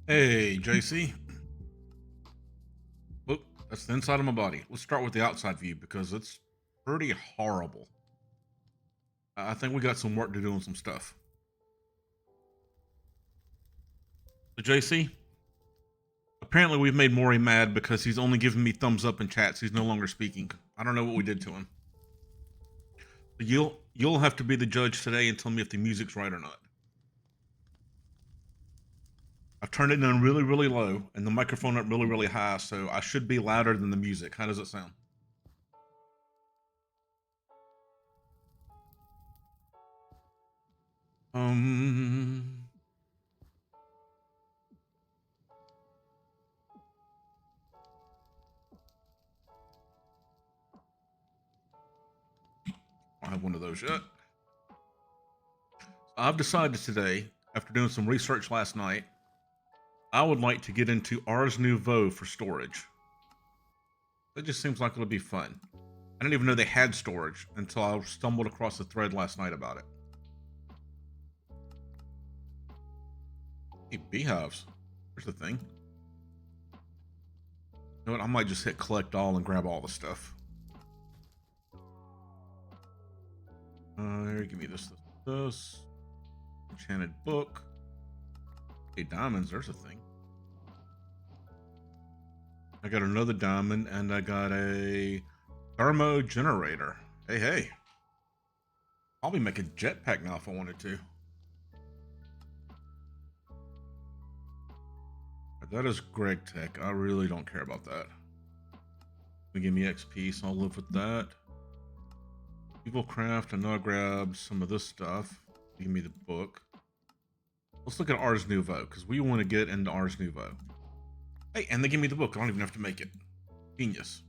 Hey, JC. Look, that's the inside of my body. Let's start with the outside view because it's pretty horrible. I think we got some work to do on some stuff. So, JC, apparently we've made Maury mad because he's only giving me thumbs up in chats. He's no longer speaking. I don't know what we did to him. You'll have to be the judge today and tell me if the music's right or not. I've turned it down really, really low and the microphone up really, really high, so I should be louder than the music. How does it sound? Um, I don't have one of those yet. I've decided today, after doing some research last night, I would like to get into Ars Nouveau for storage. That just seems like it'll be fun. I didn't even know they had storage until I stumbled across a thread last night about it. Hey, beehives. Here's the thing. You know what? I might just hit collect all and grab all the stuff. Give me this. Enchanted book. Hey, diamonds. There's a thing. I got another diamond, and I got a thermo generator. Hey. I'll be making jetpack now if I wanted to. That is Greg Tech. I really don't care about that. Give me XP, so I'll live with that. Evil Craft, I know I grabbed some of this stuff. Give me the book. Let's look at Ars Nouveau, because we want to get into Ars Nouveau. Hey, and they give me the book. I don't even have to make it. Genius.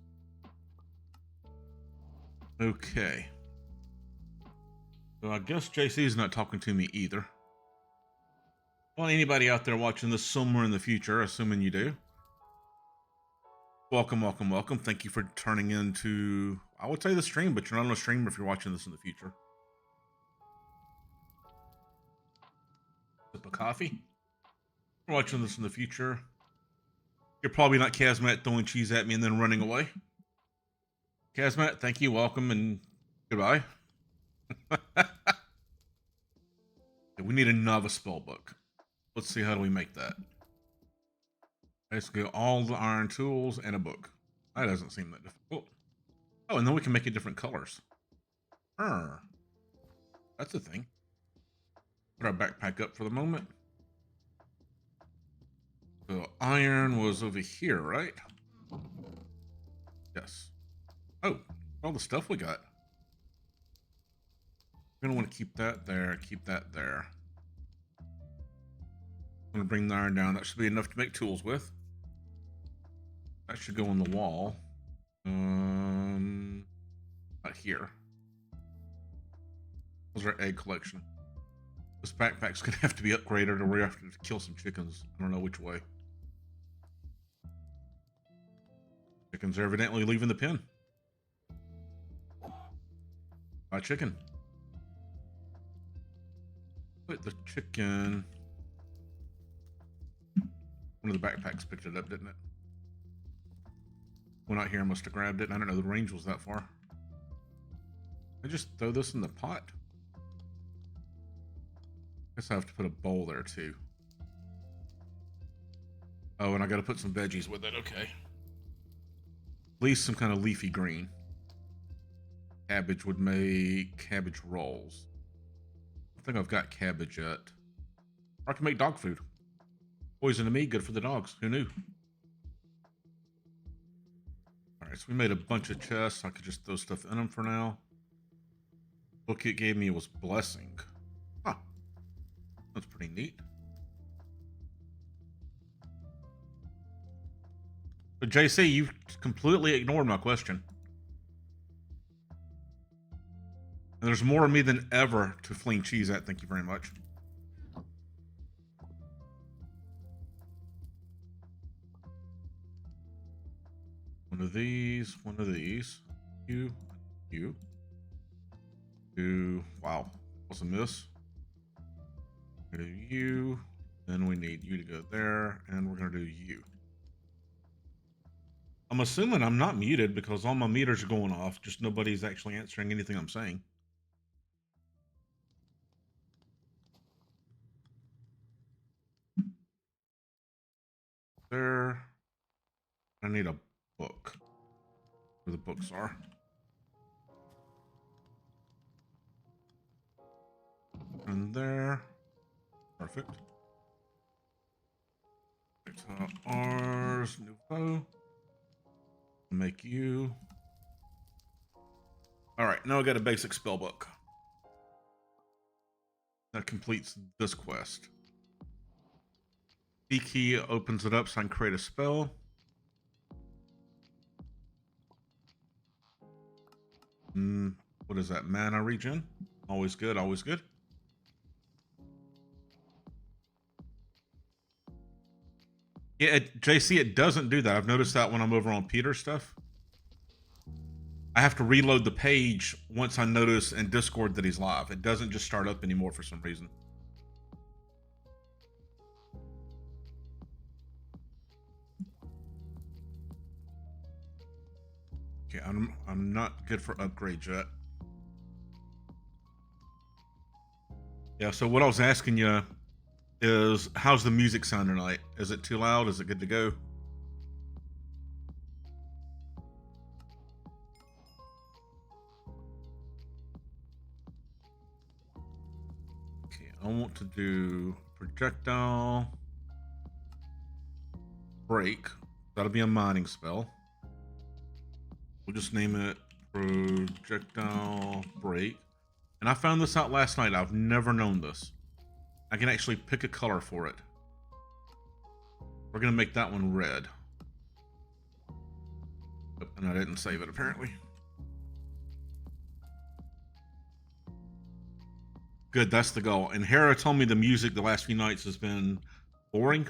Okay. So I guess JC's not talking to me either. Well, anybody out there watching this somewhere in the future, assuming you do. Welcome. Thank you for turning into, I would say, the stream, but you're not on a stream if you're watching this in the future. Sip of coffee. If you're watching this in the future, you're probably not Kazmat throwing cheese at me and then running away. Kazmat, thank you, welcome, and goodbye. We need a novice spell book. Let's see, how do we make that? Let's get all the iron tools and a book. That doesn't seem that difficult. Oh, and then we can make it different colors. That's a thing. Put our backpack up for the moment. So iron was over here, right? Yes. Oh, all the stuff we got. We're gonna want to keep that there, keep that there. I'm gonna bring the iron down. That should be enough to make tools with. That should go on the wall. Not here. Those are egg collection. This backpack's gonna have to be upgraded, or we have to kill some chickens. I don't know which way. Chickens are evidently leaving the pen. Bye, chicken. Put the chicken. One of the backpacks picked it up, didn't it? One out here must have grabbed it. I don't know the range was that far. I just throw this in the pot. Guess I have to put a bowl there too. Oh, and I gotta put some veggies with it. Okay. At least some kind of leafy green. Cabbage would make cabbage rolls. I think I've got cabbage yet. Or I can make dog food. Poison to me, good for the dogs. Who knew? Alright, so we made a bunch of chests. I could just throw stuff in them for now. Book it gave me was Blessing. Huh. That's pretty neat. But JC, you completely ignored my question. And there's more of me than ever to fling cheese at. Thank you very much. One of these, one of these. You. Wow. What's a miss? You. Then we need you to go there, and we're going to do you. I'm assuming I'm not muted because all my meters are going off, just nobody's actually answering anything I'm saying. There. I need a book. Where the books are. And there. Perfect. Ars Nouveau. Make you. Alright, now I got a basic spell book. That completes this quest. C key opens it up so I can create a spell. What is that? Mana regen. Always good, always good. Yeah, JC, it doesn't do that. I've noticed that when I'm over on Peter's stuff. I have to reload the page once I notice in Discord that he's live. It doesn't just start up anymore for some reason. Okay, I'm not good for upgrades yet. Yeah, so what I was asking you is, how's the music sound tonight? Is it too loud? Is it good to go? Okay, I want to do projectile break. That'll be a mining spell. We'll just name it projectile break. And I found this out last night. I've never known this. I can actually pick a color for it. We're gonna make that one red. And I didn't save it apparently. Good, that's the goal. And Hera told me the music the last few nights has been boring.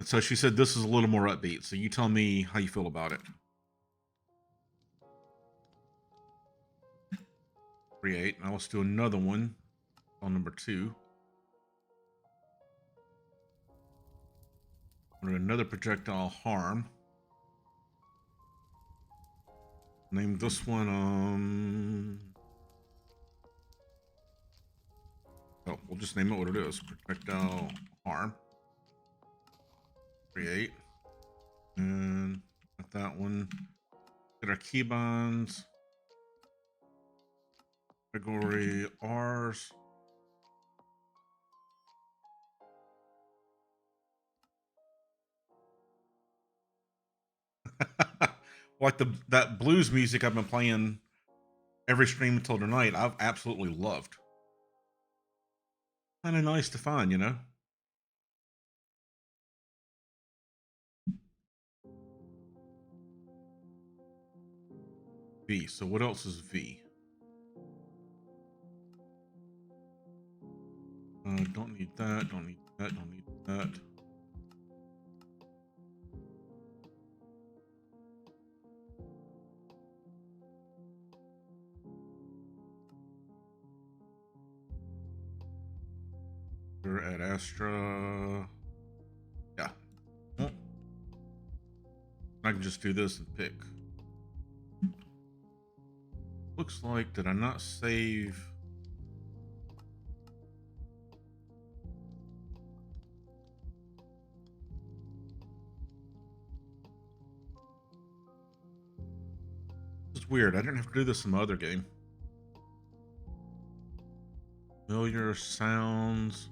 So she said this is a little more upbeat. So you tell me how you feel about it. Create. Now let's do another one on number 2. Another projectile harm. Name this one oh, we'll just name it what it is. Projectile harm. Create. And got that one. Get our keybinds. Category Ars. Like that blues music I've been playing every stream until tonight, I've absolutely loved. Kind of nice to find, you know? V. So what else is V? Don't need that, don't need that, don't need that. We're at Astra. Yeah. Well, I can just do this and pick. Looks like, did I not save? It's weird. I didn't have to do this in my other game. Familiar sounds.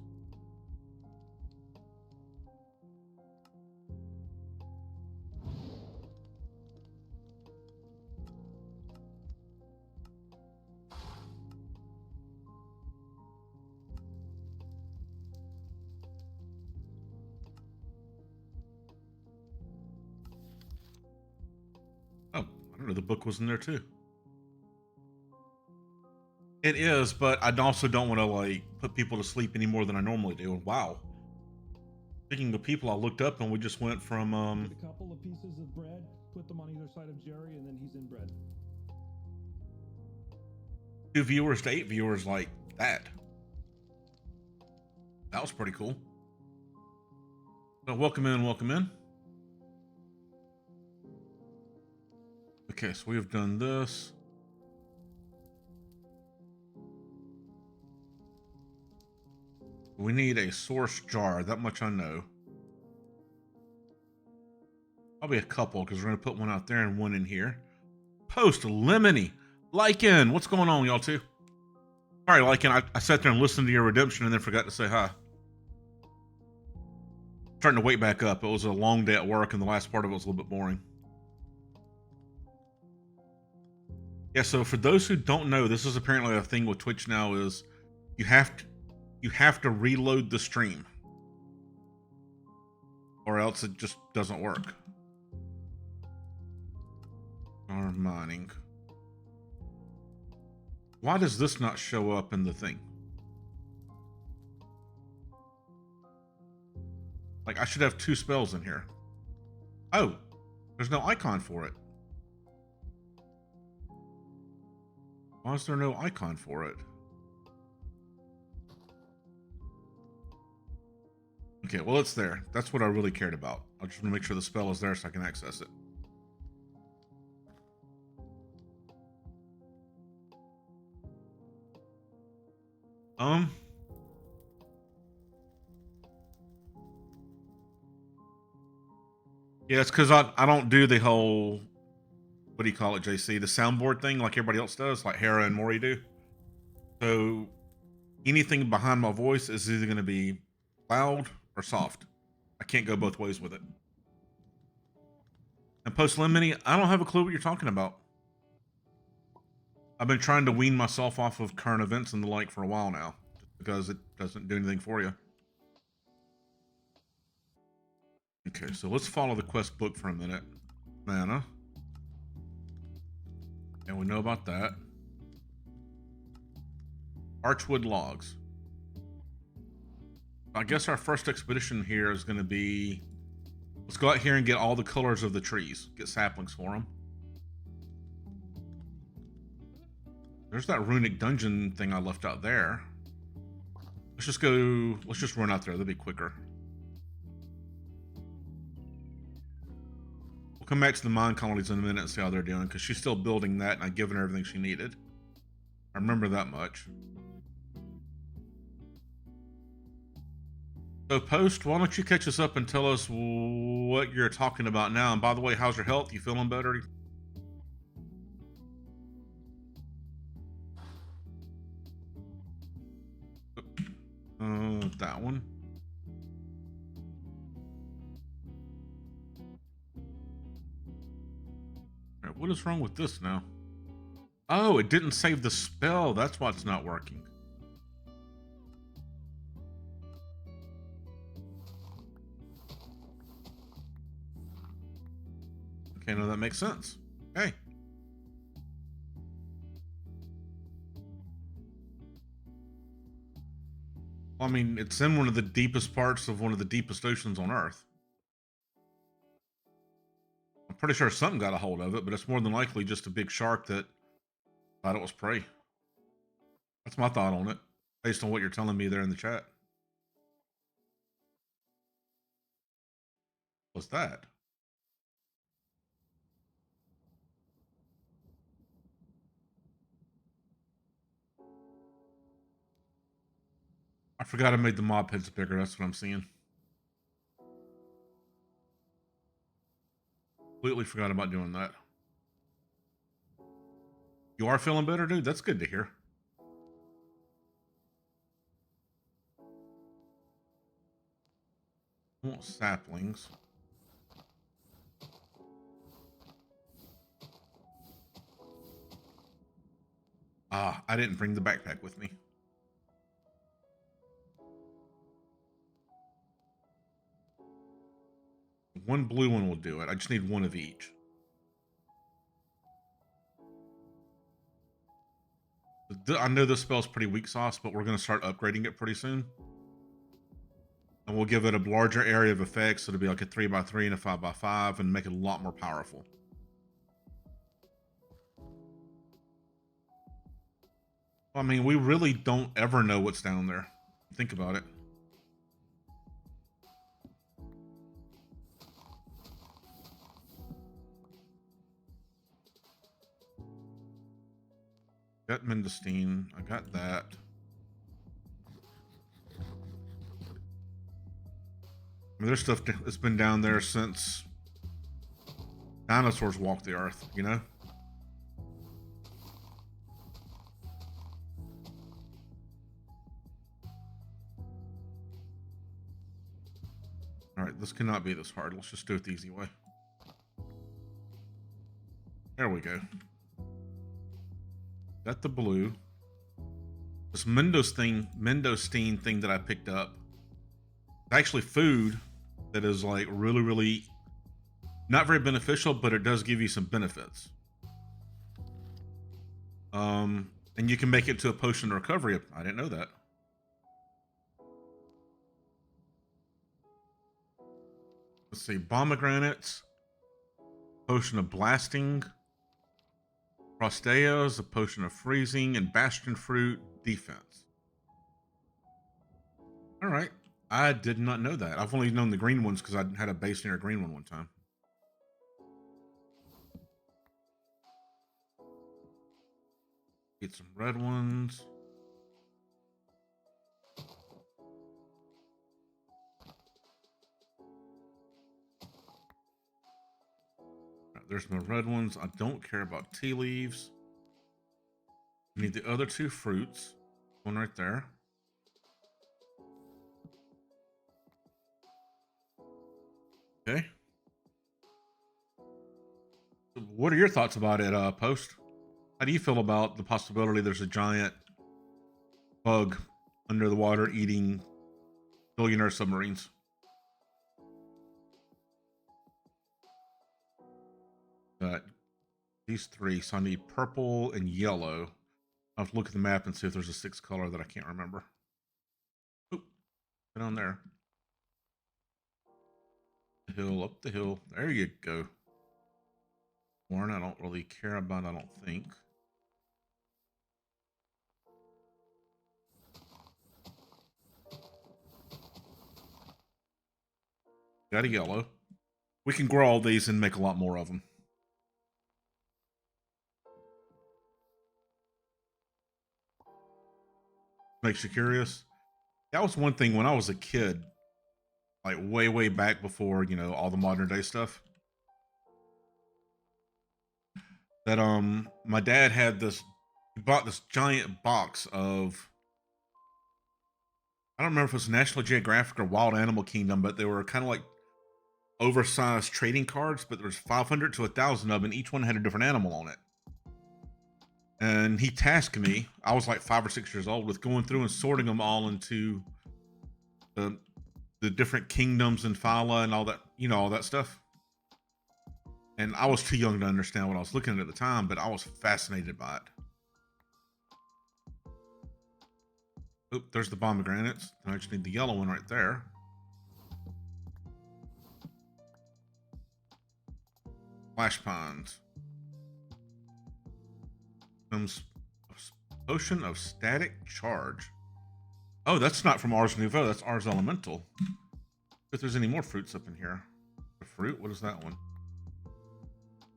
Oh, I don't know. The book was in there too. It is, but I also don't want to like put people to sleep any more than I normally do. Wow. Speaking of people, I looked up and we just went from Get a couple of pieces of bread, put them on either side of Jerry, and then he's in bread. 2 viewers to 8 viewers like that. That was pretty cool. Welcome in, welcome in. Okay, so we have done this. We need a source jar, that much I know. Probably a couple, because we're going to put one out there and one in here. Post Lemony. Lycan, what's going on, y'all, too? Sorry, Lycan, I sat there and listened to your redemption and then forgot to say hi. Starting to wake back up. It was a long day at work, and the last part of it was a little bit boring. Yeah, so for those who don't know, this is apparently a thing with Twitch now, is you have to reload the stream, or else it just doesn't work. Or mining. Why does this not show up in the thing? Like, I should have 2 spells in here. Oh, there's no icon for it. Why is there no icon for it? Okay, well, it's there. That's what I really cared about. I just want to make sure the spell is there so I can access it. Yeah, it's because I don't do the whole, what do you call it, JC? The soundboard thing like everybody else does, like Hera and Mori do. So anything behind my voice is either going to be loud or soft. I can't go both ways with it. And Post Lemony, I don't have a clue what you're talking about. I've been trying to wean myself off of current events and the like for a while now, because it doesn't do anything for you. Okay, so let's follow the quest book for a minute. Mana. And we know about that. Archwood logs. I guess our first expedition here is going to be, let's go out here and get all the colors of the trees. Get saplings for them. There's that runic dungeon thing I left out there. Let's just run out there. That'll be quicker. We'll come back to the Mine Colonies in a minute and see how they're doing, because she's still building that, and I've given her everything she needed. I remember that much. So, Post, why don't you catch us up and tell us what you're talking about now? And by the way, how's your health? You feeling better? That one. All right, what is wrong with this now? Oh, it didn't save the spell. That's why it's not working. Okay, no, that makes sense. Okay. Well, I mean, it's in one of the deepest parts of one of the deepest oceans on Earth. I'm pretty sure something got a hold of it, but it's more than likely just a big shark that thought it was prey. That's my thought on it, based on what you're telling me there in the chat. What's that? I forgot I made the mob heads bigger. That's what I'm seeing. Completely forgot about doing that. You are feeling better, dude? That's good to hear. I want saplings. Ah, I didn't bring the backpack with me. One blue one will do it. I just need one of each. I know this spell's pretty weak sauce, but we're going to start upgrading it pretty soon. And we'll give it a larger area of effects, so it'll be like a 3x3 and a 5x5, and make it a lot more powerful. I mean, we really don't ever know what's down there. Think about it. Got mendocine. I got that. I mean, there's stuff that's been down there since dinosaurs walked the earth, you know? Alright, this cannot be this hard. Let's just do it the easy way. There we go. Got the blue. This mendocine thing that I picked up. It's actually food that is like really, really not very beneficial, but it does give you some benefits. And you can make it to a potion of recovery. I didn't know that. Let's see, pomegranates, potion of blasting, prosteos, a potion of freezing, and bastion fruit defense. All right, I did not know that. I've only known the green ones because I had a base near a green one time. Get some red ones. There's my red ones. I don't care about tea leaves. I need the other two fruits. One right there. Okay. What are your thoughts about it, Post? How do you feel about the possibility there's a giant bug under the water eating billionaire submarines? Got these three, so I need purple and yellow. I'll have to look at the map and see if there's a sixth color that I can't remember. Oop, get on there. The hill, up the hill. There you go. Corn, I don't really care about, I don't think. Got a yellow. We can grow all these and make a lot more of them. Makes you curious. That was one thing when I was a kid, like way, way back before, you know, all the modern day stuff. That my dad had this, he bought this giant box of, I don't remember if it was National Geographic or Wild Animal Kingdom, but they were kind of like oversized trading cards, but there was 500 to 1,000 of them, and each one had a different animal on it. And he tasked me, I was like 5 or 6 years old, with going through and sorting them all into the different kingdoms and phyla and all that, you know, all that stuff. And I was too young to understand what I was looking at the time, but I was fascinated by it. Oop, there's the pomegranates. I just need the yellow one right there. Flash pines. Comes potion of static charge. Oh, that's not from Ars Nouveau. That's Ars Elemental. If there's any more fruits up in here. The fruit? What is that one?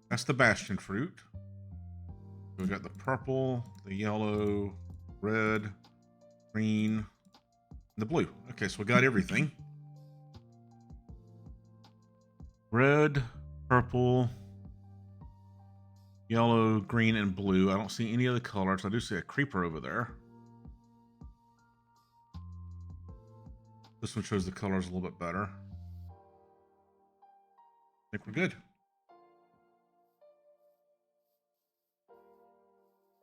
That's the bastion fruit. We got the purple, the yellow, red, green, and the blue. Okay, so we got everything. Red, purple, yellow, green, and blue. I don't see any other colors. I do see a creeper over there. This one shows the colors a little bit better. I think we're good.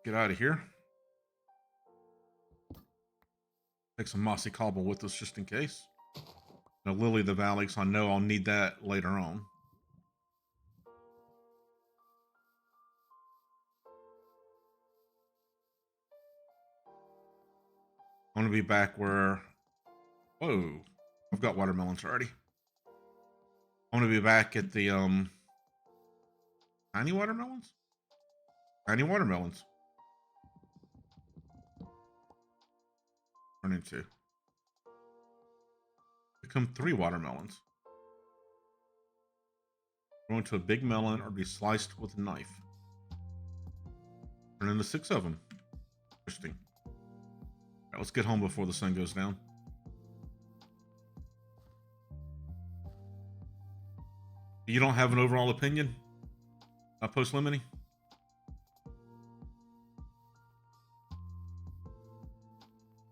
Get out of here. Take some mossy cobble with us just in case. Now, lily of the valley, so I know I'll need that later on. I'm gonna be back where. Whoa, I've got watermelons already. I'm gonna be back at the tiny watermelons. Tiny watermelons. Turn into. Become 3 watermelons. Grow into a big melon or be sliced with a knife. Turn into 6 of them. Interesting. All right, let's get home before the sun goes down. You don't have an overall opinion? Post Lemony?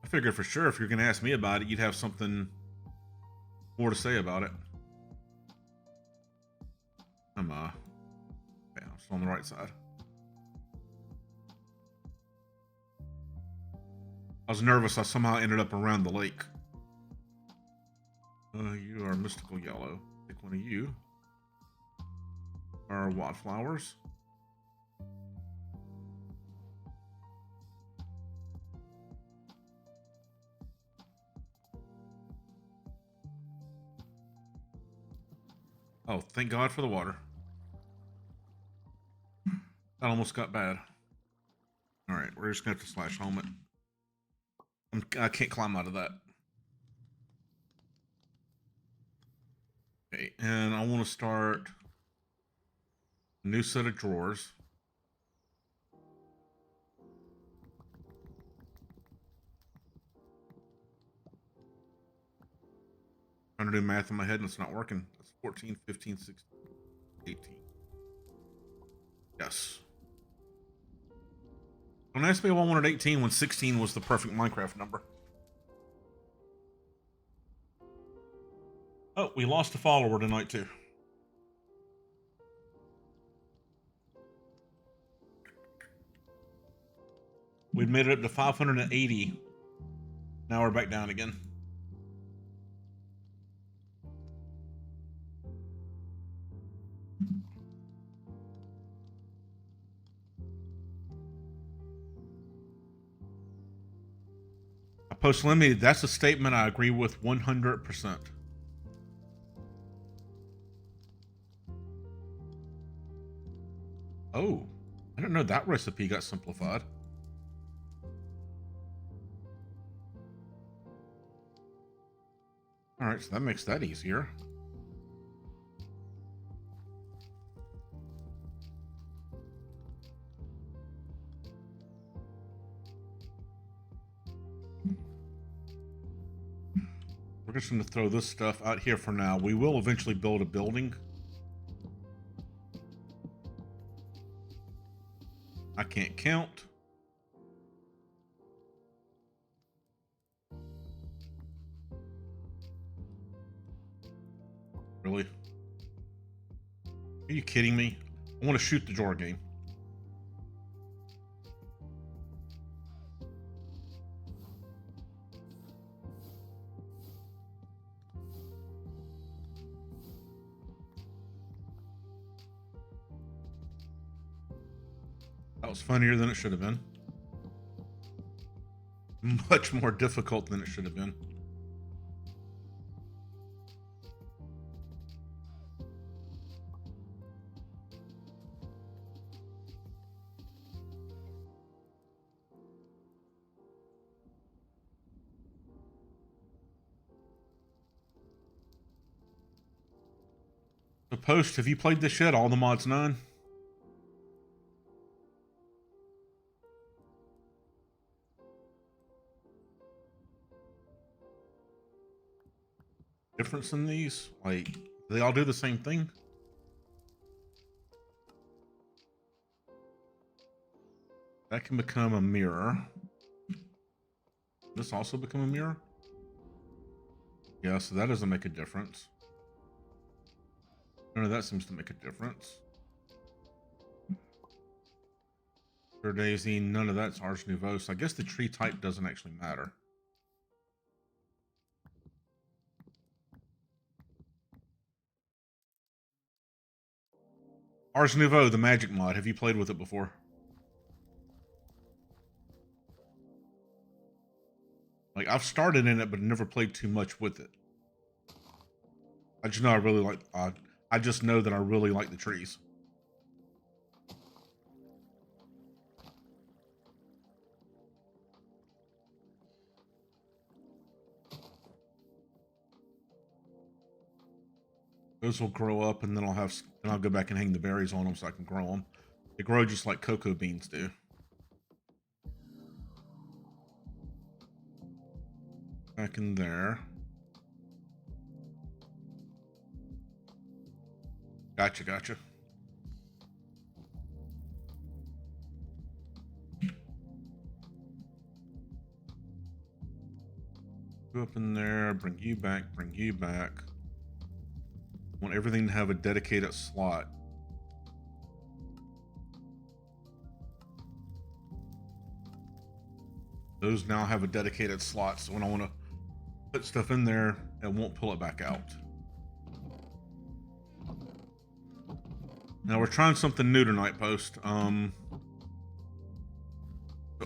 I figured for sure if you're going to ask me about it, you'd have something more to say about it. I'm still on the right side. I was nervous. I somehow ended up around the lake. You are mystical yellow. Pick one of you. Are wildflowers. Oh, thank God for the water. That almost got bad. All right, we're just gonna have to slash home it. I can't climb out of that. Okay, and I want to start a new set of drawers. Trying to do math in my head and it's not working. That's 14, 15, 16, 18. Yes. Don't ask me why I wanted 18 when 16 was the perfect Minecraft number. Oh, we lost a follower tonight too. We'd made it up to 580. Now we're back down again. Post Lemmy, that's a statement I agree with 100%. Oh, I didn't know that recipe got simplified. All right, so that makes that easier. We're just going to throw this stuff out here for now. We will eventually build a building. I can't count. Really? Are you kidding me? I want to shoot the drawer game. That was funnier than it should have been. Much more difficult than it should have been. The Post, have you played this yet? All the mods 9? Difference in these? Like, do they all do the same thing? That can become a mirror. This also become a mirror? Yeah, so that doesn't make a difference. None of that seems to make a difference. Sure Daisy, none of that's Ars Nouveau, so I guess the tree type doesn't actually matter. Ars Nouveau, the magic mod. Have you played with it before? Like, I've started in it, but never played too much with it. I just know I really like. I just know that I really like the trees. Those will grow up, and then I'll go back and hang the berries on them so I can grow them. They grow just like cocoa beans do. Back in there. Gotcha, gotcha. Go up in there, bring you back, bring you back. I want everything to have a dedicated slot. Those now have a dedicated slot, so when I want to put stuff in there, it won't pull it back out. Now we're trying something new tonight, Post. The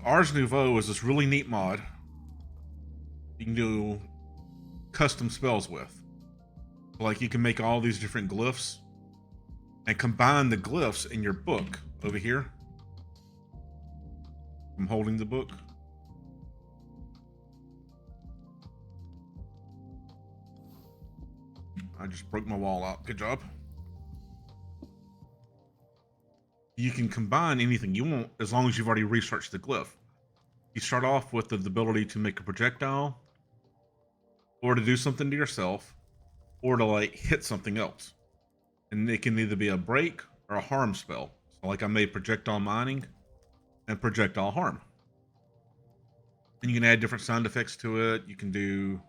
Ars Nouveau is this really neat mod you can do custom spells with. Like you can make all these different glyphs and combine the glyphs in your book over here. I'm holding the book. I just broke my wall out. Good job. You can combine anything you want as long as you've already researched the glyph. You start off with the ability to make a projectile, or to do something to yourself, or to like hit something else. And it can either be a break or a harm spell. So like I made projectile mining and projectile harm. And you can add different sound effects to it. You can do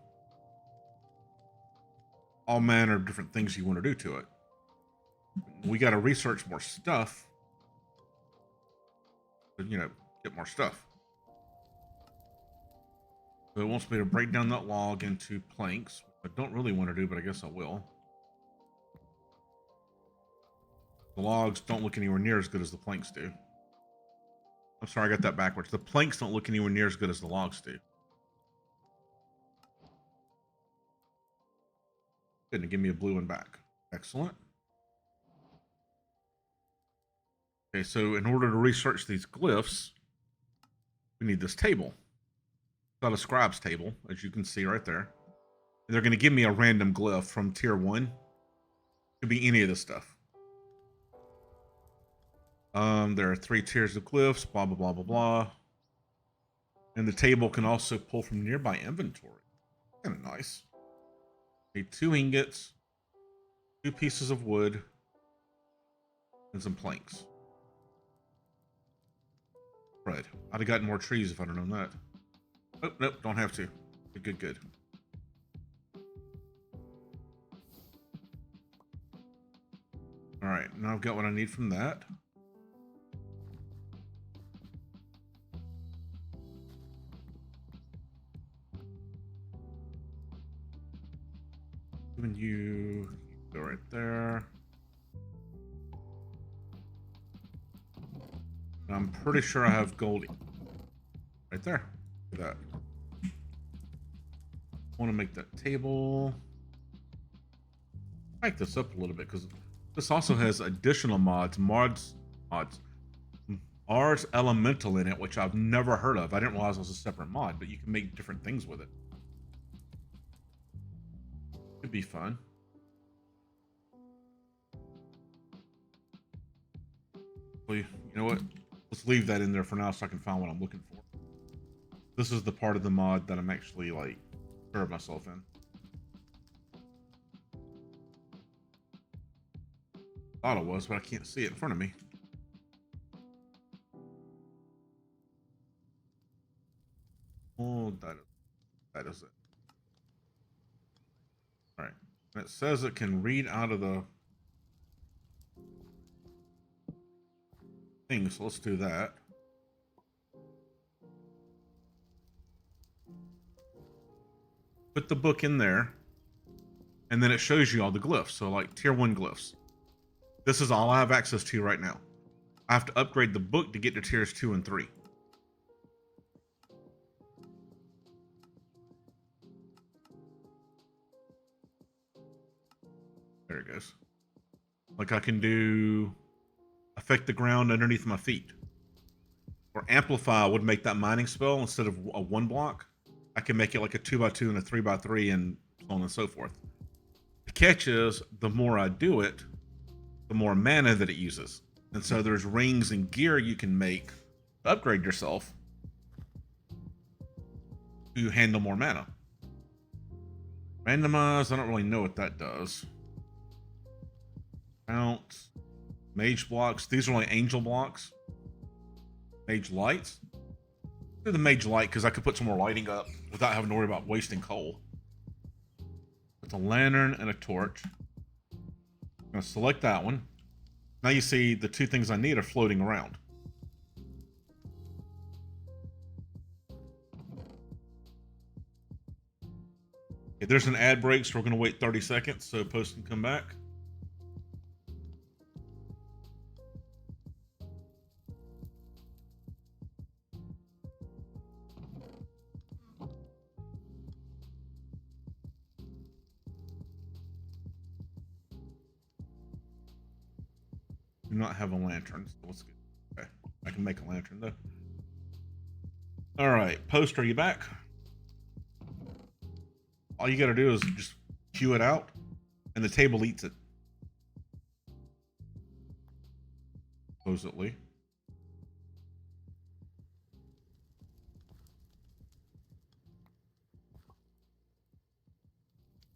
all manner of different things you want to do to it. We got to research more stuff. You know, get more stuff. So it wants me to break down that log into planks. I don't really want to do, but I guess I will. The logs don't look anywhere near as good as the planks do. I'm sorry, I got that backwards. The planks don't look anywhere near as good as the logs do. Good, and give me a blue one back. Excellent. Okay, so in order to research these glyphs, we need this table. It's got a scribe's table, as you can see right there. And they're going to give me a random glyph from tier 1. Could be any of this stuff. There are 3 tiers of glyphs, blah, blah, blah, blah, blah. And the table can also pull from nearby inventory. Kind of nice. Need 2 ingots, 2 pieces of wood, and some planks. Right. I'd have gotten more trees if I'd have known that. Oh, nope, don't have to. Good, good, good. Alright, now I've got what I need from that. Giving you go right there. And I'm pretty sure I have Goldie. Right there. Look at that. I want to make that table. Back this up a little bit because this also has additional mods. Ars Elemental in it, which I've never heard of. I didn't realize it was a separate mod, but you can make different things with it. Could be fun. Well, you know what? Let's leave that in there for now so I can find what I'm looking for. This is the part of the mod that I'm actually like sure of myself in. Thought it was, but I can't see it in front of me. Oh, that is it. All right. And it says it can read out of the thing, so let's do that. Put the book in there, and then it shows you all the glyphs. So like tier 1 glyphs. This is all I have access to right now. I have to upgrade the book to get to tiers 2 and 3. There it goes. Like I can do affect the ground underneath my feet. Or amplify would make that mining spell instead of a 1 block. I can make it like a 2x2 and a 3x3 and so on and so forth. The catch is the more I do it, the more mana that it uses. And so there's rings and gear you can make to upgrade yourself to handle more mana. Randomize, I don't really know what that does. Bounce. Mage blocks. These are like angel blocks. Mage lights. Do the mage light because I could put some more lighting up without having to worry about wasting coal. With a lantern and a torch. I'm going to select that one. Now you see the two things I need are floating around. Okay, there's an ad break, so we're going to wait 30 seconds so post can come back. Do not have a lantern, so let's get. Okay, I can make a lantern though. All right, post, are you back? All you got to do is just cue it out, and the table eats it. Supposedly.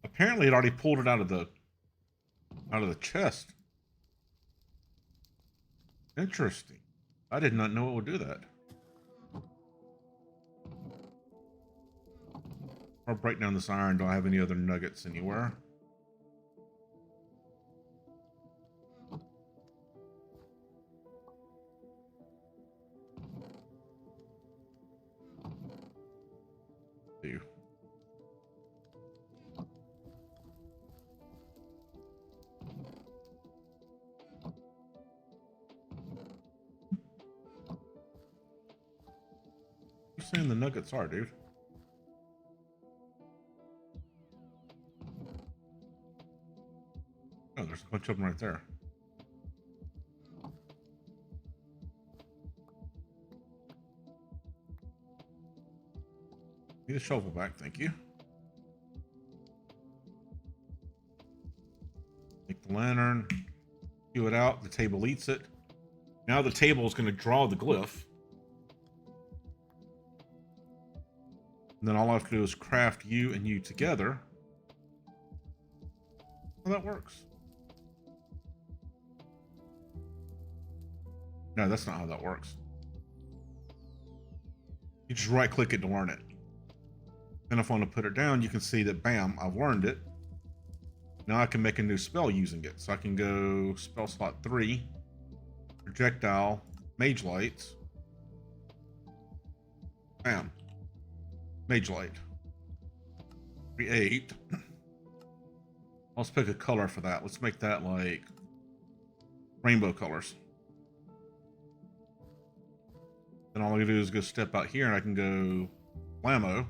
Apparently, it already pulled it out of the chest. Interesting. I did not know it would do that. I'll break down this iron. Do I have any other nuggets anywhere? Do. You're saying the nuggets are, dude. Oh, there's a bunch of them right there. Need a shovel back, thank you. Make the lantern, cue it out, the table eats it. Now the table is going to draw the glyph. And then all I have to do is craft you and you together. Well, that works. No, that's not how that works. You just right click it to learn it. Then if I want to put it down, you can see that, bam, I've learned it. Now I can make a new spell using it. So I can go spell slot 3, projectile, mage lights. Bam. Mage light. Create. Let's pick a color for that. Let's make that like rainbow colors. Then all I gotta do is go step out here and I can go blammo.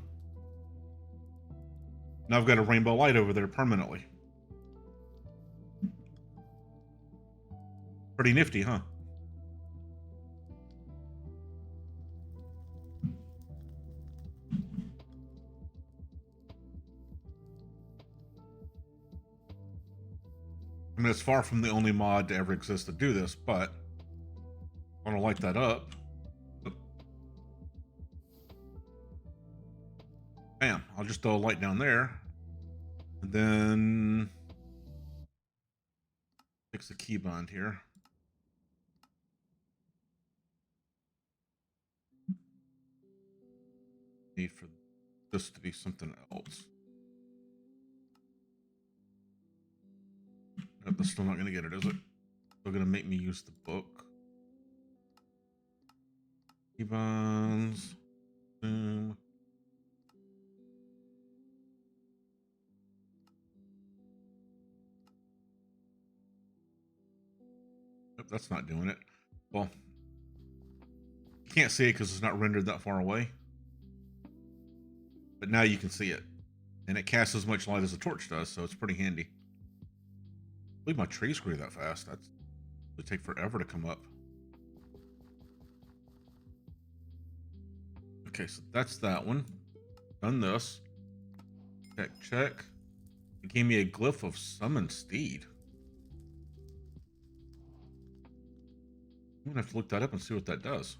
Now I've got a rainbow light over there permanently. Pretty nifty, huh? I mean, it's far from the only mod to ever exist to do this, but I want to light that up. Bam, I'll just throw a light down there. And then fix the keybind here. Need for this to be something else. Nope, that's still not going to get it, is it? Still going to make me use the book. Keybinds. Boom. Nope, that's not doing it. Well, you can't see it because it's not rendered that far away. But now you can see it. And it casts as much light as a torch does, so it's pretty handy. I believe my trees grew that fast. It would take forever to come up. Okay, so that's that one. Done this. Check, check. It gave me a glyph of summon steed. I'm gonna have to look that up and see what that does.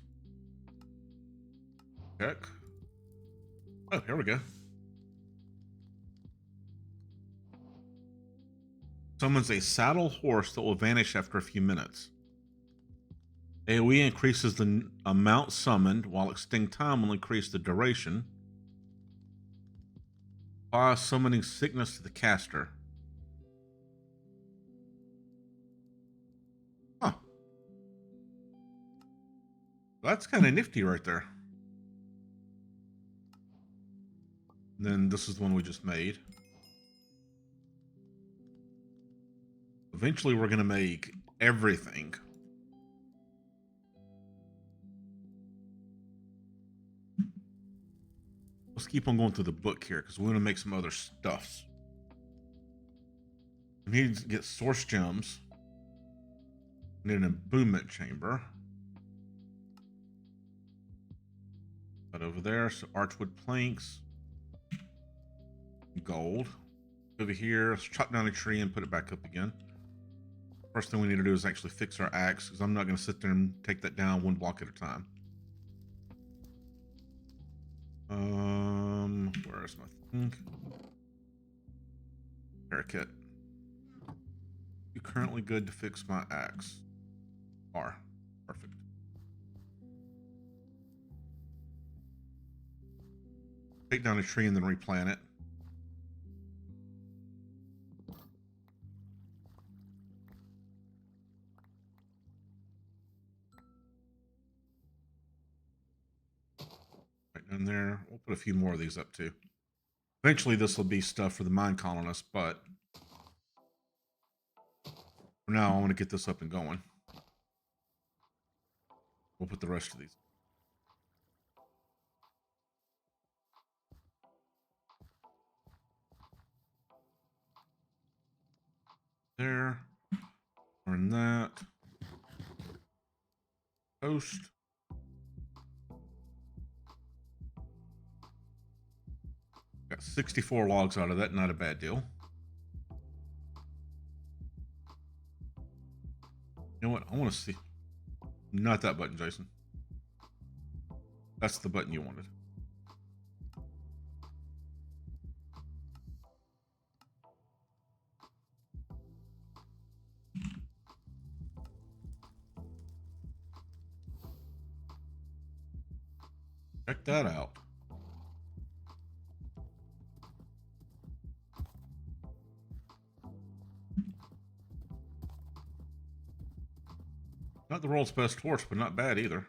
Check. Oh, here we go. Summons a saddle horse that will vanish after a few minutes. AoE increases the amount summoned, while extending time will increase the duration. Apply summoning sickness to the caster. Huh. That's kind of nifty right there. And then this is the one we just made. Eventually we're going to make everything. Let's keep on going through the book here because we want to make some other stuffs. We need to get source gems. We need an embuement chamber. That over there. So archwood planks. Gold. Over here. Let's chop down a tree and put it back up again. First thing we need to do is actually fix our axe because I'm not going to sit there and take that down one block at a time. Where's my thing? Parakeet. You currently good to fix my axe? Are. Perfect. Take down a tree and then replant it. Right down there. We'll put a few more of these up too. Eventually this will be stuff for the Mine Colonists, but for now I want to get this up and going. We'll put the rest of these. There. Burn that. Toast. Got 64 logs out of that, not a bad deal. You know what? I want to see. Not that button, Jason. That's the button you wanted. Check that out. Not the world's best horse, but not bad either.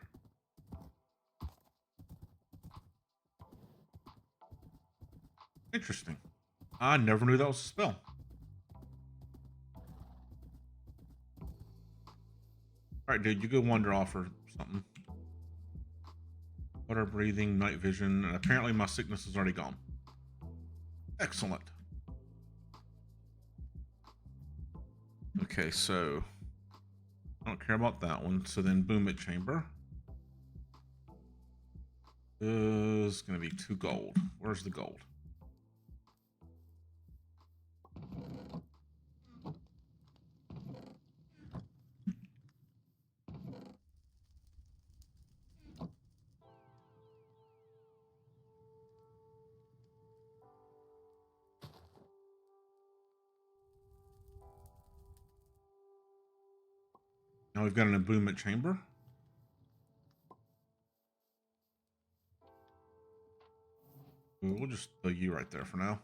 Interesting. I never knew that was a spell. Alright, dude, you go wander off or something. Water breathing, night vision, and apparently my sickness is already gone. Excellent. Okay, so I don't care about that one. So then Boomit Chamber is going to be 2 gold. Where's the gold? Now we've got an embuement chamber. We'll just put you right there for now.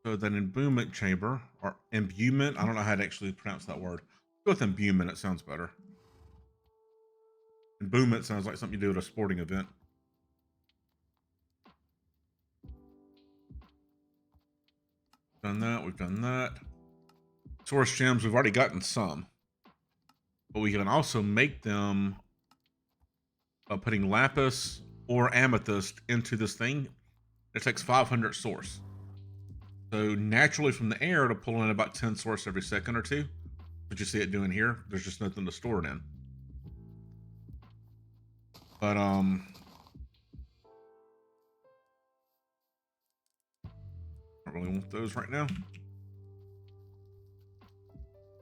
So then embuement chamber, or imbuement, I don't know how to actually pronounce that word. Go with imbuement, it sounds better. Embuement sounds like something you do at a sporting event. Done that, we've done that. Source gems, we've already gotten some. But we can also make them by putting lapis or amethyst into this thing. It takes 500 source. So naturally from the air, it'll pull in about 10 source every second or two. But you see it doing here. There's just nothing to store it in. But don't really want those right now.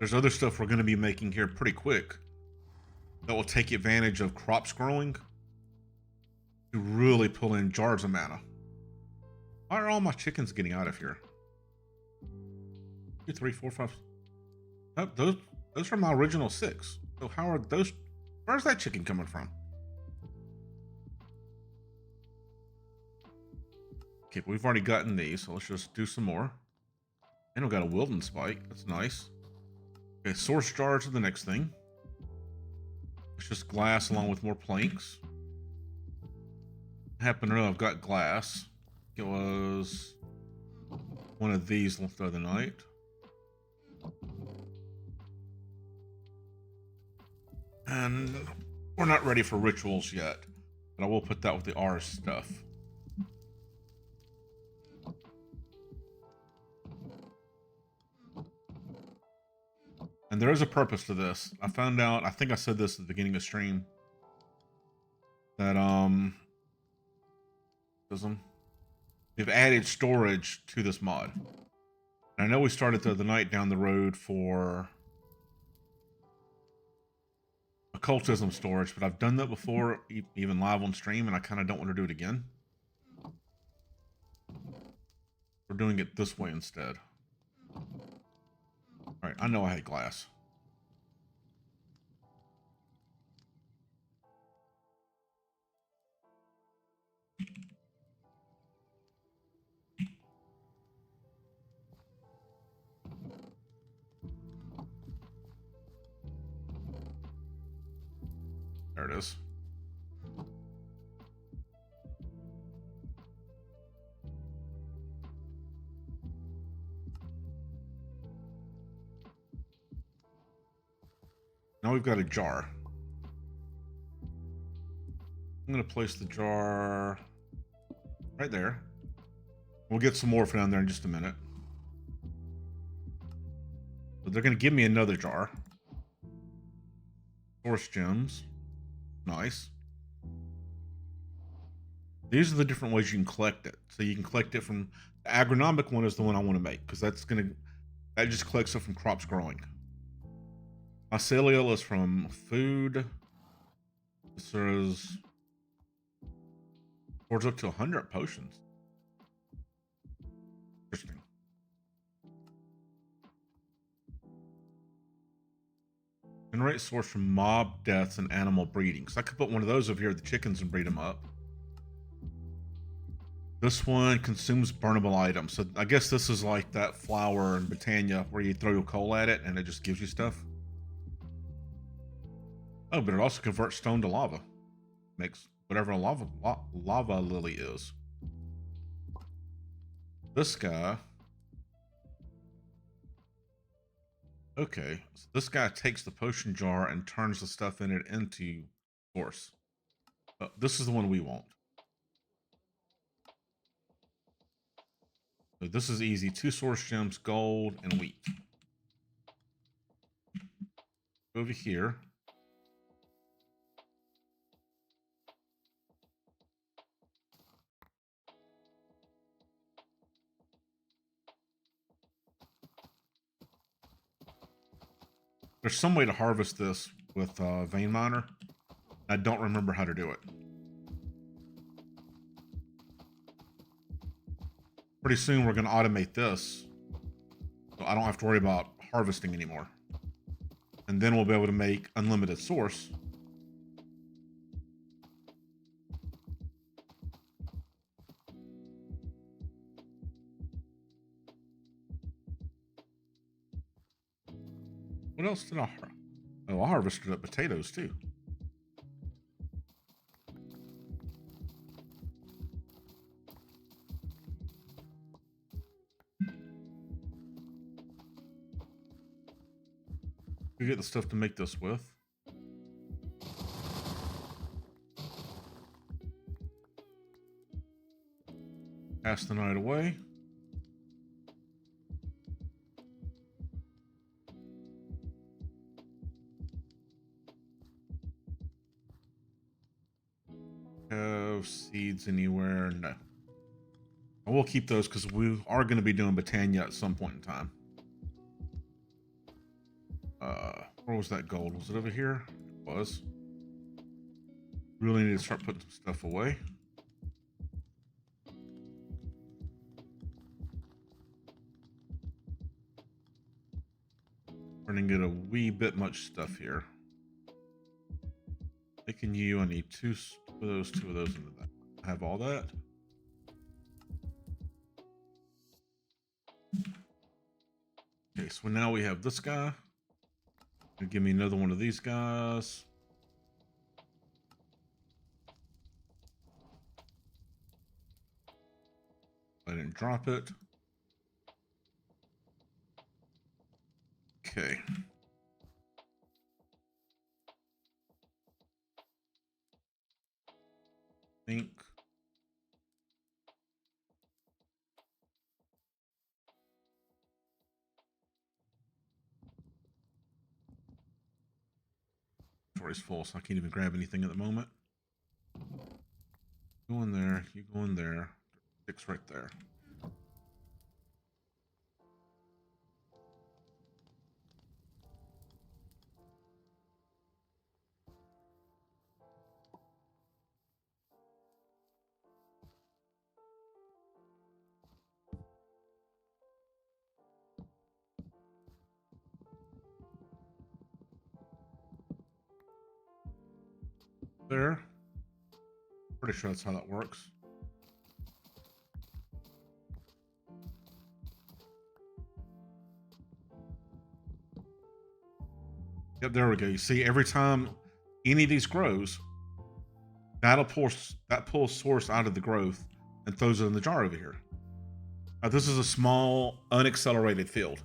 There's other stuff we're going to be making here pretty quick that will take advantage of crops growing to really pull in jars of mana. Why are all my chickens getting out of here? 2, 3, 4, 5. Oh, those are my original 6. So how are those? Where's that chicken coming from? Okay, but we've already gotten these, so let's just do some more. And we got a Wilden Spike. That's nice. Okay, source jars are the next thing. It's just glass along with more planks. I happen to know I've got glass. It was one of these the other night. And we're not ready for rituals yet, but I will put that with the Ars stuff. And there is a purpose to this. I found out, I think I said this at the beginning of stream, that we've added storage to this mod. And I know we started the other night down the road for occultism storage, but I've done that before, even live on stream, and I kind of don't want to do it again. We're doing it this way instead. All right, I know I had glass. There it is. Now we've got a jar. I'm going to place the jar right there. We'll get some more from down there in just a minute. But they're going to give me another jar. Source gems. Nice. These are the different ways you can collect it. So you can collect it from the agronomic one is the one I want to make because that just collects it from crops growing. Mycelial is from food. This is towards up to 100 potions. Interesting. Generate source from mob deaths and animal breeding. So I could put one of those over here with the chickens and breed them up. This one consumes burnable items. So I guess this is like that flower in Britannia where you throw your coal at it and it just gives you stuff. Oh, but it also converts stone to lava. Makes whatever a lava lily is. This guy. Okay, so this guy takes the potion jar and turns the stuff in it into source. This is the one we want. So this is easy. 2 source gems, gold, and wheat. Over here. There's some way to harvest this with vein miner. I don't remember how to do it. Pretty soon we're going to automate this, so I don't have to worry about harvesting anymore. And then we'll be able to make unlimited source. What else did I harvest? Oh, I harvested up potatoes too. We get the stuff to make this with. Pass the night away. Have seeds anywhere? No. I will keep those because we are going to be doing Britannia at some point in time. Where was that gold? Was it over here? It was. Really need to start putting some stuff away. Turning it a wee bit much stuff here. Taking you, I need two of those into that. I have all that. Okay, so now we have this guy. Give me another one of these guys. I didn't drop it. Okay. Think. Inventory's full, so I can't even grab anything at the moment. Go in there. You go in there. 6 right there. There. Pretty sure that's how that works. Yep, there we go. You see, every time any of these grows, that pulls source out of the growth and throws it in the jar over here. Now, this is a small, unaccelerated field.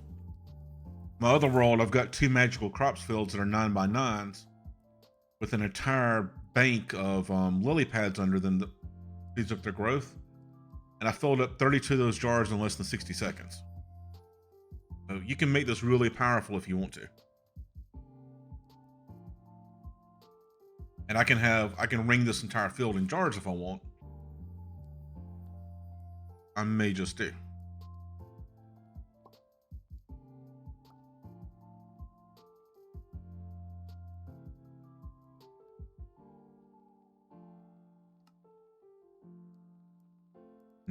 My other world, I've got 2 magical crops fields that are 9x9s with an entire bank of lily pads under them that speeds up their growth. And I filled up 32 of those jars in less than 60 seconds. So you can make this really powerful if you want to. And I can ring this entire field in jars if I want. I may just do.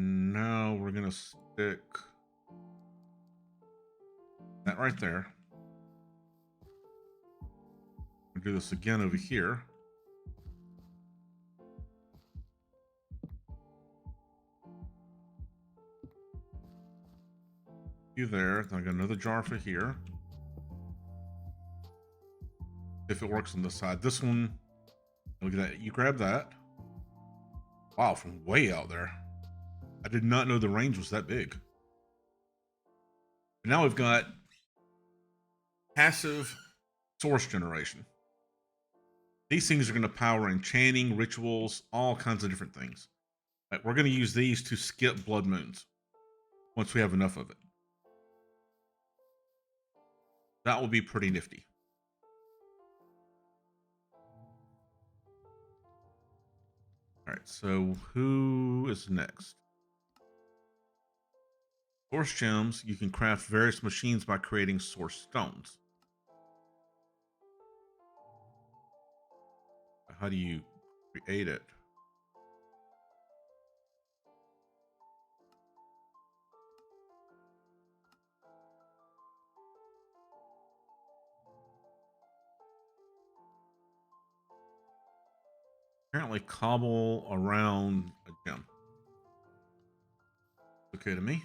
Now we're gonna stick that right there. We'll do this again over here. You there. Then I got another jar for here. If it works on this side. This one, look at that. You grab that. Wow, from way out there. I did not know the range was that big. But now we've got passive source generation. These things are going to power enchanting, rituals, all kinds of different things. Right, we're going to use these to skip blood moons once we have enough of it. That will be pretty nifty. All right, so who is next? Source gems, you can craft various machines by creating source stones. How do you create it? Apparently cobble around a gem. Okay to me.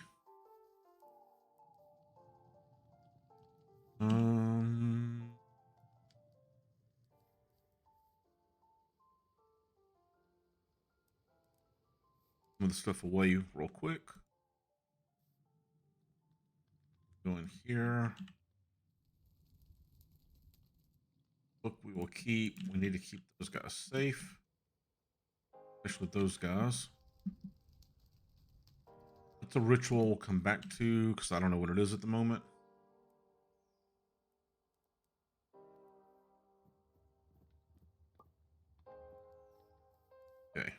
Move the stuff away real quick. Go in here. Book we will keep. We need to keep those guys safe. Especially with those guys. What's a ritual we'll come back to, because I don't know what it is at the moment. Okay.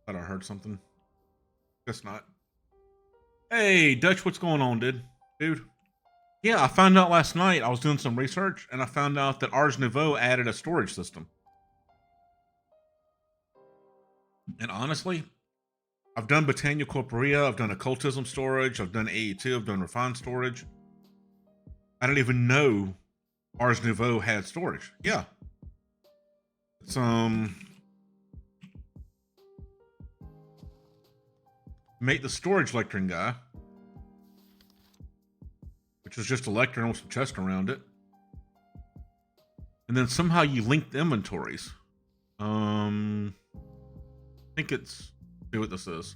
Thought I heard something. Guess not. Hey, Dutch, what's going on, dude? Yeah, I found out last night. I was doing some research, and I found out that Ars Nouveau added a storage system. And honestly, I've done Botania Corporea, I've done Occultism Storage, I've done AE2, I've done Refined Storage. I didn't even know Ars Nouveau had storage. Yeah. It's make the storage lectern guy, which was just a lectern with some chest around it. And then somehow you link the inventories. I think it's, see what this is.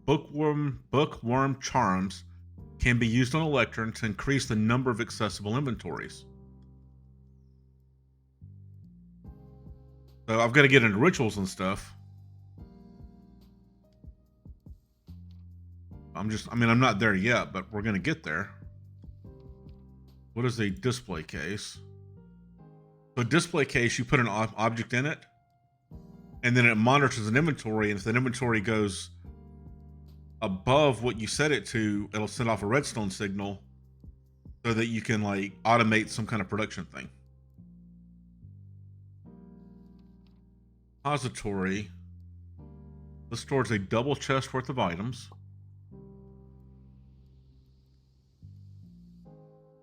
Bookworm charms can be used on a lectern to increase the number of accessible inventories. So I've got to get into rituals and stuff. I'm not there yet, but we're going to get there. What is a display case? So a display case, you put an object in it, and then it monitors an inventory, and if that inventory goes above what you set it to, it'll send off a redstone signal so that you can like automate some kind of production thing. Repository. This stores a double chest worth of items.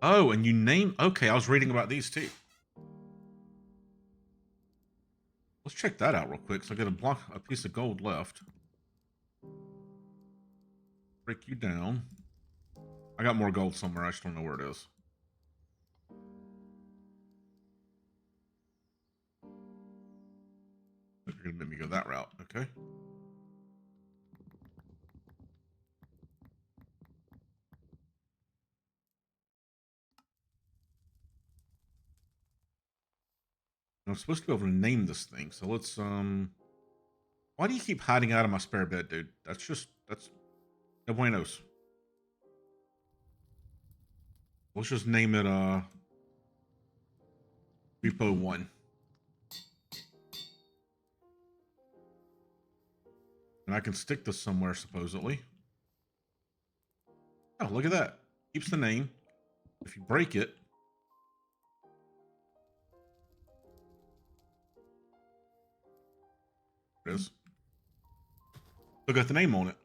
Oh, and you name... Okay, I was reading about these too. Let's check that out real quick. So I got a piece of gold left. Break you down. I got more gold somewhere. I just don't know where it is. You're gonna make me go that route, okay? I'm supposed to be able to name this thing, so let's why do you keep hiding out of my spare bed, dude? That's no buenos. Let's just name it Repo 1. And I can stick this somewhere supposedly. Oh, look at that. Keeps the name. If you break it, there it is. Still got the name on it.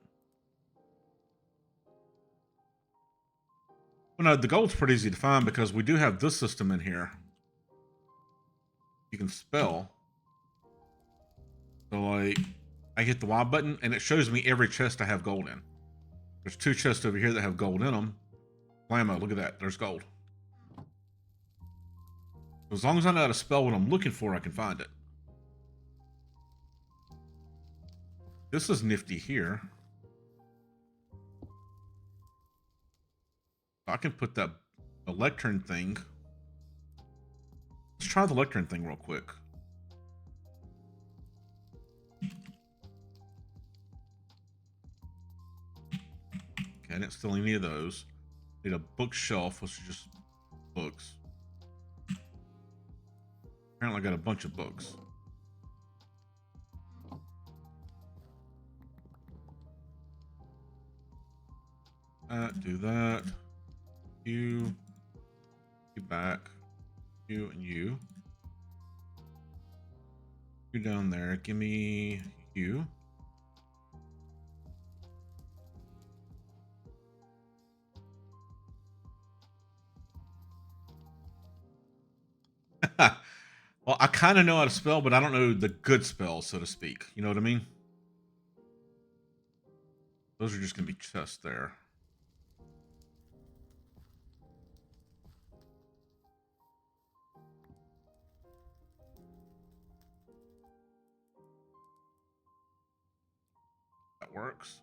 Well, no, the gold's pretty easy to find because we do have this system in here. You can spell. So, like, I hit the Y button, and it shows me every chest I have gold in. There's 2 chests over here that have gold in them. Blammo, look at that. There's gold. As long as I know how to spell what I'm looking for, I can find it. This is nifty here. I can put the lectern thing. Let's try the lectern thing real quick. Okay, I didn't steal any of those. Need a bookshelf, which is just books. Apparently I got a bunch of books. Do that. You back. You and you. You down there. Give me you. Well, I kind of know how to spell, but I don't know the good spells, so to speak. You know what I mean? Those are just going to be chests there. That works.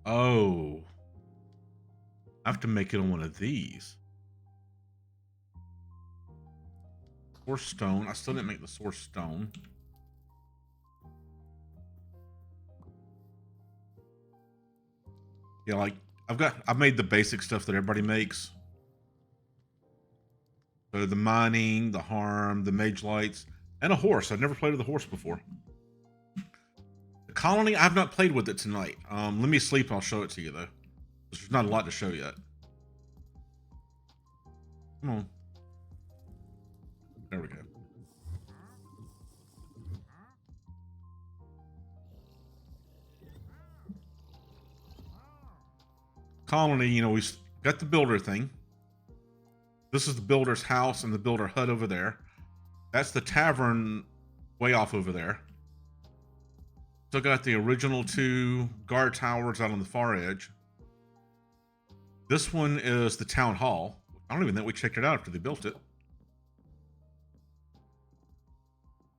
Oh. I have to make it on one of these. Source stone. I still didn't make the source stone. Yeah, like I've made the basic stuff that everybody makes. So the mining, the harm, the mage lights, and a horse. I've never played with a horse before. The colony, I've not played with it tonight. Let me sleep and I'll show it to you though. There's not a lot to show yet. Come on. There we go. colony, you know, we got the builder thing. This is the builder's house and the builder hut over there. That's the tavern way off over there. Still got the original 2 guard towers out on the far edge. This one is the town hall. I don't even think we checked it out after they built it.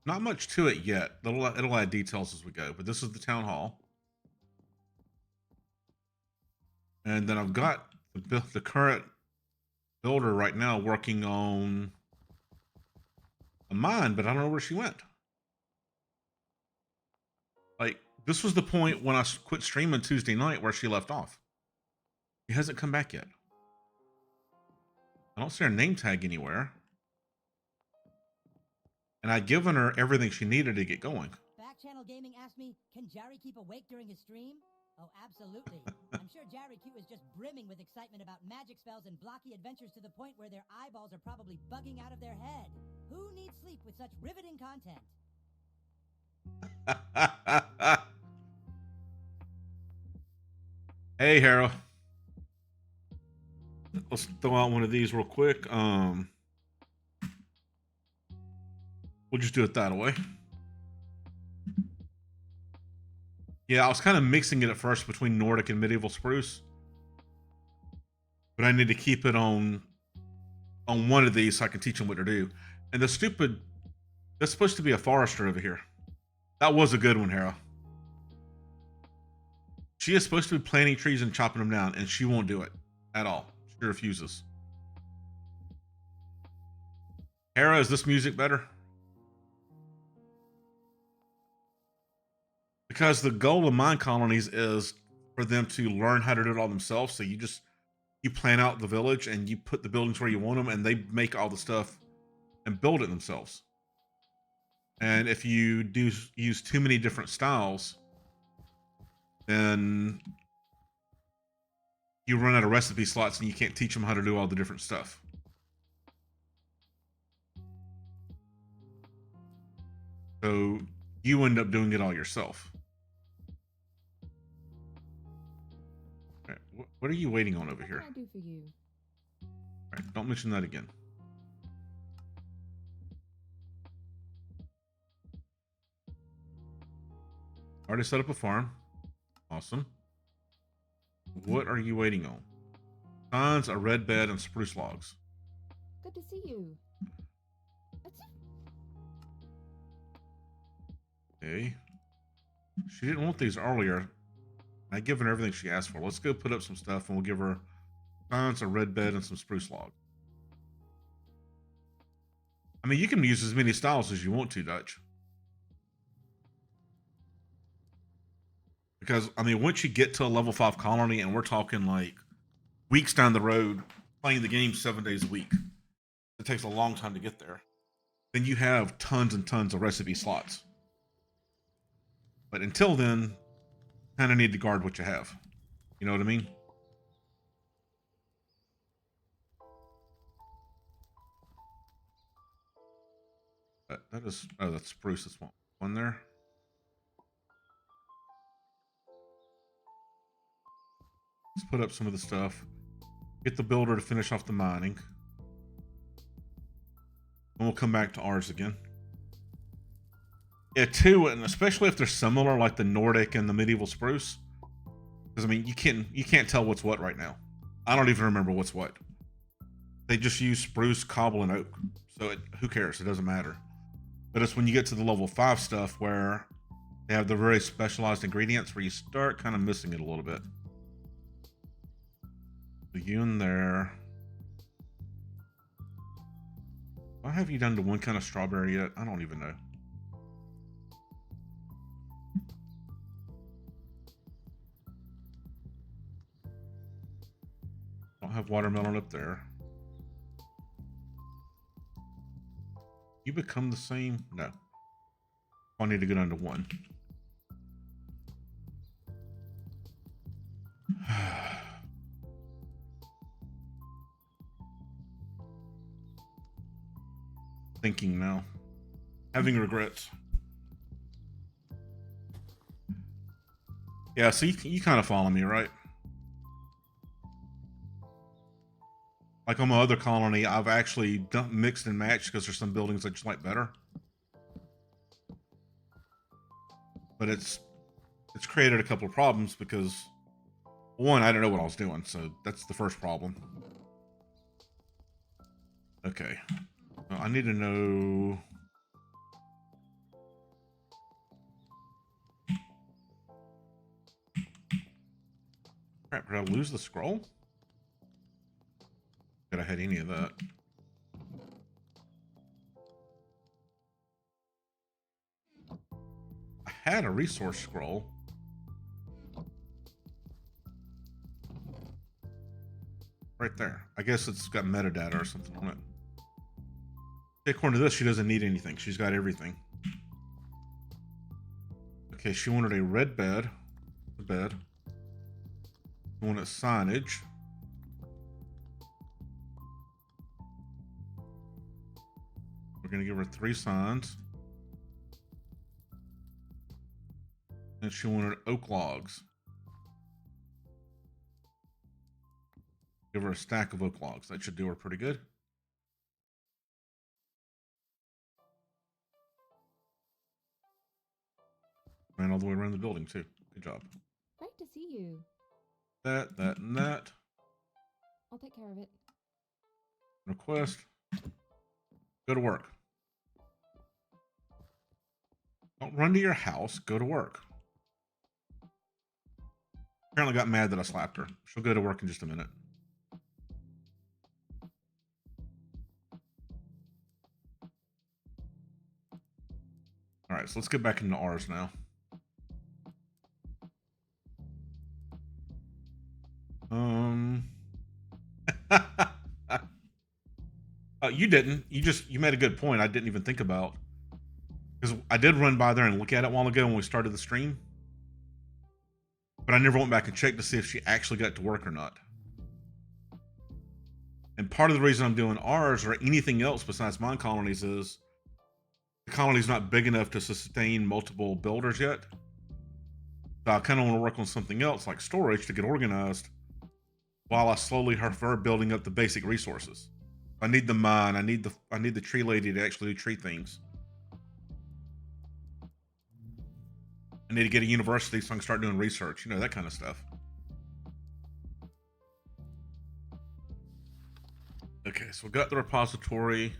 Not much to it yet. It'll add details as we go, but this is the town hall. And then I've got the current builder right now working on a mine, but I don't know where she went. Like, this was the point when I quit streaming Tuesday night where she left off. She hasn't come back yet. I don't see her name tag anywhere. And I'd given her everything she needed to get going. Back Channel Gaming asked me, can Jerry keep awake during his stream? Oh, absolutely. I'm sure Jerry Q is just brimming with excitement about magic spells and blocky adventures to the point where their eyeballs are probably bugging out of their head. Who needs sleep with such riveting content? Hey, Harold. Let's throw out one of these real quick. We'll just do it that way. Yeah, I was kind of mixing it at first between Nordic and medieval spruce, but I need to keep it on one of these so I can teach them what to do. And that's supposed to be a forester over here. That was a good one, Hera. She is supposed to be planting trees and chopping them down, and she won't do it at all. She refuses. Hera, is this music better? Because the goal of Mine Colonies is for them to learn how to do it all themselves. So you plan out the village and you put the buildings where you want them, and they make all the stuff and build it themselves. And if you do use too many different styles, then you run out of recipe slots and you can't teach them how to do all the different stuff. So you end up doing it all yourself. All right, what are you waiting on over here? What can I do for you? All right, don't mention that again. Already set up a farm. Awesome. What are you waiting on? Signs, a red bed, and spruce logs. Good to see you. Okay. She didn't want these earlier. I'd given her everything she asked for. Let's go put up some stuff, and we'll give her signs, a red bed, and some spruce log. I mean, you can use as many styles as you want to, Dutch. Because, I mean, once you get to a level 5 colony, and we're talking like weeks down the road, playing the game 7 days a week, it takes a long time to get there, then you have tons and tons of recipe slots. But until then, kind of need to guard what you have. You know what I mean? That is, oh, that's spruce. That's one there. Let's put up some of the stuff. Get the builder to finish off the mining. And we'll come back to ours again. Yeah, too, and especially if they're similar, like the Nordic and the medieval spruce. Because I mean, you can't tell what's what right now. I don't even remember what's what. They just use spruce, cobble, and oak. So who cares? It doesn't matter. But it's when you get to the level 5 stuff where they have the very specialized ingredients where you start kind of missing it a little bit. So you in there. Why have you done to one kind of strawberry yet? I don't even know. Don't have watermelon up there. You become the same? No. I need to go down to 1. Thinking now. Having regrets. Yeah, so you kind of follow me, right? Like on my other colony, I've actually mixed and matched because there's some buildings I just like better. But it's created a couple of problems because, one, I didn't know what I was doing, so that's the first problem. Okay. Well, I need to know... Crap, did I lose the scroll? Did I had any of that? I had a resource scroll. Right there. I guess it's got metadata or something on it. According to this, she doesn't need anything. She's got everything. Okay, she wanted a red bed. A bed. She wanted signage. We're going to give her 3 signs. And she wanted oak logs. Give her a stack of oak logs. That should do her pretty good. Ran all the way around the building, too. Good job. Great to see you. That, and that. I'll take care of it. Request. Go to work. Don't run to your house. Go to work. Apparently got mad that I slapped her. She'll go to work in just a minute. Alright, so let's get back into Ars now. You didn't. You made a good point. I didn't even think about. Because I did run by there and look at it a while ago when we started the stream. But I never went back and checked to see if she actually got to work or not. And part of the reason I'm doing Ars or anything else besides Mine Colonies is the colony's not big enough to sustain multiple builders yet. So I kind of want to work on something else like storage to get organized while I slowly start building up the basic resources. I need the mine. I need the tree lady to actually do tree things. I need to get a university so I can start doing research, you know, that kind of stuff. Okay, so we got the repository.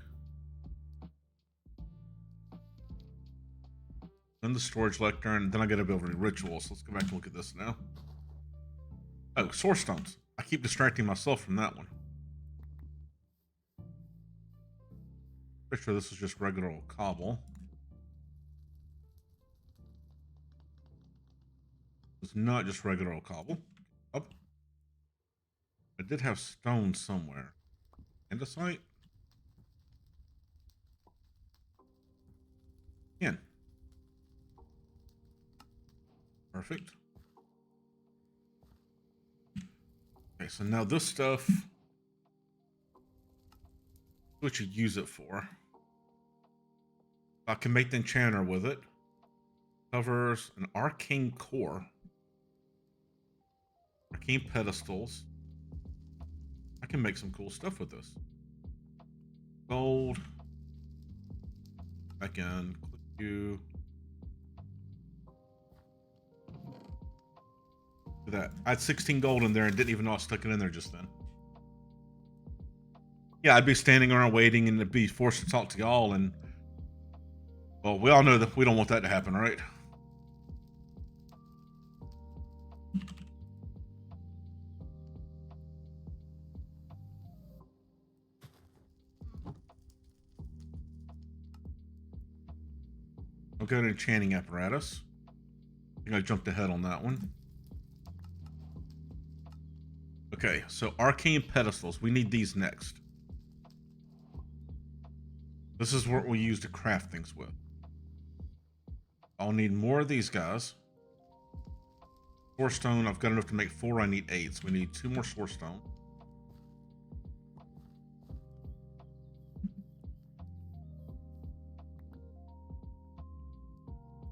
Then the storage lectern, and then I gotta build a ritual. So let's go back and look at this now. Oh, source stones. I keep distracting myself from that one. Pretty sure this is just regular old cobble. It's not just regular old cobble. Up. I did have stone somewhere. Andesite? In. Perfect. Okay, so now this stuff, what you use it for. I can make the enchanter with it. Covers an arcane core. Arcane pedestals. I can make some cool stuff with this. Gold. Back in. Click you. Look at that. I had 16 gold in there and didn't even know I stuck it in there just then. Yeah, I'd be standing around waiting and be forced to talk to y'all and... Well, we all know that we don't want that to happen, right? I'll go to enchanting apparatus. I think I jumped ahead on that one. Okay, so arcane pedestals. We need these next. This is what we use to craft things with. I'll need more of these guys. Source stone, I've got enough to make 4. I need 8, so we need 2 more source stone.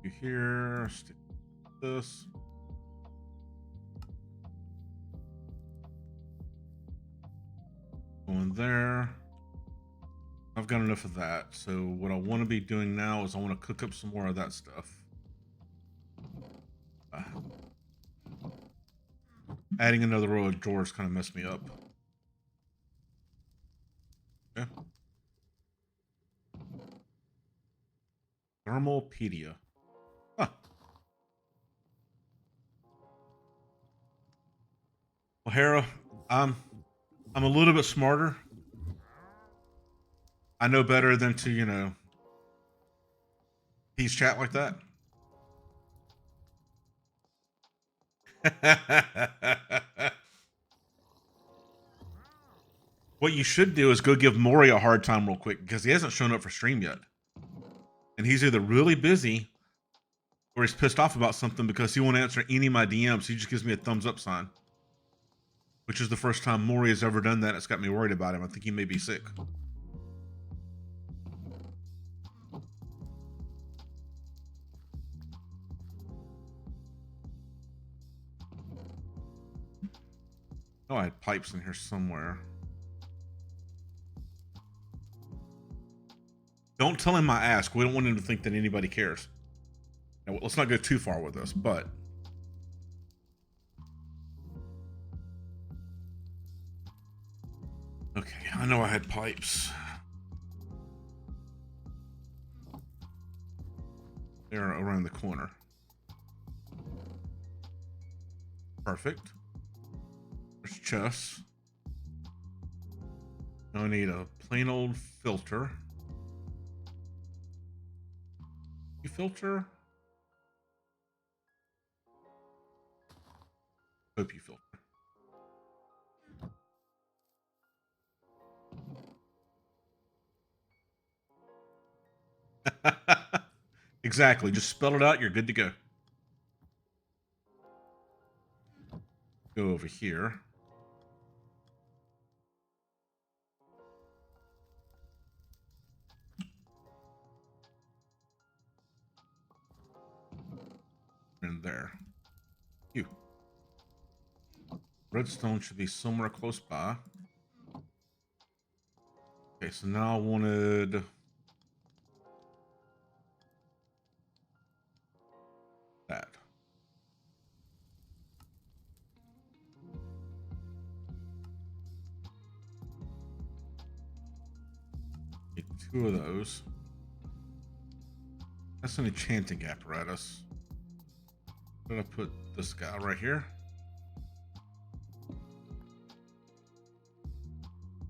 You here, stick this. going there. I've got enough of that. So what I want to be doing now is I want to cook up some more of that stuff. Adding another row of drawers kind of messed me up. Okay. Thermalpedia. Huh. Well, Hera, I'm a little bit smarter. I know better than to, you know, tease chat like that. What you should do is go give Maury a hard time real quick because he hasn't shown up for stream yet. And he's either really busy or he's pissed off about something because he won't answer any of my DMs. He just gives me a thumbs up sign. Which is the first time Maury has ever done that. It's got me worried about him. I think he may be sick. Oh, I had pipes in here somewhere. Don't tell him I asked. We don't want him to think that anybody cares. Now, let's not go too far with this, but... Okay, I know I had pipes. They're around the corner. Perfect. There's chests. Now I need a plain old filter. You filter? Hope you filter. Exactly. Just spell it out. You're good to go. Go over here. And there. You. Redstone should be somewhere close by. Okay, so now I wanted... that. Need 2 of those. That's an enchanting apparatus. I'm gonna put this guy right here.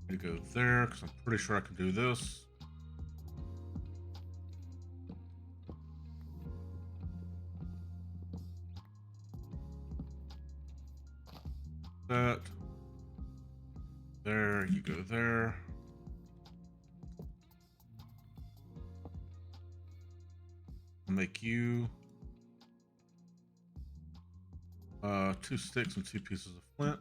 I'm gonna go there because I'm pretty sure I can do this. That. There, you go there. I'll make you 2 sticks and 2 pieces of flint.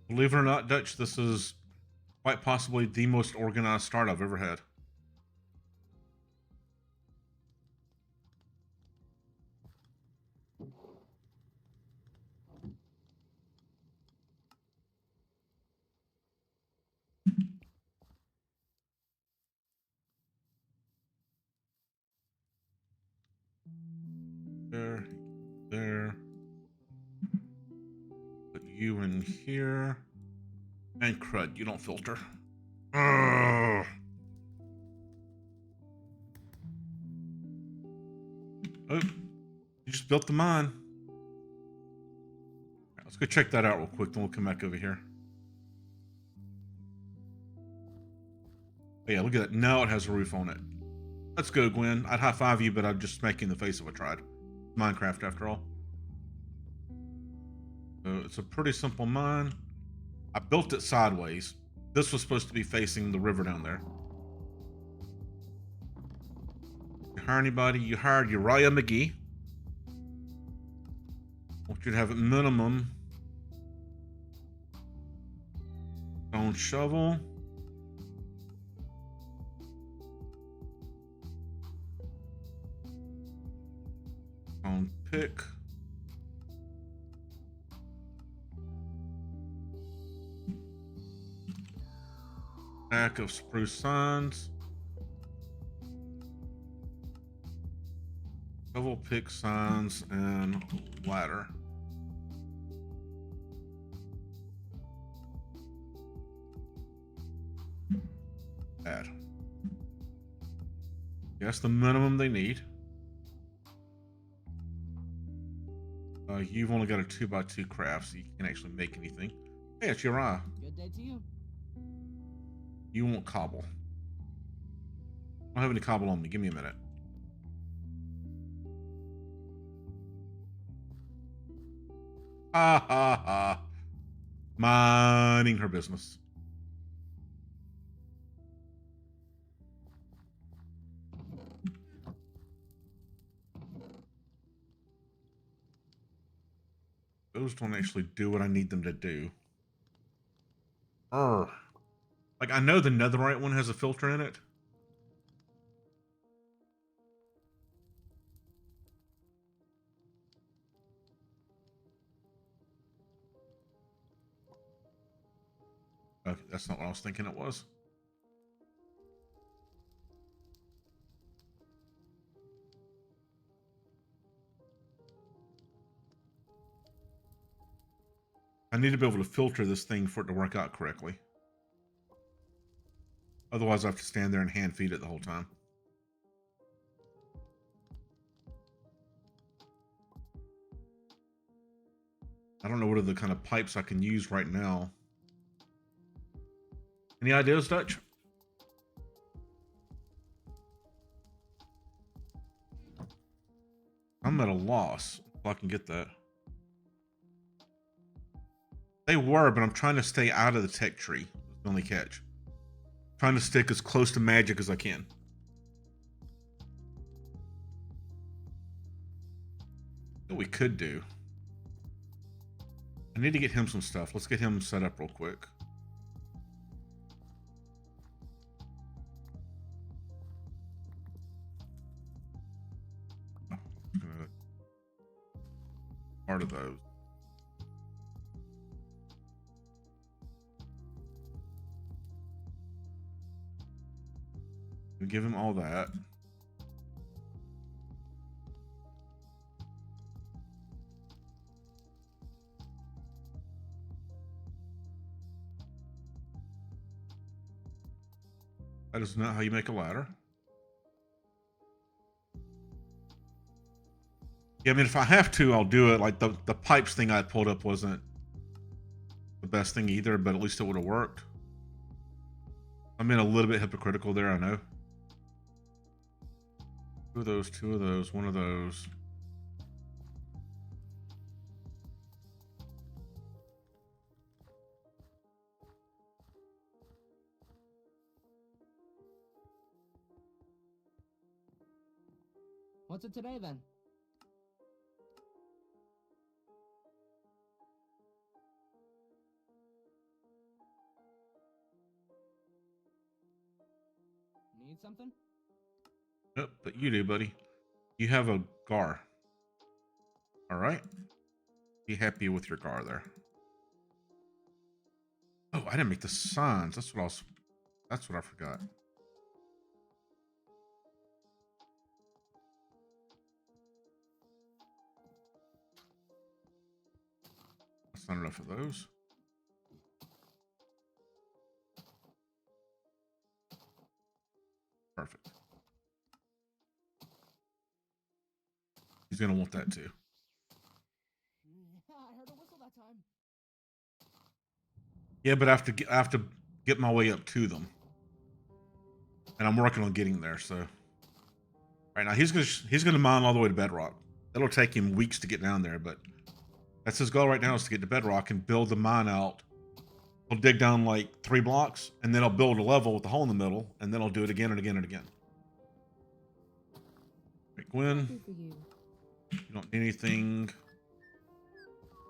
Believe it or not, Dutch, this is quite possibly the most organized start I've ever had. There. Put you in here. And crud, you don't filter. Ugh. Oh, you just built the mine. Right, let's go check that out real quick, then we'll come back over here. Oh yeah, look at that. Now it has a roof on it. Let's go, Gwen. I'd high-five you, but I'm just making the face if I tried. Minecraft, after all. So it's a pretty simple mine. I built it sideways. This was supposed to be facing the river down there. You hire anybody? You hired Uriah McGee. I want you to have at minimum stone shovel. Stone pick. Stack of spruce signs. Shovel pick signs and ladder. Bad. That's the minimum they need. You've only got a 2x2 craft, so you can't actually make anything. Hey, it's Uriah. Good day to you. You want cobble. I don't have any cobble on me. Give me a minute. Ha ha ha. Minding her business. Those don't actually do what I need them to do. Like, I know the netherite one has a filter in it. Okay, that's not what I was thinking it was. I need to be able to filter this thing for it to work out correctly. Otherwise, I have to stand there and hand feed it the whole time. I don't know what are the kind of pipes I can use right now. Any ideas, Dutch? I'm at a loss if I can get that. They were, but I'm trying to stay out of the tech tree. That's the only catch. Trying to stick as close to magic as I can. What we could do. I need to get him some stuff. Let's get him set up real quick. Part of those. We give him all that. That is not how you make a ladder. Yeah, I mean, if I have to, I'll do it. Like the pipes thing I pulled up wasn't the best thing either, but at least it would have worked. I'm being a little bit hypocritical there, I know. Two of those, one of those. What's it today then? Need something? Yep, but you do, buddy. You have a gar. All right. Be happy with your gar there. Oh, I didn't make the signs. That's what I forgot. That's not enough of those. Perfect. He's gonna want that too. Yeah, I heard a whistle that time. Yeah, but I have to get my way up to them, and I'm working on getting there. So, right now he's gonna mine all the way to bedrock. It'll take him weeks to get down there, but that's his goal right now, is to get to bedrock and build the mine out. He'll dig down like 3 blocks, and then I'll build a level with a hole in the middle, and then I'll do it again and again and again. Right, Gwen, Happy for you. you don't need anything.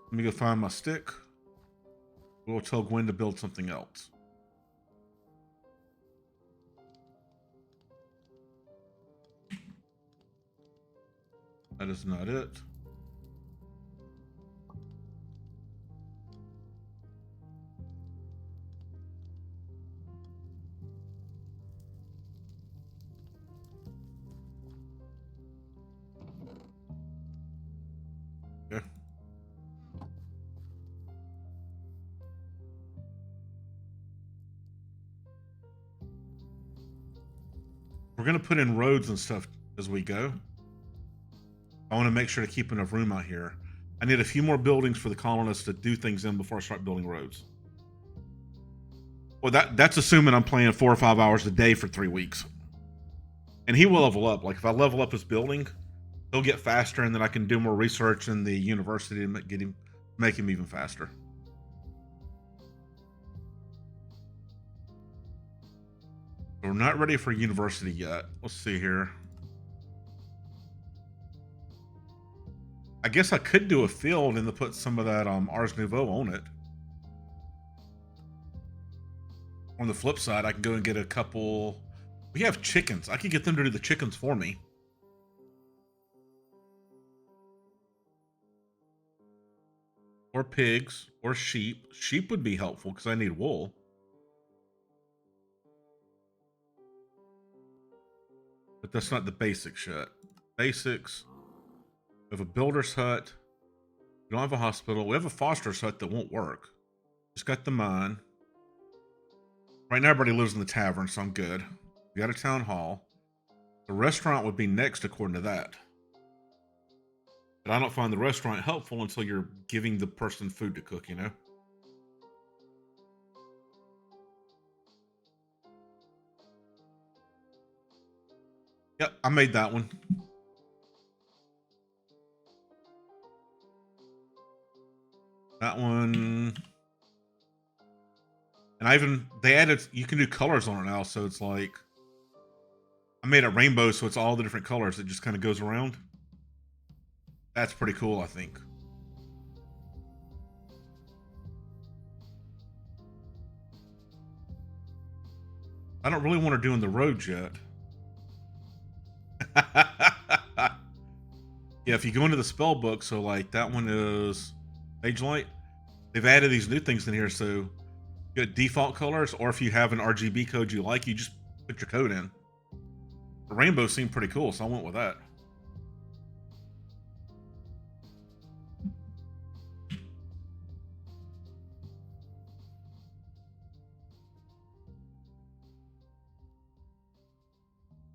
Let me go find my stick. We'll tell Gwen to build something else. That is not it. gonna put in roads and stuff as we go. I want to make sure to keep enough room out here. I need a few more buildings for the colonists to do things in before I start building roads. Well, that's assuming I'm playing 4 or 5 hours a day for 3 weeks. And he will level up. Like, if I level up his building, he'll get faster, and then I can do more research in the university to make him even faster. We're not ready for university yet. Let's see here. I guess I could do a field and then put some of that Ars Nouveau on it. On the flip side, I can go and get a couple. We have chickens. I could get them to do the chickens for me. Or pigs, or sheep. Sheep would be helpful because I need wool. But that's not the basic shit. Basics. We have a builder's hut. We don't have a hospital. We have a foster's hut that won't work. Just got the mine. Right now, everybody lives in the tavern, so I'm good. We got a town hall. The restaurant would be next according to that. But I don't find the restaurant helpful until you're giving the person food to cook, you know? Yep, I made that one. That one. And they added, you can do colors on it now, so it's like, I made a rainbow, so it's all the different colors. It just kind of goes around. That's pretty cool, I think. I don't really want to do in the roads yet. Yeah, if you go into the spell book, so like that one is Mage Light. They've added these new things in here, so you get default colors, or if you have an RGB code you like, you just put your code in. The rainbow seemed pretty cool, so I went with that.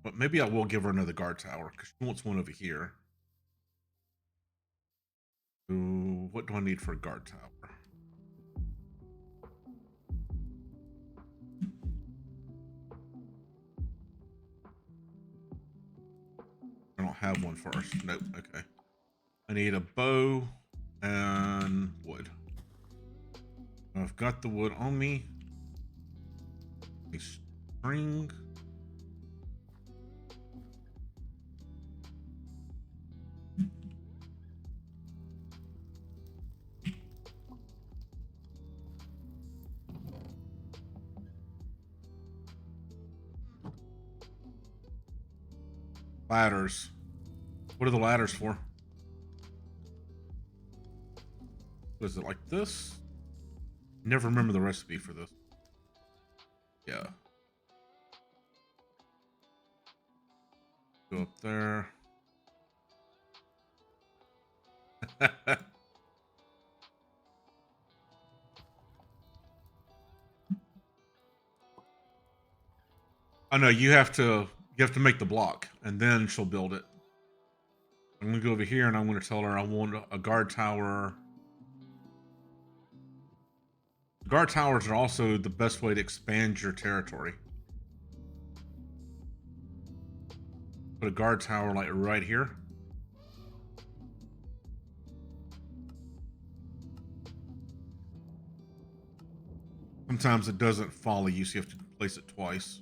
But maybe I will give her another guard tower, because she wants one over here. So what do I need for a guard tower? I don't have one first. Nope. Okay. I need a bow and wood. I've got the wood on me. A string. Ladders. What are the ladders for? Was it like this? Never remember the recipe for this. Yeah. Go up there. Oh no, you have to make the block, and then she'll build it. I'm gonna go over here, and I'm gonna tell her I want a guard tower. Guard towers are also the best way to expand your territory. Put a guard tower like right here. Sometimes it doesn't follow you, so you have to place it twice.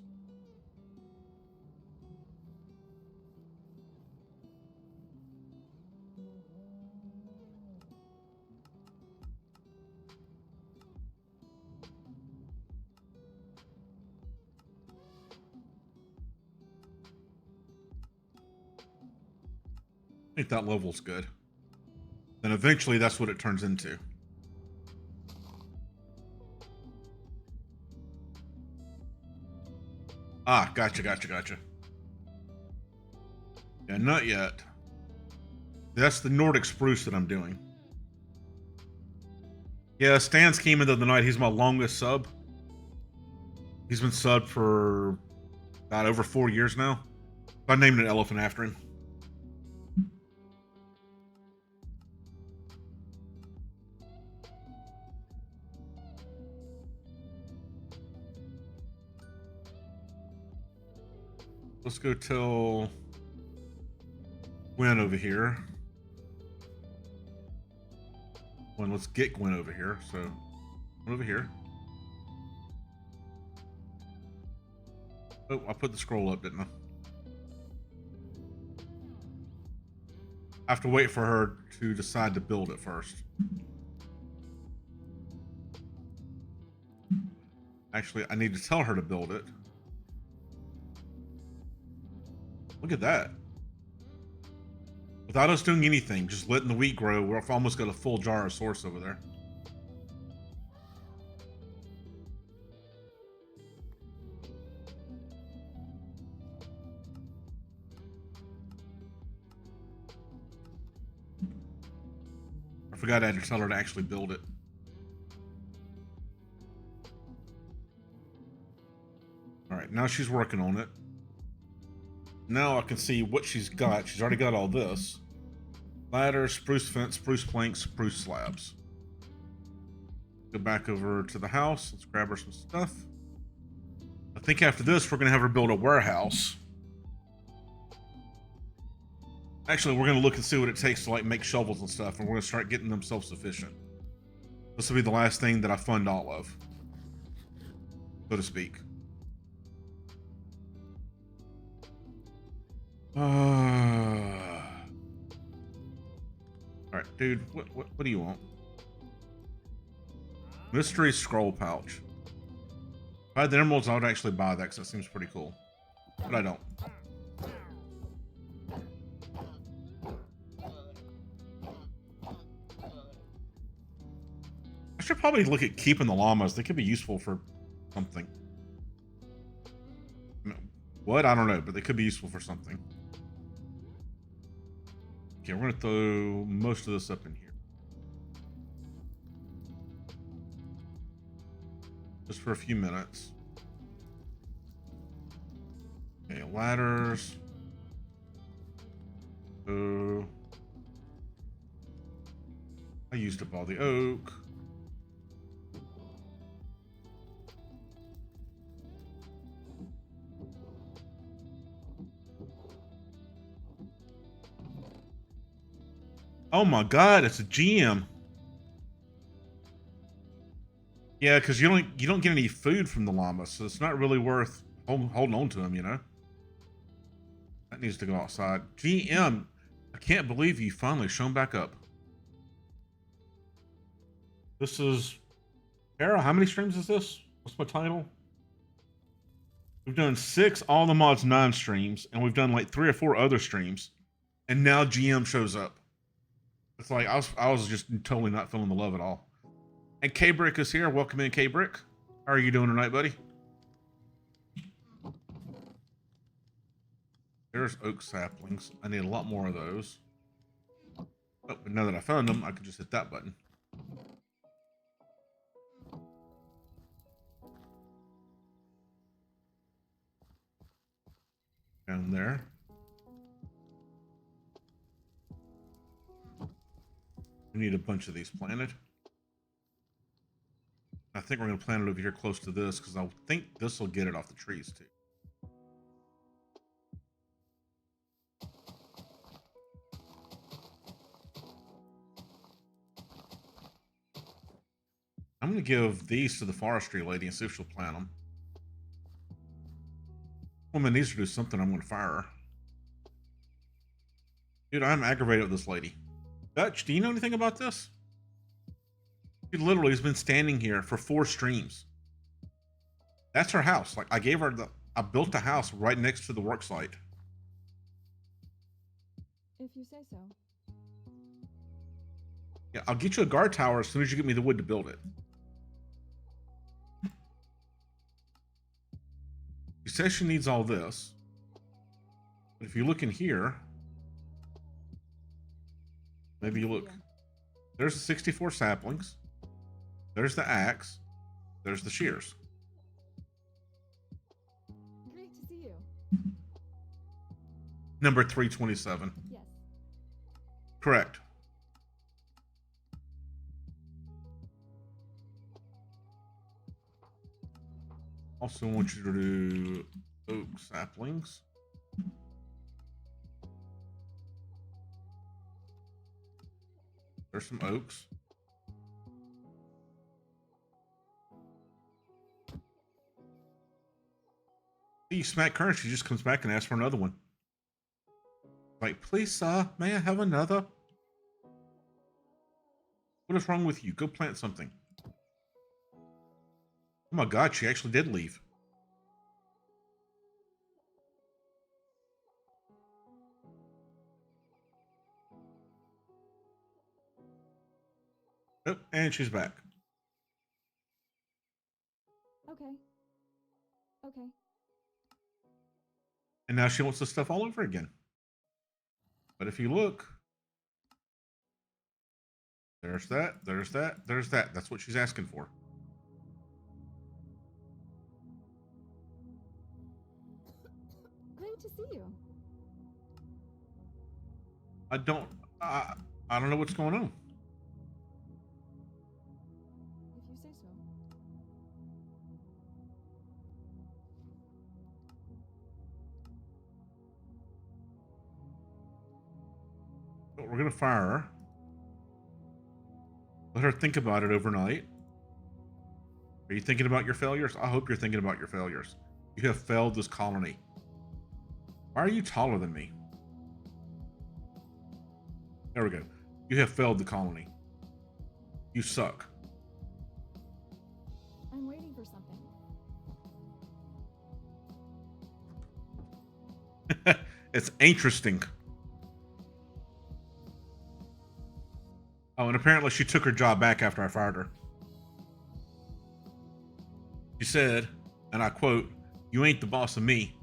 I think that level's good. Then eventually that's what it turns into. Ah, gotcha. Yeah, not yet. That's the Nordic spruce that I'm doing. Yeah, Stan's came into the night. He's my longest sub. He's been subbed for about over 4 years now. I named an elephant after him. Let's go tell Gwen over here. Well, let's get Gwen over here. So, over here. Oh, I put the scroll up, didn't I? I have to wait for her to decide to build it first. Actually, I need to tell her to build it. Look at that. Without us doing anything, just letting the wheat grow, we've almost got a full jar of source over there. I forgot I had to tell her to actually build it. All right, now she's working on it. Now I can see what she's got. She's already got all this. Ladder, spruce fence, spruce planks, spruce slabs. Go back over to the house. Let's grab her some stuff. I think after this, we're going to have her build a warehouse. Actually, we're going to look and see what it takes to like make shovels and stuff, and we're going to start getting them self-sufficient. This will be the last thing that I fund all of, so to speak. Alright, dude, what do you want? Mystery scroll pouch. If I had the emeralds, I would actually buy that because that seems pretty cool. But I don't. I should probably look at keeping the llamas. They could be useful for something. What? I don't know, but they could be useful for something. Okay, we're going to throw most of this up in here. Just for a few minutes. Okay, ladders. Oh. I used up all the oak. Oh my god, it's a GM. Yeah, because you don't get any food from the llama, so it's not really worth holding on to them, you know. That needs to go outside. GM, I can't believe you finally shown back up. This is Era. How many streams is this? What's my title? We've done 6 All the Mods 9 streams, and we've done like 3 or 4 other streams, and now GM shows up. It's like I was just totally not feeling the love at all. And K-Brick is here. Welcome in, K-Brick. How are you doing tonight, buddy? There's oak saplings. I need a lot more of those. Oh, but now that I found them, I can just hit that button. Down there. We need a bunch of these planted. I think we're going to plant it over here close to this because I think this will get it off the trees too. I'm going to give these to the forestry lady and see if she'll plant them. Woman needs to do something. I'm going to fire her. Dude, I'm aggravated with this lady. Dutch, do you know anything about this? She literally has been standing here for 4 streams. That's her house. Like, I built a house right next to the work site. If you say so. Yeah, I'll get you a guard tower as soon as you get me the wood to build it. She says she needs all this. But if you look in here, maybe you look. There's the 64 saplings. There's the axe. There's the shears. Great to see you. Number 327. Yes. Correct. Also want you to do oak saplings. There's some oaks. You smack her and she just comes back and asks for another one. Like, please, sir, may I have another? What is wrong with you? Go plant something. Oh my God, she actually did leave. Oh, and she's back. Okay. Okay. And now she wants the stuff all over again. But if you look, there's that, there's that, there's that. That's what she's asking for. Great to see you. I don't know what's going on. If you say so. But we're gonna fire her. Let her think about it overnight. Are you thinking about your failures? I hope you're thinking about your failures. You have failed this colony. Why are you taller than me? There we go. You have failed the colony. You suck. I'm waiting for something. It's interesting. Oh, and apparently she took her job back after I fired her. She said, and I quote, "You ain't the boss of me."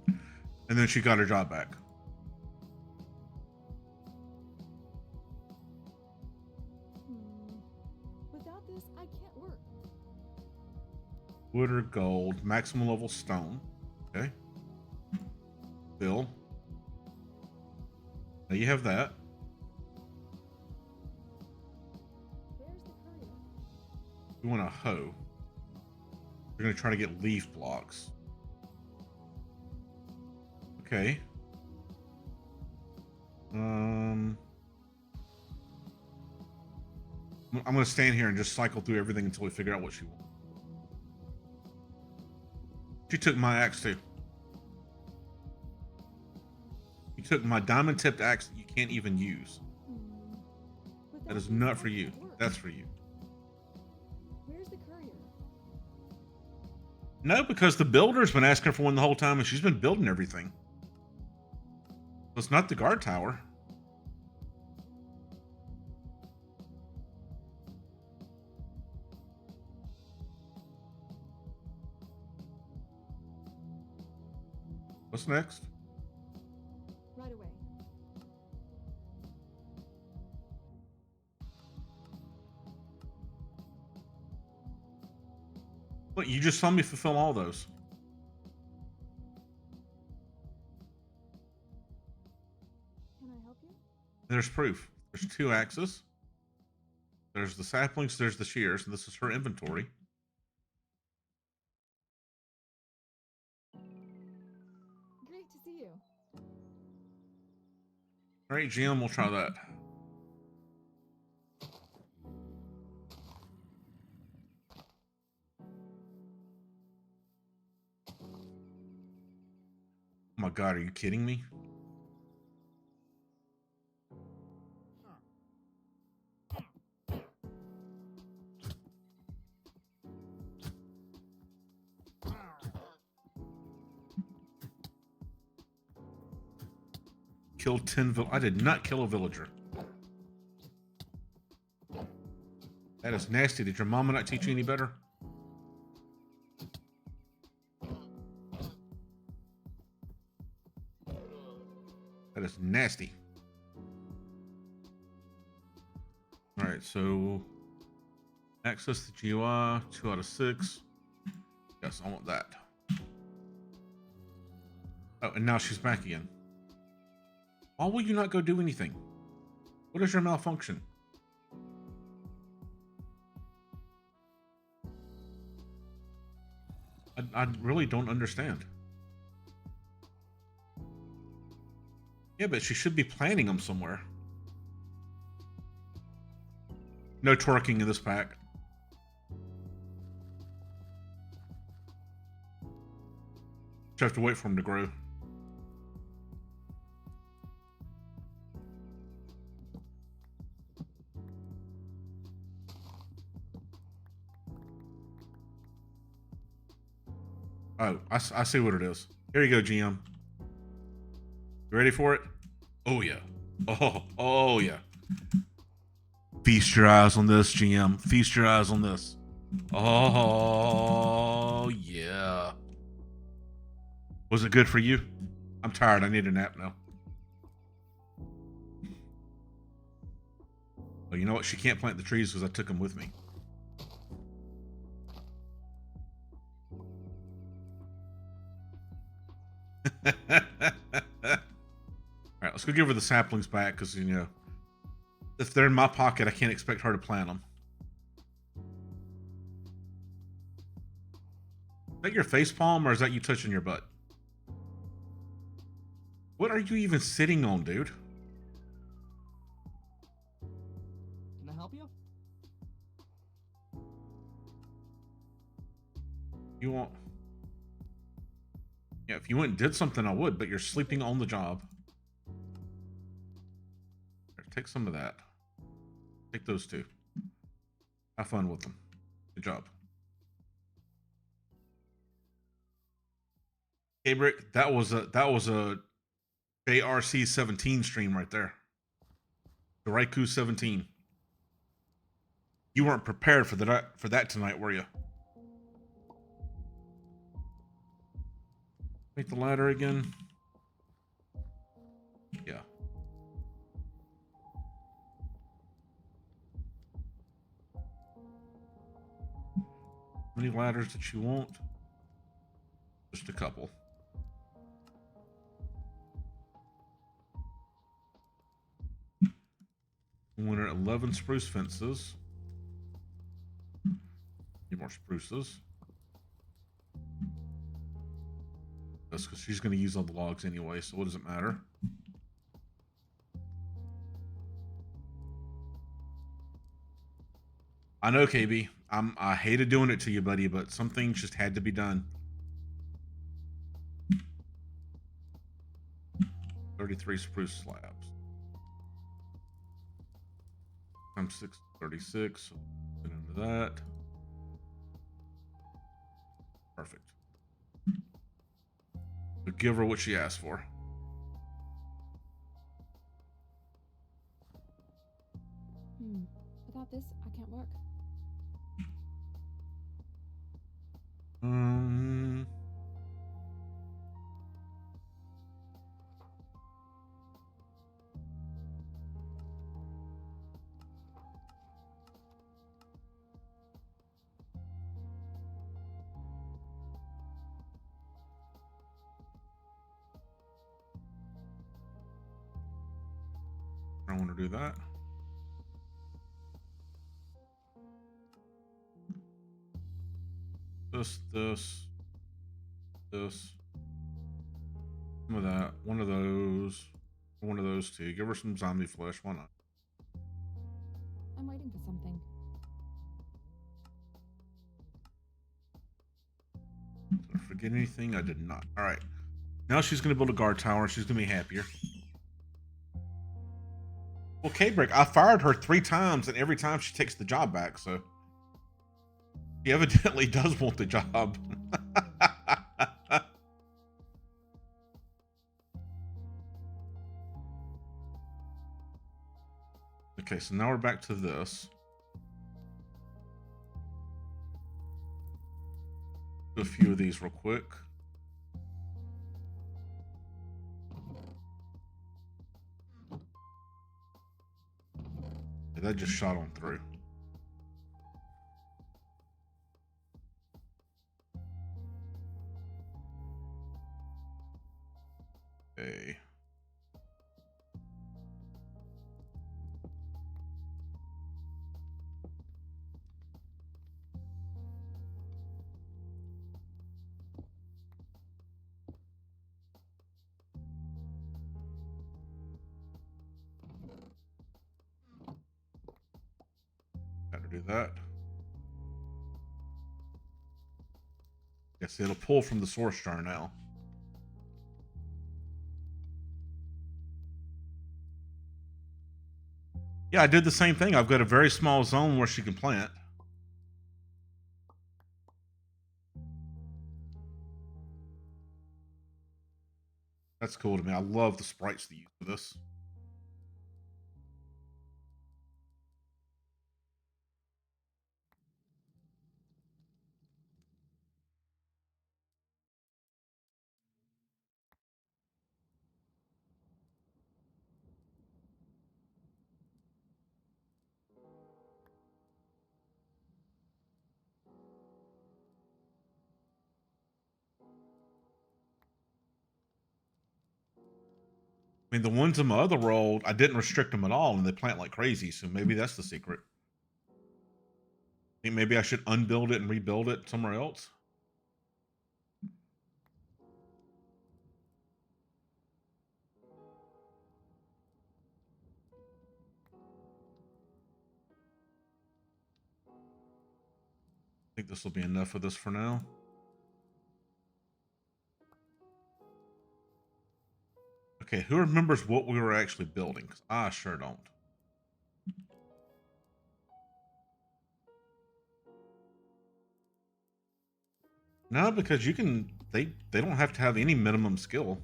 And then she got her job back. Without this, I can't work. Wood or gold, maximum level stone. Okay. Bill. Now you have that. There's the courier. You want a hoe. You're going to try to get leaf blocks. Okay. I'm going to stand here and just cycle through everything until we figure out what she wants. She took my axe too. You took my diamond tipped axe that you can't even use. Without That is this, not I for you. can't work. That's for you. Where's the courier? No, because the builder's been asking for one the whole time and she's been building everything. So it's not the guard tower. What's next? Right away. Look, you just saw me fulfill all those. Can I help you? There's proof. There's 2 axes. There's the saplings, there's the shears, and this is her inventory. Great to see you. All right, GM, we'll try that. Oh my God, are you kidding me? Killed 10 I did not kill a villager. That is nasty. Did your mama not teach you any better? That is nasty. All right, so access the GUI, 2 out of 6. Yes, I want that. Oh, and now she's back again. Why will you not go do anything? What is your malfunction? I really don't understand. Yeah, but she should be planting them somewhere. No twerking in this pack. Just have to wait for them to grow. Oh, I see what it is. Here you go, GM. You ready for it? Oh, yeah. Oh, yeah. Feast your eyes on this, GM. Feast your eyes on this. Oh, yeah. Was it good for you? I'm tired. I need a nap now. Well, you know what? She can't plant the trees because I took them with me. All right, let's go give her the saplings back because, you know, if they're in my pocket, I can't expect her to plant them. Is that your face palm or is that you touching your butt? What are you even sitting on, dude? Can I help you? You want... Yeah, if you went and did something, I would, but you're sleeping on the job. Here, take some of that. Take those two. Have fun with them. Good job. Hey, Brick, that was a JRC 17 stream right there. The Raikou 17. You weren't prepared for that tonight, were you? Make the ladder again. Yeah. How many ladders that you want? Just a couple. Winner 11 spruce fences. Need more spruces. That's because she's going to use all the logs anyway, so what does it matter? I know, KB. I hated doing it to you, buddy, but some things just had to be done. 33 spruce slabs. Times 6, 36. So get into that. Perfect. So give her what she asked for. Without this, I can't work. I want to do that. This. Some of that. One of those two. Give her some zombie flesh. Why not? I'm waiting for something. Did I forget anything? I did not. All right. Now she's going to build a guard tower. She's going to be happier. Well, K-Brick, I fired her 3 times, and every time she takes the job back, so she evidently does want the job. Okay, so now we're back to this. Do a few of these real quick. Yeah, that just shot on through. Okay. Got to do that. Guess it'll pull from the source jar now. Yeah, I did the same thing. I've got a very small zone where she can plant. That's cool to me. I love the sprites they use for this. I mean, the ones in my other world, I didn't restrict them at all, and they plant like crazy. So maybe that's the secret. I think maybe I should unbuild it and rebuild it somewhere else. I think this will be enough of this for now. Okay, who remembers what we were actually building? 'Cause I sure don't. No, because you can. They don't have to have any minimum skill.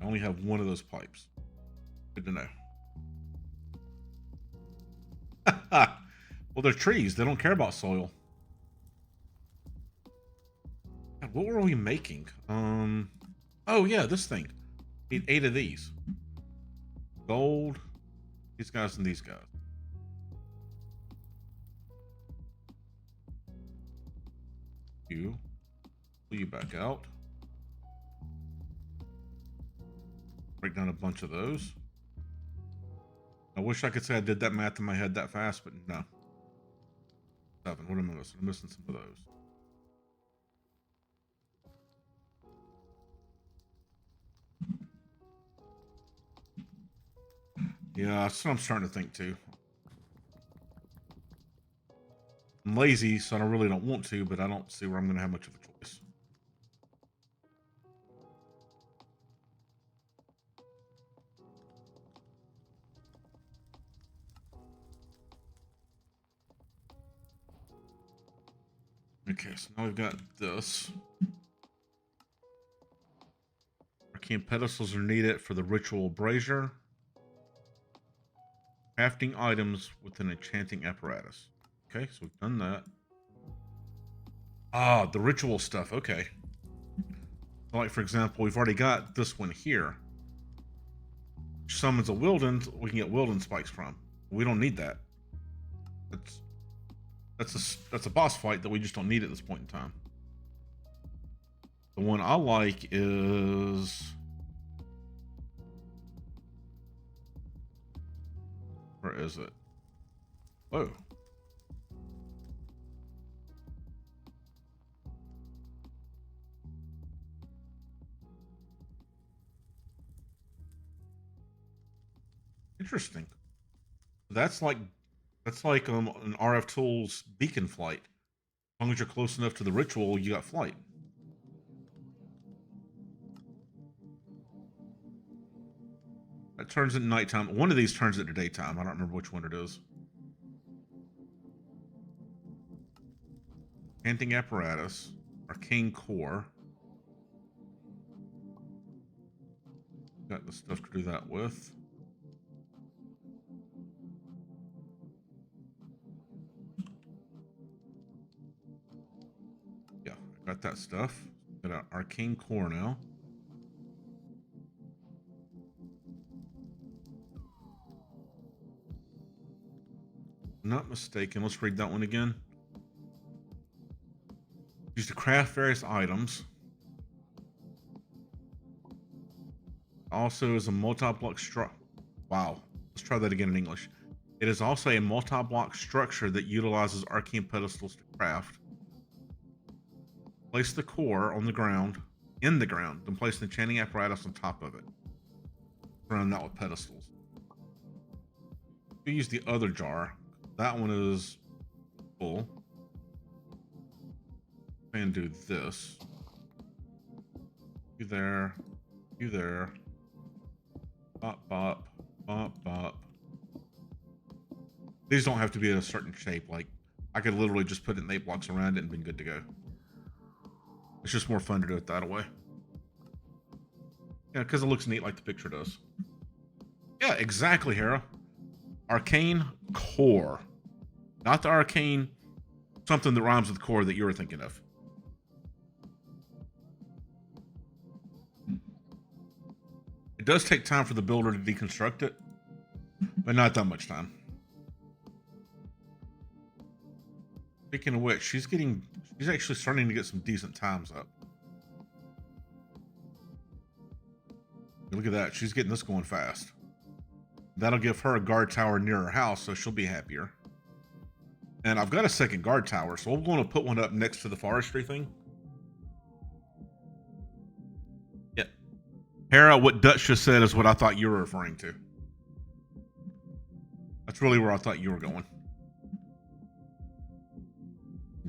I only have one of those pipes. Good to know. Well, they're trees. They don't care about soil. God, what were we making? Oh yeah, this thing. Need 8 of these. Gold. These guys and these guys. You. Pull you back out. Break down a bunch of those. I wish I could say I did that math in my head that fast, but no. 7. What am I missing? I'm missing some of those. Yeah, that's what I'm starting to think too. I'm lazy, so I really don't want to, but I don't see where I'm going to have much of a choice. Okay, so now we've got this. Arcane pedestals are needed for the ritual brazier. Crafting items with an enchanting apparatus. Okay, so we've done that. Ah, the ritual stuff. Okay. Like, for example, we've already got this one here. Which summons a Wilden, we can get Wilden spikes from. We don't need that. That's a boss fight that we just don't need at this point in time. The one I like is... Where is it? Whoa. Interesting. That's like an RF Tools beacon flight. As long as you're close enough to the ritual, you got flight. That turns at nighttime. One of these turns it to daytime. I don't remember which one it is. Enchanting apparatus. Arcane core. Got the stuff to do that with. Yeah, I got that stuff. Got an arcane core now. not mistaken, let's read that one again. Used to craft various items. Also is a multi-block structure. Wow. Let's try that again in English. It is also a multi-block structure that utilizes arcane pedestals to craft. Place the core on the ground, in the ground, then place the enchanting apparatus on top of it. Surround that with pedestals. We use the other jar. That one is full. And do this. You there. You there. Bop, bop, bop, bop. These don't have to be a certain shape. Like, I could literally just put it in 8 blocks around it and been good to go. It's just more fun to do it that way. Yeah, because it looks neat like the picture does. Yeah, exactly, Hera. Arcane core. Not the arcane something that rhymes with core that you were thinking of. It does take time for the builder to deconstruct it, but not that much time. Speaking of which, she's actually starting to get some decent times up. Look at that. She's getting this going fast. That'll give her a guard tower near her house, so she'll be happier. And I've got a second guard tower, so I'm going to put one up next to the forestry thing. Yeah. Hera, what Dutch just said is what I thought you were referring to. That's really where I thought you were going.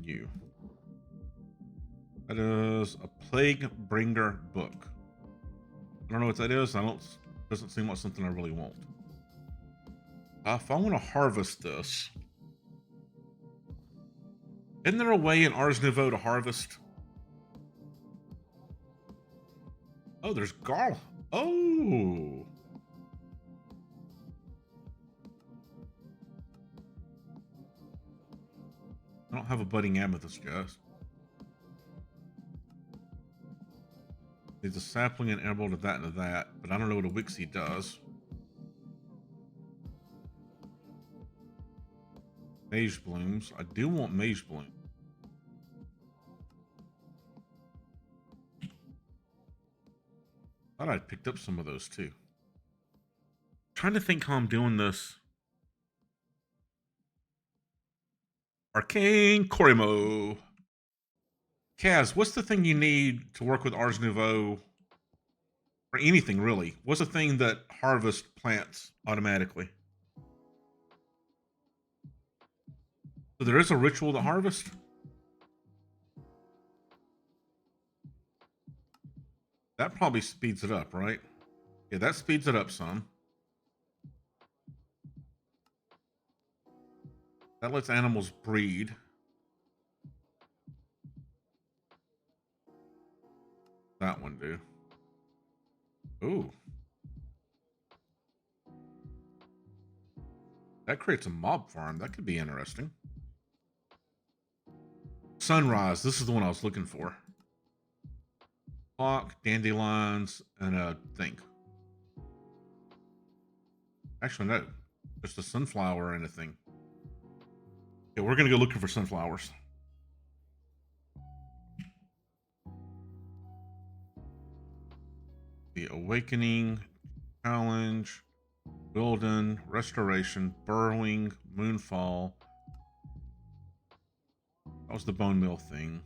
You. That is a Plague Bringer book. I don't know what that is. Doesn't seem like something I really want. If I want to harvest this, isn't there a way in Ars Nouveau to harvest? Oh, there's Garl. Oh. I don't have a budding amethyst, guys. Needs a sapling and emerald of that and of that, but I don't know what a Wixie does. Mage blooms. I do want mage bloom. Thought I'd picked up some of those too. Trying to think how I'm doing this. Arcane Corimo. Kaz, what's the thing you need to work with Ars Nouveau? Or anything, really. What's the thing that harvests plants automatically? So there is a ritual to harvest? That probably speeds it up, right? Yeah, that speeds it up some. That lets animals breed. That one do. Ooh. That creates a mob farm. That could be interesting. Sunrise. This is the one I was looking for. Clock, dandelions, and a thing. Actually, no. Just a sunflower and a thing. Yeah, we're going to go looking for sunflowers. The Awakening, Challenge, Wilden, Restoration, Burrowing, Moonfall. That was the bone meal thing.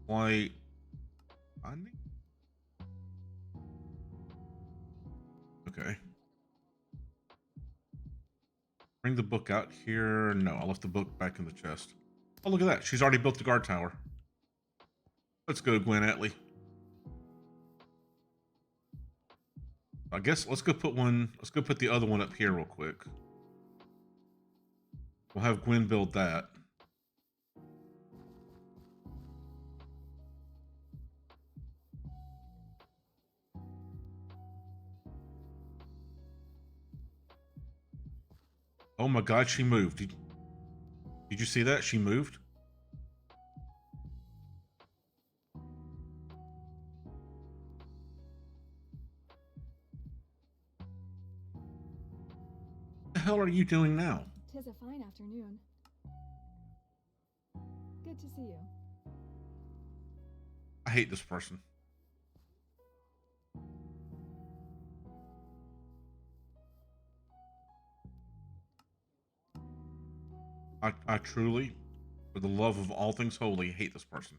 White. Okay. Bring the book out here. No, I left the book back in the chest. Oh, look at that. She's already built the guard tower. Let's go, Gwen Atlee. I guess let's go put the other one up here real quick. We'll have Gwen build that. Oh my god, she moved. Did you see that? She moved? What the hell are you doing now? 'Tis a fine afternoon. Good to see you. I hate this person. I truly, for the love of all things holy, hate this person.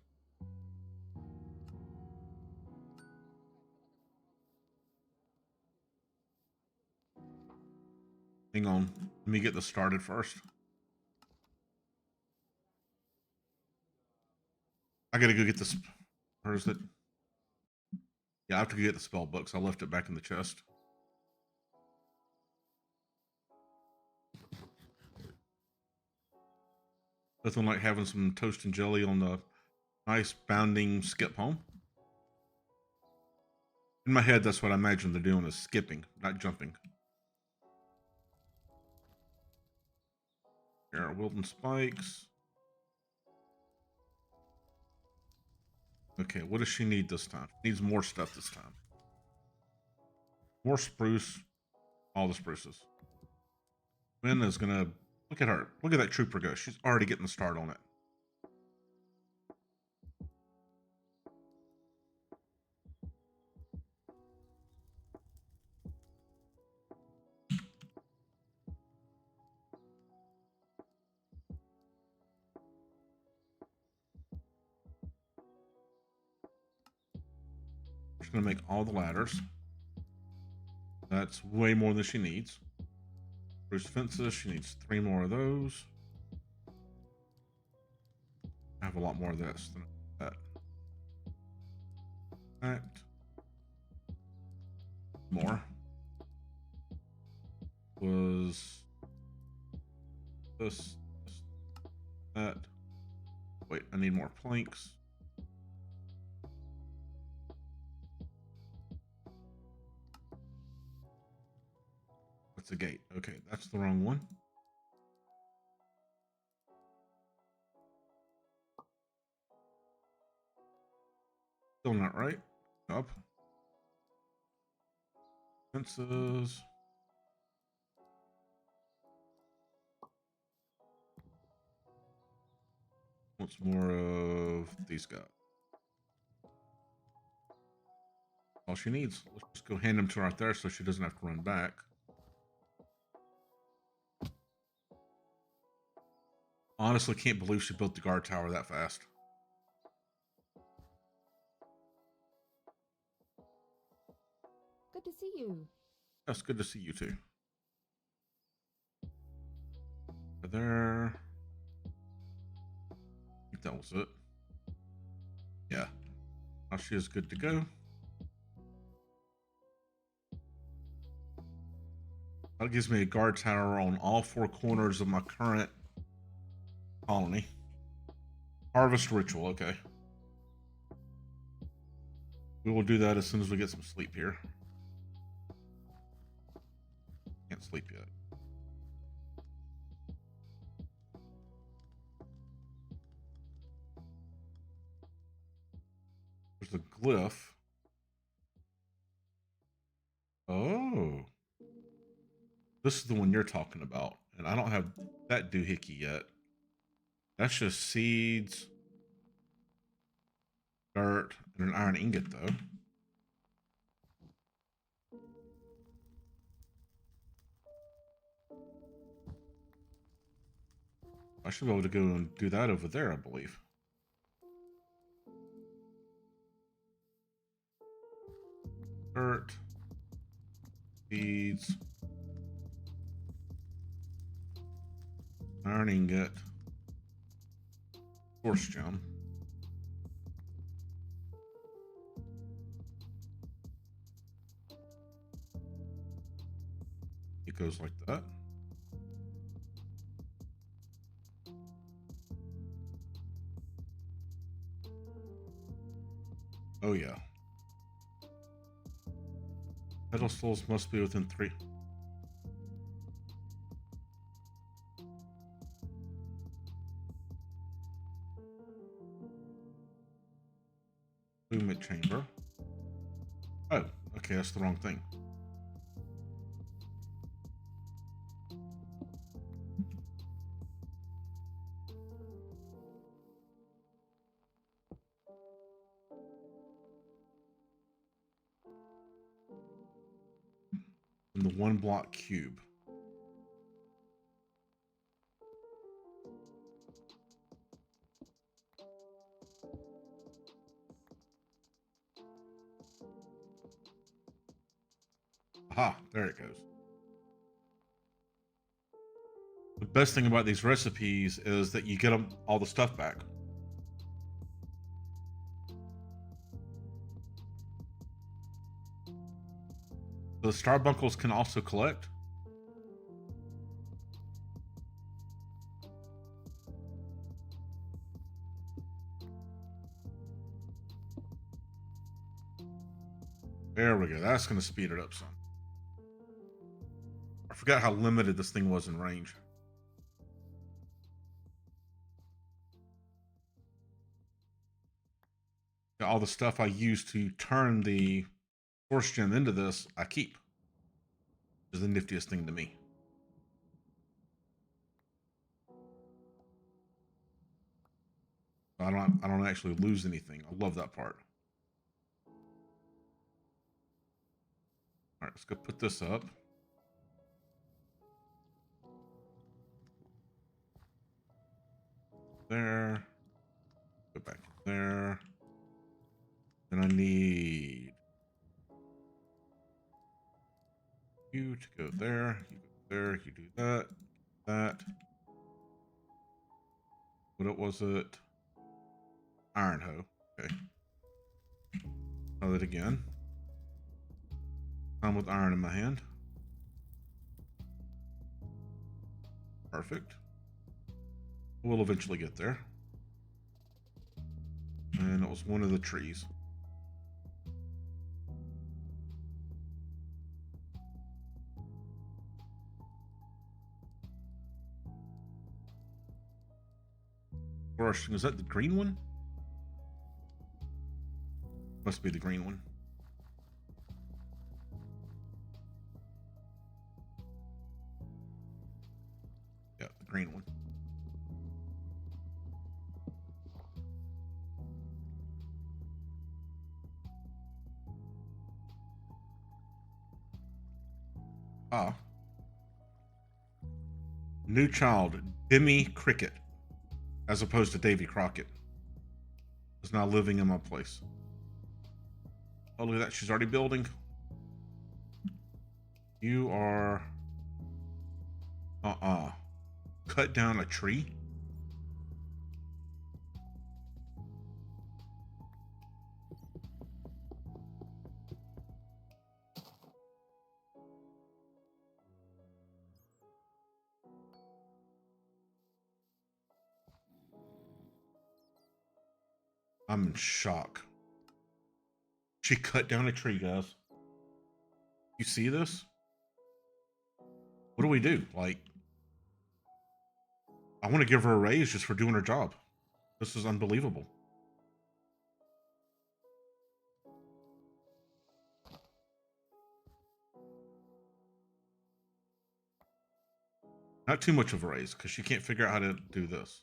Hang on. Let me get this started first. I gotta go get this. Where is it? Yeah, I have to go get the spell books. I left it back in the chest. Nothing like having some toast and jelly on the nice bounding skip home. In my head, that's what I imagine they're doing is skipping, not jumping. Here are Wilton spikes. Okay, what does she need this time? She needs more stuff this time. More spruce. All the spruces. Min is gonna look at her. Look at that trooper go. She's already getting the start on it. She's gonna make all the ladders. That's way more than she needs. Spruce fences. She needs 3 more of those. I have a lot more of this than that. That. More. Was this, that. Wait, I need more planks. That's a gate. Okay, that's the wrong one. Still not right. Up. Fences. What's more of these guys? All she needs. Let's just go hand them to her right there so she doesn't have to run back. Honestly, can't believe she built the guard tower that fast. Good to see you. That's good to see you too. There. I think that was it. Yeah. Now she is good to go. That gives me a guard tower on all 4 corners of my current colony. Harvest ritual, okay. We will do that as soon as we get some sleep here. Can't sleep yet. There's a glyph. Oh. This is the one you're talking about. And I don't have that doohickey yet. That's just seeds, dirt, and an iron ingot, though. I should be able to go and do that over there, I believe. Dirt, seeds, iron ingot, force gem. It goes like that. Oh yeah. Pedestals must be within 3. Movement chamber. Oh, okay, that's the wrong thing. the 1 block cube. Aha, there it goes. The best thing about these recipes is that you get them all the stuff back. The starbuckles can also collect. There we go. That's going to speed it up some. I forgot how limited this thing was in range. All the stuff I use to turn the force gem into this, I keep. Which is the niftiest thing to me. I don't actually lose anything. I love that part. All right, let's go put this up. There. Go back there. Then I need you to go there. You go there. You do that. That. What was it? Iron hoe. Okay. Try that again. I'm with iron in my hand. Perfect. We'll eventually get there. And it was one of the trees. Gosh, is that the green one? Must be the green one. Yeah, the green one. Ah. New child, Demi Cricket, as opposed to Davy Crockett, is now living in my place. Oh, look at that. She's already building. You are... Cut down a tree? I'm in shock. She cut down a tree, guys. You see this? What do we do? Like, I want to give her a raise just for doing her job. This is unbelievable. Not too much of a raise, because she can't figure out how to do this.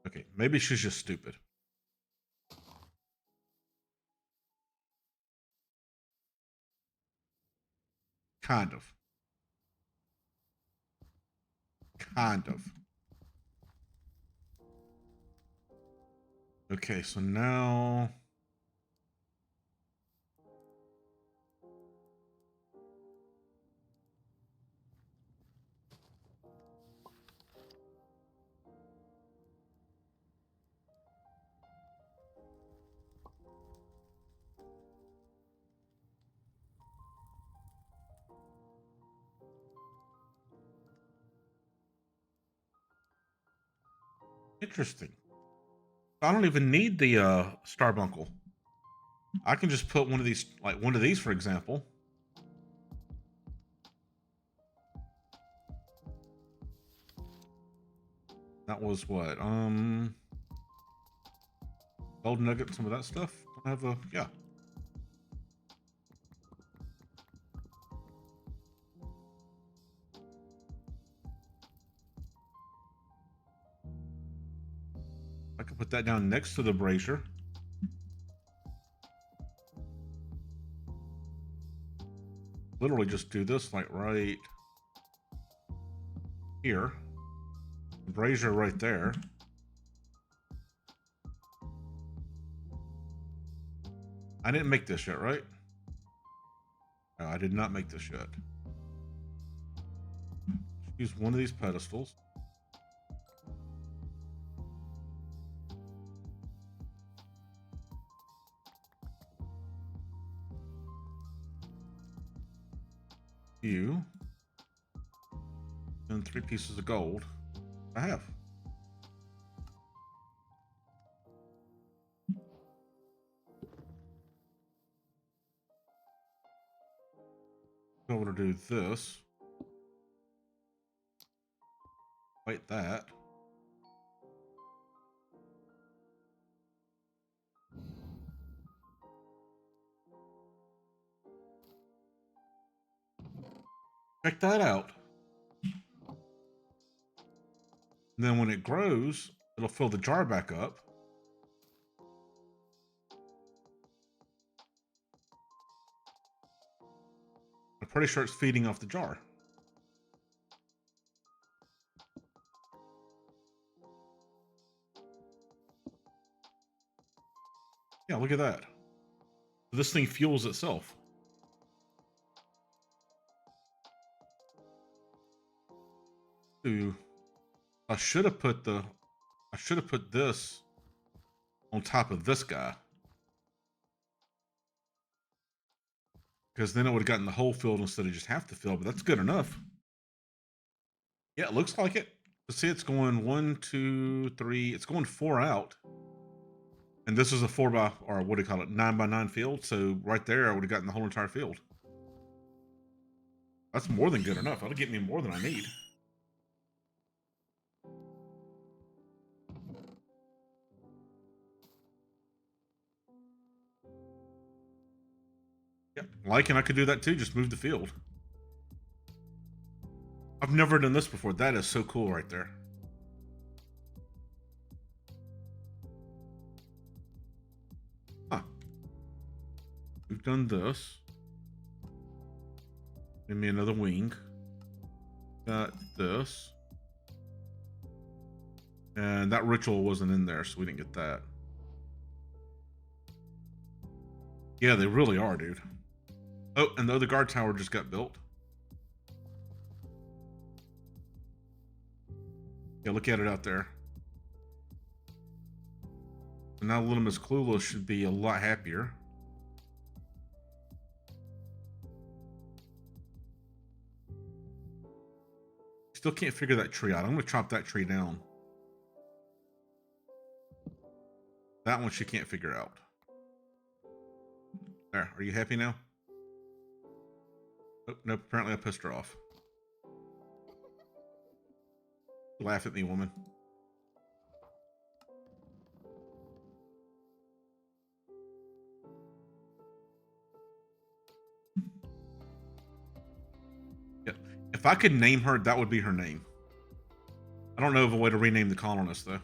Okay, maybe she's just stupid. Kind of. Kind of. Okay, so now... Interesting. I don't even need the Starbuncle. I can just put one of these, like one of these, for example. That was what? Gold nugget, some of that stuff. I have a, yeah. I could put that down next to the brazier. literally just do this like right here. Brazier right there. I didn't make this yet, right? No, I did not make this yet. Use one of these pedestals. You. And 3 pieces of gold. I have. So I'm going to do this. Wait, that. Check that out. And then when it grows, it'll fill the jar back up. I'm pretty sure it's feeding off the jar. Yeah, look at that. This thing fuels itself. Ooh. I should have put this on top of this guy. Because then it would have gotten the whole field instead of just half the field, but that's good enough. Yeah, it looks like it. Let's see, it's going 1, 2, 3. It's going 4 out. And this is a 4 by, or what do you call it, 9 by 9 field. So right there, I would have gotten the whole entire field. That's more than good enough. That'll get me more than I need. Yep, like, and I could do that too. Just move the field. I've never done this before. That is so cool right there. Huh. We've done this. Give me another wing. Got this. And that ritual wasn't in there, so we didn't get that. Yeah, they really are, dude. Oh, and the other guard tower just got built. Yeah, look at it out there. And now Little Miss Clueless should be a lot happier. Still can't figure that tree out. I'm going to chop that tree down. That one she can't figure out. There, are you happy now? Oh, nope, apparently I pissed her off. Laugh at me, woman. Yeah. If I could name her, that would be her name. I don't know of a way to rename the colonist, though.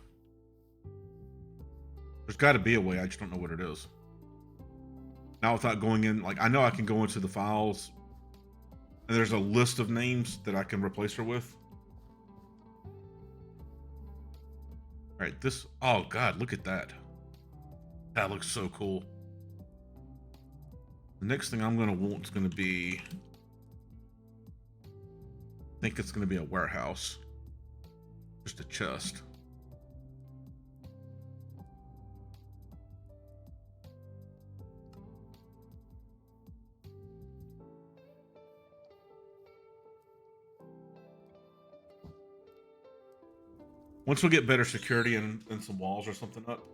There's got to be a way, I just don't know what it is. Now without going in, like, I know I can go into the files, and there's a list of names that I can replace her with. All right, this, oh God, look at that. That looks so cool. The next thing I'm gonna want is gonna be, I think it's gonna be a warehouse. Just a chest. Once we get better security and some walls or something up,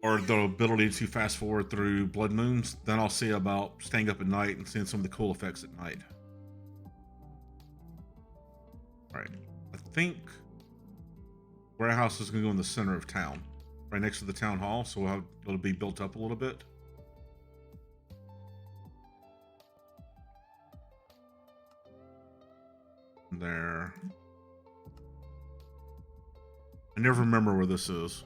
or the ability to fast forward through blood moons, then I'll see about staying up at night and seeing some of the cool effects at night. All right, I think warehouse is going to go in the center of town, right next to the town hall, so it'll be built up a little bit. There. I never remember where this is.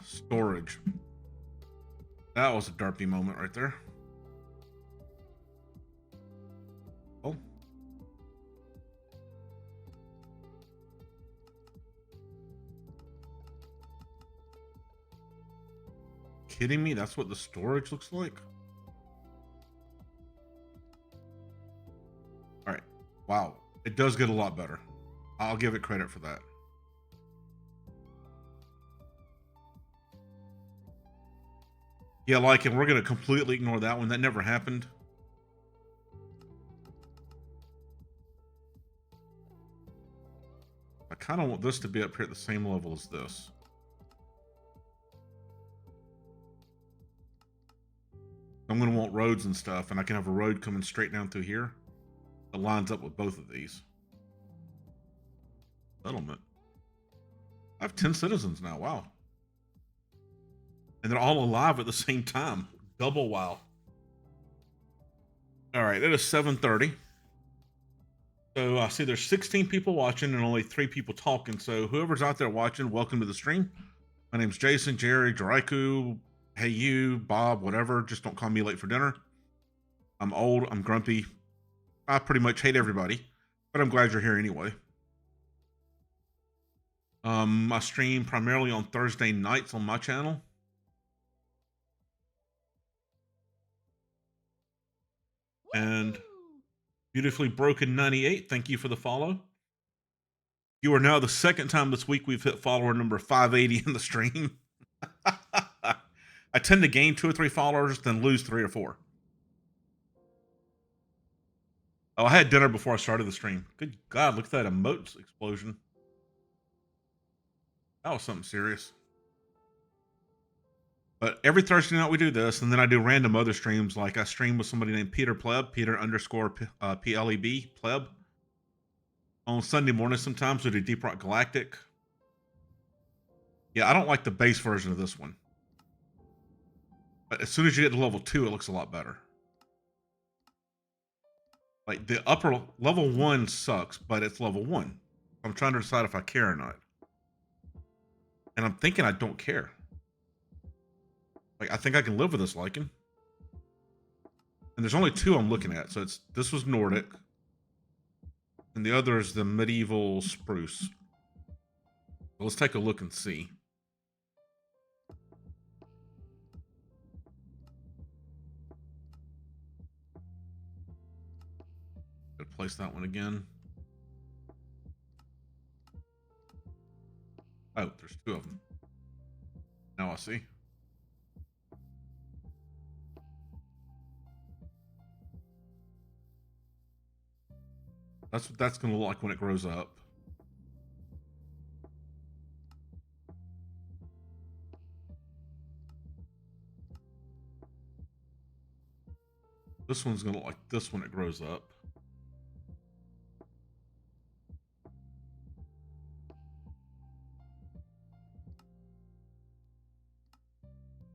Storage. That was a derpy moment right there. Oh. Kidding me? That's what the storage looks like? Alright. Wow. It does get a lot better. I'll give it credit for that. Yeah, like, and we're going to completely ignore that one. That never happened. I kind of want this to be up here at the same level as this. I'm going to want roads and stuff, and I can have a road coming straight down through here that lines up with both of these. Settlement. I have 10 citizens now. Wow. And they're all alive at the same time. Double wow. All right, it is 7:30. So I see there's 16 people watching and only 3 people talking. So whoever's out there watching, welcome to the stream. My name's Jason, Jerry, Jariku, hey you, Bob, whatever. Just don't call me late for dinner. I'm old, I'm grumpy. I pretty much hate everybody, but I'm glad you're here anyway. I stream primarily on Thursday nights on my channel. And Beautifully Broken 98, thank you for the follow. You are now the second time this week we've hit follower number 580 in the stream. I tend to gain 2 or 3 followers, then lose 3 or 4. Oh, I had dinner before I started the stream. Good God, look at that emotes explosion. That was something serious. But every Thursday night we do this, and then I do random other streams. Like I stream with somebody named Peter Pleb, Peter_PLEB, Pleb. On Sunday morning sometimes we do Deep Rock Galactic. Yeah, I don't like the base version of this one. But as soon as you get to level 2, it looks a lot better. Like the upper level 1 sucks, but it's level 1. I'm trying to decide if I care or not. And I'm thinking I don't care. Like, I think I can live with this lichen. And there's only 2 I'm looking at. So this was Nordic. And the other is the medieval spruce. So let's take a look and see. Gotta place that one again. Oh, there's 2 of them. Now I see. That's what that's going to look like when it grows up. This one's going to look like this when it grows up.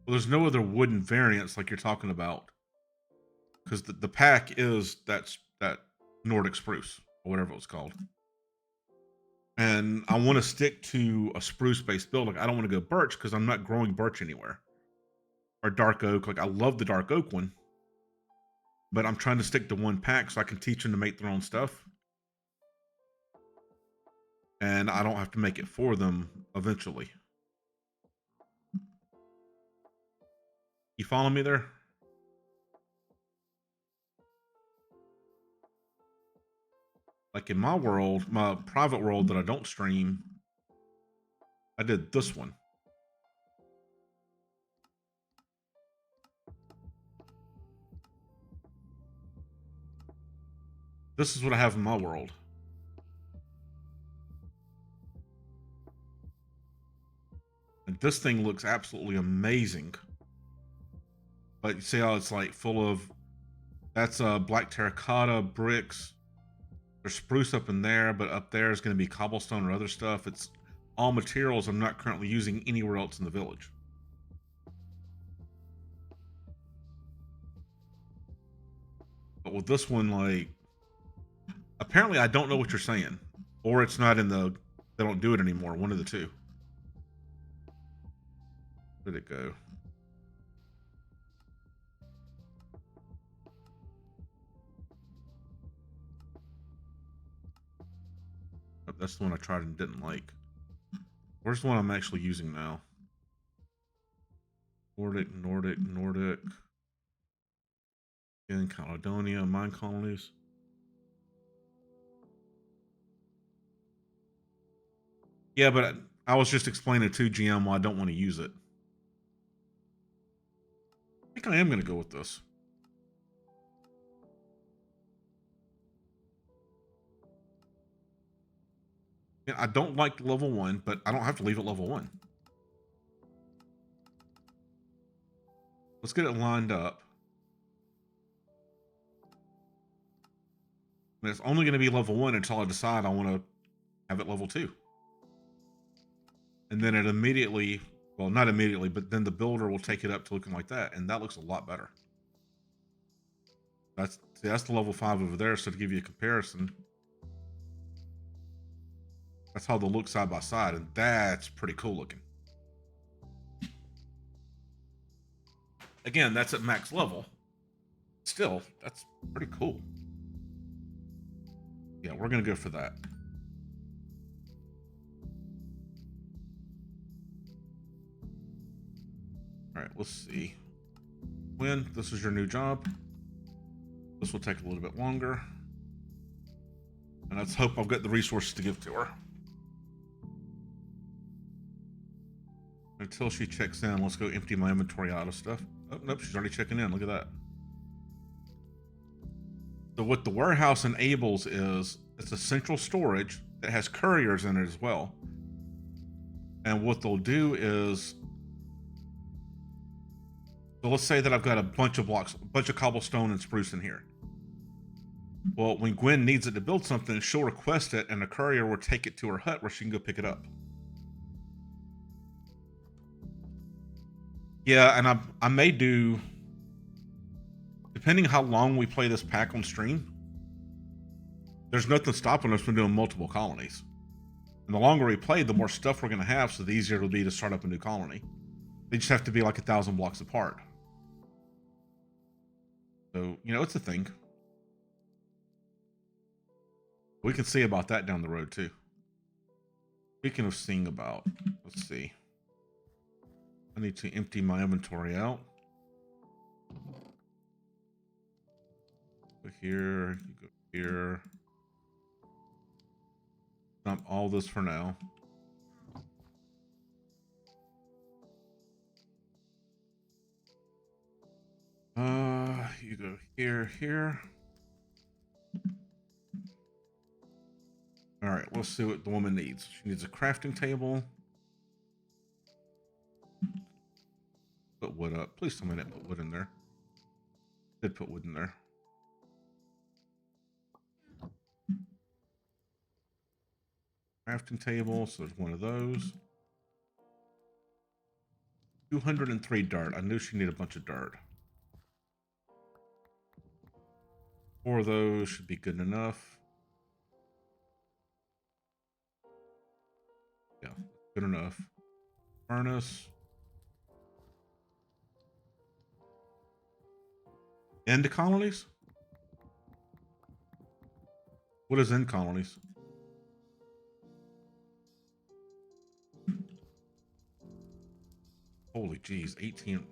Well, there's no other wooden variants like you're talking about. Because the pack is that Nordic spruce, or whatever it was called. And I want to stick to a spruce-based build. Like, I don't want to go birch because I'm not growing birch anywhere. Or dark oak. Like, I love the dark oak one. But I'm trying to stick to one pack so I can teach them to make their own stuff. And I don't have to make it for them eventually. You follow me there? Like in my world, my private world that I don't stream, I did this one. This is what I have in my world. And this thing looks absolutely amazing. But you see how it's like full of, that's black terracotta, bricks. There's spruce up in there, but up there is going to be cobblestone or other stuff. It's all materials I'm not currently using anywhere else in the village. But with this one, like, apparently I don't know what you're saying. Or it's not in the, they don't do it anymore. One of the two. Where'd it go? Oh, that's the one I tried and didn't like. Where's the one I'm actually using now? Nordic. In Caledonia, Mine Colonies. Yeah, but I was just explaining to GM why I don't want to use it. I think I am going to go with this. Yeah, I don't like level 1, but I don't have to leave it level 1. Let's get it lined up. And it's only going to be level 1 until I decide I want to have it level 2. And then it immediately, well, not immediately, but then the builder will take it up to looking like that. And that looks a lot better. That's the level 5 over there. So to give you a comparison, that's how they'll look side by side. And that's pretty cool looking. Again, that's at max level. Still, that's pretty cool. Yeah, we're going to go for that. All right, let's see. When this is your new job, this will take a little bit longer. And let's hope I've got the resources to give to her. Until she checks in, let's go empty my inventory out of stuff. Oh, nope, she's already checking in. Look at that. So what the warehouse enables is it's a central storage that has couriers in it as well. And what they'll do is, so let's say that I've got a bunch of blocks, a bunch of cobblestone and spruce in here. Well, when Gwen needs it to build something, she'll request it and a courier will take it to her hut where she can go pick it up. Yeah, and I may do, depending how long we play this pack on stream, there's nothing stopping us from doing multiple colonies. And the longer we play, the more stuff we're going to have, so the easier it'll be to start up a new colony. They just have to be like 1,000 blocks apart. So, you know, it's a thing. We can see about that down the road, too. Speaking of seeing about, let's see. I need to empty my inventory out. Go here, you go here. Dump all this for now. You go here. All right, let's see what the woman needs. She needs a crafting table. Put wood up. Please tell me I didn't put wood in there. Did put wood in there. Crafting table, so there's one of those. 203 dirt. I knew she needed a bunch of dirt. 4 of those should be good enough. Yeah, good enough. Furnace. End colonies? What is end colonies? Holy jeez, 18.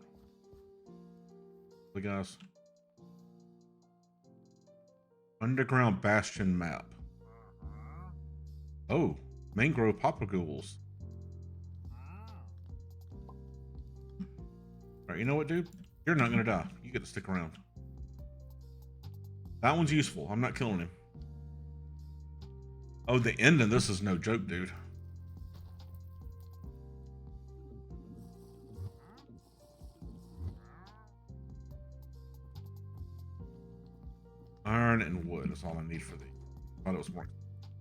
Look, guys. Underground Bastion map. Oh, mangrove papagoals. Alright, you know what, dude? You're not gonna die. You get to stick around. That one's useful. I'm not killing him. Oh, the end of this is no joke, dude. Iron and wood is all I need for the. I thought it was more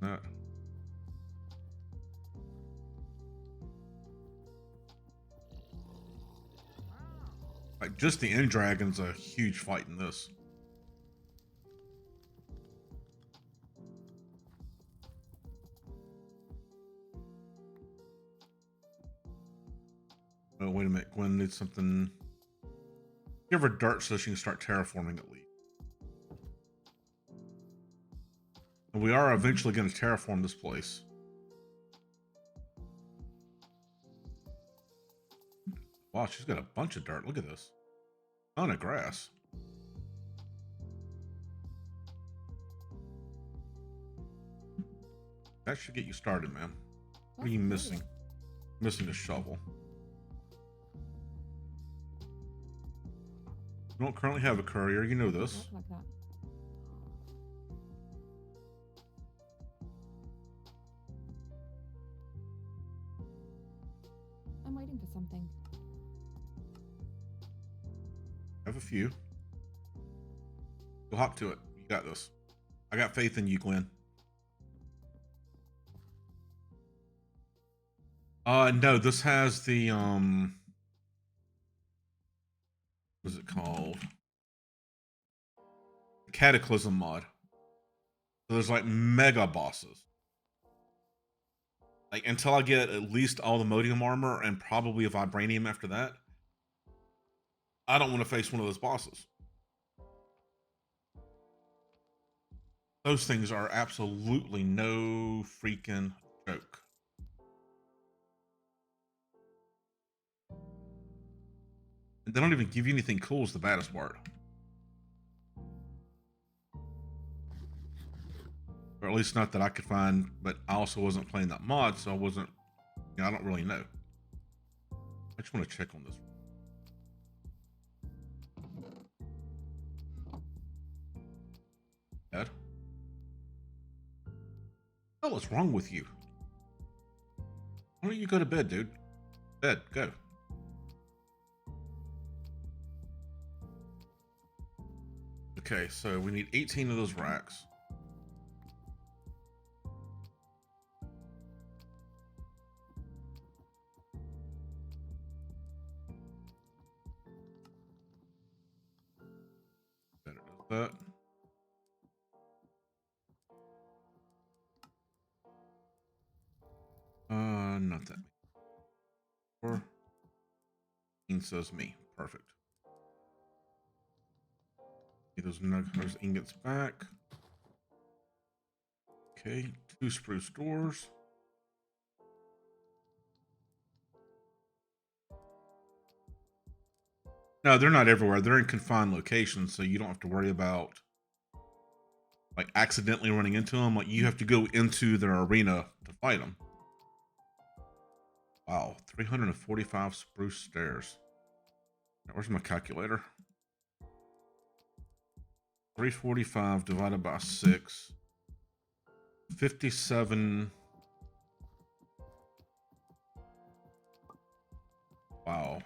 than that. Like, just the end dragon's a huge fight in this. Oh, wait a minute. Gwen needs something. Give her dirt so she can start terraforming at least. And we are eventually going to terraform this place. Wow, she's got a bunch of dirt. Look at this. Ton of grass. That should get you started, man. What are you missing? Missing a shovel. You don't currently have a courier. You know this. Like that. I'm waiting for something. Have a few. Go hop to it. You got this. I got faith in you, Glenn. No, this has the, what's it called? Cataclysm mod. So there's like mega bosses. Like until I get at least all the Modium armor and probably a Vibranium after that, I don't want to face one of those bosses. Those things are absolutely no freaking joke. And they don't even give you anything cool is the baddest part. Or at least not that I could find, but I also wasn't playing that mod, so I wasn't, you know, I don't really know. I just want to check on this. Dad? What the hell is wrong with you? Why don't you go to bed, dude? Bed, go. Okay, so we need 18 of those racks. Better does that. Not that. Or says me. Perfect. Get those ingots back. Okay, 2 spruce doors. No, they're not everywhere. They're in confined locations, so you don't have to worry about like accidentally running into them. Like you have to go into their arena to fight them. Wow, 345 spruce stairs. Where's my calculator? 345 divided by 6. 57. Wow.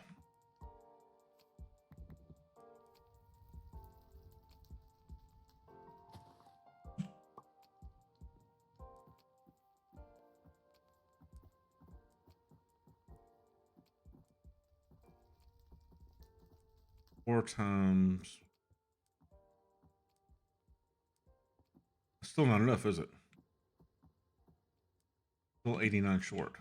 Four times. Still not enough, is it? Still 89 short.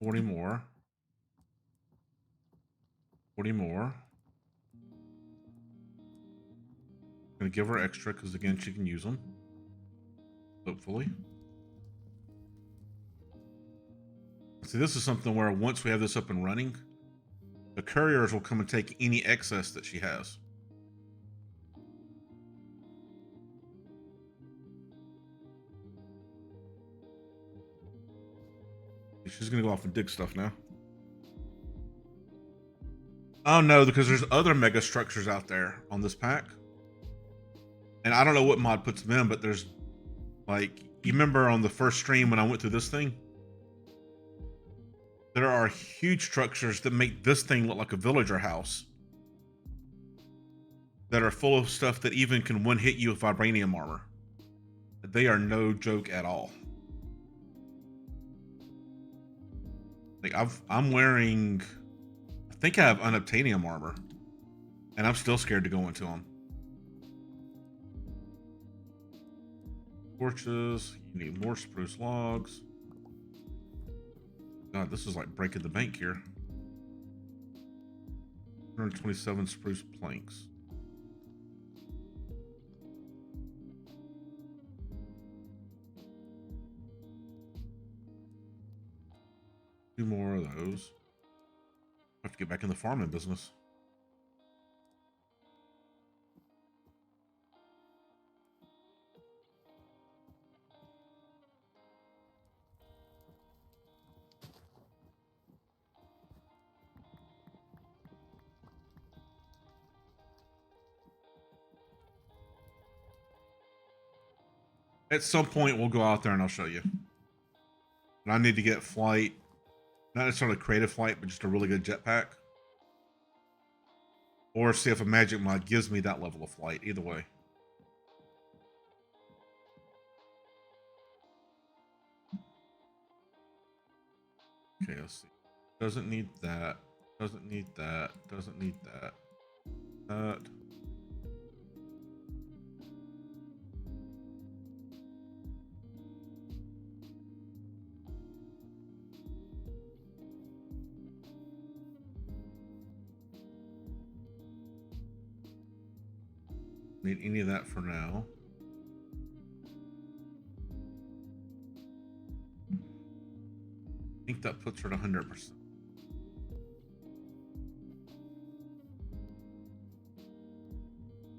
$40 more. 40 more. Gonna give her extra because again she can use them. Hopefully. See, this is something where once we have this up and running, the couriers will come and take any excess that she has. She's gonna go off and dig stuff now. Oh no, because there's other mega structures out there on this pack. And I don't know what mod puts them in, but there's like, you remember on the first stream when I went through this thing? There are huge structures that make this thing look like a villager house. That are full of stuff that even can one-hit you with Vibranium armor. They are no joke at all. Like I'm wearing, I think I have unobtainium armor, and I'm still scared to go into them. Torches. You need more spruce logs. God, this is like breaking the bank here. 127 spruce planks. Two more of those. I have to get back in the farming business. At some point, we'll go out there and I'll show you. And I need to get flight. Not necessarily creative flight, but just a really good jetpack. Or see if a magic mod gives me that level of flight. Either way. Okay, let's see. Doesn't need that. Doesn't need that. Doesn't need that. That. Need any of that for now. I think that puts her at 100%.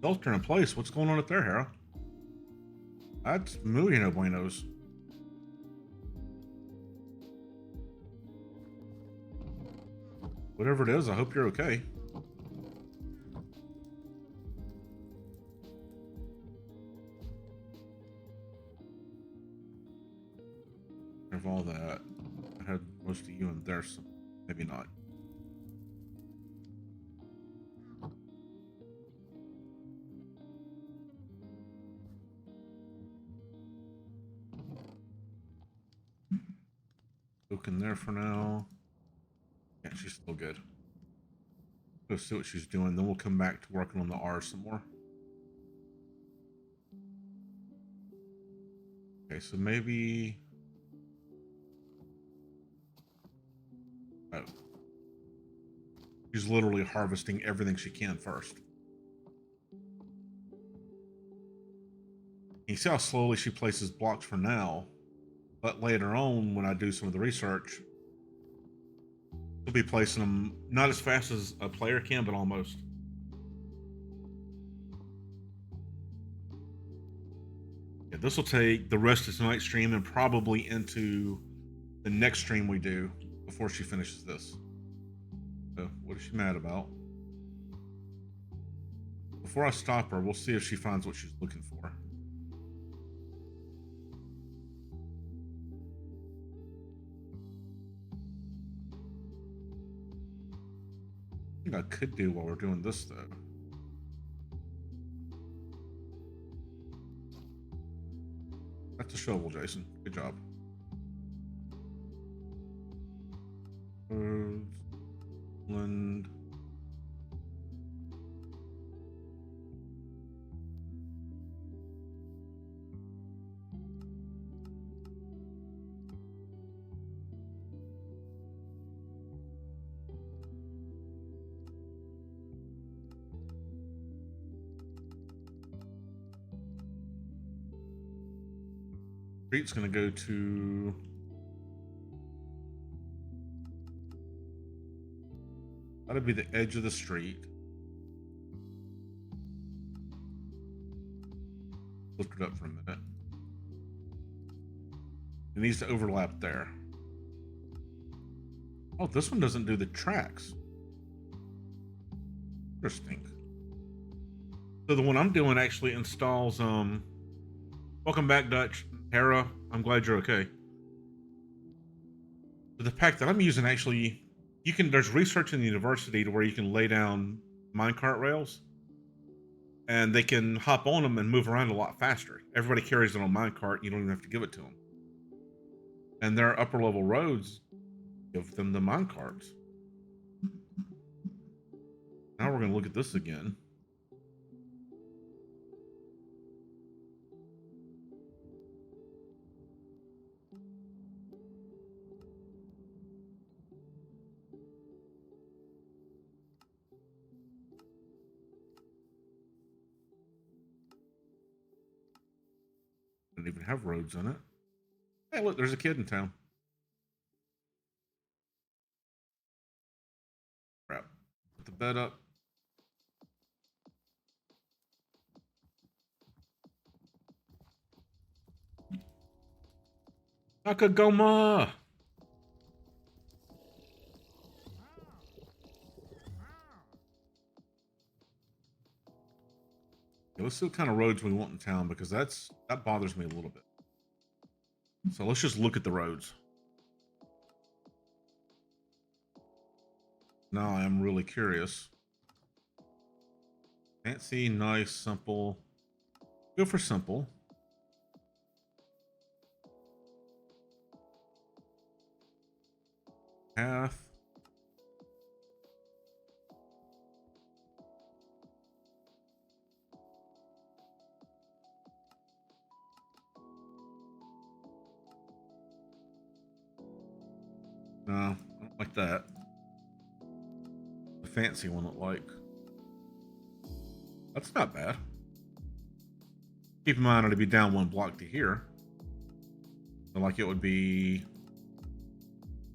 Shelter in place. What's going on up there, Hera? That's muy no buenos. Whatever it is, I hope you're okay. Of all that, I had most of you in there, so maybe not. Look in there for now. Yeah, she's still good. Go see what she's doing, then we'll come back to working on the R some more. Okay, so maybe. Oh. She's literally harvesting everything she can first. You see how slowly she places blocks for now, but later on, when I do some of the research, she'll be placing them not as fast as a player can, but almost. Yeah, this will take the rest of tonight's stream and probably into the next stream we do before she finishes this. So, what is she mad about? Before I stop her, we'll see if she finds what she's looking for. I think I could do while we're doing this, though. That's a shovel, Jason. Good job. Land. Street's gonna go to that'll be the edge of the street. Look it up for a minute. It needs to overlap there. Oh, this one doesn't do the tracks. Interesting. So the one I'm doing actually installs welcome back, Dutch. Hera, I'm glad you're okay. But the pack that I'm using actually, there's research in the university to where you can lay down minecart rails and they can hop on them and move around a lot faster. Everybody carries it on minecart, you don't even have to give it to them. And their upper level roads give them the minecarts. Now we're gonna look at this again. Don't even have roads in it. Hey, look, there's a kid in town. Crap. Put the bed up. Nakagoma! Okay, let's see what kind of roads we want in town, because that bothers me a little bit. So let's just look at the roads. Now I am really curious. Fancy, nice, simple. Go for simple. Path. No, I don't like that. The fancy one look like. That's not bad. Keep in mind it'll be down one block to here. So like it would be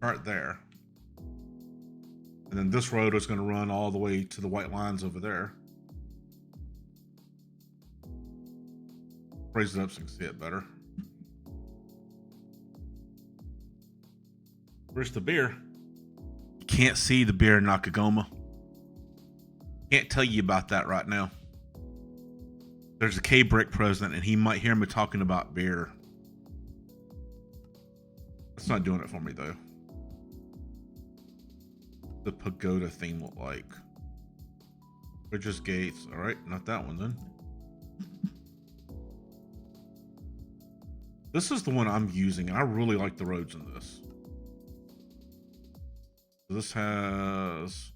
right there. And then this road is going to run all the way to the white lines over there. Raise it up so you can see it better. Where's the beer? You can't see the beer in Nakagoma. Can't tell you about that right now. There's a K-Brick president, and he might hear me talking about beer. That's not doing it for me, though. The pagoda theme look like. Bridges, gates. All right, not that one then. This is the one I'm using. I really like the roads in this. This has...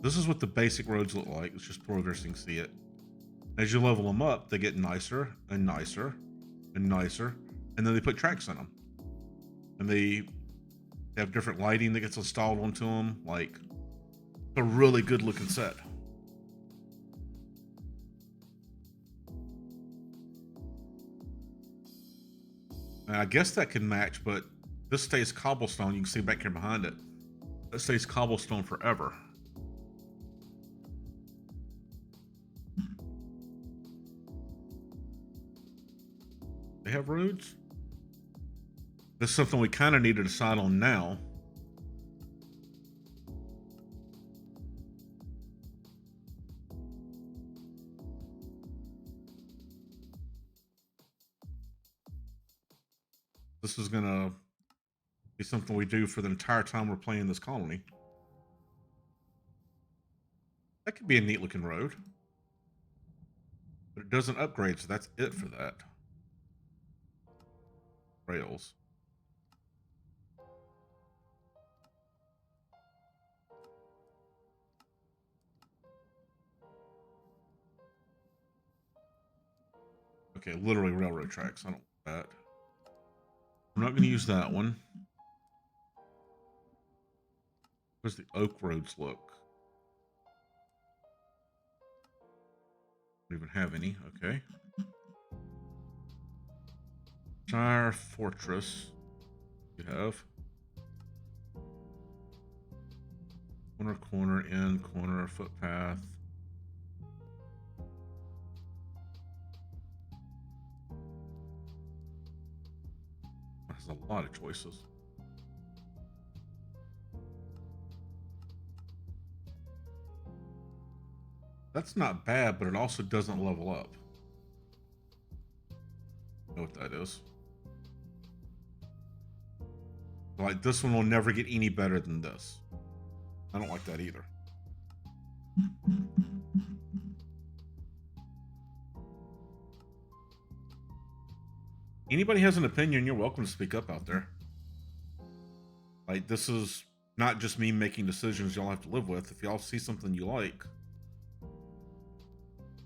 This is what the basic roads look like. It's just progressing, see it. As you level them up, they get nicer and nicer and nicer. And then they put tracks in them. And they have different lighting that gets installed onto them. Like, a really good looking set. And I guess that can match, but this stays cobblestone. You can see back here behind it. That stays cobblestone forever. They have roads? This is something we kind of need to decide on now. This is going to be something we do for the entire time we're playing this colony. That could be a neat looking road. But it doesn't upgrade, so that's it for that. Rails. Okay, literally railroad tracks. I don't want that. We're not going to use that one. Where's the oak roads look? Don't even have any. Okay. Shire Fortress. You have. Corner, end, corner, footpath. There's a lot of choices. That's not bad, but it also doesn't level up. Know what that is? Like, this one will never get any better than this. I don't like that either. Anybody has an opinion, you're welcome to speak up out there. Like, this is not just me making decisions y'all have to live with. If y'all see something you like,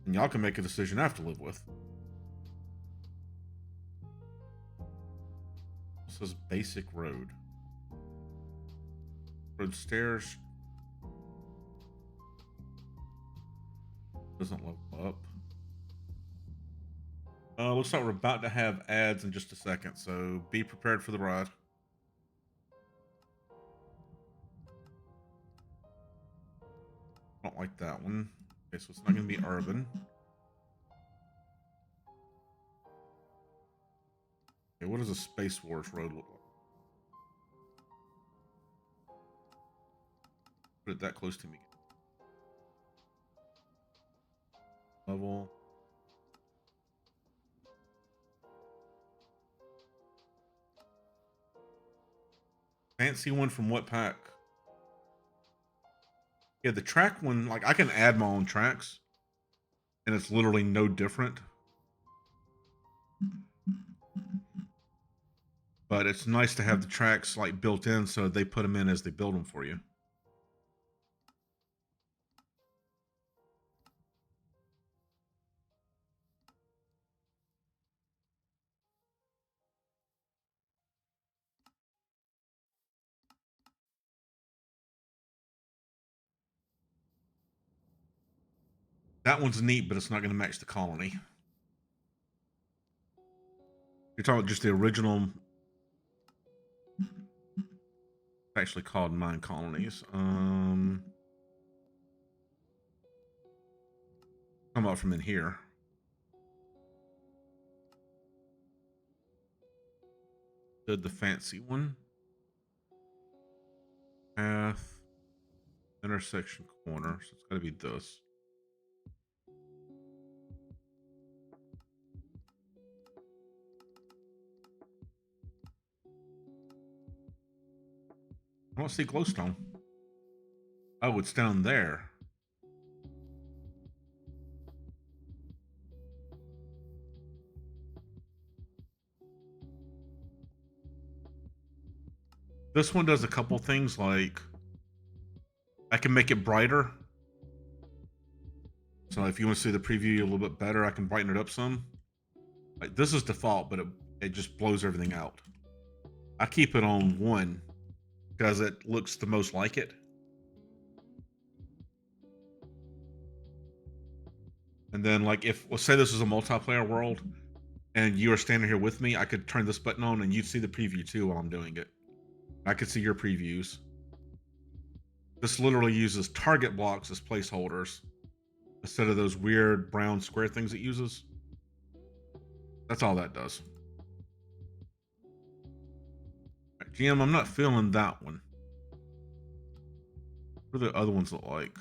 then y'all can make a decision I have to live with. This is basic road. Road stairs. Doesn't level up. Looks like we're about to have ads in just a second, so be prepared for the ride. I don't like that one. Okay, so it's not going to be urban. Okay, what does a Space Wars road look like? Put it that close to me. Level. Fancy one from what pack? Yeah, the track one, like I can add my own tracks and it's literally no different. But it's nice to have the tracks like built in so they put them in as they build them for you. That one's neat, but it's not going to match the colony. You're talking about just the original. It's actually called Mine Colonies. Come out from in here. Did the fancy one. Path. Intersection corner. So it's got to be this. I don't see glowstone. Oh, it's down there. This one does a couple things, like I can make it brighter. So if you want to see the preview a little bit better, I can brighten it up some. Like this is default, but it just blows everything out. I keep it on 1 because it looks the most like it. And then like if, let's say this is a multiplayer world and you are standing here with me, I could turn this button on and you'd see the preview too while I'm doing it. I could see your previews. This literally uses target blocks as placeholders instead of those weird brown square things it uses. That's all that does. Right, GM, I'm not feeling that one. What do the other ones look like?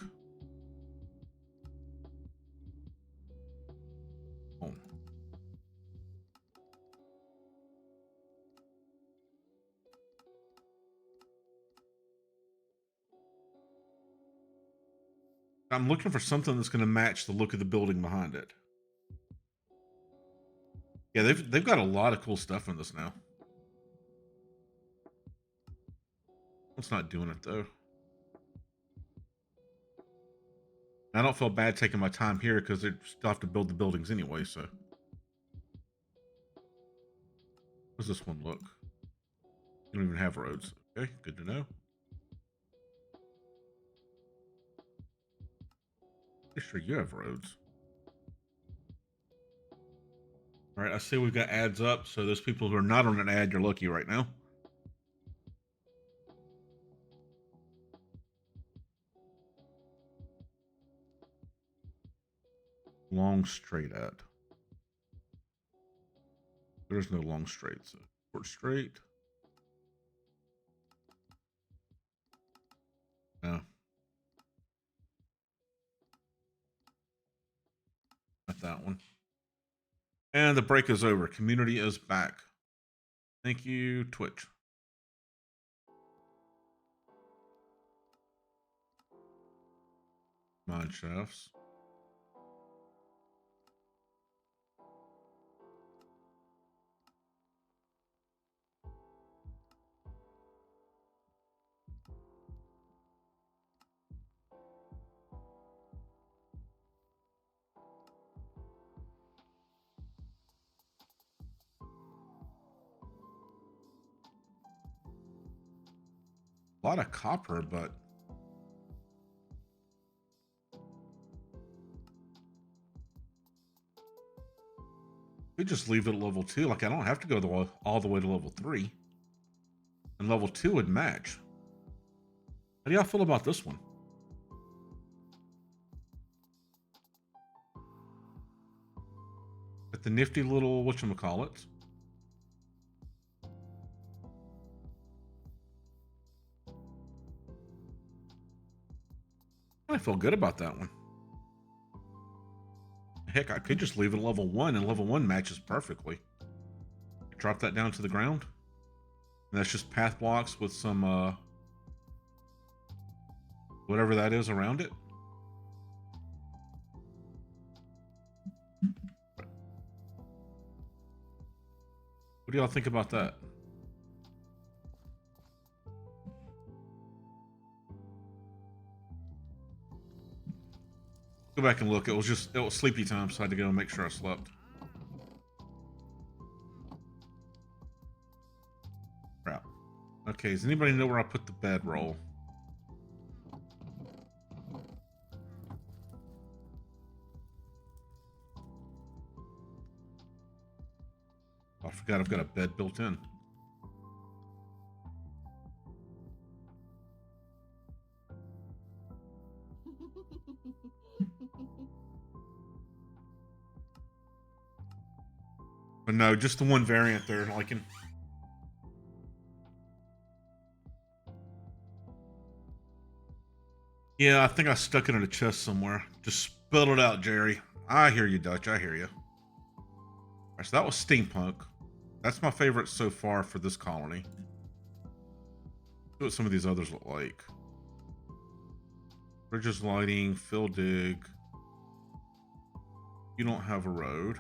Oh. I'm looking for something that's going to match the look of the building behind it. Yeah, they've got a lot of cool stuff in this now. It's not doing it though. I don't feel bad taking my time here because they still have to build the buildings anyway, so. How does this one look? You don't even have roads. Okay, good to know. Pretty sure you have roads. All right, I see we've got ads up, so those people who are not on an ad, you're lucky right now. Long straight ad. There's no long straight, so short straight. No. Not that one. And the break is over. Community is back. Thank you, Twitch. Mine shafts. A lot of copper, but could just leave it at level 2. Like, I don't have to go all the way to level 3. And level 2 would match. How do y'all feel about this one? At the nifty little whatchamacallit. I feel good about that one. Heck, I could just leave it at level 1, and level 1 matches perfectly. Drop that down to the ground. And that's just path blocks with some, whatever that is around it. What do y'all think about that? Go back and look. It was sleepy time, so I had to go and make sure I slept. Crap. Okay, does anybody know where I put the bedroll? I forgot I've got a bed built in. But no, just the one variant there. Like in. Yeah, I think I stuck it in a chest somewhere. Just spilled it out, Jerry. I hear you, Dutch. I hear you. All right, so that was steampunk. That's my favorite so far for this colony. See what some of these others look like. Bridges, lighting, fill dig. You don't have a road.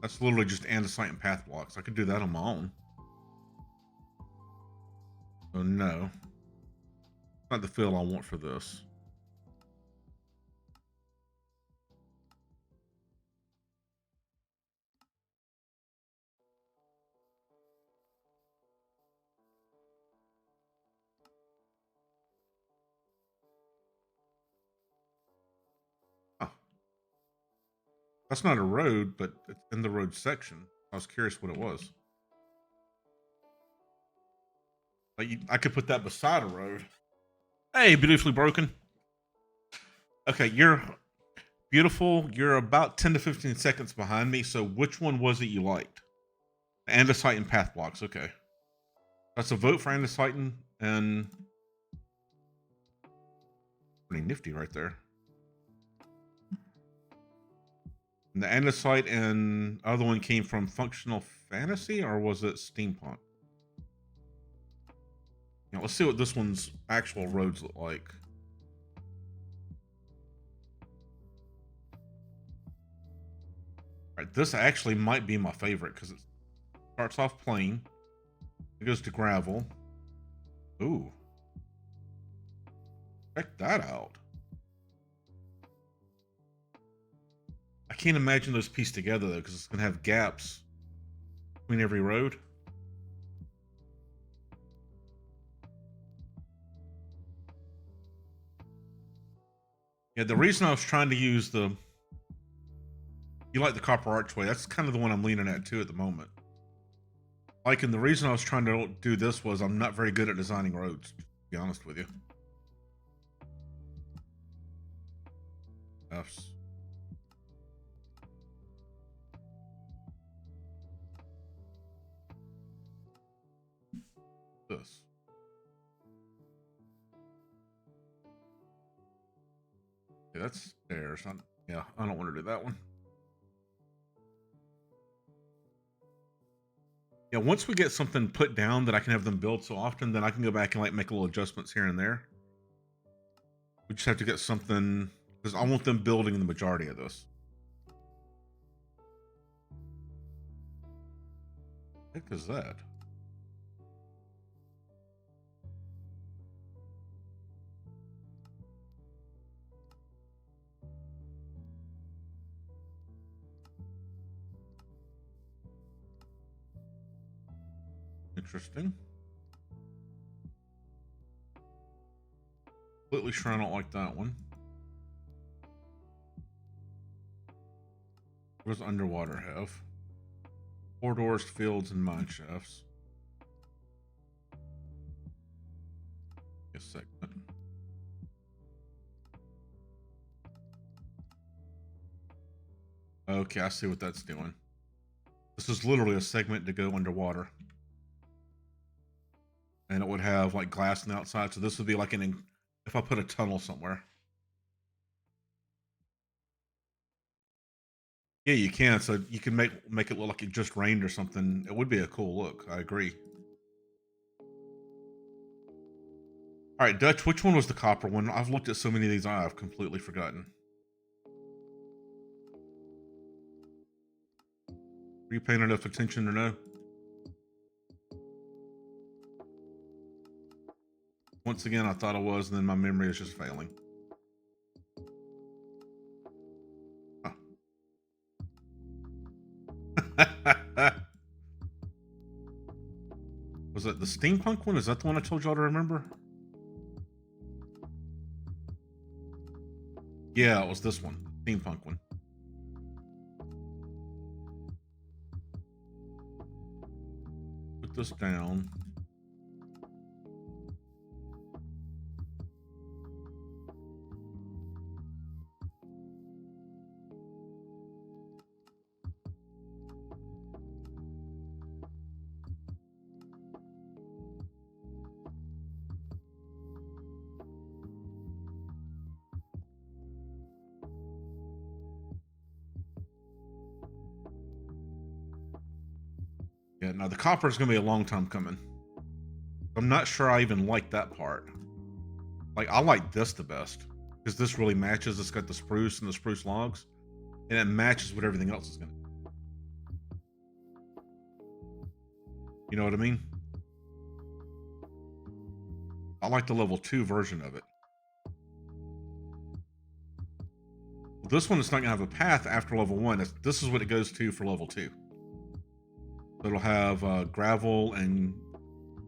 That's literally just andesite and path blocks. I could do that on my own. So no. Not the feel I want for this. Oh. That's not a road, but it's in the road section. I was curious what it was. Like I could put that beside a road. Hey, beautifully broken. Okay, you're beautiful. You're about 10 to 15 seconds behind me. So which one was it you liked? Andesite and path blocks. Okay. That's a vote for andesite and pretty nifty right there. And the andesite and other one came from functional fantasy, or was it steampunk? Now let's see what this one's actual roads look like. All right, this actually might be my favorite because it starts off plain, it goes to gravel. Ooh, check that out. I can't imagine those pieced together though, because it's gonna have gaps between every road. Yeah, the reason I was trying to use you like the copper archway, that's kind of the one I'm leaning at too at the moment. Like, and the reason I was trying to do this was I'm not very good at designing roads, to be honest with you. F's. This. Yeah, that's stairs. Yeah, I don't want to do that one. Yeah, once we get something put down that I can have them build so often, then I can go back and like make little adjustments here and there. We just have to get something, because I want them building the majority of this. What the heck is that? Interesting. Completely sure I don't like that one. What does underwater have? Corridors, fields, and mine shafts. A segment. Okay, I see what that's doing. This is literally a segment to go underwater. And it would have like glass on the outside. So this would be like if I put a tunnel somewhere. Yeah, you can. So you can make it look like it just rained or something. It would be a cool look. I agree. All right, Dutch, which one was the copper one? I've looked at so many of these, I've completely forgotten. Were you paying enough attention to know? Once again, I thought I was, and then my memory is just failing. Huh. Was it the steampunk one? Is that the one I told y'all to remember? Yeah, it was this one. Steampunk one. Put this down. Yeah, now the copper is going to be a long time coming. I'm not sure I even like that part. Like, I like this the best. Because this really matches. It's got the spruce and the spruce logs. And it matches what everything else is going to be. You know what I mean? I like the level 2 version of it. This one is not going to have a path after level 1. This is what it goes to for level 2. It'll have gravel and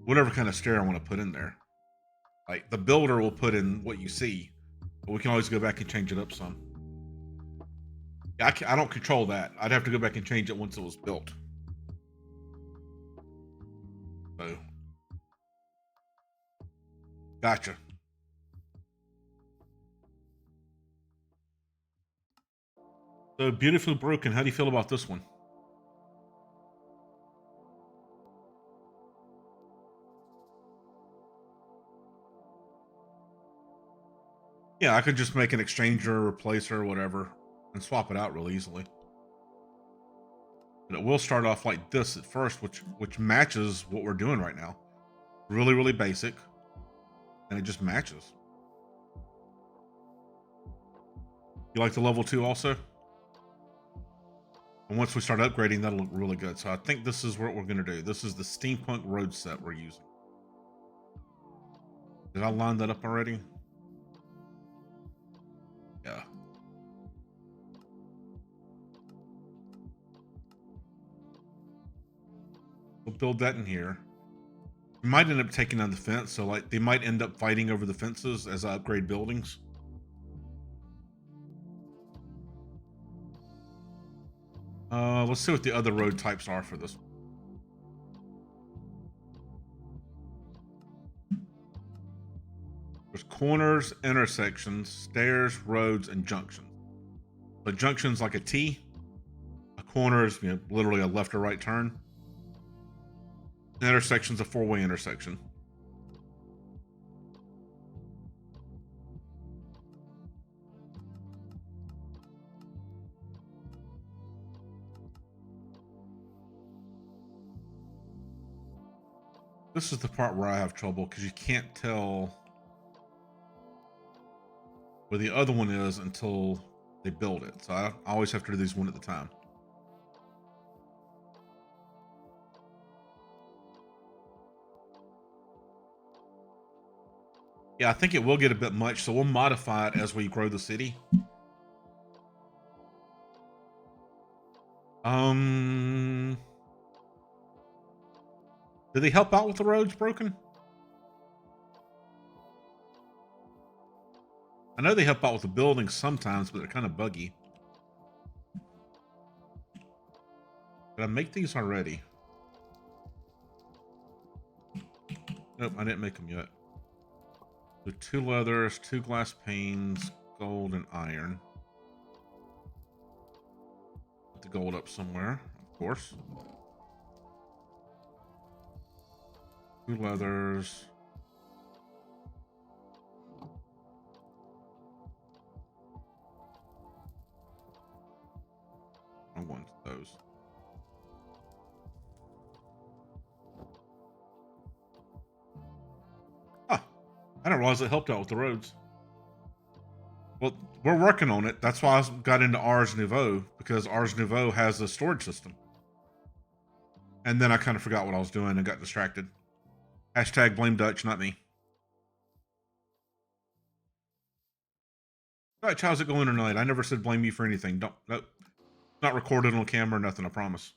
whatever kind of stair I want to put in there. Like, the builder will put in what you see, but we can always go back and change it up some. I don't control that. I'd have to go back and change it once it was built. So, gotcha. So, Beautifully Broken, how do you feel about this one? Yeah, I could just make an exchanger, replacer, whatever, and swap it out really easily. But it will start off like this at first, which matches what we're doing right now. Really, really basic. And it just matches. You like the level 2 also? And once we start upgrading, that'll look really good. So I think this is what we're going to do. This is the steampunk road set we're using. Did I line that up already? Yeah. We'll build that in here. We might end up taking down the fence, so like they might end up fighting over the fences as I upgrade buildings. Let's see what the other road types are for this one. There's corners, intersections, stairs, roads, and junctions. A junction's like a T. A corner is, literally a left or right turn. An intersection's a 4-way intersection. This is the part where I have trouble because you can't tell where the other one is until they build it. So I always have to do these one at a time. Yeah, I think it will get a bit much, so we'll modify it as we grow the city. Did they help out with the roads broken? I know they help out with the buildings sometimes, but they're kind of buggy. Did I make these already? Nope, I didn't make them yet. So 2 leathers, 2 glass panes, gold, and iron. Put the gold up somewhere, of course. 2 leathers. I want those. Ah, I didn't realize it helped out with the roads. Well, we're working on it. That's why I got into Ars Nouveau, because Ars Nouveau has a storage system. And then I kind of forgot what I was doing and got distracted. Hashtag blame Dutch, not me. Dutch, how's it going tonight? I never said blame you for anything. Don't, nope. Not recorded on camera, nothing, I promise.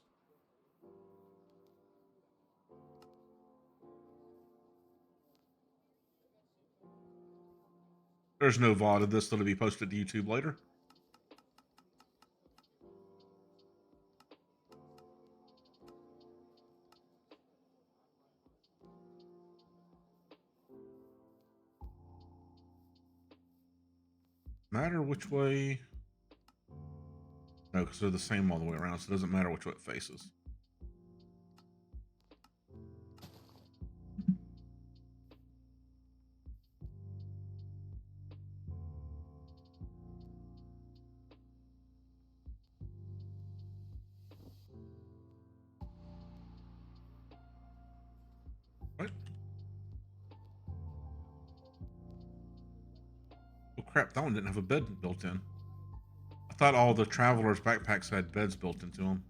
There's no VOD of this that'll be posted to YouTube later. Matter which way? No, because they're the same all the way around, so it doesn't matter which way it faces. What? Oh crap, that one didn't have a bed built in. I thought all the travelers' backpacks had beds built into them.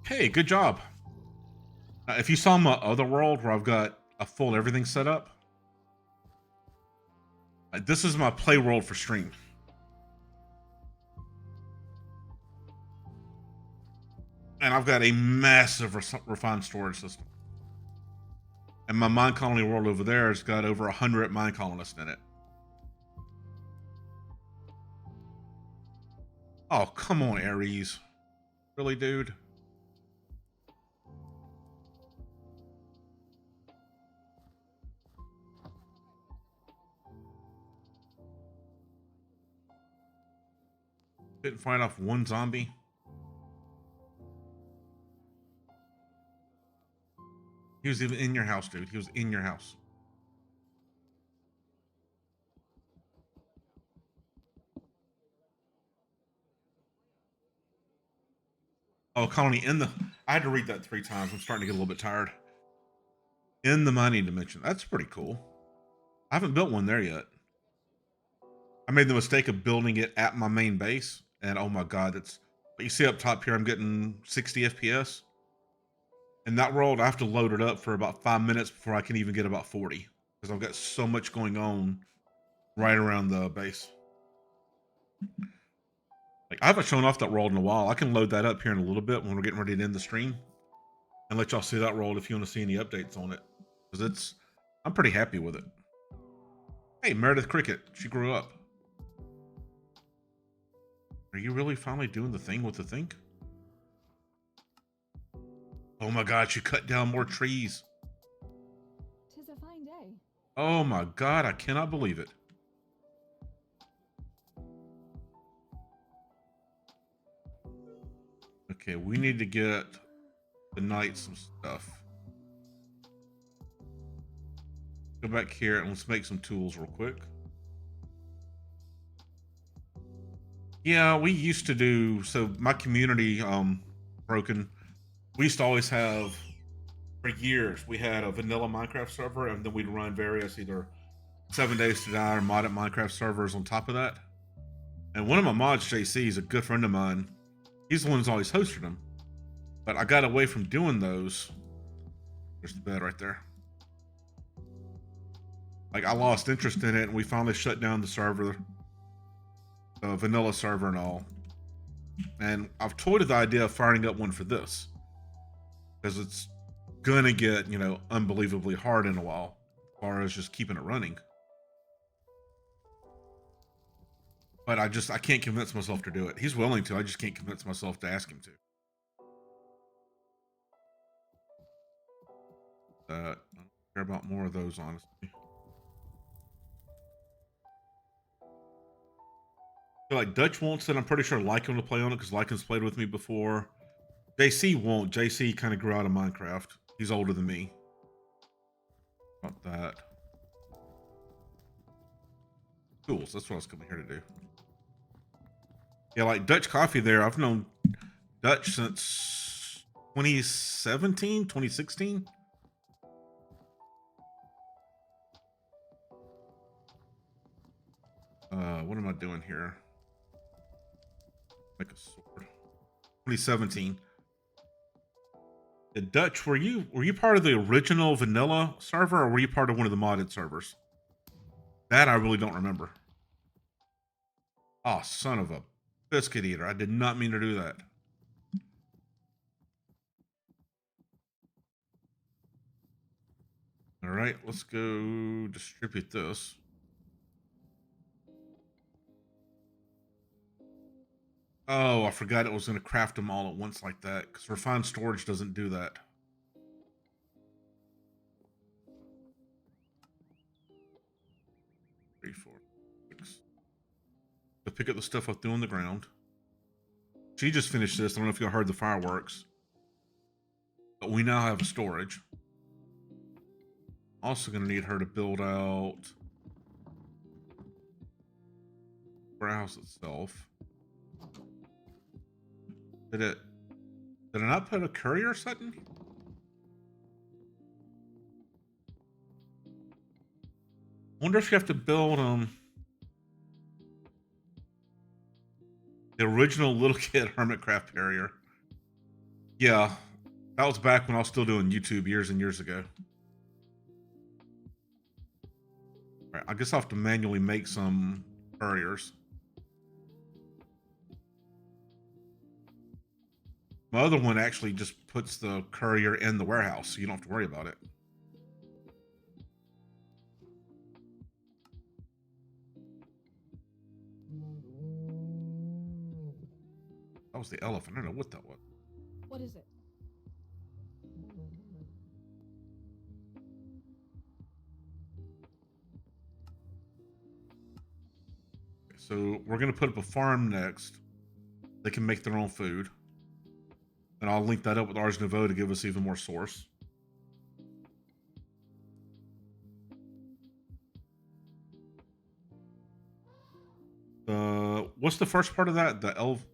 Hey, good job. If you saw my other world where I've got a full everything set up, this is my play world for stream. And I've got a massive refined storage system. And my Mine Colony world over there has got over 100 Mine Colonists in it. Oh, come on, Ares. Really, dude? Didn't fight off one zombie. He was even in your house, dude. He was in your house. Oh, colony in the... I had to read that 3 times. I'm starting to get a little bit tired. In the mining dimension. That's pretty cool. I haven't built one there yet. I made the mistake of building it at my main base. And oh my god, it's... But you see up top here, I'm getting 60 FPS. In that world, I have to load it up for about 5 minutes before I can even get about 40. Because I've got so much going on right around the base. Like, I haven't shown off that world in a while. I can load that up here in a little bit when we're getting ready to end the stream. And let y'all see that world if you want to see any updates on it. Because it's... I'm pretty happy with it. Hey, Meredith Cricket. She grew up. Are you really finally doing the thing with the think? Oh my god, she cut down more trees. 'Tis a fine day. Oh my god, I cannot believe it. Okay, we need to get the knight some stuff. Go back here and let's make some tools real quick. Yeah, we used to do, so my community, broken. We used to always have, for years, we had a vanilla Minecraft server, and then we'd run various either 7 Days to Die or modded Minecraft servers on top of that. And one of my mods, JC, is a good friend of mine. He's the one who's always hosted them. But I got away from doing those. There's the bed right there. Like, I lost interest in it, and we finally shut down the server. the vanilla server and all. And I've toyed with the idea of firing up one for this, because it's gonna get, you know, unbelievably hard in a while, as far as just keeping it running. But I can't convince myself to do it. He's willing to, I just can't convince myself to ask him to. I don't care about more of those, honestly. I feel like Dutch wants it. I'm pretty sure Lycan will play on it because Lycan's played with me before. JC won't. JC kind of grew out of Minecraft. He's older than me. About that. Tools. That's what I was coming here to do. Yeah, like Dutch Coffee there. I've known Dutch since 2017, 2016. What am I doing here? Make a sword. 2017. The Dutch, were you part of the original vanilla server, or were you part of one of the modded servers? That I really don't remember. Oh, son of a biscuit eater. I did not mean to do that. All right, let's go distribute this. Oh, I forgot it was going to craft them all at once like that, because refined storage doesn't do that. Three, four, six. To pick up the stuff I threw on the ground. She just finished this. I don't know if you heard the fireworks. But we now have a storage. Also going to need her to build out the warehouse itself. Did I not put a courier or something? Wonder if you have to build the original little kid Hermitcraft carrier. Yeah, that was back when I was still doing YouTube years and years ago. All right, I guess I'll have to manually make some couriers. My other one actually just puts the courier in the warehouse, so you don't have to worry about it. That was the elephant. I don't know what that was. What is it? Okay, so we're going to put up a farm next. They can make their own food. And I'll link that up with Ars Nouveau to give us even more source. What's the first part of that? The elf.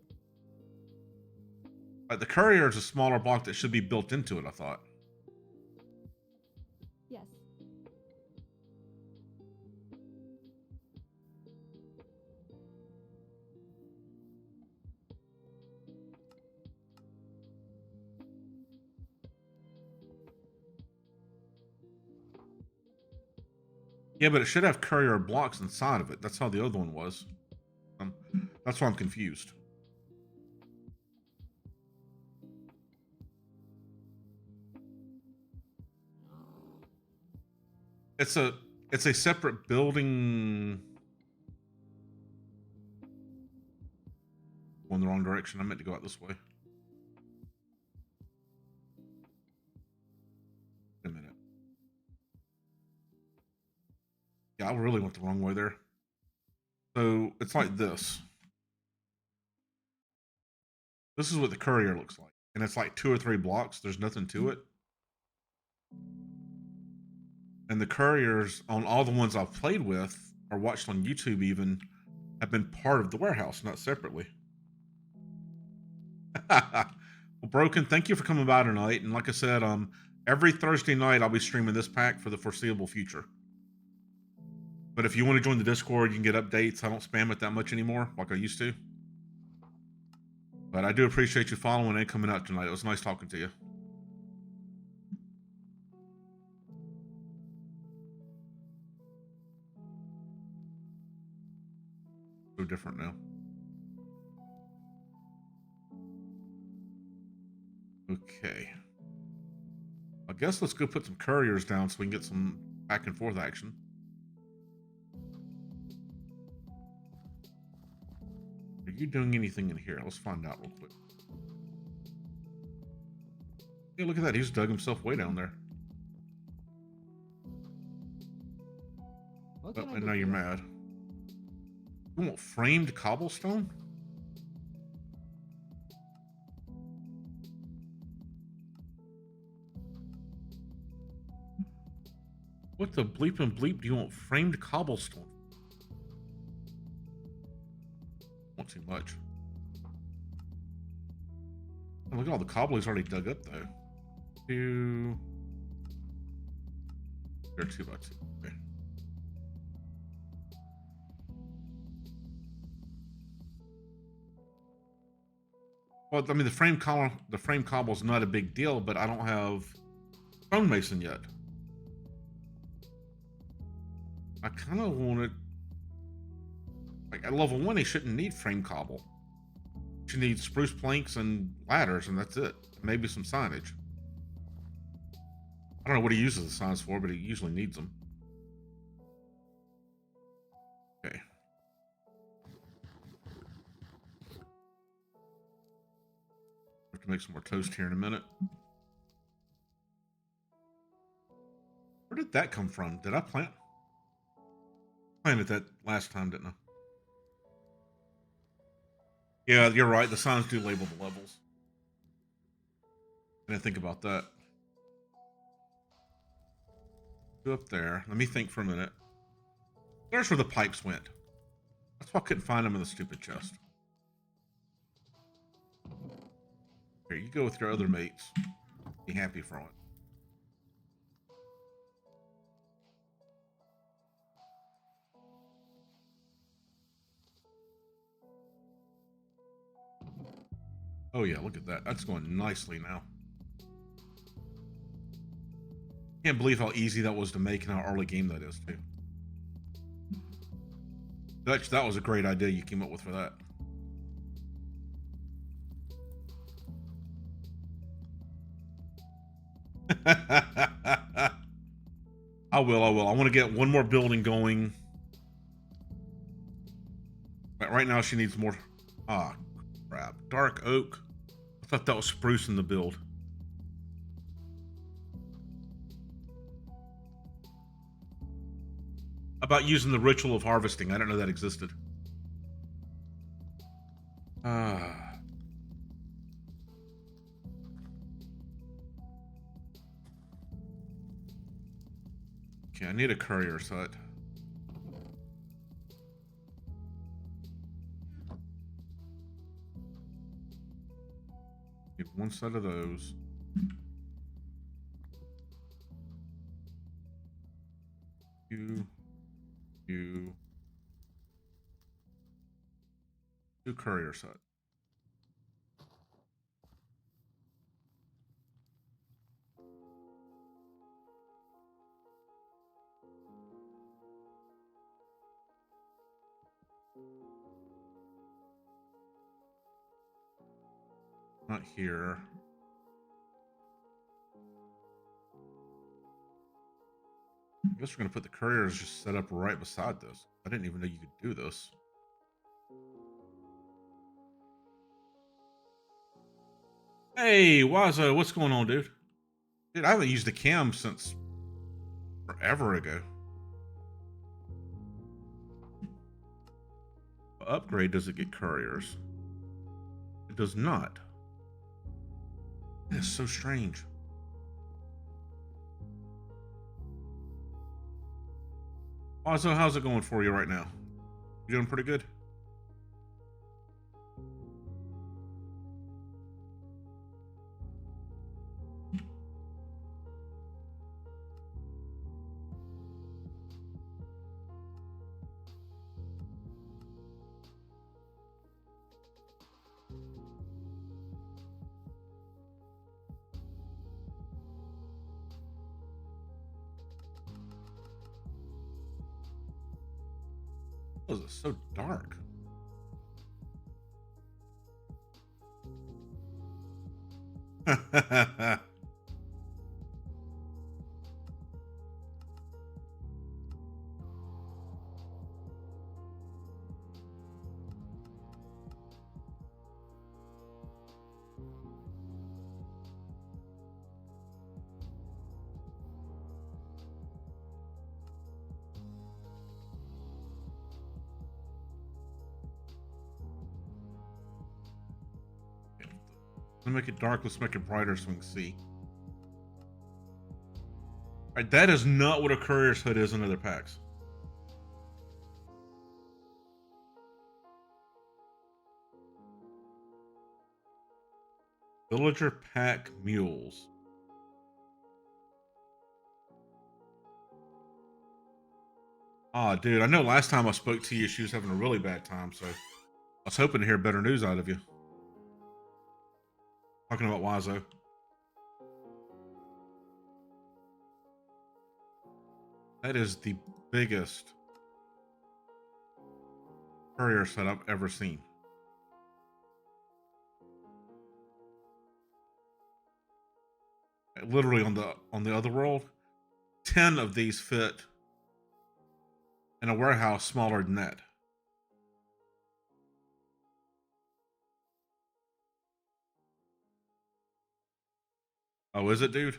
The courier is a smaller block that should be built into it, I thought. Yes. Yeah, but it should have courier blocks inside of it. That's how the other one was. That's why I'm confused. It's a separate building. Going the wrong direction. I meant to go out this way. Wait a minute. Yeah, I really went the wrong way there. So it's like this. This is what the courier looks like. And it's like 2 or 3 blocks. There's nothing to it. And the couriers on all the ones I've played with or watched on YouTube even have been part of the warehouse, not separately. Well, Broken, thank you for coming by tonight. And like I said, every Thursday night I'll be streaming this pack for the foreseeable future. But if you want to join the Discord, you can get updates. I don't spam it that much anymore like I used to. But I do appreciate you following and coming out tonight. It was nice talking to you. So different now. Okay. I guess let's go put some couriers down so we can get some back and forth action. Are you doing anything in here? Let's find out real quick. Hey, look at that. He's dug himself way down there. What Oh, can I and do now for you're you? mad. You want framed cobblestone? What the bleep and bleep do you want framed cobblestone? Won't too much. Oh, look at all the cobble he's already dug up though. They're 2 by 2. Okay. Well, I mean, the frame cobble is not a big deal, but I don't have stonemason yet. I kind of want it. Like at level 1, they shouldn't need frame cobble. You need spruce planks and ladders, and that's it. Maybe some signage. I don't know what he uses the signs for, but he usually needs them. Okay. Have to make some more toast here in a minute. Where did that come from? Did I planted that last time, didn't I? Yeah, you're right. The signs do label the levels. I didn't think about that. Go up there. Let me think for a minute. There's where the pipes went. That's why I couldn't find them in the stupid chest. Here, you go with your other mates. Be happy for it. Oh yeah, look at that. That's going nicely now. Can't believe how easy that was to make and how early game that is too. Dutch, that was a great idea you came up with for that. I will. I want to get one more building going. But right now she needs more. Ah, crap. Dark oak. I thought that was spruce in the build. About using the ritual of harvesting. I didn't know that existed. Okay, I need a courier set. Need one set of those. Two courier set. Not here. I guess we're gonna put the couriers just set up right beside this. I didn't even know you could do this. Hey, Wazo, what's going on, dude? Dude, I haven't used a cam since forever ago. Upgrade, does it get couriers? It does not. That is so strange. Wazo, how's it going for you right now? You doing pretty good? Oh, it's so dark. Let's make it dark. Let's make it brighter so we can see. All right, that is not what a courier's hood is in other packs. Villager pack mules. Ah, dude, I know last time I spoke to you, she was having a really bad time, so I was hoping to hear better news out of you. Talking about Wazo. That is the biggest courier set I've ever seen. Literally on the other world, 10 of these fit in a warehouse smaller than that. Oh, is it, dude?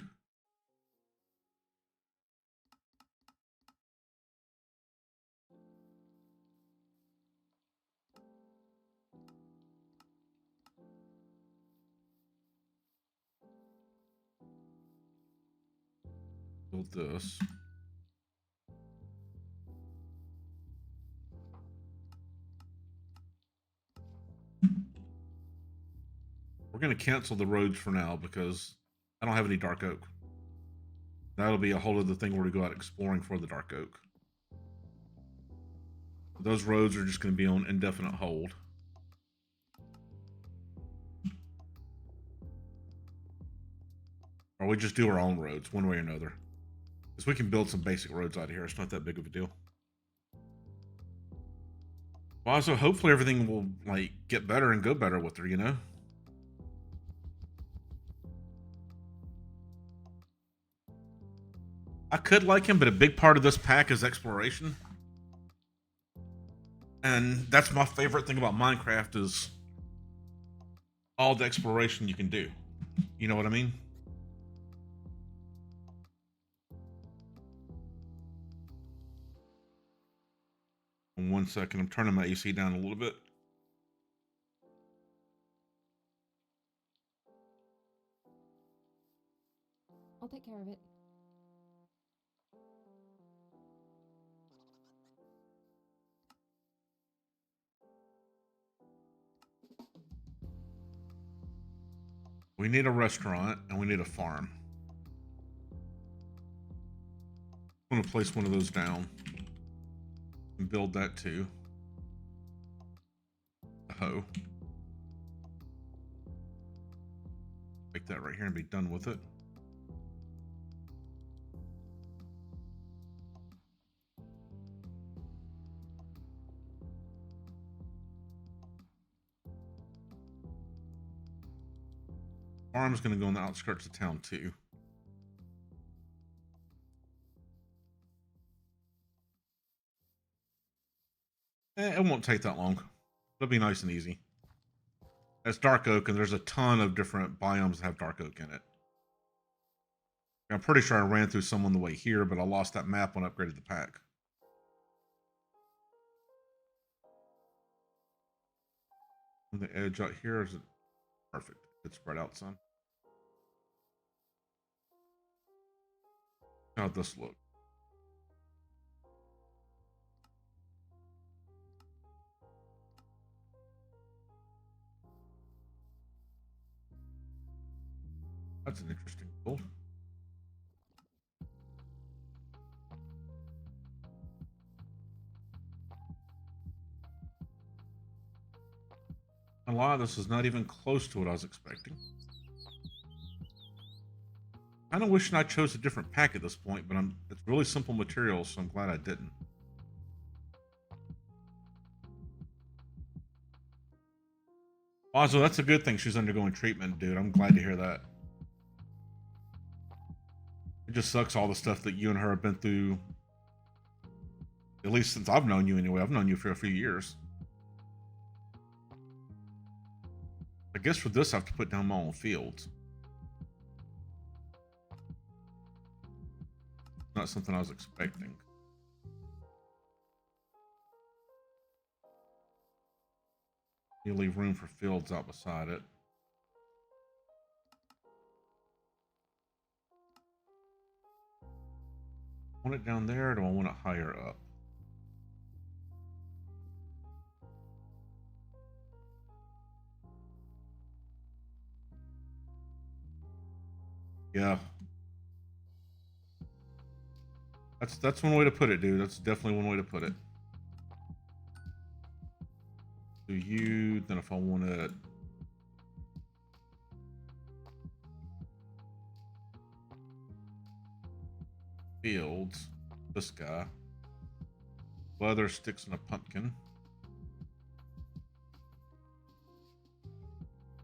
Build this. We're going to cancel the roads for now because I don't have any dark oak. That'll be a whole other thing where we go out exploring for the dark oak. Those roads are just going to be on indefinite hold. Or we just do our own roads one way or another. Because we can build some basic roads out of here. It's not that big of a deal. Well, also, hopefully everything will like get better and go better with her, you know? I could like him, but a big part of this pack is exploration. And that's my favorite thing about Minecraft is all the exploration you can do. You know what I mean? In 1 second, I'm turning my AC down a little bit. I'll take care of it. We need a restaurant and we need a farm. I'm going to place one of those down and build that too. A hoe. Make that right here and be done with it. Farm's going to go on the outskirts of town too. It won't take that long. It'll be nice and easy. It's dark oak, and there's a ton of different biomes that have dark oak in it. I'm pretty sure I ran through some on the way here, but I lost that map when I upgraded the pack. On the edge out here is it perfect. It's spread out some. How'd this look? That's an interesting build. A lot of this is not even close to what I was expecting. I kind of wish I chose a different pack at this point, but it's really simple materials, so I'm glad I didn't. Also, that's a good thing she's undergoing treatment, dude. I'm glad to hear that. It just sucks all the stuff that you and her have been through. At least since I've known you anyway. I've known you for a few years. I guess for this I have to put down my own fields. Not something I was expecting. You leave room for fields out beside it. Want it down there, or do I want it higher up? Yeah. That's one way to put it, dude. That's definitely one way to put it. Do you, then if I want it fields, this guy. Leather, sticks, and a pumpkin.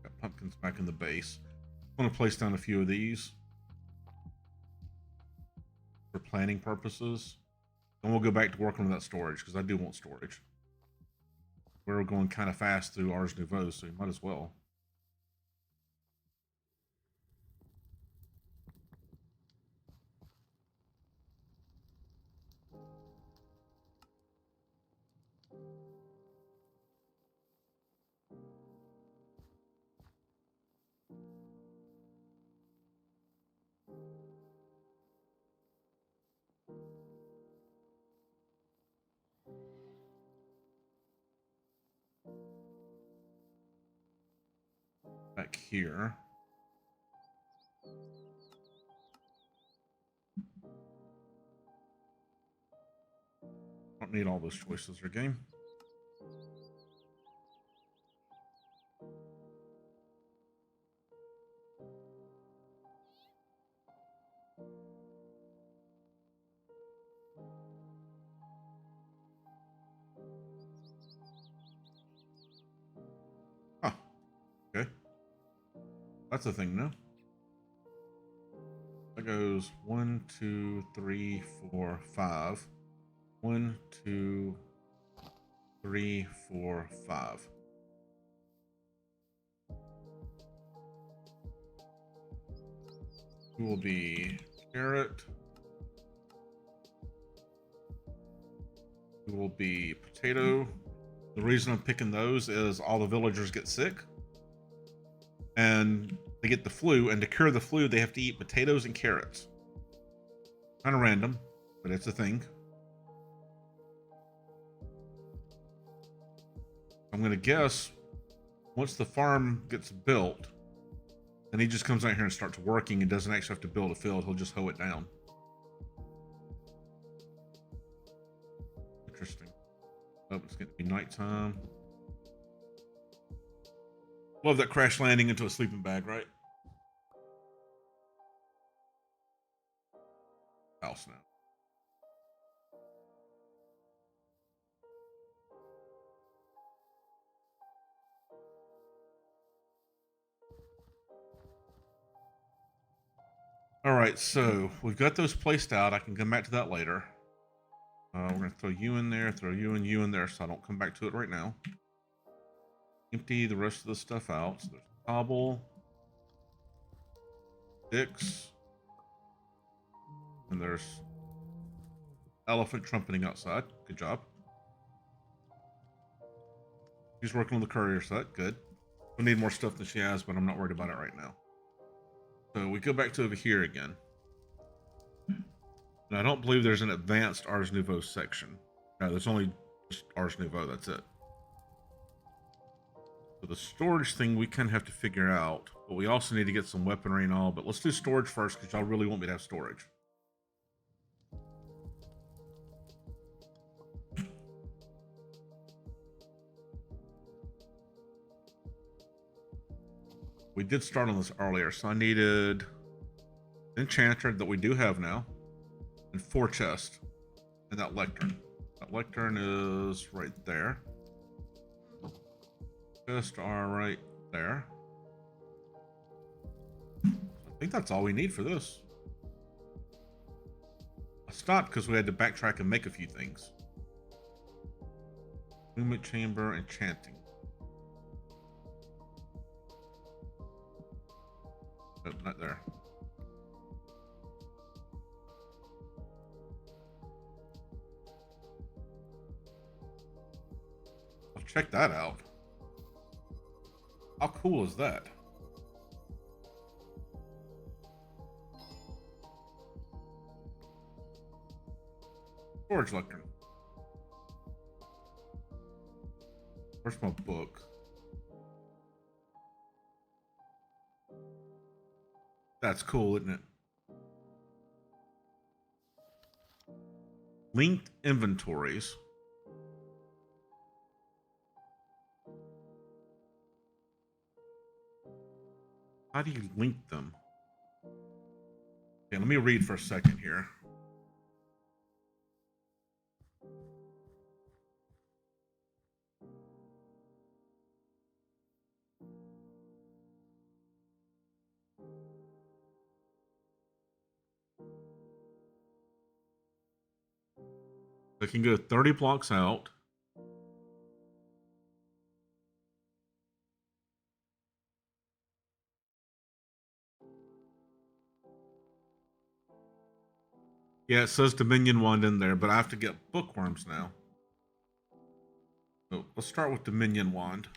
Got pumpkins back in the base. I'm going to place down a few of these for planning purposes. Then we'll go back to working on that storage, because I do want storage. We're going kind of fast through Ars Nouveau, so you might as well. Back here. Don't need all those choices or game. Huh. Okay. That's a thing now. That goes 1, 2, 3, 4, 5. 1, 2, 3, 4, 5. It will be carrot. It will be potato. The reason I'm picking those is all the villagers get sick. And they get the flu, and to cure the flu, they have to eat potatoes and carrots. Kind of random, but it's a thing. I'm going to guess once the farm gets built, then he just comes out here and starts working and doesn't actually have to build a field. He'll just hoe it down. Interesting. Oh, it's going to be nighttime. Love that crash landing into a sleeping bag, right? House now. All right, so we've got those placed out. I can come back to that later. We're going to throw you in there, throw you and you in there, so I don't come back to it right now. Empty the rest of the stuff out. So there's cobble, sticks, and there's elephant trumpeting outside. Good job. She's working on the courier set. Good. We need more stuff than she has, but I'm not worried about it right now. So we go back to over here again. And I don't believe there's an advanced Ars Nouveau section. No, there's only just Ars Nouveau. That's it. So the storage thing we kind of have to figure out, but we also need to get some weaponry and all. But let's do storage first, because y'all really want me to have storage. We did start on this earlier, so I needed enchanter that we do have now, and 4 chests, and that lectern. That lectern is right there. Chests are right there. I think that's all we need for this. I stopped because we had to backtrack and make a few things. Movement chamber, enchanting. Nope, not there. I'll check that out. How cool is that? Storage lectern. Where's my book? That's cool, isn't it? Linked inventories. How do you link them? Okay, let me read for a second here. I can go 30 blocks out. Yeah, it says Dominion Wand in there, but I have to get bookworms now. So let's start with Dominion Wand.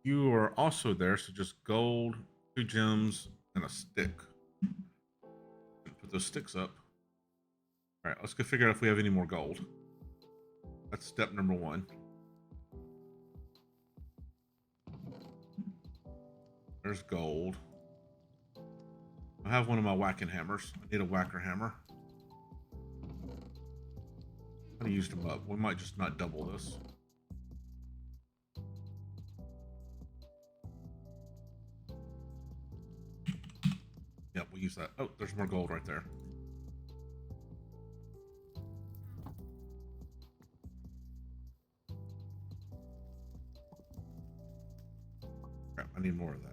You are also there, so just gold, 2 gems, and a stick. Put those sticks up. All right, let's go figure out if we have any more gold. That's step number 1. There's gold. I have one of my whacking hammers. I need a whacker hammer. I used them up. We might just not double this. Yep, we'll use that. Oh, there's more gold right there. Crap, I need more of that.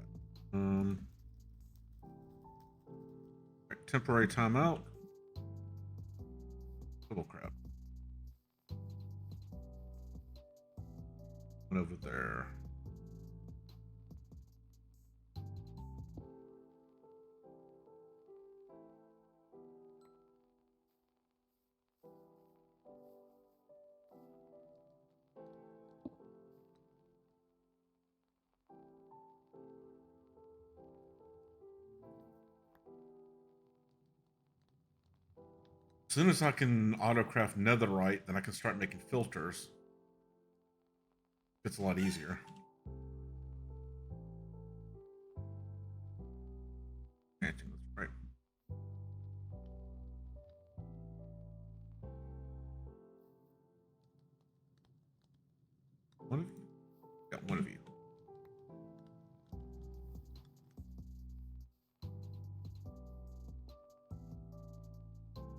Right, temporary timeout. Oh crap. One over there. As soon as I can autocraft netherite, then I can start making filters. It's a lot easier. That's right. One of you? Yeah, one of you.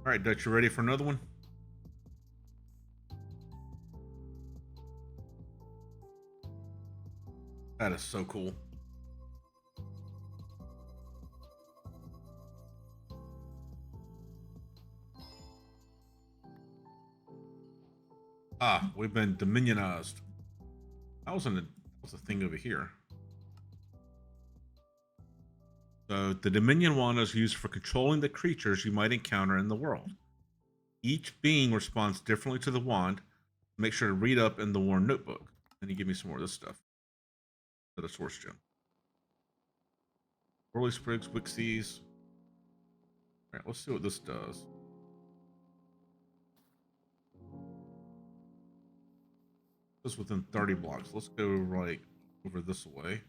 All right, Dutch, you ready for another one? That is so cool. Ah, we've been dominionized. That was a thing over here. So the Dominion Wand is used for controlling the creatures you might encounter in the world. Each being responds differently to the wand. Make sure to read up in the Worn Notebook. And you give me some more of this stuff. For the source gem. Whirly Sprigs, Wixies. Alright, let's see what this does. This is within 30 blocks. Let's go right over this way.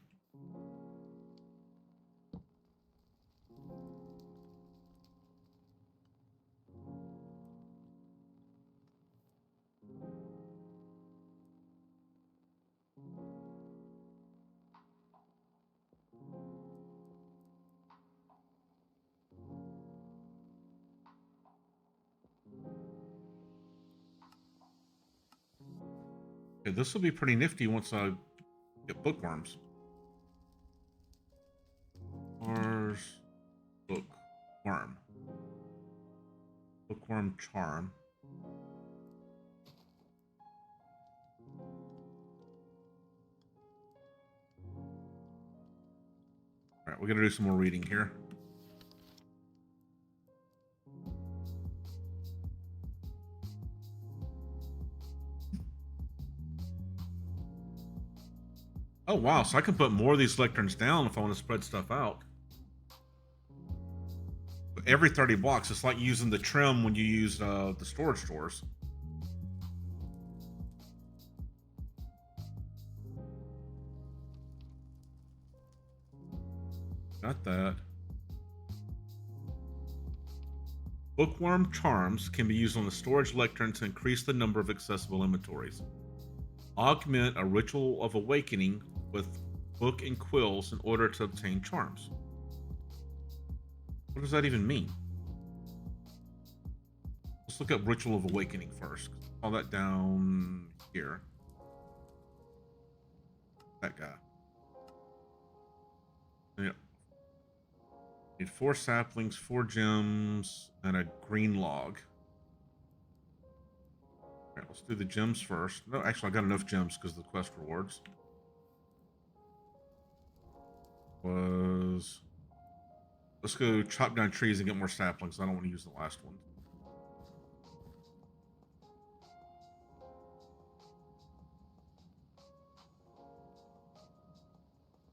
Okay, this will be pretty nifty once I get bookworms. Bookworm Charm. All right, we're gonna do some more reading here. Oh wow, so I can put more of these lecterns down if I want to spread stuff out. But every 30 blocks, it's like using the trim when you use the storage doors. Got that. Bookworm charms can be used on the storage lectern to increase the number of accessible inventories. Augment a ritual of awakening with book and quills in order to obtain charms. What does that even mean? Let's look at ritual of awakening first. Call that down here. That guy. Yeah. Need 4 saplings, 4 gems, and a green log. Alright, let's do the gems first. No, actually, I got enough gems because of the quest rewards. Let's go chop down trees and get more saplings. I don't want to use the last one.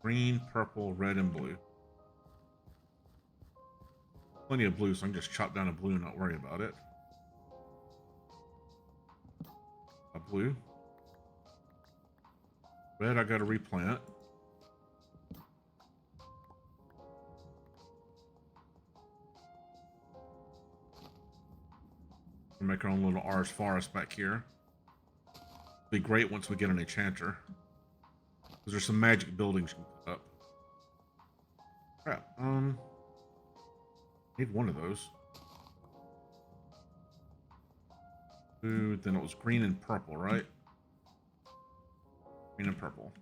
Green, purple, red, and blue. Plenty of blue, so I can just chop down a blue and not worry about it. A blue. Red, I gotta replant. We'll make our own little Ars forest back here. Be great once we get an enchanter. Because there's some magic buildings you can put up. Crap. Need one of those. Ooh, then it was green and purple, right? Green and purple.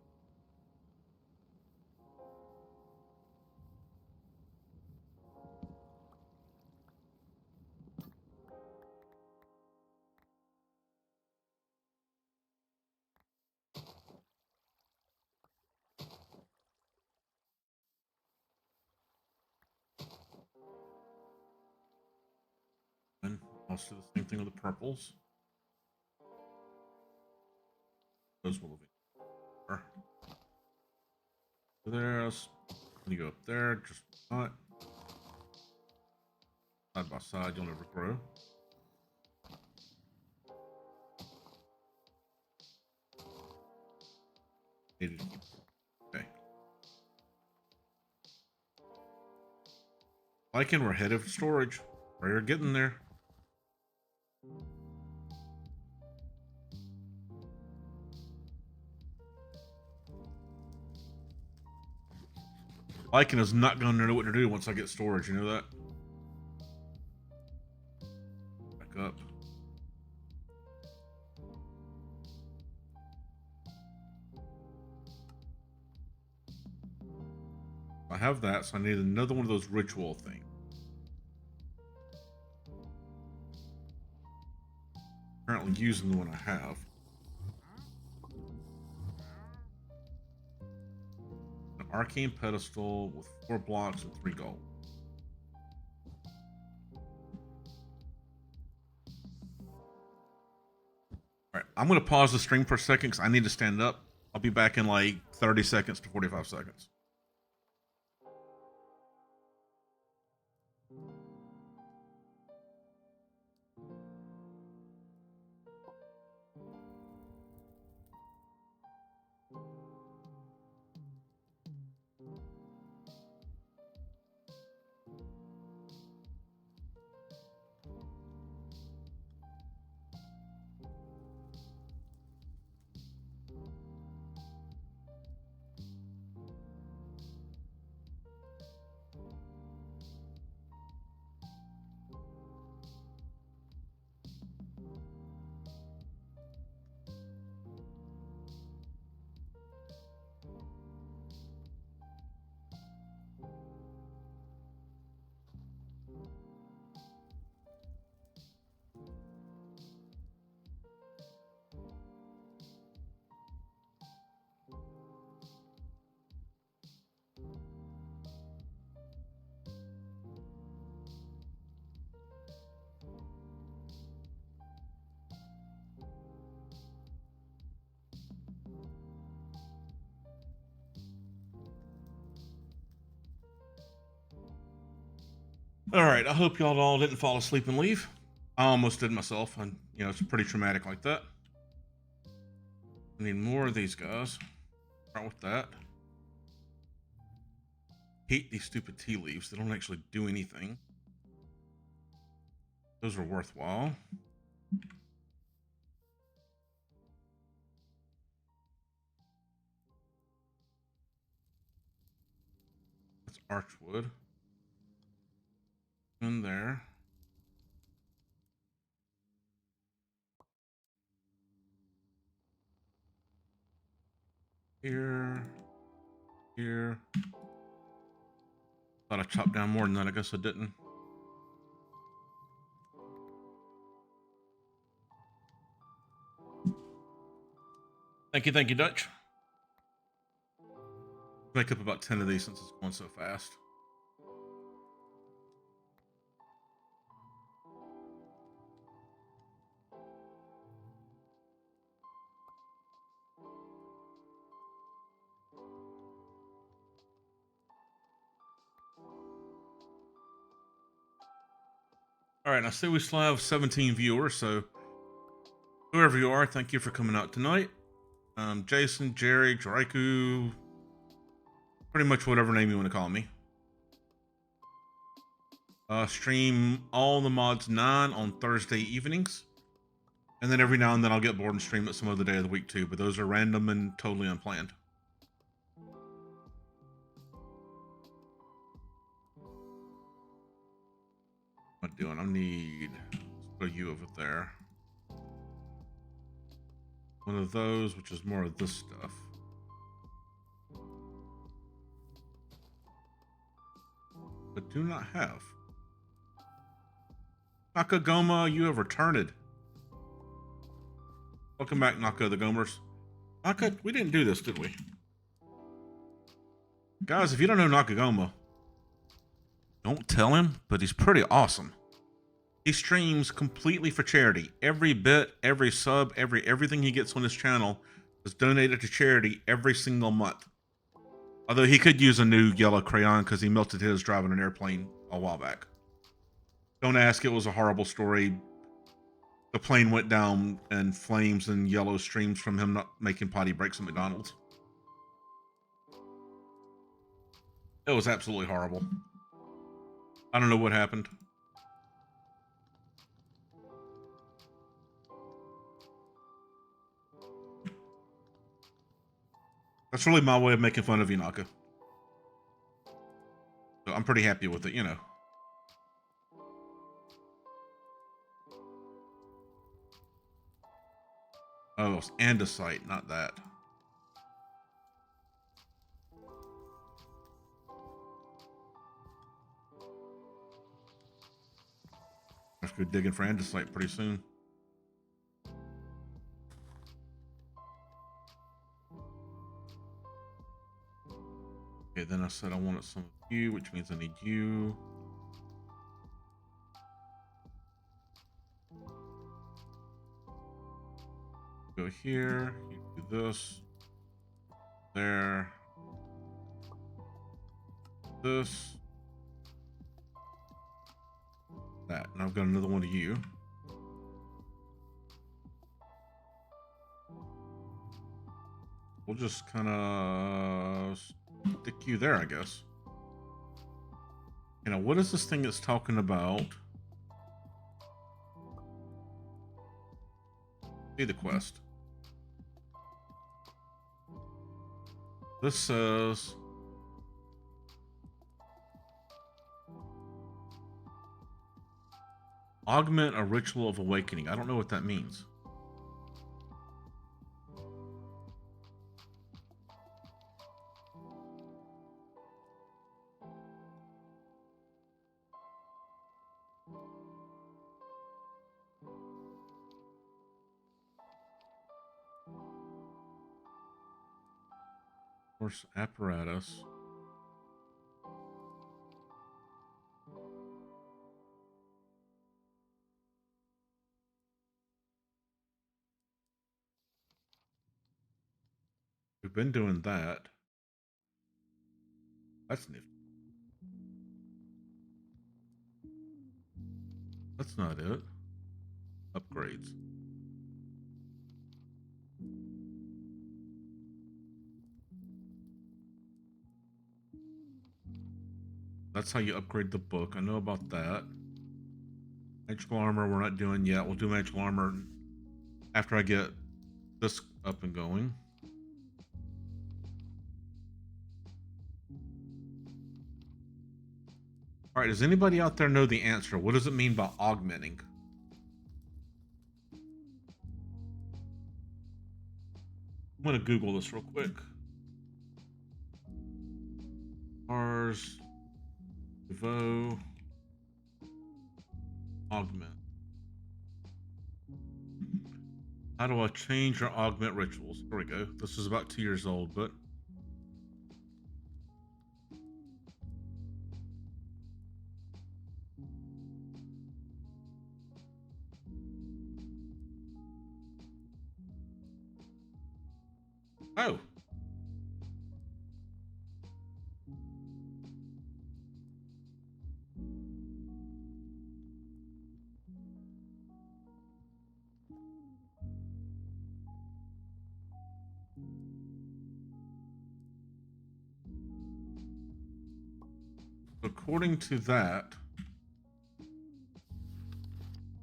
And I'll do the same thing with the purples. Those will be there. When you go up there, just not side by side, you'll never grow. Okay. Liking, we're head of storage. We're getting there. Lycan is not going to know what to do once I get storage, you know that? Back up. I have that, so I need another one of those ritual things. Currently using the one I have. An arcane pedestal with 4 blocks and 3 gold. Alright, I'm going to pause the stream for a second because I need to stand up. I'll be back in like 30 seconds to 45 seconds. All right, I hope y'all all didn't fall asleep and leave. I almost did myself, and you know it's pretty traumatic like that. I need more of these guys. Start with that. Hate these stupid tea leaves. They don't actually do anything. Those are worthwhile. That's archwood. In there. Here. Here. Thought I chopped down more than that. I guess I didn't. Thank you, Dutch. Make up about 10 of these since it's going so fast. All right, I see we still have 17 viewers, so whoever you are, thank you for coming out tonight. Jason, Jerry, Draiku, pretty much whatever name you want to call me. Stream all the mods 9 on Thursday evenings. And then every now and then I'll get bored and stream it some other day of the week too, but those are random and totally unplanned. What am I doing? I need, let's put you over there. One of those, which is more of this stuff. But do not have. Nakagoma, you have returned. Welcome back, Naka the Gomers. Naka, we didn't do this, did we? Guys, if you don't know Nakagoma, don't tell him, but he's pretty awesome. He streams completely for charity. Every bit, every sub, everything he gets on his channel is donated to charity every single month. Although he could use a new yellow crayon because he melted his driving an airplane a while back. Don't ask, it was a horrible story. The plane went down in flames and yellow streams from him not making potty breaks at McDonald's. It was absolutely horrible. I don't know what happened. That's really my way of making fun of you, Naka. So I'm pretty happy with it, you know. Oh, it's andesite, not that. Let's go digging for andesite pretty soon. Okay, then I said I wanted some of you, which means I need you. Go here, you do this. There. This. That. And I've got another one of you. We'll just kind of stick you there, I guess. You know, what is this thing that's talking about? See the quest. This says augment a ritual of awakening. I don't know what that means. Force apparatus. We've been doing that. That's nifty. That's not it. Upgrades. That's how you upgrade the book. I know about that. Magical armor we're not doing yet. We'll do magical armor after I get this up and going. All right, does anybody out there know the answer? What does it mean by augmenting? I'm going to Google this real quick. Ars Nouveau Augment. How do I change or augment rituals? There we go. This is about 2 years old, but oh. According to that,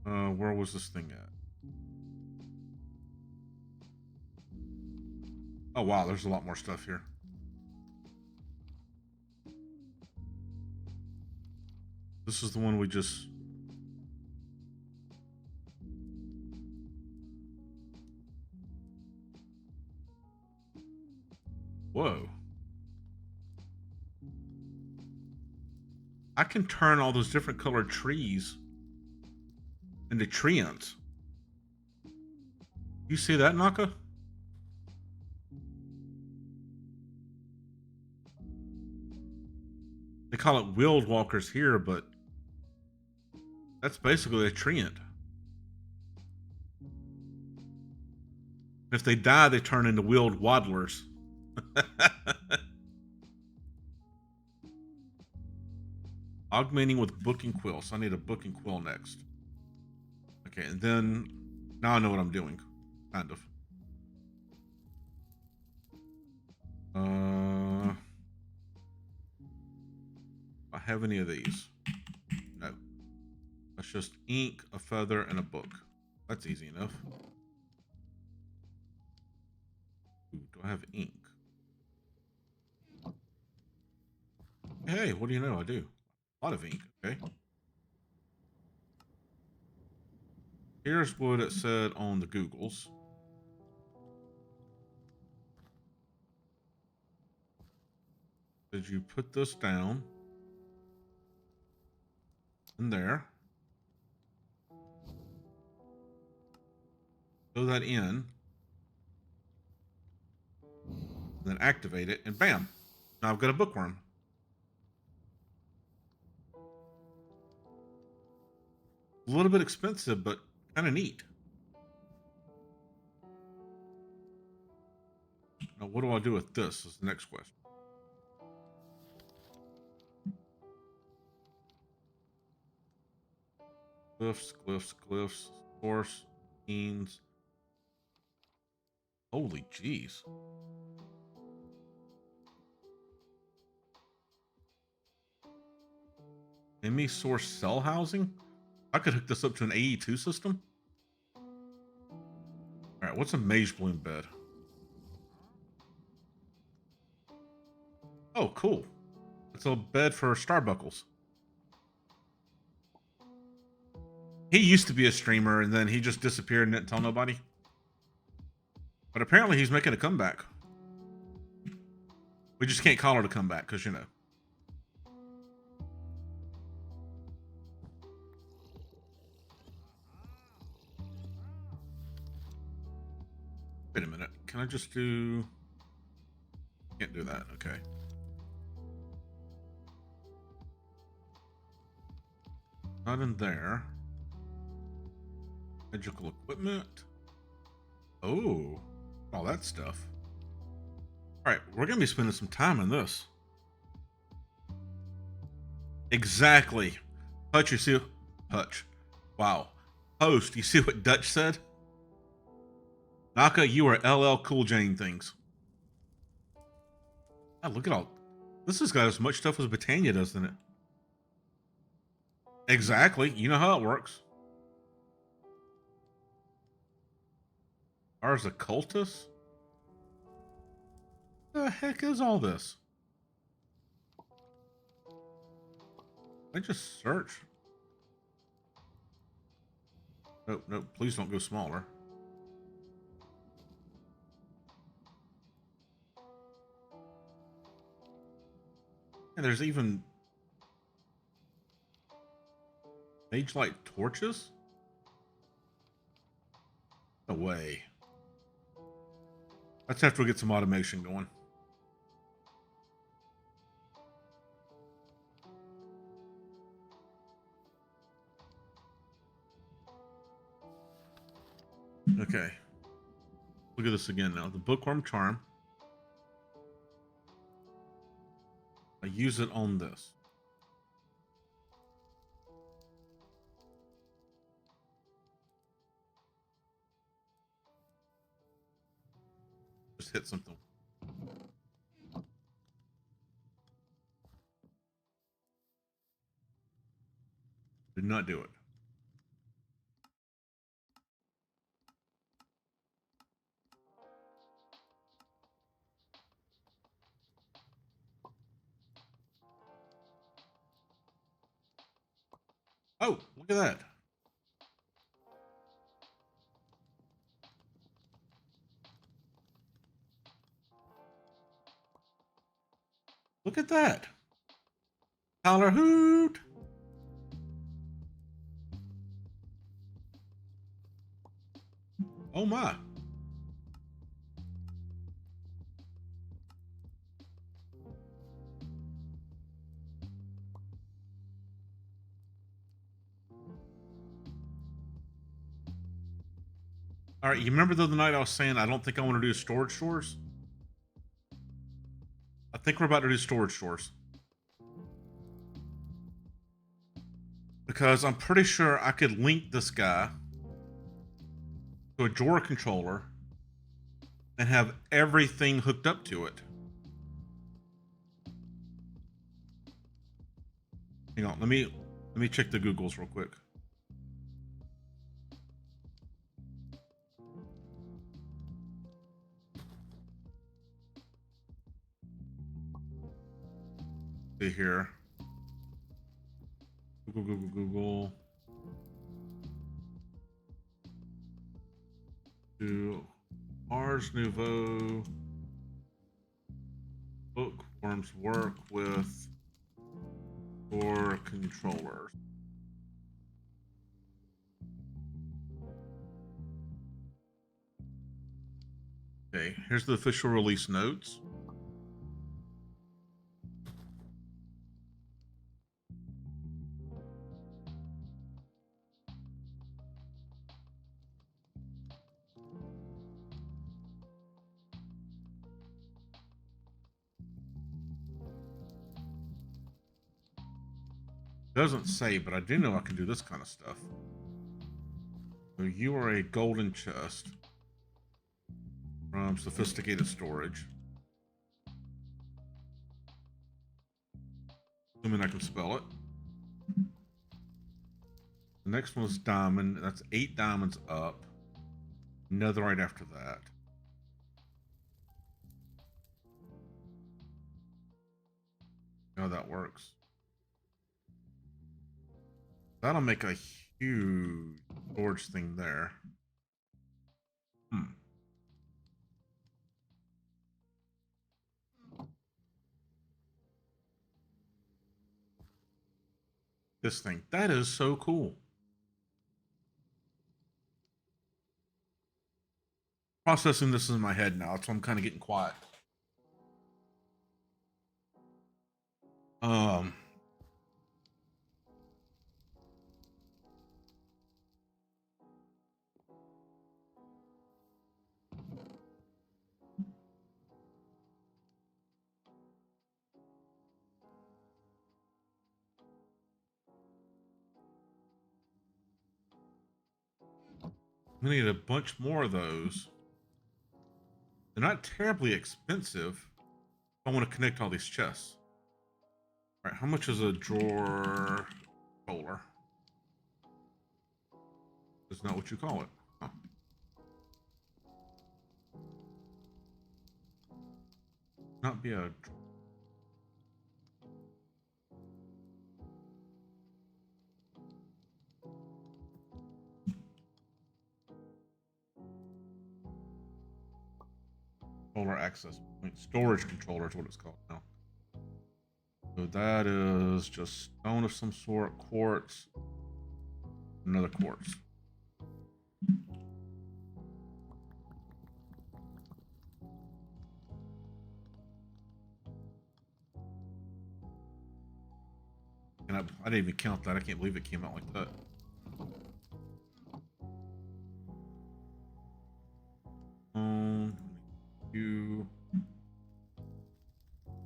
where was this thing at? Oh wow, there's a lot more stuff here. This is the one we just... Whoa. I can turn all those different colored trees into treants. You see that, Naka? They call it wheeled walkers here, but that's basically a treant. If they die, they turn into wheeled waddlers. Augmenting with book and quill. So I need a book and quill next. Okay, and then now I know what I'm doing. Kind of. I have any of these? No. That's just ink, a feather, and a book. That's easy enough. Ooh, do I have ink? Hey, what do you know? I do. A lot of ink, okay. Here's what it said on the Googles. Did you put this down in there? Throw that in. And then activate it, and bam! Now I've got a bookworm. A little bit expensive, but kind of neat. Now, what do I do with this? Is the next question. Glyphs, horse, beans. Holy jeez. ME source cell housing? I could hook this up to an AE2 system. Alright, what's a mage bloom bed? Oh, cool. It's a bed for Starbuckles. He used to be a streamer, and then he just disappeared and didn't tell nobody. But apparently he's making a comeback. We just can't call it a comeback, because, you know. Wait a minute. Can I just do... Can't do that. Okay. Not in there. Magical equipment. Oh. All that stuff. Alright, we're going to be spending some time on this. Exactly. Hutch, you see... Hutch. Wow. Host, you see what Dutch said? Naka, you are LL Cool Jane things. God, look at all. This has got as much stuff as Britannia does, doesn't it? Exactly. You know how it works. Ars Occultus? The heck is all this? I just search. Nope, nope. Please don't go smaller. And there's even mage light torches? No way. Let's have to get some automation going. Okay. Look at this again now. The bookworm charm. I use it on this. Just hit something. Did not do it. Oh, look at that. Look at that. Holler hoot. Oh my. All right, you remember the other night I was saying I don't think I want to do storage stores? I think we're about to do storage stores. Because I'm pretty sure I could link this guy to a drawer controller and have everything hooked up to it. Hang on, let me check the Googles real quick. See here. Google. Do Ars Nouveau bookworms work with door controllers? Okay, here's the official release notes. Doesn't say, but I do know I can do this kind of stuff. So you are a golden chest from sophisticated storage. Assuming I can spell it. The next one is diamond. That's 8 diamonds up. Netherite after that. How that works. That'll make a huge storage thing there. This thing. That is so cool. Processing this in my head now, so I'm kind of getting quiet. I'm gonna need a bunch more of those. They're not terribly expensive. I want to connect all these chests. All right, how much is a drawer controller? That's not what you call it. Huh. Not be a controller access point. Storage controller is what it's called now. So that is just stone of some sort, quartz, another quartz. And I didn't even count that. I can't believe it came out like that. You.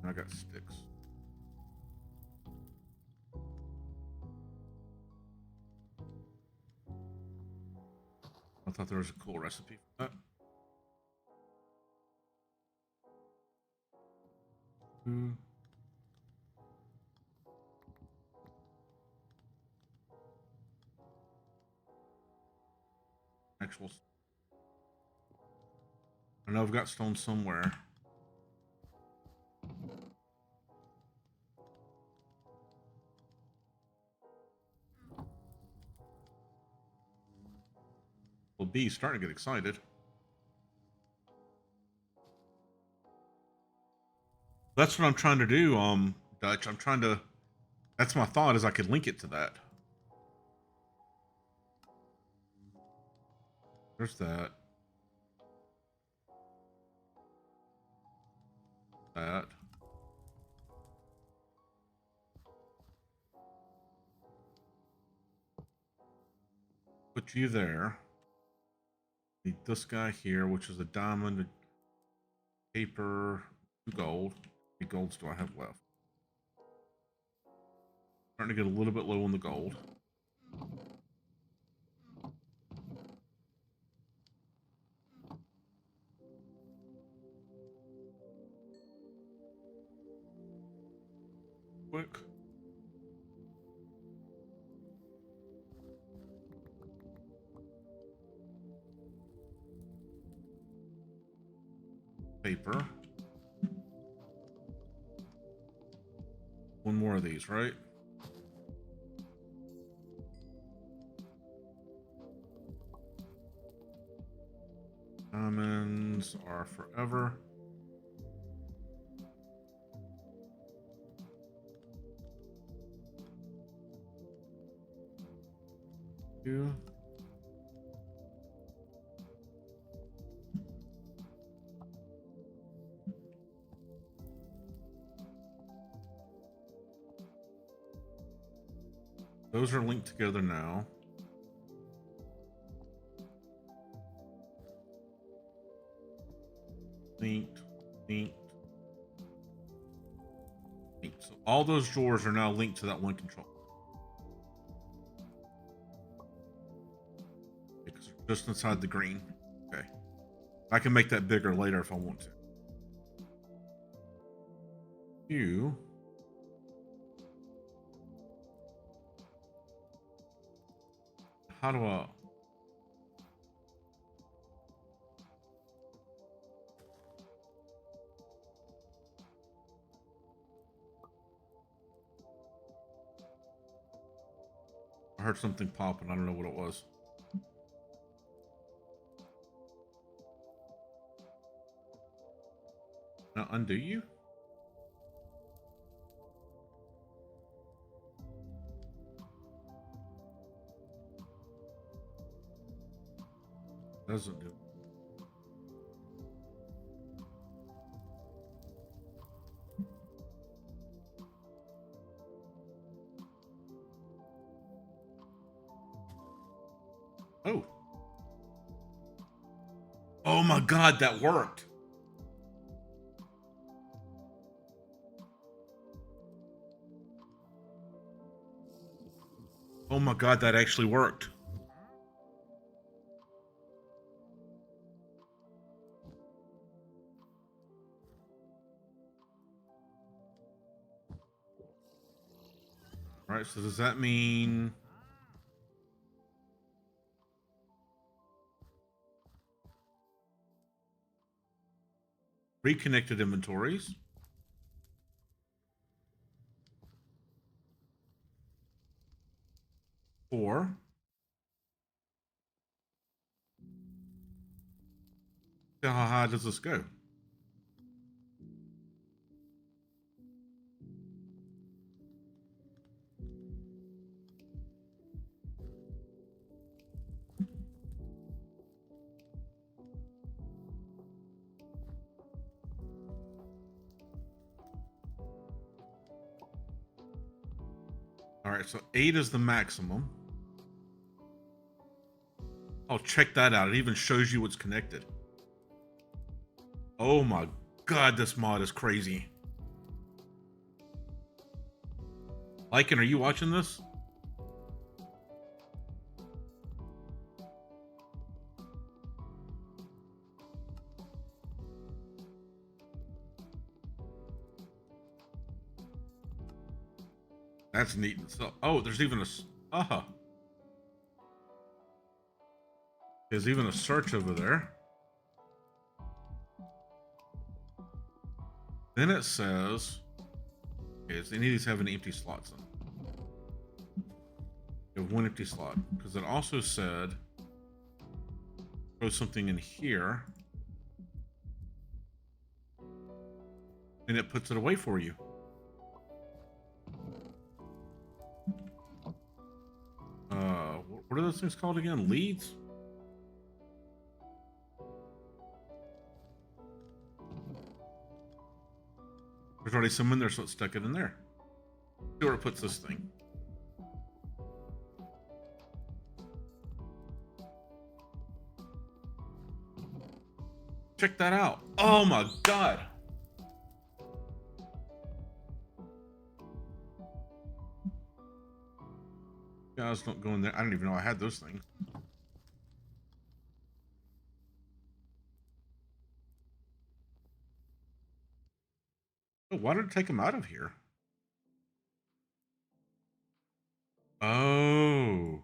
I got sticks. I thought there was a cool recipe for that. Actual. I know I've got stone somewhere. Well, B's starting to get excited. That's what I'm trying to do, Dutch. I'm trying to. That's my thought, is I could link it to that. There's that. That. Put you there. Need this guy here, which is a diamond, a paper, 2 gold. How many golds do I have left? Starting to get a little bit low on the gold. Quick. Paper. One more of these, right? Diamonds are forever. You. Those are linked together now. Linked, linked, linked. So all those drawers are now linked to that one controller. Because they're just inside the green. Okay. I can make that bigger later if I want to. You. How do I... I heard something popping. I don't know what it was. Now undo you? Doesn't do it. Oh. Oh my God, that worked. Oh my God, that actually worked. All right, so does that mean reconnected inventories? Or how high does this go? All right, so 8 is the maximum. Oh, check that out. It even shows you what's connected. Oh my god, this mod is crazy. Lycan, are you watching this? That's neat. So, oh, there's even a there's even a search over there. Then it says, okay, does any of these have any empty slots in them? You have one empty slot because it also said throw something in here, and it puts it away for you. What are those things called again? Leads? There's already some in there, so it stuck it in there. See where it puts this thing. Check that out. Oh my god. Guys, don't go in there. I don't even know I had those things. Oh, why did it take them out of here? Oh.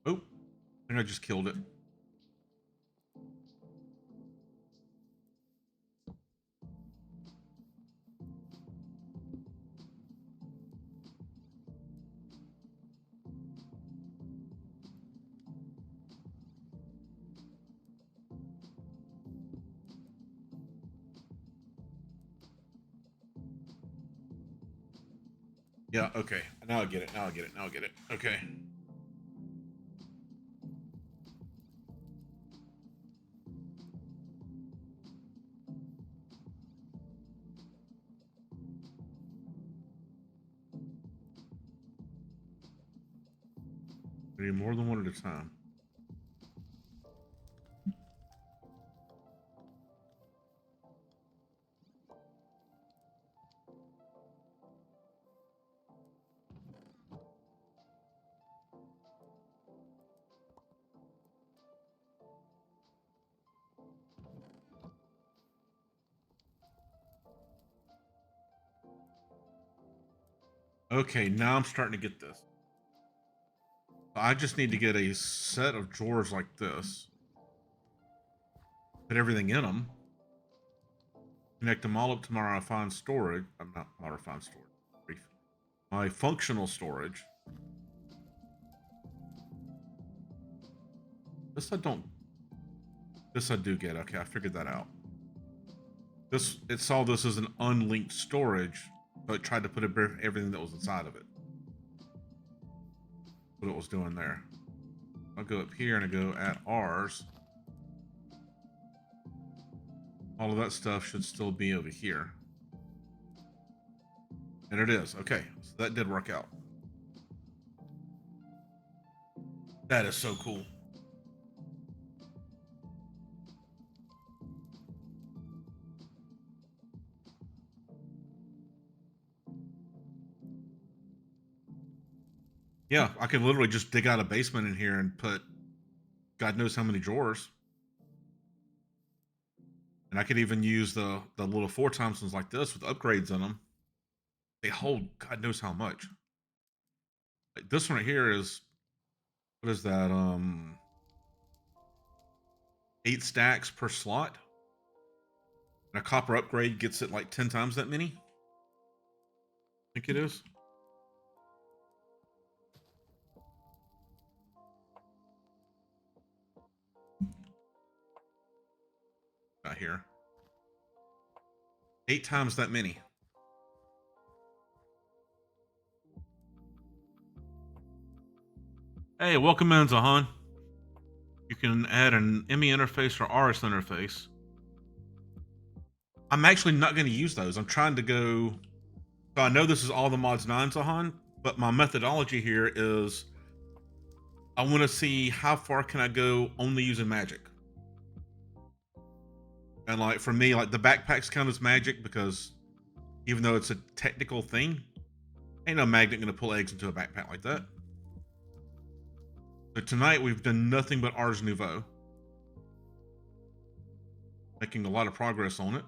Oh, I think I just killed it. Yeah, okay. Now I get it. Now I get it. Now I get it. Okay. I need more than one at a time. Okay, now I'm starting to get this. I just need to get a set of drawers like this. Put everything in them. Connect them all up to my refined storage. I'm not my refined storage. My functional storage. This I don't. This I do get. Okay, I figured that out. This, it saw this as an unlinked storage, so it tried to put everything that was inside of it. What it was doing there. I'll go up here and I go at Ars. All of that stuff should still be over here. And it is. Okay, so that did work out. That is so cool. Yeah, I can literally just dig out a basement in here and put God knows how many drawers. And I could even use the little 4x ones like this with upgrades in them. They hold God knows how much. Like this one right here is, what is that? 8 stacks per slot. And a copper upgrade gets it like 10 times that many. I think it is. Not here. 8 times that many. Hey, welcome in, Zahan. You can add an ME interface or Ars interface. I'm actually not going to use those. I'm trying to go. So I know this is all the mods 9, Zahan, but my methodology here is I want to see how far can I go only using magic. And like for me, like the backpacks count as magic because even though it's a technical thing, ain't no magnet going to pull eggs into a backpack like that. So tonight we've done nothing but Ars Nouveau. Making a lot of progress on it.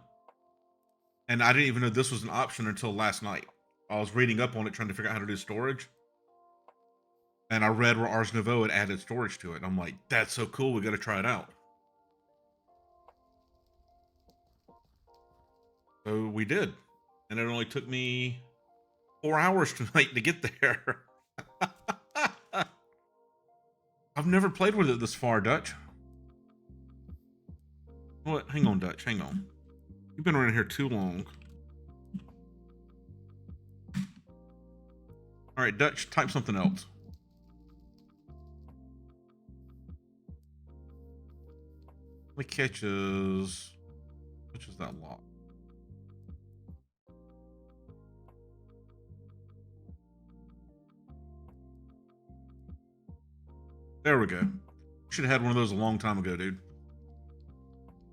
And I didn't even know this was an option until last night. I was reading up on it, trying to figure out how to do storage. And I read where Ars Nouveau had added storage to it. I'm like, that's so cool, we gotta try it out. So we did. And it only took me 4 hours tonight to get there. I've never played with it this far, Dutch. What? Hang on, Dutch, hang on. You've been around here too long. All right, Dutch, type something else. What catches? Which is that lock? There we go. Should have had one of those a long time ago, dude.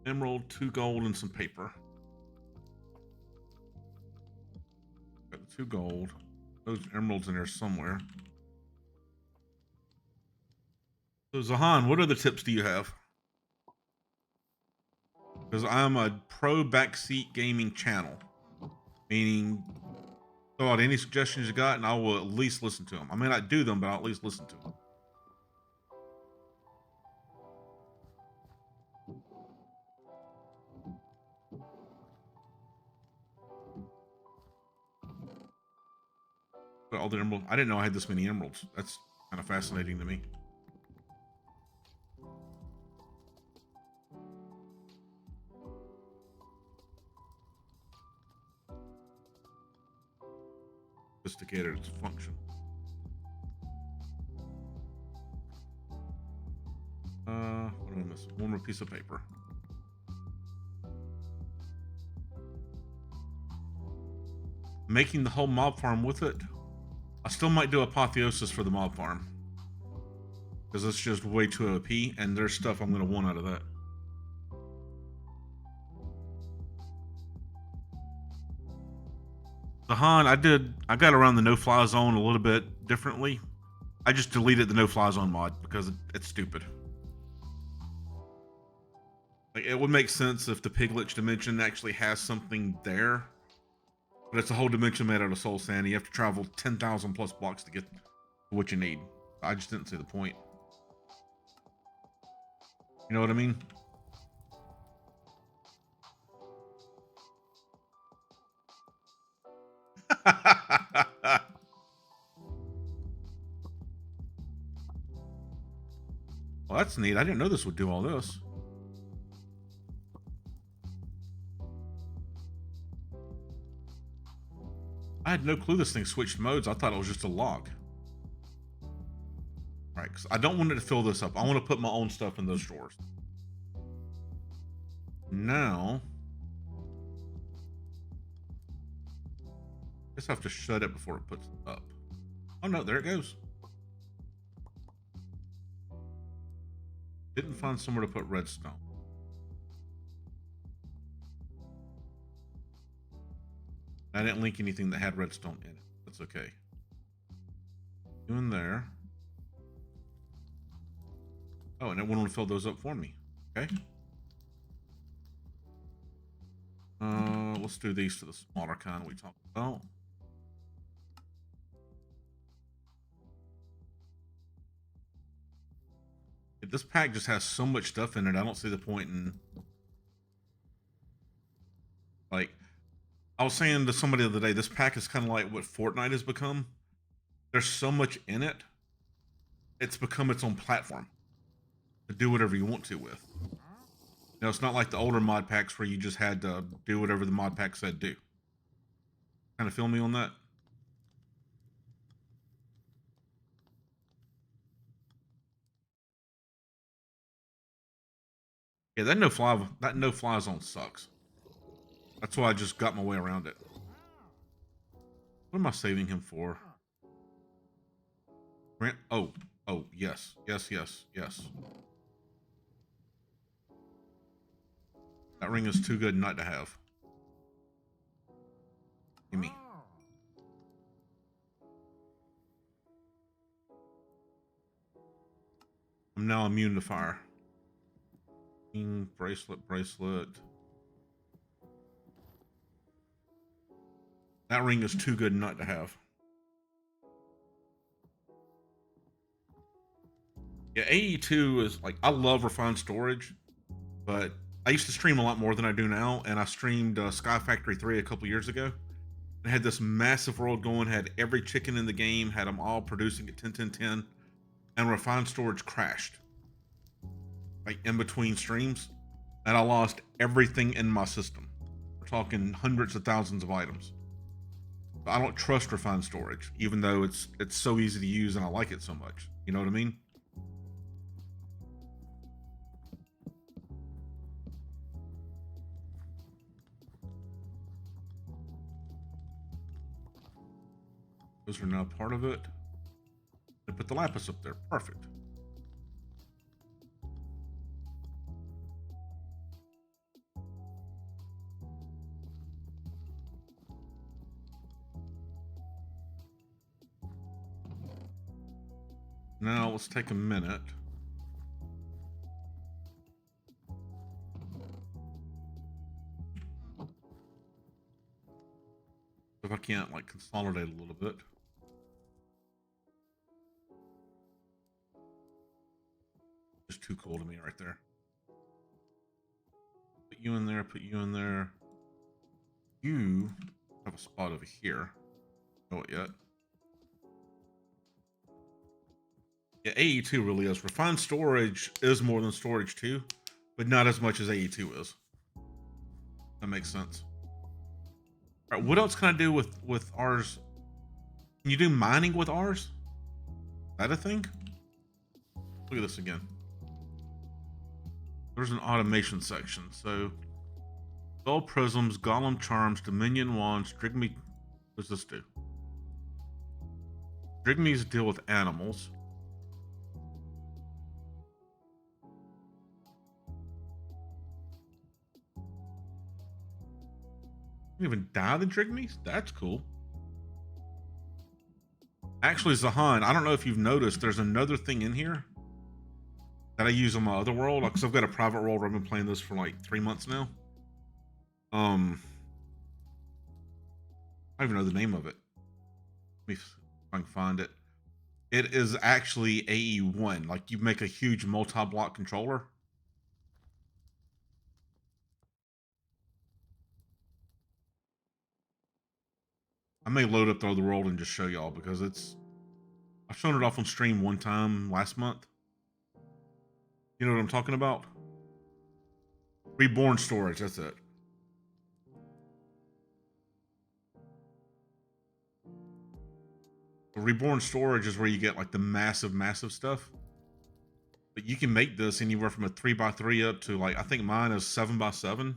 Emerald, 2 gold, and some paper. Got the 2 gold. Those emeralds in there somewhere. So Zahan, what other tips do you have? Because I'm a pro backseat gaming channel. Meaning, throw out any suggestions you got and I will at least listen to them. I may not do them, but I'll at least listen to them. But all the emeralds, I didn't know I had this many emeralds. That's kind of fascinating to me. Sophisticated its function. What am I missing? One more piece of paper. Making the whole mob farm with it. I still might do apotheosis for the mob farm. Because it's just way too OP, and there's stuff I'm going to want out of that. The Han, I got around the no-fly zone a little bit differently. I just deleted the no-fly zone mod because it's stupid. Like, it would make sense if the Piglich dimension actually has something there. But it's a whole dimension made out of soul sand. You have to travel 10,000 plus blocks to get what you need. I just didn't see the point. You know what I mean? Well, that's neat. I didn't know this would do all this. I had no clue this thing switched modes. I thought it was just a lock. Right, because I don't want it to fill this up. I want to put my own stuff in those drawers. Now, I guess I have to shut it before it puts it up. Oh no, there it goes. Didn't find somewhere to put redstone. I didn't link anything that had redstone in it. That's okay. You in there. Oh, and it wouldn't fill those up for me. Okay. Let's do these to the smaller kind we talked about. This pack just has so much stuff in it. I don't see the point in, like, I was saying to somebody the other day, this pack is kind of like what Fortnite has become. There's so much in it. It's become its own platform to do whatever you want to with. Now, it's not like the older mod packs where you just had to do whatever the mod pack said do. Kind of feel me on that? Yeah, that no fly zone sucks. That's why I just got my way around it. What am I saving him for? Grant, oh, yes. That ring is too good not to have. Give me. I'm now immune to fire. Bracelet. That ring is too good not to have. Yeah, AE2 is like, I love refined storage, but I used to stream a lot more than I do now, and I streamed Sky Factory 3 a couple years ago. I had this massive world going, had every chicken in the game, had them all producing at 10, and refined storage crashed. Like in between streams, and I lost everything in my system. We're talking hundreds of thousands of items. I don't trust refined storage, even though it's so easy to use and I like it so much. You know what I mean? Those are now part of it. They put the lapis up there. Perfect. Now let's take a minute. If I can't like consolidate a little bit. Just too cool to me right there. Put you in there, put you in there. You have a spot over here. Know it yet? Yeah, AE2 really is. Refined storage is more than storage 2, but not as much as AE2 is. That makes sense. All right, what else can I do with Ars? Can you do mining with Ars? Is that a thing? Look at this again. There's an automation section. So, gold prisms, golem charms, dominion wands, drigme. What does this do? Drigmes deal with animals. You can even die the Drigmes? That's cool. Actually, Zahan, I don't know if you've noticed, there's another thing in here that I use on my other world. Because I've got a private world where I've been playing this for like 3 months now. I don't even know the name of it. Let me see if I can find it. It is actually AE1. Like you make a huge multi-block controller. I may load up the other world and just show y'all because I've shown it off on stream one time last month. You know what I'm talking about? Reborn storage, that's it. Reborn storage is where you get like the massive stuff. But you can make this anywhere from a 3x3 up to like, I think mine is 7x7.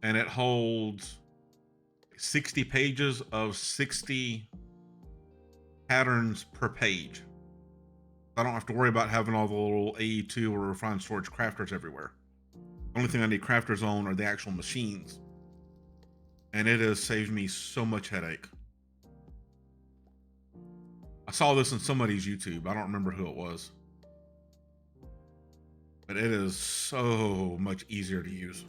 And it holds 60 pages of 60 patterns per page. I don't have to worry about having all the little AE2 or refined storage crafters everywhere. The only thing I need crafters on are the actual machines. And it has saved me so much headache. I saw this on somebody's YouTube. I don't remember who it was. But it is so much easier to use.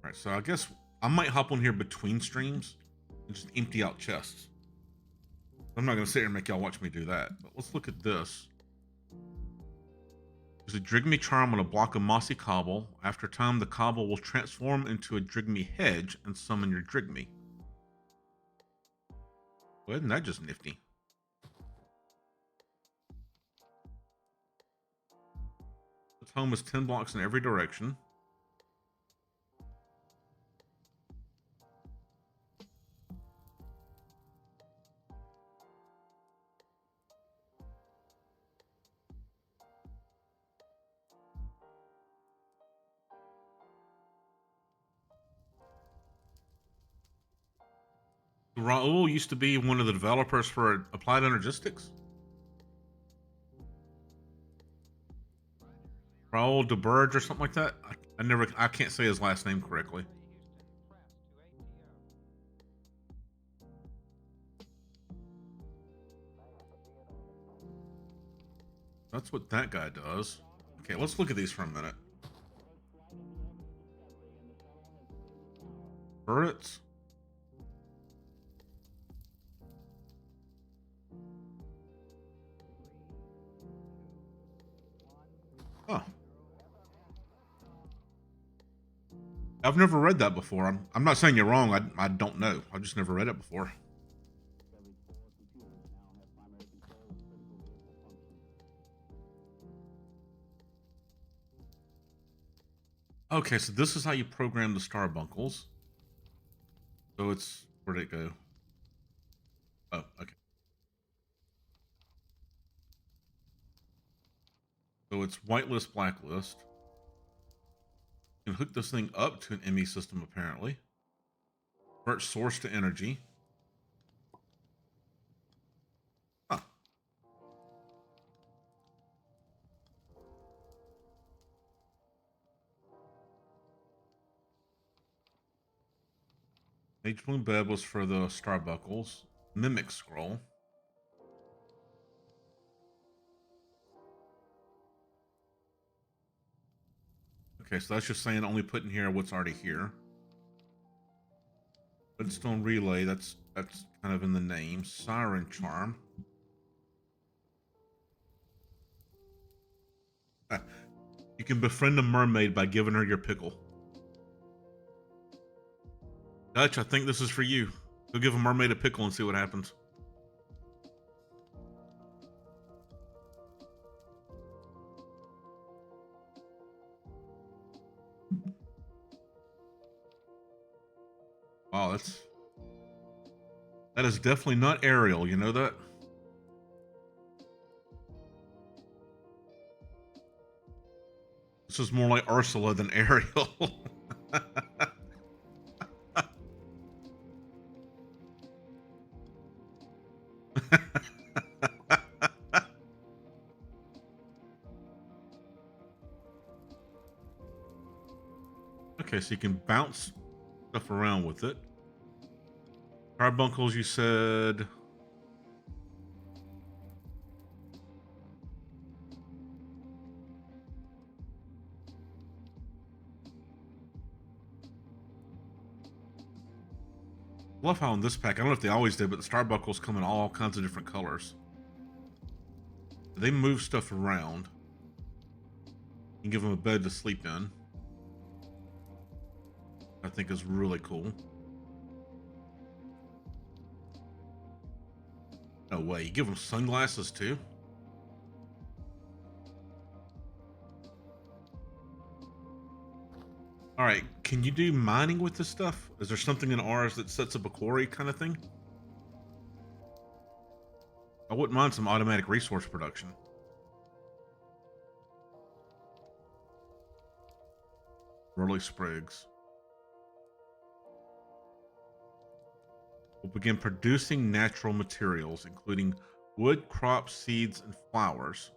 All right, so I guess I might hop on here between streams and just empty out chests. I'm not going to sit here and make y'all watch me do that. But let's look at this. There's a Drigme charm on a block of mossy cobble. After time, the cobble will transform into a Drigme hedge and summon your Drigme. Well, isn't that just nifty? This home is 10 blocks in every direction. Raul used to be one of the developers for Applied Energistics. Raul DeBurge or something like that. I can't say his last name correctly. That's what that guy does. Okay, let's look at these for a minute. Turrets. Huh. I've never read that before. I'm not saying you're wrong. I don't know. I've just never read it before. Okay, so this is how you program the starbuckles. So it's, where'd it go? Oh, okay. So it's whitelist, blacklist. You can hook this thing up to an ME system, apparently. Convert source to energy. Huh. Age Bloom Bed was for the starbuckles. Mimic Scroll. Okay, so that's just saying only put in here what's already here. Redstone Relay, that's kind of in the name. Siren Charm. You can befriend a mermaid by giving her your pickle. Dutch, I think this is for you. Go give a mermaid a pickle and see what happens. Wow, that is definitely not Ariel, you know that? This is more like Ursula than Ariel. Okay, so you can bounce stuff around with it. Carbuncles, you said. Love how in this pack, I don't know if they always did, but the starbuckles come in all kinds of different colors. They move stuff around. You can give them a bed to sleep in. I think is really cool. No way, you give them sunglasses too? All right, can you do mining with this stuff? Is there something in Ars that sets up a quarry kind of thing? I wouldn't mind some automatic resource production. Burley Sprigs. Will begin producing natural materials, including wood, crops, seeds, and flowers.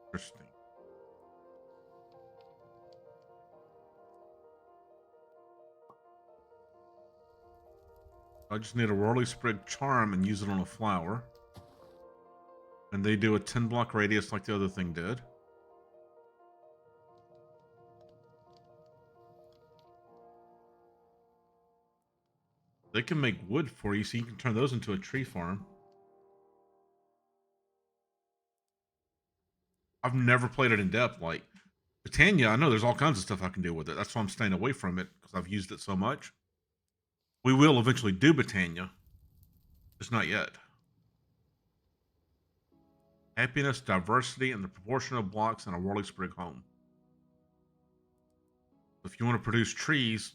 Interesting. I just need a Whirly Sprig charm and use it on a flower. And they do a 10 block radius like the other thing did. They can make wood for you, so you can turn those into a tree farm. I've never played it in depth. Like Britannia, I know there's all kinds of stuff I can do with it. That's why I'm staying away from it, because I've used it so much. We will eventually do Britannia, just not yet. Happiness, diversity, and the proportion of blocks in a Whirling Sprig home. If you want to produce trees,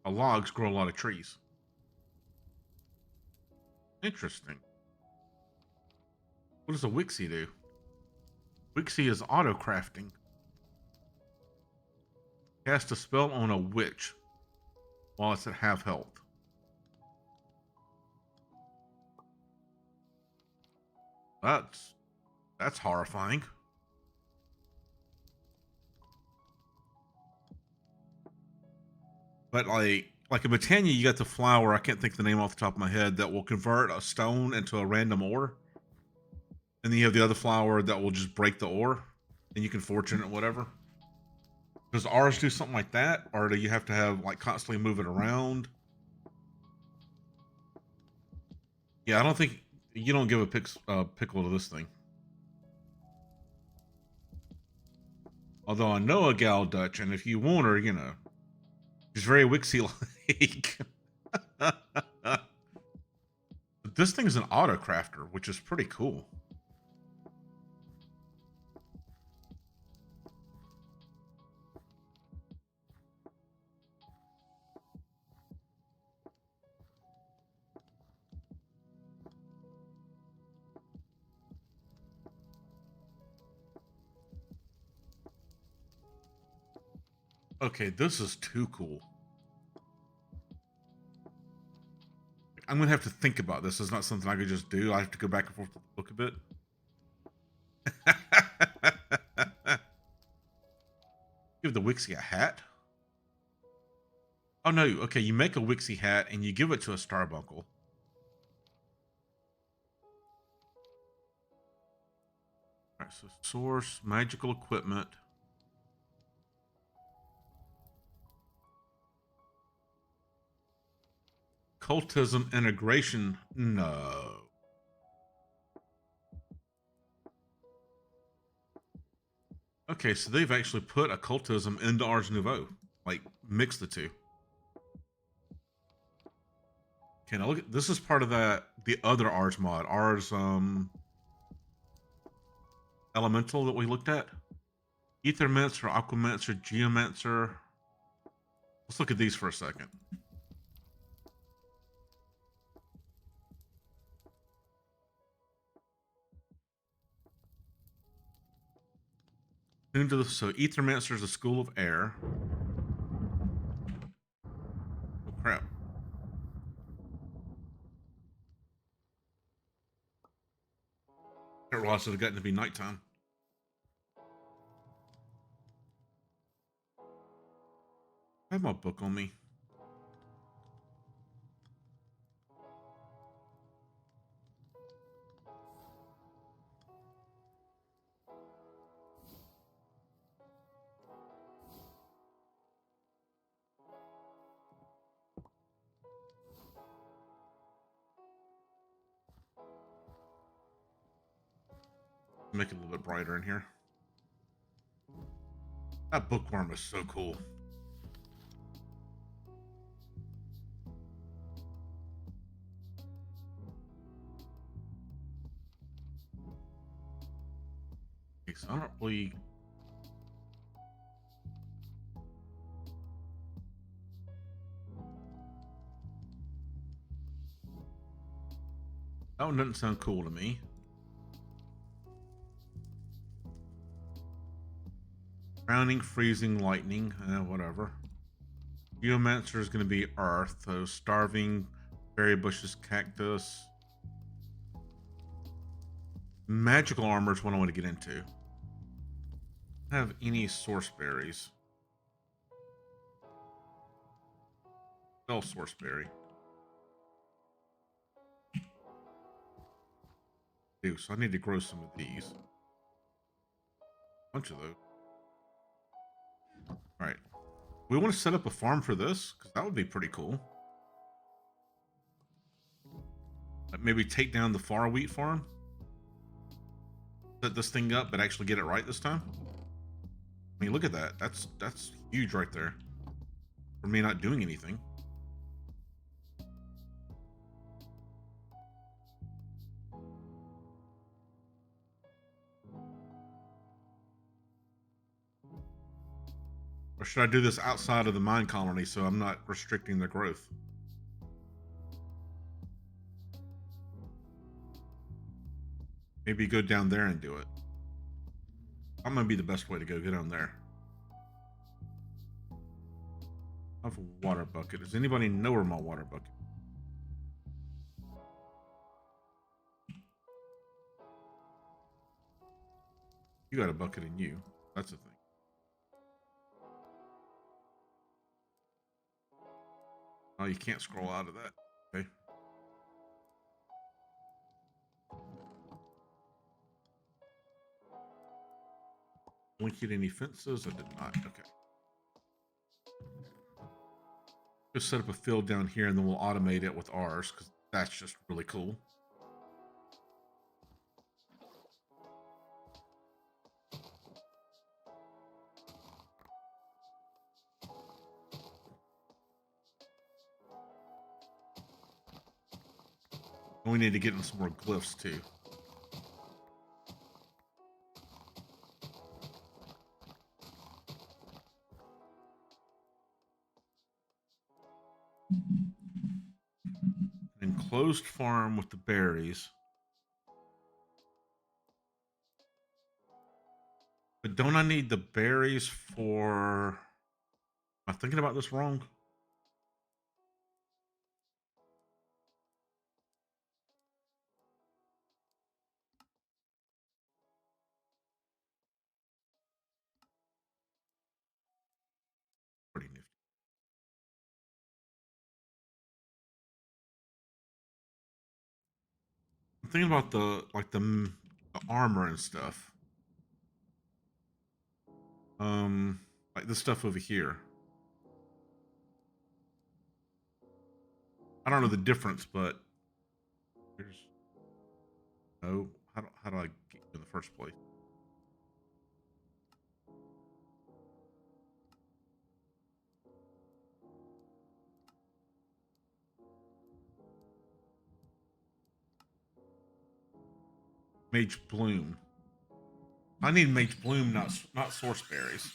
logs grow a lot of trees. Interesting. What does a Wixie do? Wixie is auto crafting. Cast a spell on a witch while it's at half health. That's horrifying. But like in Britannia, you got the flower, I can't think the name off the top of my head, that will convert a stone into a random ore. And then you have the other flower that will just break the ore, and you can fortune it, whatever. Does ours do something like that, or do you have to have like constantly move it around? Yeah, I don't think you don't give a pickle to this thing. Although I know a gal Dutch, and if you want her, you know, she's very Wixie-like. This thing is an auto crafter, which is pretty cool. Okay, this is too cool. I'm gonna have to think about this. It's not something I could just do. I have to go back and forth with the book a bit. Give the Wixie a hat. Oh no, okay, you make a Wixie hat and you give it to a Starbuncle. Alright, so source, magical equipment. Cultism integration, no. Okay, so they've actually put occultism into Ars Nouveau, like mix the two. Okay, now look at this is part of the other Ars mod, Ars Elemental that we looked at. Ethermancer, Aquamancer, Geomancer. Let's look at these for a second. So Ethermancer is a school of air. Oh crap. I didn't realize it had gotten to be nighttime. I have my book on me. Make it a little bit brighter in here. That bookworm is so cool. Okay, so I don't really... That one doesn't sound cool to me. Drowning, freezing, lightning, whatever. Geomancer is going to be earth, so starving, berry bushes, cactus. Magical armor is what I want to get into. I don't have any source berries. No source berry. Dude, so I need to grow some of these. A bunch of those. All right. We want to set up a farm for this, because that would be pretty cool. Like maybe take down the far wheat farm, set this thing up, but actually get it right this time. I mean, look at that. That's huge right there. For me not doing anything. Or should I do this outside of the mine colony so I'm not restricting the growth? Maybe go down there and do it. I'm gonna be the best way to go. Go down there. I have a water bucket. Does anybody know where my water bucket? You got a bucket in you. That's the thing. Oh, you can't scroll out of that. Okay. Link hit any fences? I did not. Okay. Just set up a field down here and then we'll automate it with ours because that's just really cool. And we need to get in some more glyphs too. An enclosed farm with the berries. But don't I need the berries for... Am I thinking about this wrong? Pretty nifty. I'm thinking about the armor and stuff. Like this stuff over here. I don't know the difference, but there's how do I get you in the first place? Mage Bloom. I need Mage Bloom, not source berries.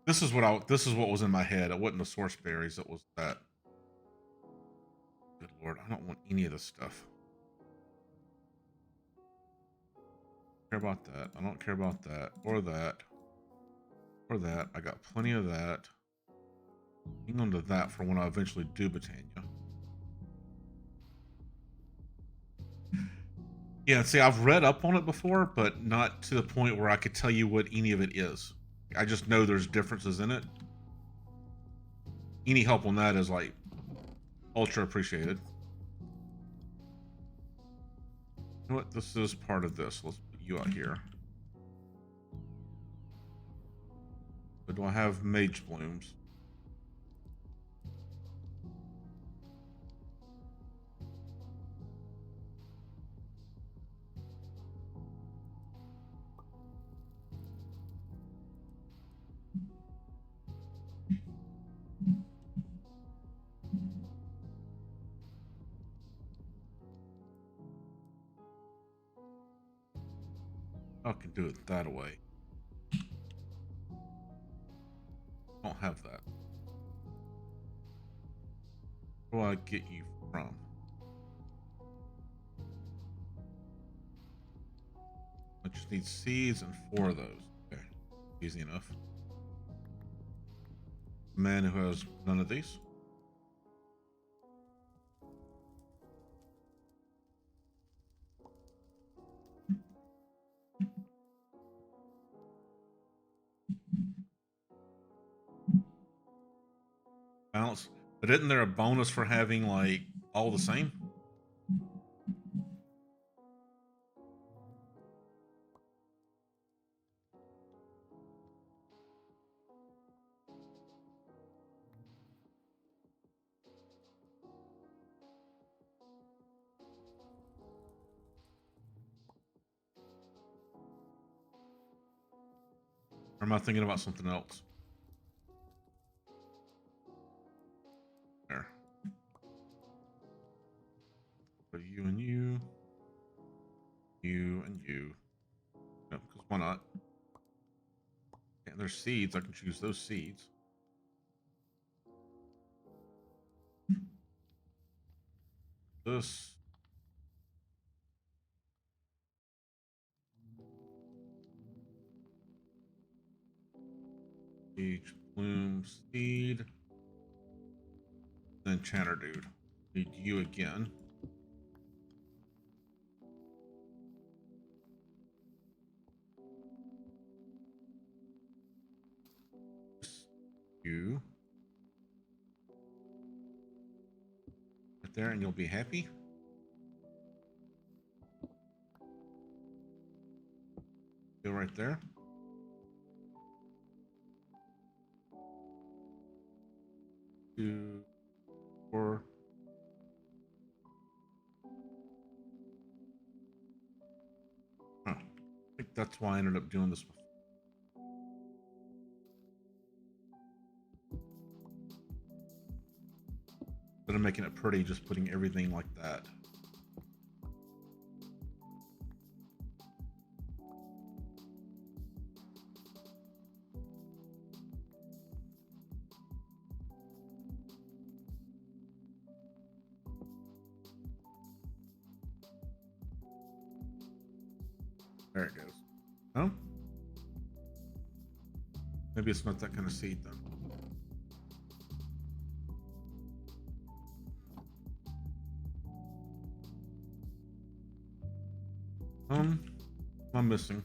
This is what was in my head. It wasn't the source berries. It was that. Good lord, I don't want any of this stuff. I don't care about that. I don't care about that or that or that. I got plenty of that. Hang on to that for when I eventually do Britannia. Yeah, see, I've read up on it before, but not to the point where I could tell you what any of it is. I just know there's differences in it. Any help on that is like ultra appreciated. You know what? This is part of this. Let's put you out here. But do I have Mage Blooms? I can do it that way. Don't have that. Where do I get you from? I just need seeds and 4 of those. Okay, easy enough. Man who has none of these. Balance. But isn't there a bonus for having like all the same? Or am I thinking about something else? There. So you and you. You and you. Yep, because why not? And there's seeds. I can choose those seeds. This. Each bloom seed. Then Enchanter dude. Need you again. You. Right there, and you'll be happy. Go right there. 2, 4. Huh. I think that's why I ended up doing this before. Instead of making it pretty, just putting everything like that. There it goes. No? Maybe it's not that kind of seed then. What am I missing?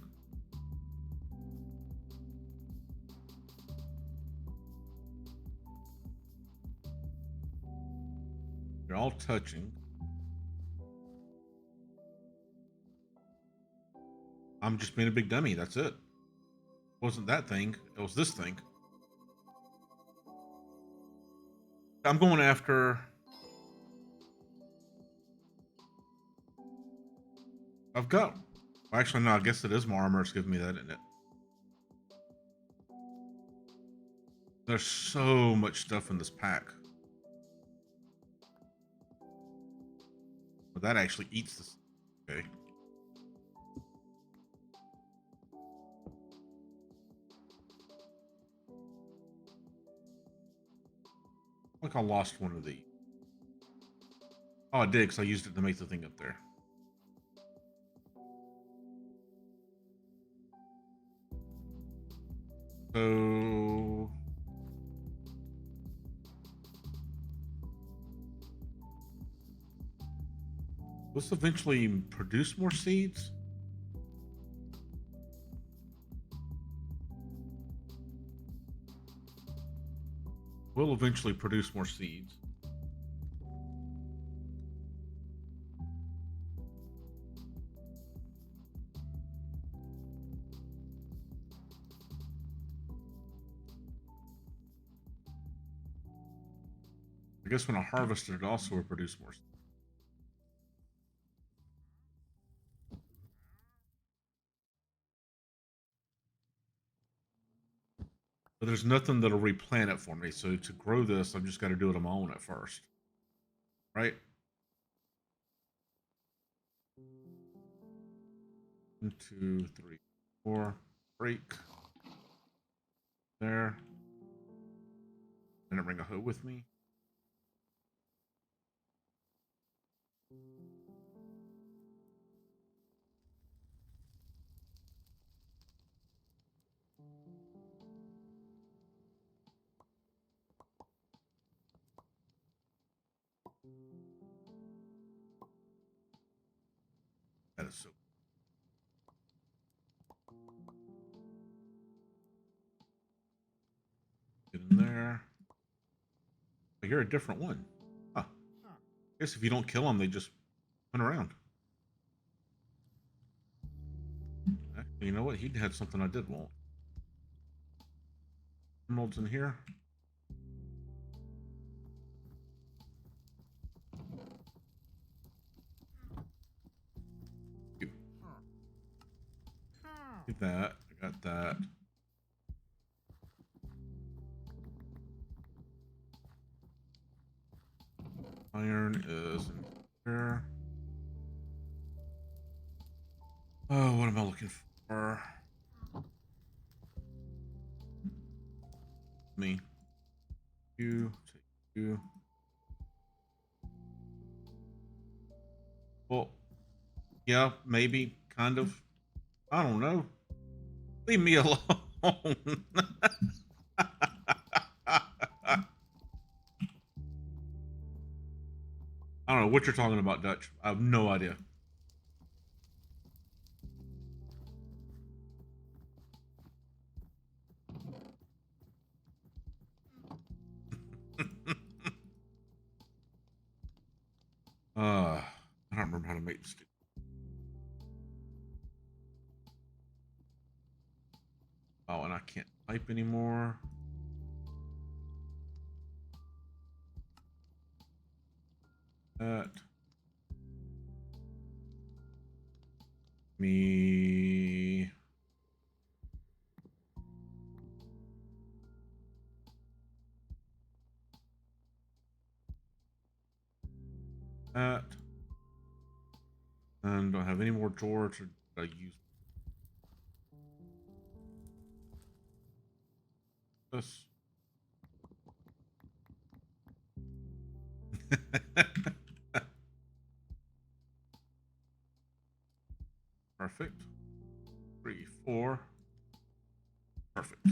They're all touching. I'm just being a big dummy. That's it. It wasn't that thing. It was this thing. I'm going after. I've got. Well, actually, no. I guess it is more armor. It's giving me that, isn't it? There's so much stuff in this pack. But that actually eats this. Okay. Like I lost one of these. Oh, I did, because I used it to make the thing up there. So... will this eventually produce more seeds? Will eventually produce more seeds. I guess when I harvested it also will produce more seeds. But there's nothing that'll replant it for me. So to grow this, I've just got to do it on my own at first. Right? 1, 2, 3, 4. Break. There. Didn't bring a hoe with me. That is so. Get in there. But you're a different one. Huh. I guess if you don't kill them, they just run around. Actually, you know what? He had something I did want. Emeralds in here. Get that. I got that. me. You take you. Well, yeah, maybe, kind of. I don't know. Leave me alone. I don't know what you're talking about, Dutch. I have no idea. I don't remember how to make this. Oh, and I can't type anymore. That. Me. That. And don't have any more drawers, or did I use this? Perfect. 3, 4. Perfect.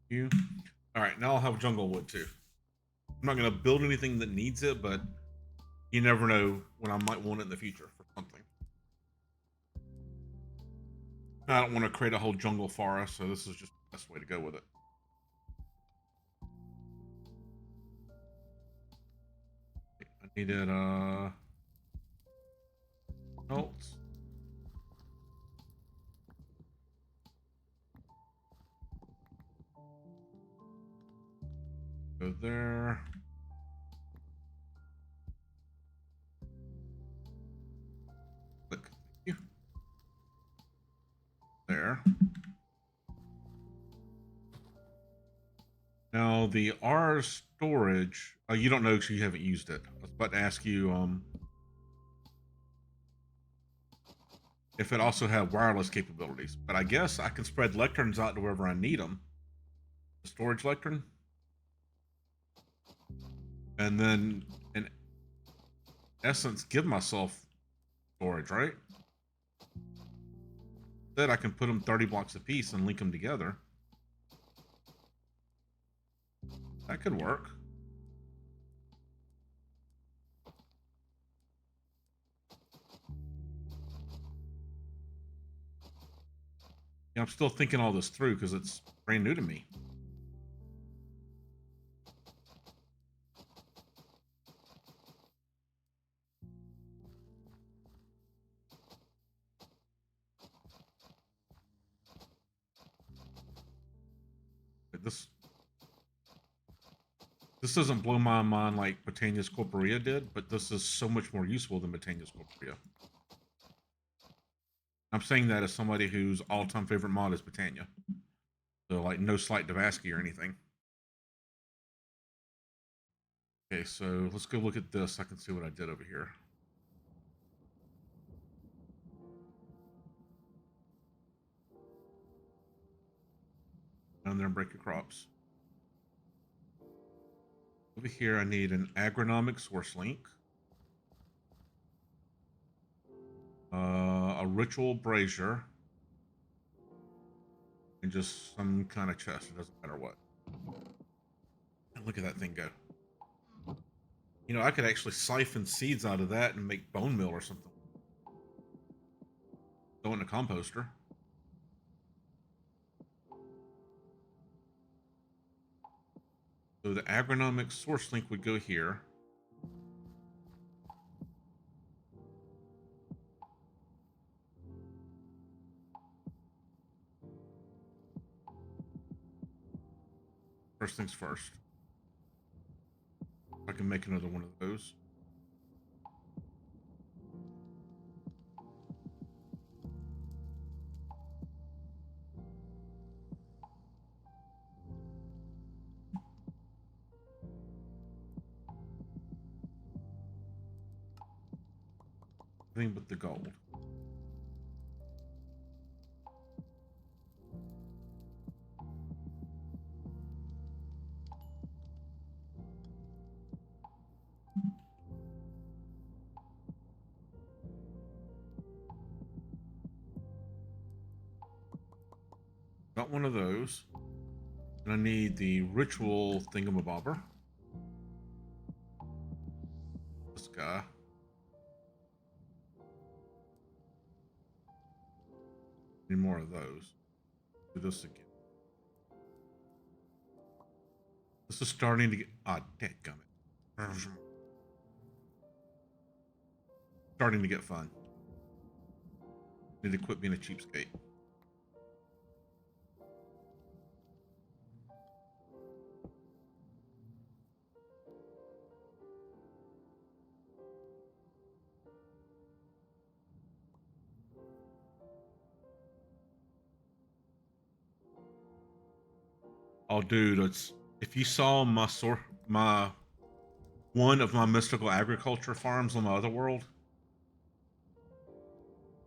You. All right, now I'll have jungle wood too. I'm not gonna build anything that needs it, but you never know when I might want it in the future for something. I don't want to create a whole jungle forest, so this is just the best way to go with it. I needed belts. Go there. Click. Thank you. There. Now the Ars storage, you don't know because you haven't used it. I was about to ask you if it also had wireless capabilities, but I guess I can spread lecterns out to wherever I need them. The storage lectern, and then in essence give myself storage, right? Then I can put them 30 blocks a piece and link them together. That could work. Yeah, I'm still thinking all this through because it's brand new to me. This doesn't blow my mind like Botania's Corporea did, but this is so much more useful than Botania's Corporea. I'm saying that as somebody whose all-time favorite mod is Botania. So, like, no slight to Vasky or anything. Okay, so let's go look at this. I can see what I did over here. Down there and break your crops. Over here, I need an agronomic source link. A ritual brazier. And just some kind of chest. It doesn't matter what. And look at that thing go. You know, I could actually siphon seeds out of that and make bone meal or something. Go in a composter. So the agronomic source link would go here. First things first. I can make another one of those. Everything but the gold. Got one of those. And I need the ritual thingamabobber. This guy. Need more of those. Do this again. This is starting to get... Ah, dadgummit. Starting to get fun. Need to quit being a cheapskate. Oh, dude, it's if you saw my one of my mystical agriculture farms on my other world,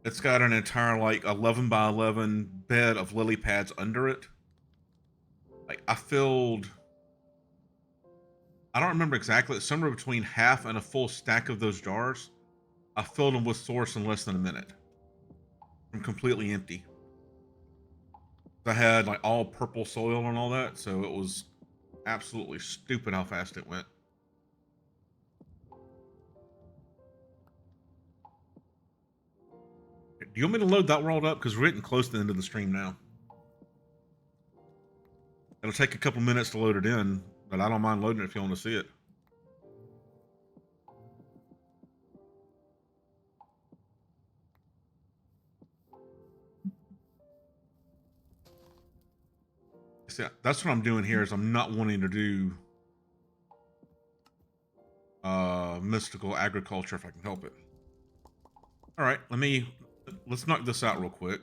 it's got an entire like 11 by 11 bed of lily pads under it. Like I filled, I don't remember exactly, it's somewhere between half and a full stack of those jars. I filled them with source in less than a minute. I'm completely empty. I had like all purple soil and all that, so it was absolutely stupid how fast it went. Do you want me to load that world up? Because we're getting close to the end of the stream now. It'll take a couple minutes to load it in, but I don't mind loading it if you want to see it. See, that's what I'm doing here is I'm not wanting to do mystical agriculture if I can help it. All right, let's knock this out real quick.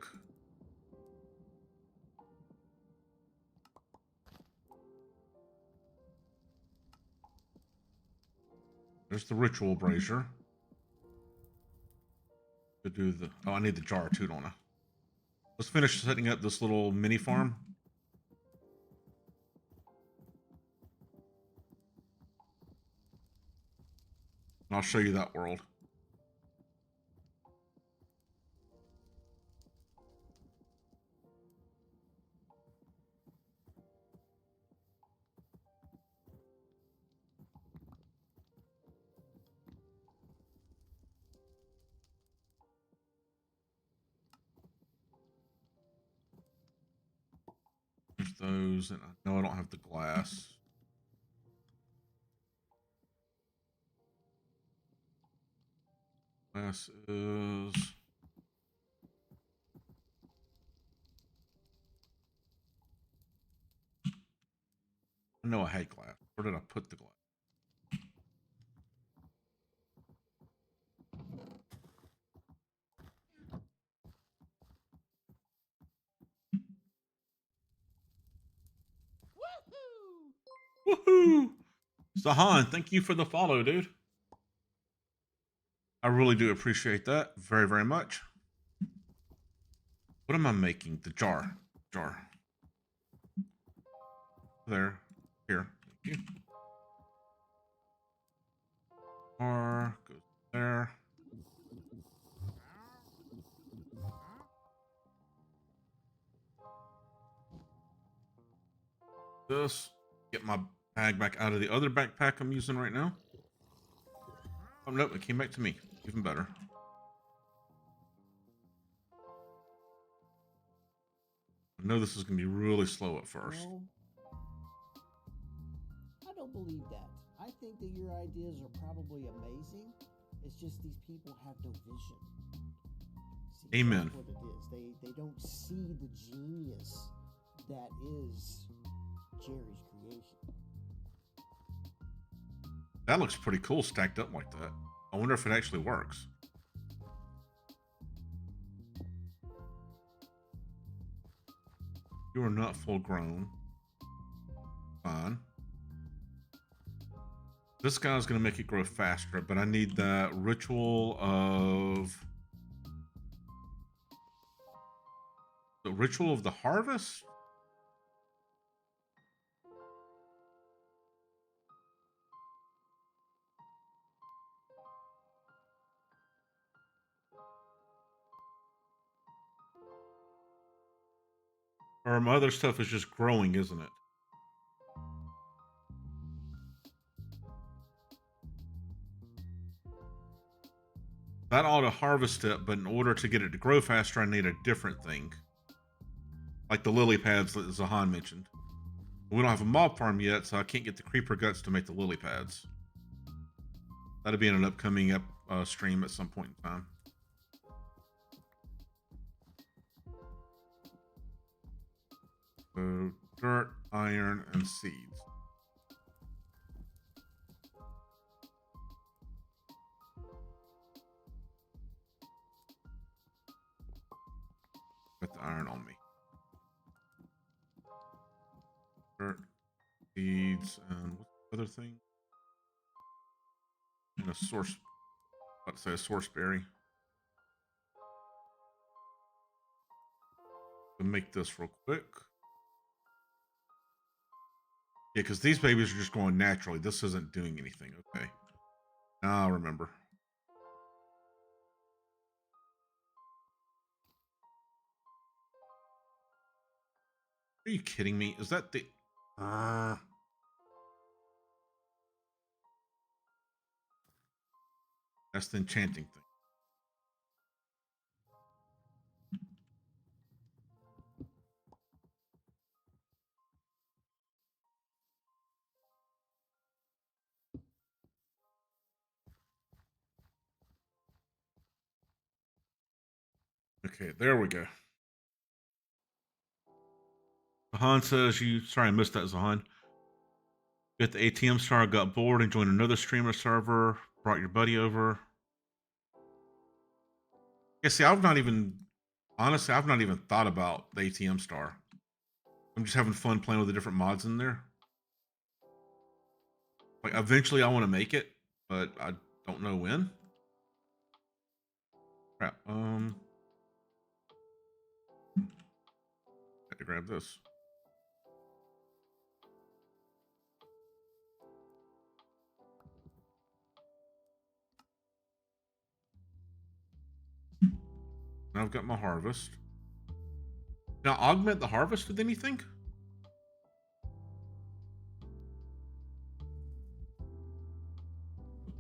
There's the ritual brazier. To do the, oh, I need the jar too, don't I? Let's finish setting up this little mini farm. And I'll show you that world. There's those, and I know I don't have the glass. Glass is... I know I had glass. Where did I put the glass? Woohoo! Sahan, thank you for the follow, dude. I really do appreciate that very, very much. What am I making? The jar. Jar. There. Here. Thank you. Jar goes there. This. Get my bag back out of the other backpack I'm using right now. Oh, nope, it came back to me. Even better. I know this is going to be really slow at first. No, I don't believe that. I think that your ideas are probably amazing. It's just these people have no vision. See, Amen. that's what it is. They don't see the genius that is Jerry's creation. That looks pretty cool stacked up like that. I wonder if it actually works. You are not full grown. Fine. This guy's going to make it grow faster, but I need that ritual of... The ritual of the harvest? Or my other stuff is just growing, isn't it? That ought to harvest it, but in order to get it to grow faster, I need a different thing. Like the lily pads that Zahan mentioned. We don't have a mob farm yet, so I can't get the creeper guts to make the lily pads. That'll be in an upcoming stream at some point in time. So, dirt, iron, and seeds. Got the iron on me. Dirt, seeds, and what's the other thing? And a source. About to say a source berry. We'll make this real quick. Yeah, because these babies are just going naturally. This isn't doing anything. Okay. Now I remember. Are you kidding me? Is that the... That's the enchanting thing. Okay, there we go. Zahan says you... Sorry, I missed that, Zahan. Got the ATM star, got bored, and joined another streamer server. Brought your buddy over. Yeah, see, I've not even... Honestly, I've not even thought about the ATM star. I'm just having fun playing with the different mods in there. Like, eventually I want to make it, but I don't know when. Crap. Had to grab this. Now I've got my harvest. Now augment the harvest with anything?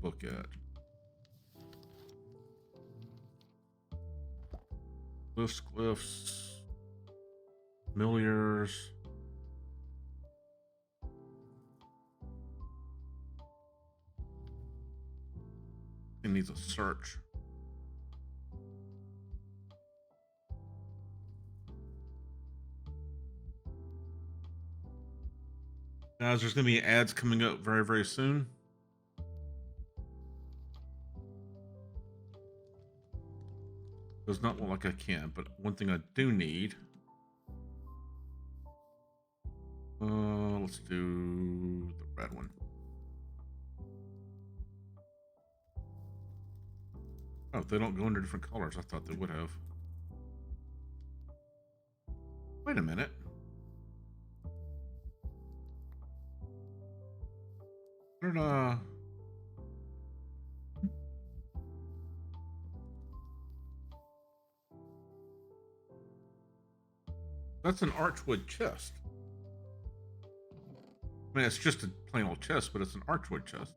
Look at glyphs, milliers. It needs a search. Guys, there's going to be ads coming up very, very soon. Does not look like I can, but one thing I do need. Let's do the red one. Oh, they don't go into different colors. I thought they would have. Wait a minute. What did, that's an archwood chest. I mean, it's just a plain old chest, but it's an archwood chest.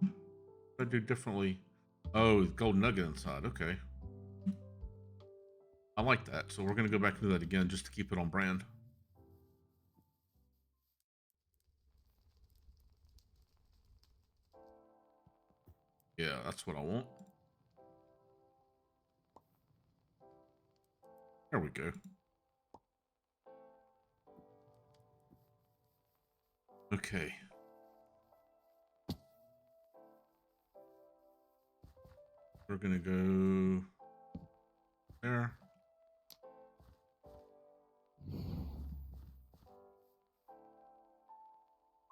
What do I do differently? Oh, gold nugget inside. Okay. I like that. So we're going to go back and do that again just to keep it on brand. Yeah, that's what I want. There we go. Okay. We're going to go there.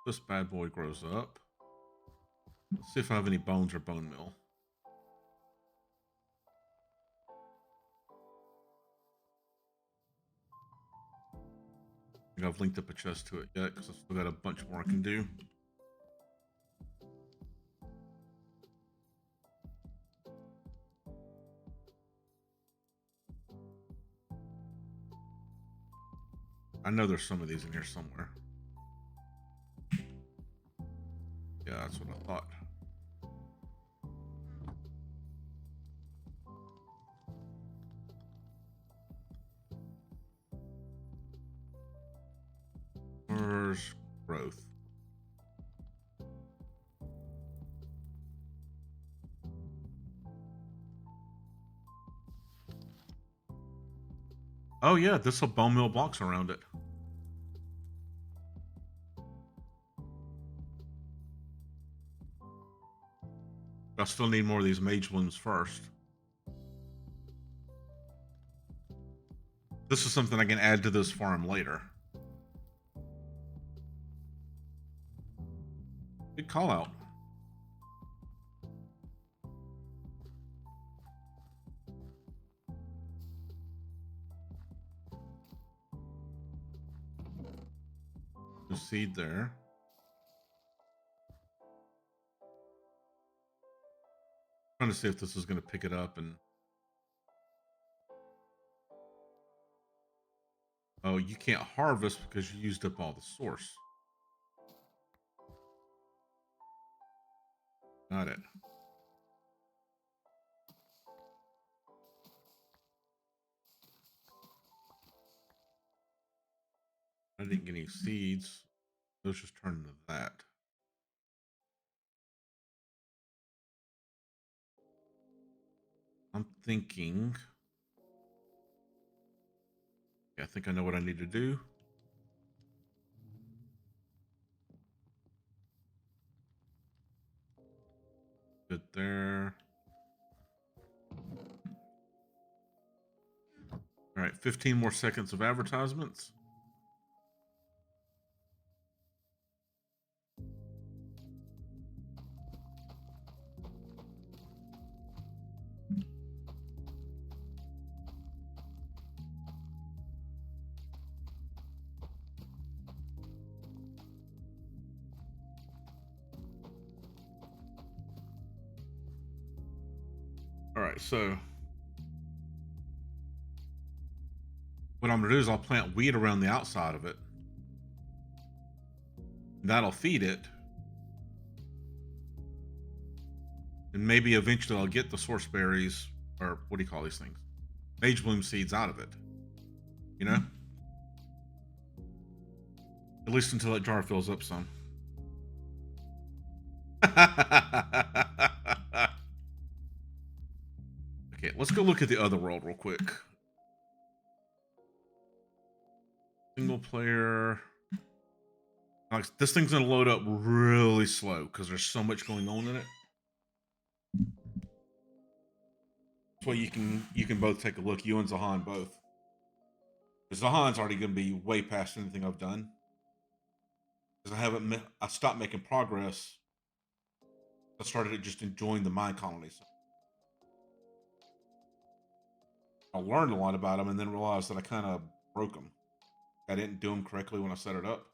This bad boy grows up. Let's see if I have any bones or bone meal. I think I've linked up a chest to it yet because I've still got a bunch more I can do. I know there's some of these in here somewhere. Yeah, that's what I thought. Where's growth? Oh yeah, this will bone meal blocks around it. I still need more of these mage blooms first. This is something I can add to this farm later. Good call out. The seed there. Trying to see if this is going to pick it up and. Oh, you can't harvest because you used up all the source. Got it. I didn't get any seeds. Those just turned into that. I'm thinking. Yeah, I think I know what I need to do. Good there. All right, 15 more seconds of advertisements. All right, so what I'm gonna do is I'll plant wheat around the outside of it. That'll feed it. And maybe eventually I'll get the source berries, or what do you call these things? Mage bloom seeds out of it. You know? At least until that jar fills up some. Okay, let's go look at the other world real quick. Single player. Like, this thing's gonna load up really slow because there's so much going on in it. That's why you can both take a look. You and Zahan both. Because Zahan's already gonna be way past anything I've done. Because I stopped making progress. I started just enjoying the Mine Colonies. I learned a lot about them and then realized that I kind of broke them. I didn't do them correctly when I set it up.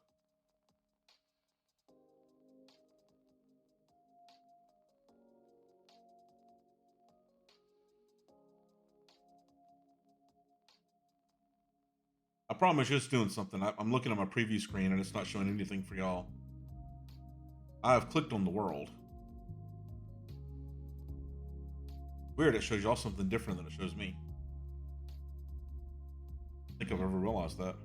I promise you it's doing something. I'm looking at my preview screen and it's not showing anything for y'all. I have clicked on the world. Weird, it shows y'all something different than it shows me. I don't think I've ever realized that.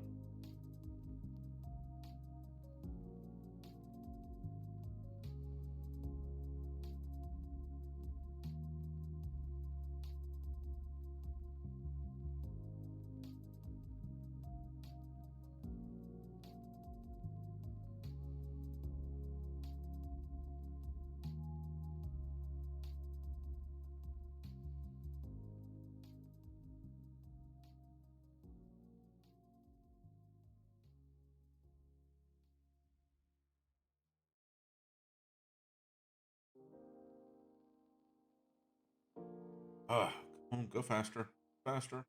Come on, go faster. Faster.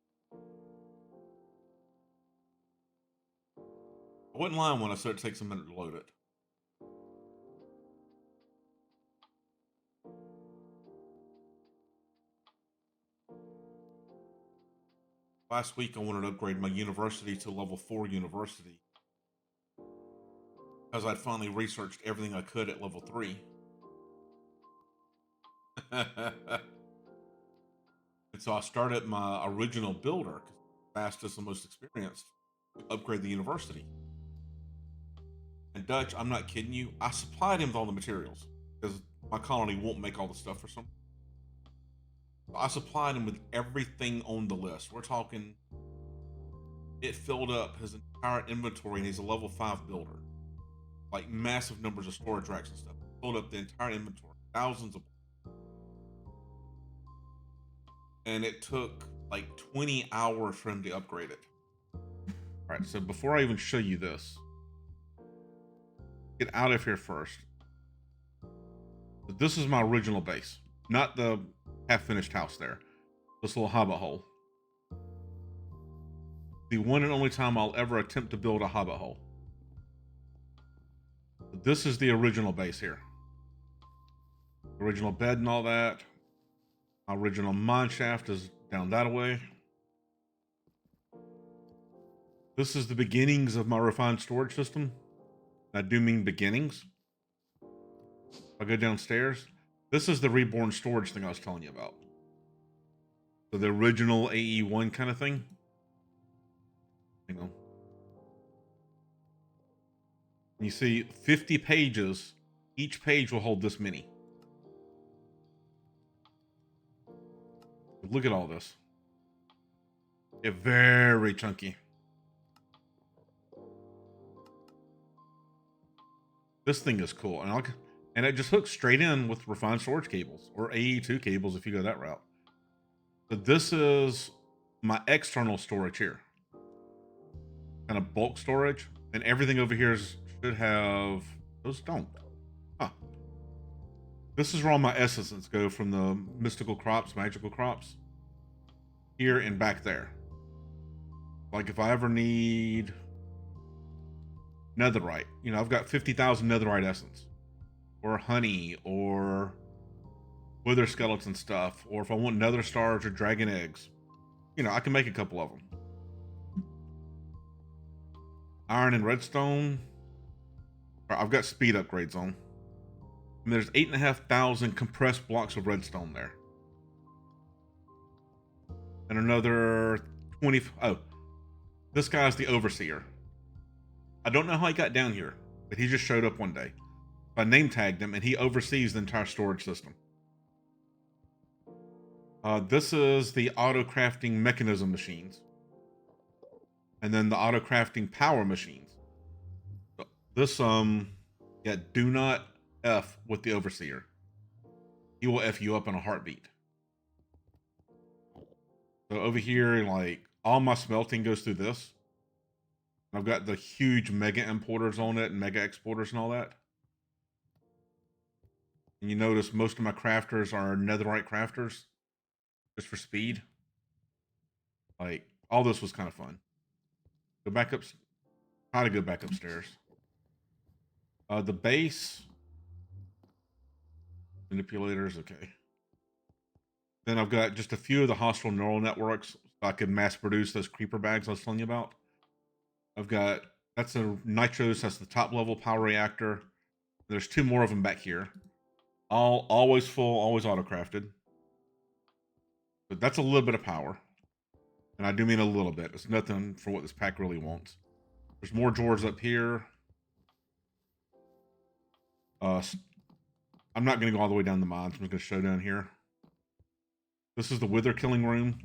I wasn't lying when I said it takes a minute to load it. Last week I wanted to upgrade my university to level 4 university because I'd finally researched everything I could at level 3. And so I started my original builder, fastest and most experienced, to upgrade the university. And Dutch, I'm not kidding you, I supplied him with all the materials because my colony won't make all the stuff for some. I supplied him with everything on the list. We're talking, it filled up his entire inventory, and he's a level 5 builder. Like massive numbers of storage racks and stuff. Filled up the entire inventory, thousands of. And it took like 20 hours for him to upgrade it. All right, so before I even show you this, get out of here first. This is my original base, not the half-finished house there. This little hobbit hole. The one and only time I'll ever attempt to build a hobbit hole. This is the original base here. Original bed and all that. My original mine shaft is down that way. This is the beginnings of my refined storage system. I do mean beginnings. I'll go downstairs. This is the reborn storage thing I was telling you about. So the original AE1 kind of thing. Hang on. You see 50 pages. Each page will hold this many. Look at all this. It's very chunky. This thing is cool. And it just hooks straight in with refined storage cables or AE2 cables if you go that route. So this is my external storage here. Kind of bulk storage. And everything over here should have... Those don't. Huh. This is where all my essences go from the mystical crops, magical crops. Here and back there. Like if I ever need netherite, you know, I've got 50,000 netherite essence. Or honey, or wither skeleton stuff. Or if I want nether stars or dragon eggs. You know, I can make a couple of them. Iron and redstone. I've got speed upgrades on. And there's 8,500 compressed blocks of redstone there. And another 20. Oh, this guy's the overseer. I don't know how he got down here, but he just showed up one day. I name tagged him, and he oversees the entire storage system. This is the auto crafting mechanism machines, and then the auto crafting power machines. So this yeah, do not F with the overseer. He will F you up in a heartbeat. So over here, like, all my smelting goes through this. I've got the huge mega importers on it and mega exporters and all that. And you notice most of my crafters are netherite crafters, just for speed. Like, all this was kind of fun. Go back up, try to go back upstairs. The base manipulators, okay. Then I've got just a few of the hostile neural networks so I could mass produce those creeper bags I was telling you about. I've got, that's a nitros, that's the top level power reactor. There's 2 more of them back here. Always full, always auto-crafted. But that's a little bit of power. And I do mean a little bit. It's nothing for what this pack really wants. There's more drawers up here. I'm not going to go all the way down the mines. I'm just going to show down here. This is the wither killing room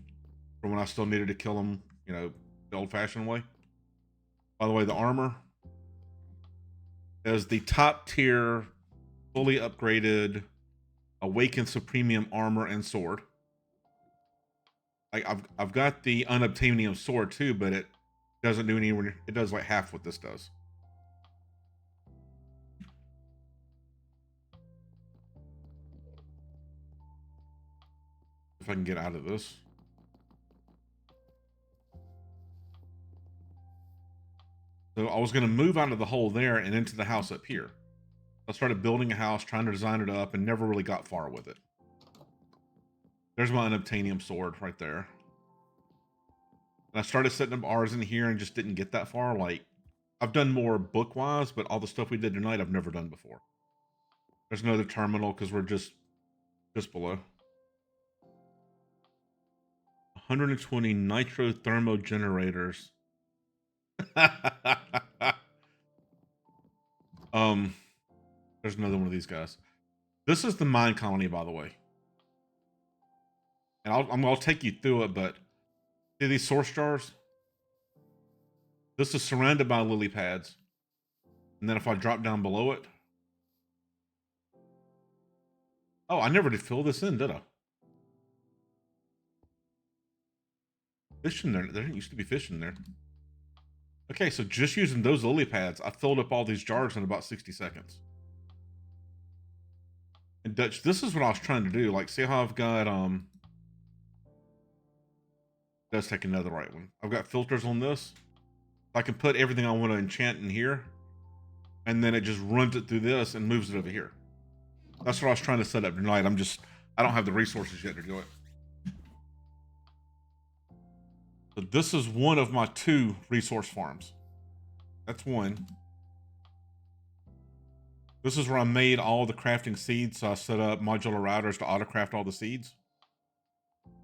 for when I still needed to kill them, you know, the old-fashioned way. By the way, the armor is the top tier, fully upgraded, Awakened Supremium armor and sword. Like I've got the unobtainium sword too, but it doesn't do anywhere. It does like half what this does. If I can get out of this. So I was going to move out of the hole there and into the house up here. I started building a house, trying to design it up, and never really got far with it. There's my unobtainium sword right there. And I started setting up Ars in here and just didn't get that far. Like, I've done more book-wise, but all the stuff we did tonight I've never done before. There's another terminal because we're just below. 120 nitro thermo generators. There's another one of these guys. This is the Mine Colony, by the way. And I'll take you through it, but see these source jars? This is surrounded by lily pads. And then if I drop down below it. Oh, I never did fill this in, did I? Fish in there. There didn't used to be fish in there. Okay, so just using those lily pads, I filled up all these jars in about 60 seconds. And Dutch, this is what I was trying to do. Like, see how I've got, let's take another right one. I've got filters on this. I can put everything I want to enchant in here. And then it just runs it through this and moves it over here. That's what I was trying to set up tonight. I don't have the resources yet to do it. So this is one of my 2 resource farms. That's one. This is where I made all the crafting seeds. So I set up modular routers to auto-craft all the seeds.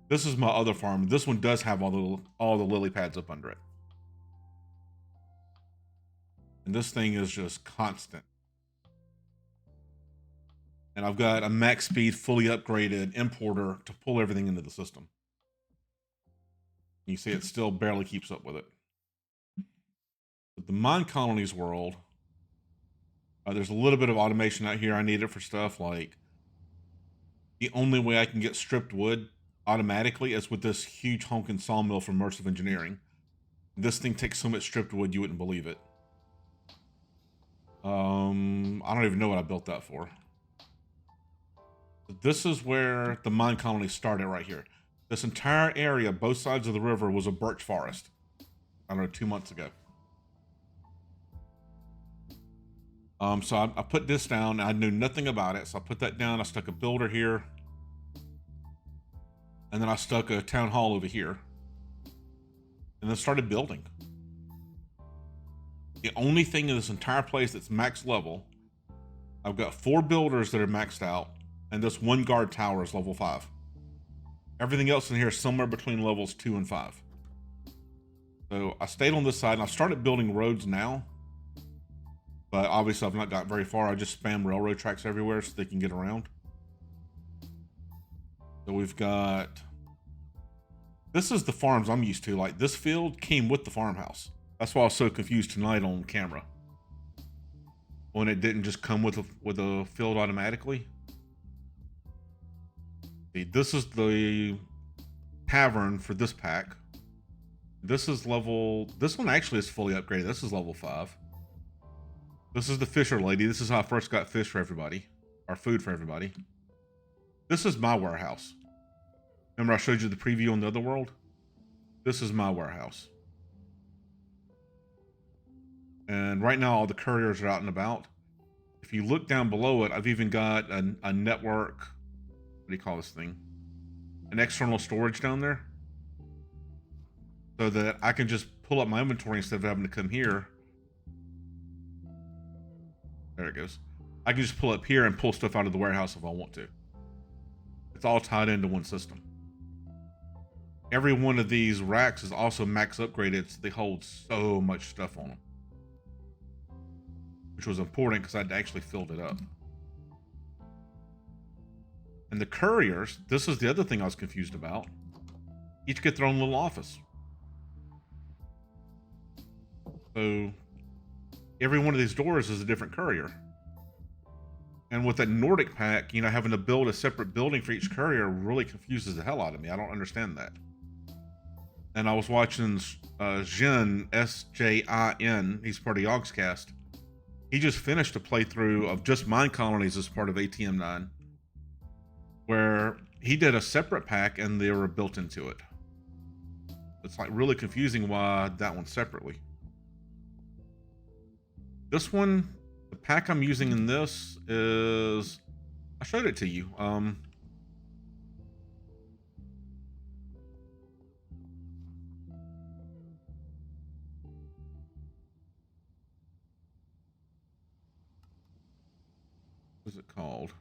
This is my other farm. This one does have all the lily pads up under it. And this thing is just constant. And I've got a max speed, fully upgraded importer to pull everything into the system. You see it still barely keeps up with it. But the Mine Colonies world, there's a little bit of automation out here. I need it for stuff like the only way I can get stripped wood automatically is with this huge honking sawmill from Immersive Engineering. This thing takes so much stripped wood you wouldn't believe it. I don't even know what I built that for. But this is where the Mine Colony started right here. This entire area, both sides of the river, was a birch forest. I don't know, 2 months ago. So I put this down. I knew nothing about it, so I put that down. I stuck a builder here. And then I stuck a town hall over here. And then started building. The only thing in this entire place that's max level, I've got 4 builders that are maxed out, and this 1 guard tower is level 5. Everything else in here is somewhere between levels 2 and 5. So I stayed on this side, and I've started building roads now. But obviously I've not got very far. I just spam railroad tracks everywhere so they can get around. So we've got... This is the farms I'm used to. Like, this field came with the farmhouse. That's why I was so confused tonight on camera. When it didn't just come with a field automatically. See, this is the tavern for this pack. This is level... This one actually is fully upgraded. This is level 5. This is the fisher lady. This is how I first got fish for everybody. Or food for everybody. This is my warehouse. Remember I showed you the preview on the other world? This is my warehouse. And right now all the couriers are out and about. If you look down below it, I've even got a network... What do you call this thing? An external storage down there. So that I can just pull up my inventory instead of having to come here. There it goes. I can just pull up here and pull stuff out of the warehouse if I want to. It's all tied into one system. Every one of these racks is also max upgraded, so they hold so much stuff on them. Which was important because I'd actually filled it up. And the couriers, this is the other thing I was confused about. Each get their own little office. So every one of these doors is a different courier. And with that Nordic pack, you know, having to build a separate building for each courier really confuses the hell out of me. I don't understand that. And I was watching Jin, S-J-I-N, he's part of Yogscast. He just finished a playthrough of just Mine Colonies as part of ATM9, where he did a separate pack and they were built into it. It's like really confusing why that one's separately. This one, the pack I'm using in this is, I showed it to you. What's it called?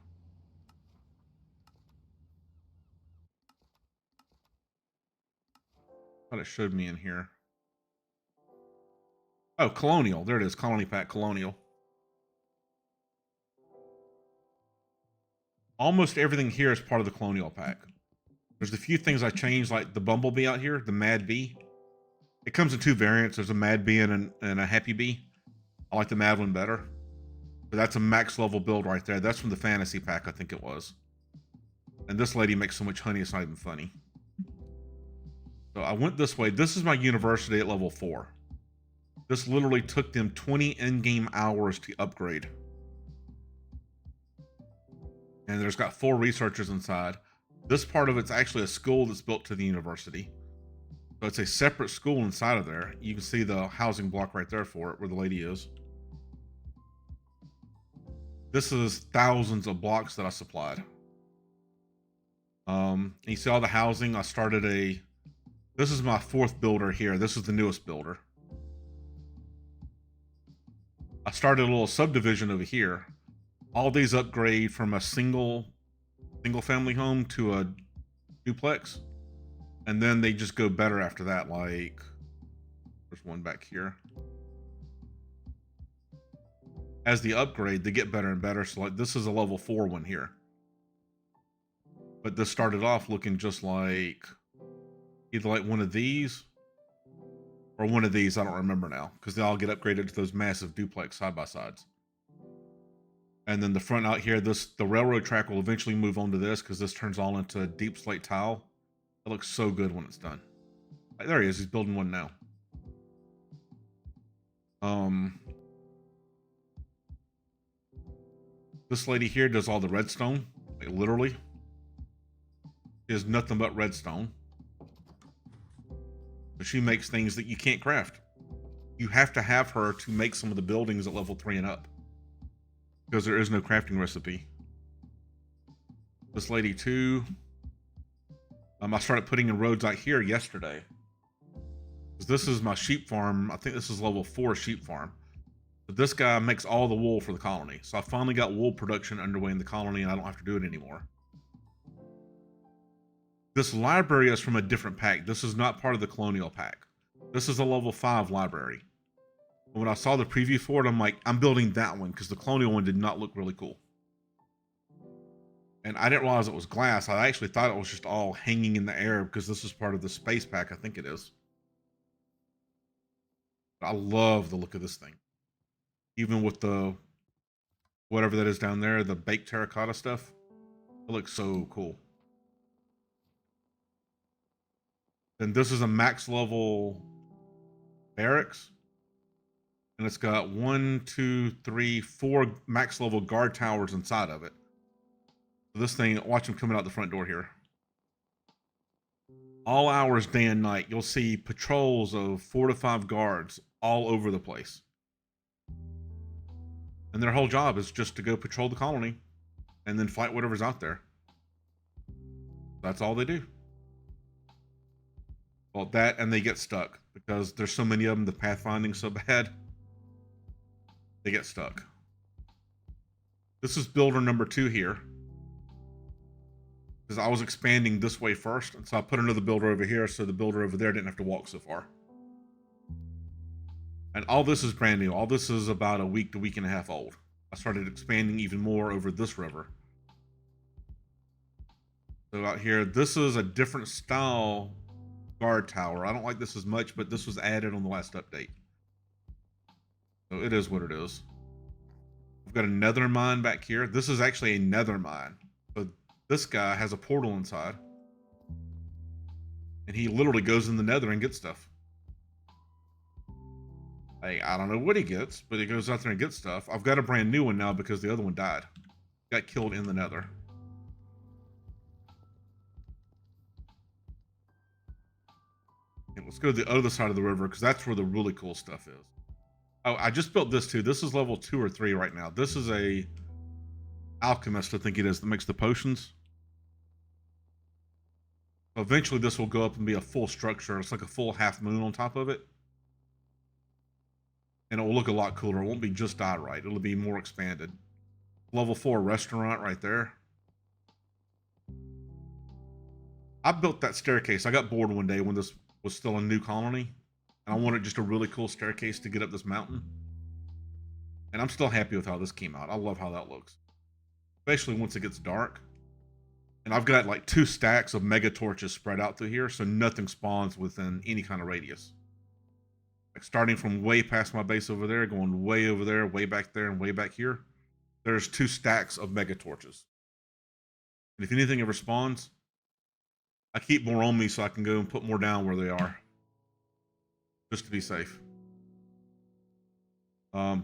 Thought it showed me in here. Oh, Colonial. There it is. Colony Pack Colonial. Almost everything here is part of the Colonial Pack. There's a few things I changed, like the Bumblebee out here, the Mad Bee. It comes in two variants. There's a Mad Bee and a Happy Bee. I like the Mad one better. But that's a max level build right there. That's from the Fantasy Pack, I think it was. And this lady makes so much honey, it's not even funny. So I went this way. This is my university at level 4. This literally took them 20 in-game hours to upgrade. And there's got 4 researchers inside. This part of it's actually a school that's built to the university. So it's a separate school inside of there. You can see the housing block right there for it, where the lady is. This is thousands of blocks that I supplied. And you see all the housing. I started this is my 4th builder here. This is the newest builder. I started a little subdivision over here. All these upgrade from a single family home to a duplex. And then they just go better after that. Like, there's one back here. As the upgrade, they get better and better. So like this is a level 4 one here. But this started off looking just like either like one of these or one of these. I don't remember now, because they all get upgraded to those massive duplex side-by-sides. And then the front out here, the railroad track will eventually move on to this, because this turns all into deep slate tile. It looks so good when it's done. Like, there he is. He's building one now. This lady here does all the redstone. Like, literally. She has nothing but redstone. But she makes things that you can't craft. You have to have her to make some of the buildings at level 3 and up, because there is no crafting recipe. This lady too. I started putting in roads out here yesterday. This is my sheep farm. I think this is level 4 sheep farm. But this guy makes all the wool for the colony. So I finally got wool production underway in the colony, and I don't have to do it anymore. This library is from a different pack. This is not part of the Colonial pack. This is a level 5 library. When I saw the preview for it, I'm like, I'm building that one, because the Colonial one did not look really cool. And I didn't realize it was glass. I actually thought it was just all hanging in the air, because this is part of the space pack. I think it is. I love the look of this thing. Even with the, whatever that is down there, the baked terracotta stuff. It looks so cool. Then this is a max level barracks. And it's got 1, 2, 3, 4 max level guard towers inside of it. So this thing, watch them coming out the front door here. All hours, day and night, you'll see patrols of 4 to 5 guards all over the place. And their whole job is just to go patrol the colony and then fight whatever's out there. That's all they do. Well, that, and they get stuck because there's so many of them, the pathfinding's so bad. They get stuck. This is builder number 2 here, because I was expanding this way first, and so I put another builder over here so the builder over there didn't have to walk so far. And all this is brand new. All this is about a week to week and a half old. I started expanding even more over this river. So out here, this is a different style guard tower. I don't like this as much, but this was added on the last update. So it is what it is. We've got a nether mine back here. This is actually a nether mine. So this guy has a portal inside. And he literally goes in the nether and gets stuff. I don't know what he gets, but he goes out there and gets stuff. I've got a brand new one now because the other one died. Got killed in the nether. And let's go to the other side of the river, because that's where the really cool stuff is. Oh, I just built this too. This is level 2 or 3 right now. This is a alchemist, I think it is, that makes the potions. Eventually this will go up and be a full structure. It's like a full half moon on top of it. And it will look a lot cooler. It won't be just diorite. It'll be more expanded. Level 4 restaurant right there. I built that staircase. I got bored one day when this was still a new colony, and I wanted just a really cool staircase to get up this mountain. And I'm still happy with how this came out. I love how that looks, especially once it gets dark. And I've got like 2 stacks of mega torches spread out through here, so nothing spawns within any kind of radius. Like starting from way past my base over there, going way over there, way back there, and way back here. There's 2 stacks of mega torches. And if anything ever spawns, I keep more on me so I can go and put more down where they are, just to be safe.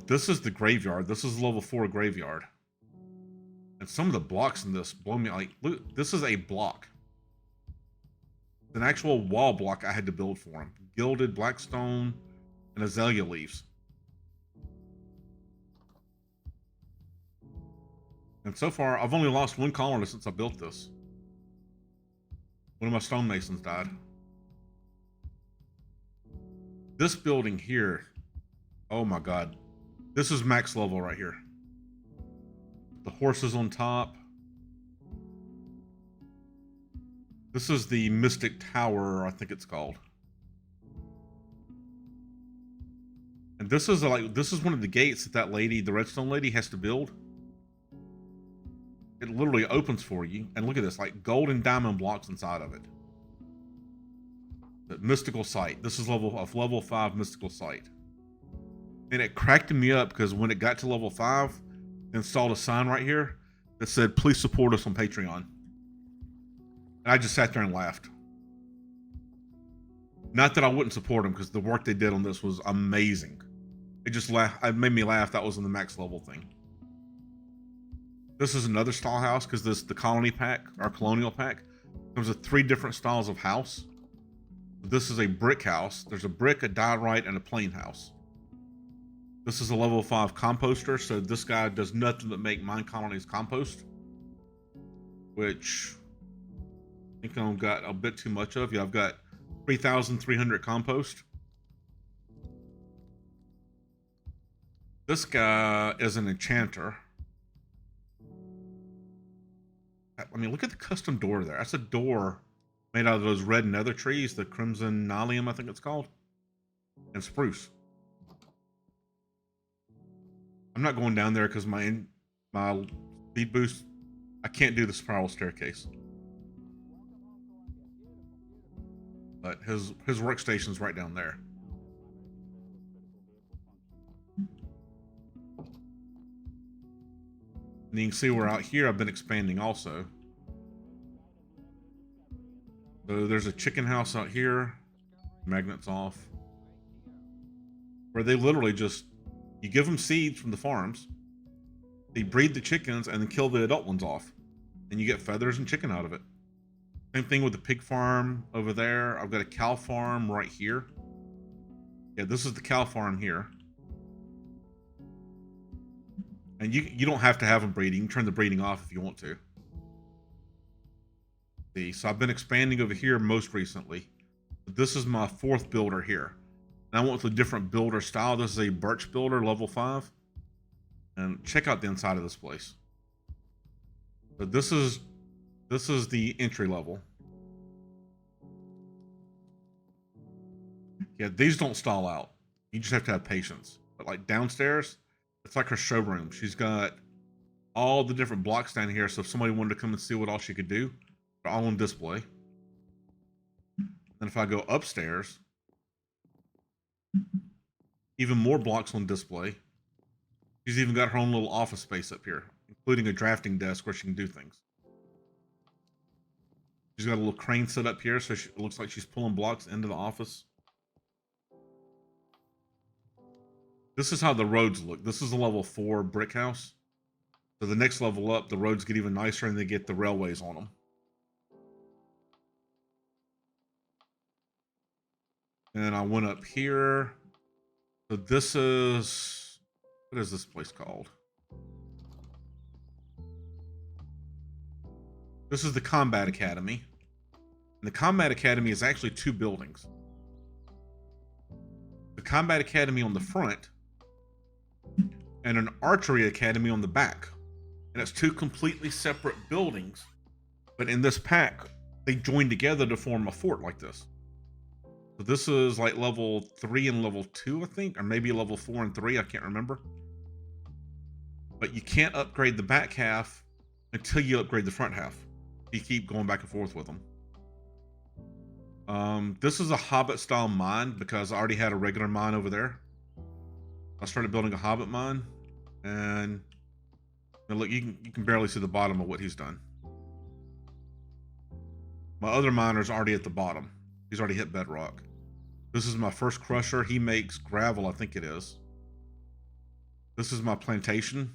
This is the graveyard. This is level 4 graveyard. And some of the blocks in this blow me. Like, look, this is a block. It's an actual wall block I had to build for him. Gilded blackstone and azalea leaves. And so far, I've only lost 1 colonist since I built this. One of my stonemasons died. This building here, oh my god. This is max level right here. The horses on top. This is the Mystic Tower, I think it's called. And this is one of the gates that lady, the redstone lady, has to build. It literally opens for you, and look at this, like gold and diamond blocks inside of it. The mystical site. This is level 5 mystical site. And it cracked me up because when it got to level 5, I installed a sign right here that said, "Please support us on Patreon." And I just sat there and laughed. Not that I wouldn't support them, because the work they did on this was amazing. It made me laugh. That was in the max level thing. This is another style house, because the colony pack, our colonial pack, comes with 3 different styles of house. This is a brick house. There's a brick, a diorite, and a plain house. This is a level 5 composter, so this guy does nothing but make Mine Colonies compost, which I think I've got a bit too much of. Yeah, I've got 3,300 compost. This guy is an enchanter. I mean, look at the custom door there. That's a door made out of those red nether trees, the crimson nylium, I think it's called, and spruce. I'm not going down there because my speed boost, I can't do the spiral staircase. But his workstation's right down there. And you can see we're out here. I've been expanding also. So there's a chicken house out here. Magnets off. Where they literally just, you give them seeds from the farms. They breed the chickens and then kill the adult ones off. And you get feathers and chicken out of it. Same thing with the pig farm over there. I've got a cow farm right here. Yeah, this is the cow farm here. And you don't have to have them breeding. You can turn the breeding off if you want to. See, so I've been expanding over here most recently. This is my 4th builder here. And I went with a different builder style. This is a birch builder, level 5. And check out the inside of this place. So this is the entry level. Yeah, these don't stall out. You just have to have patience. But like downstairs, it's like her showroom. She's got all the different blocks down here. So if somebody wanted to come and see what all she could do, they're all on display. And if I go upstairs, even more blocks on display. She's even got her own little office space up here, including a drafting desk where she can do things. She's got a little crane set up here, so it looks like she's pulling blocks into the office. This is how the roads look. This is a level 4 brick house. So the next level up, the roads get even nicer and they get the railways on them. And I went up here. So this is, what is this place called? This is the Combat Academy. And the Combat Academy is actually 2 buildings. The Combat Academy on the front and an Archery Academy on the back. And it's two completely separate buildings. But in this pack, they join together to form a fort like this. So this is like level 3 and level 2, I think, or maybe level 4 and 3, I can't remember. But you can't upgrade the back half until you upgrade the front half. You keep going back and forth with them. This is a Hobbit style mine because I already had a regular mine over there. I started building a Hobbit mine, and look, you can barely see the bottom of what he's done. My other miner's already at the bottom. He's already hit bedrock. This is my first crusher. He makes gravel, I think it is. This is my plantation,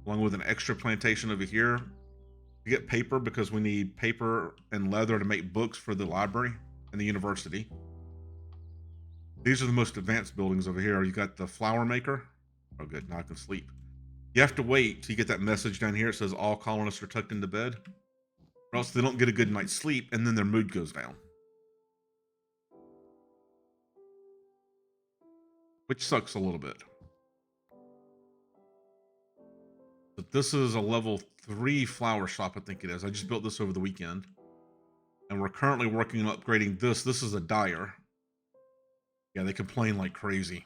along with an extra plantation over here. We get paper because we need paper and leather to make books for the library and the university. These are the most advanced buildings over here. You got the flower maker. Oh, good. Now I can sleep. You have to wait till you get that message down here. It says all colonists are tucked into bed, or else they don't get a good night's sleep, and then their mood goes down. Which sucks a little bit. But this is a level 3 flower shop, I think it is. I just built this over the weekend. And we're currently working on upgrading this. This is a dyer. Yeah, they complain like crazy.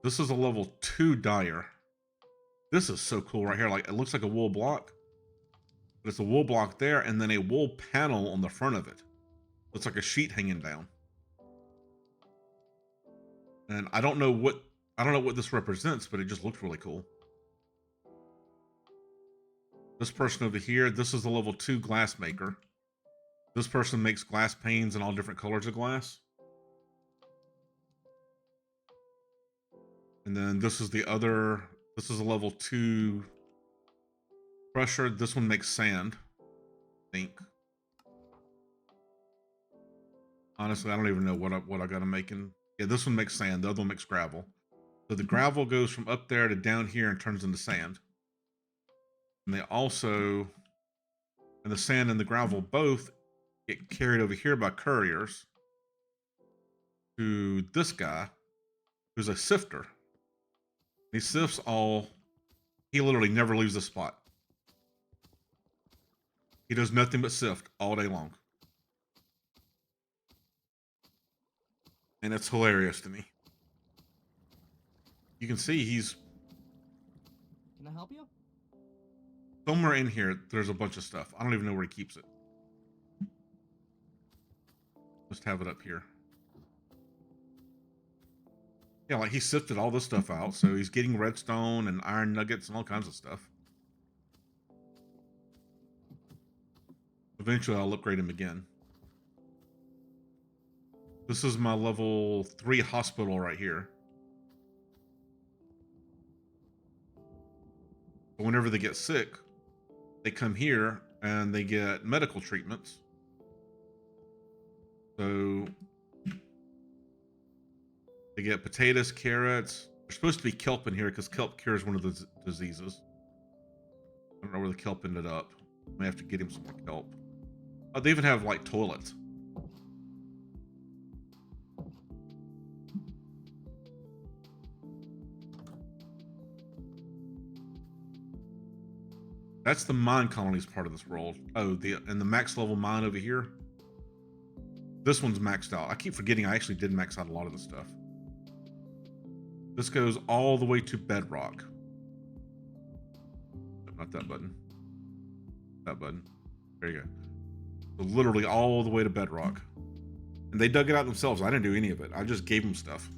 This is a level 2 dyer. This is so cool right here. Like, it looks like a wool block. But it's a wool block there, and then a wool panel on the front of it. Looks like a sheet hanging down. And I don't know what this represents, but it just looks really cool. This person over here, this is the level 2 glass maker. This person makes glass panes in all different colors of glass. And then this is a level 2 crusher. This one makes sand, I think. Honestly, I don't even know what I gotta make in. Yeah, this one makes sand. The other one makes gravel. So the gravel goes from up there to down here and turns into sand. And they also, and the sand and the gravel both get carried over here by couriers to this guy, who's a sifter. He sifts all, he literally never leaves the spot. He does nothing but sift all day long. And it's hilarious to me. You can see he's... Can I help you? Somewhere in here, there's a bunch of stuff. I don't even know where he keeps it. Just have it up here. Yeah, like he sifted all this stuff out, so he's getting redstone and iron nuggets and all kinds of stuff. Eventually, I'll upgrade him again. This is my level 3 hospital right here. But whenever they get sick, they come here and they get medical treatments. So they get potatoes, carrots. There's supposed to be kelp in here because kelp cures one of the diseases. I don't know where the kelp ended up. May have to get him some more kelp. Oh, they even have like toilets. That's the Mine Colonies part of this world. Oh, and the max level mine over here. This one's maxed out. I keep forgetting I actually did max out a lot of this stuff. This goes all the way to bedrock. Not that button. That button. There you go. So literally all the way to bedrock. And they dug it out themselves. I didn't do any of it. I just gave them stuff.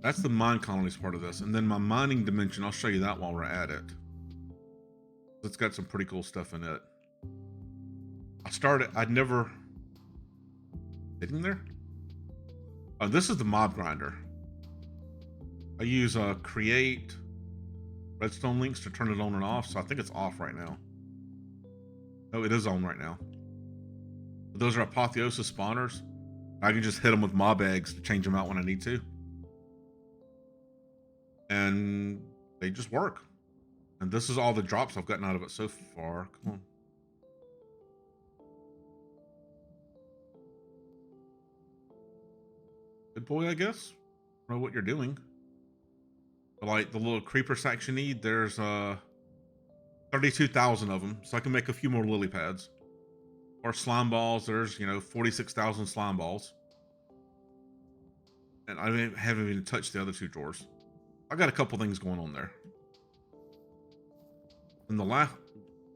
That's the Mine Colonies part of this. And then my mining dimension, I'll show you that while we're at it. It's got some pretty cool stuff in it. I'd never... Sitting there? Oh, this is the mob grinder. I use create redstone links to turn it on and off, so I think it's off right now. No, it is on right now. But those are apotheosis spawners. I can just hit them with mob eggs to change them out when I need to. And they just work. And this is all the drops I've gotten out of it so far. Come on. Good boy, I guess. I don't know what you're doing. But like the little creeper sacks you need, there's 32,000 of them, so I can make a few more lily pads. Or slime balls, there's 46,000 slime balls. And I haven't even touched the other 2 drawers. I got a couple things going on there. And the last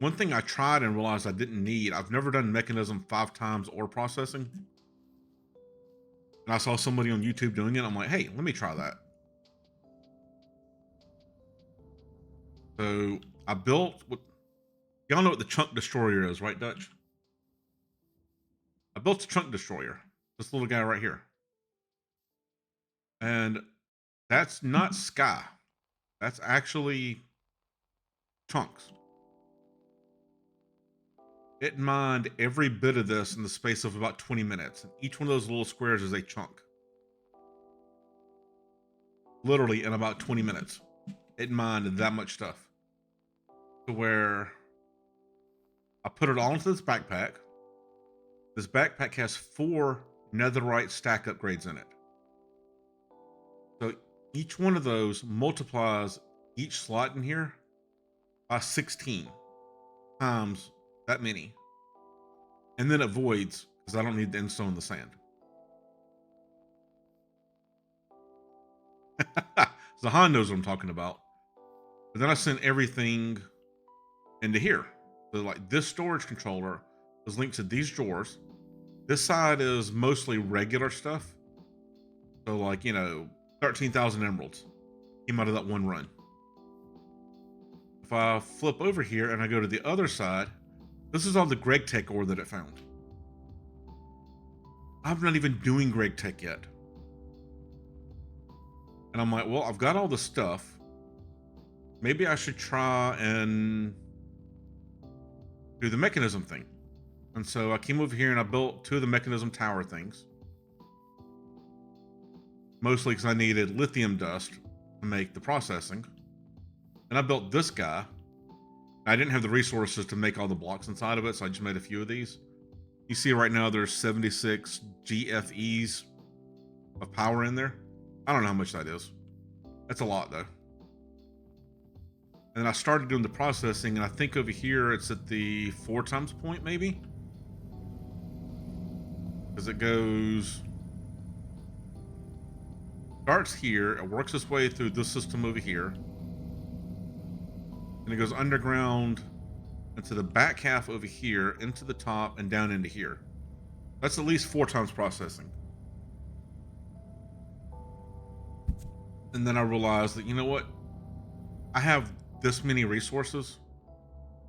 one thing I tried and realized I didn't need, I've never done mechanism 5 times ore processing. And I saw somebody on YouTube doing it. I'm like, hey, let me try that. So I built what y'all know what the chunk destroyer is, right, Dutch? I built a chunk destroyer. This little guy right here. And that's not sky. That's actually chunks. It mined every bit of this in the space of about 20 minutes. And each one of those little squares is a chunk. Literally in about 20 minutes. It mined that much stuff. To where I put it all into this backpack. This backpack has 4 netherite stack upgrades in it. So each one of those multiplies each slot in here by 16 times that many. And then it voids because I don't need the endstone in the sand. Zahan knows what I'm talking about. But then I sent everything into here. So like this storage controller is linked to these drawers. This side is mostly regular stuff. So like, 13,000 emeralds came out of that one run. If I flip over here and I go to the other side, this is all the Greg Tech ore that it found. I'm not even doing Greg Tech yet. And I'm like, well, I've got all the stuff. Maybe I should try and do the mechanism thing. And so I came over here and I built 2 of the mechanism tower things. Mostly because I needed lithium dust to make the processing. And I built this guy. I didn't have the resources to make all the blocks inside of it, so I just made a few of these. You see right now there's 76 GFEs of power in there. I don't know how much that is. That's a lot though. And I started doing the processing, and I think over here it's at the 4 times point maybe. Because it starts here, it works its way through this system over here. And it goes underground into the back half over here, into the top, and down into here. That's at least 4 times processing. And then I realized that, you know what? I have this many resources.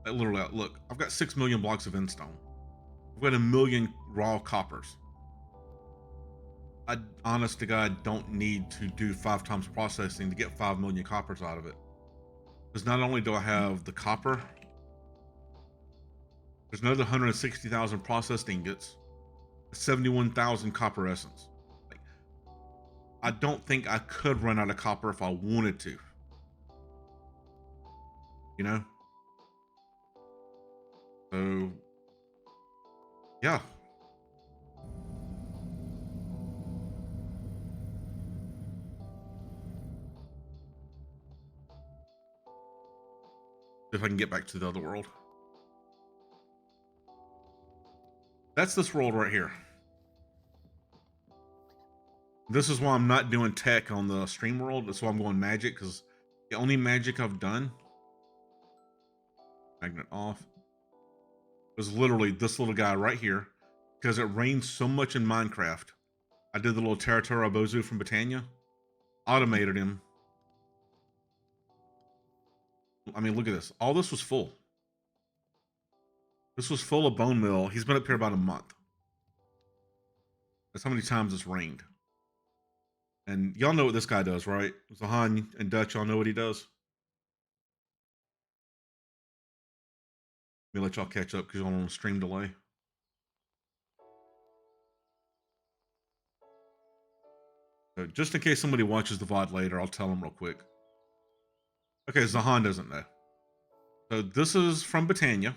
Literally, look, I've got 6 million blocks of endstone. I've got 1 million raw coppers. I, honest to God, don't need to do 5 times processing to get 5 million coppers out of it. Because not only do I have the copper, there's another 160,000 processed ingots, 71,000 copper essence. Like, I don't think I could run out of copper if I wanted to. So, yeah. If I can get back to the other world. That's this world right here. This is why I'm not doing tech on the stream world. That's why I'm going magic, because the only magic I've done, magnet off, was literally this little guy right here. Because it rains so much in Minecraft. I did the little Terratera Bozu from Britannia. Automated him. I mean, look at this. All this was full. This was full of bone meal. He's been up here about a month. That's how many times it's rained. And y'all know what this guy does, right? Zahan and Dutch, y'all know what he does? Let me let y'all catch up because y'all on a stream delay. So just in case somebody watches the VOD later, I'll tell them real quick. Okay, Zahan doesn't know. So this is from Britannia.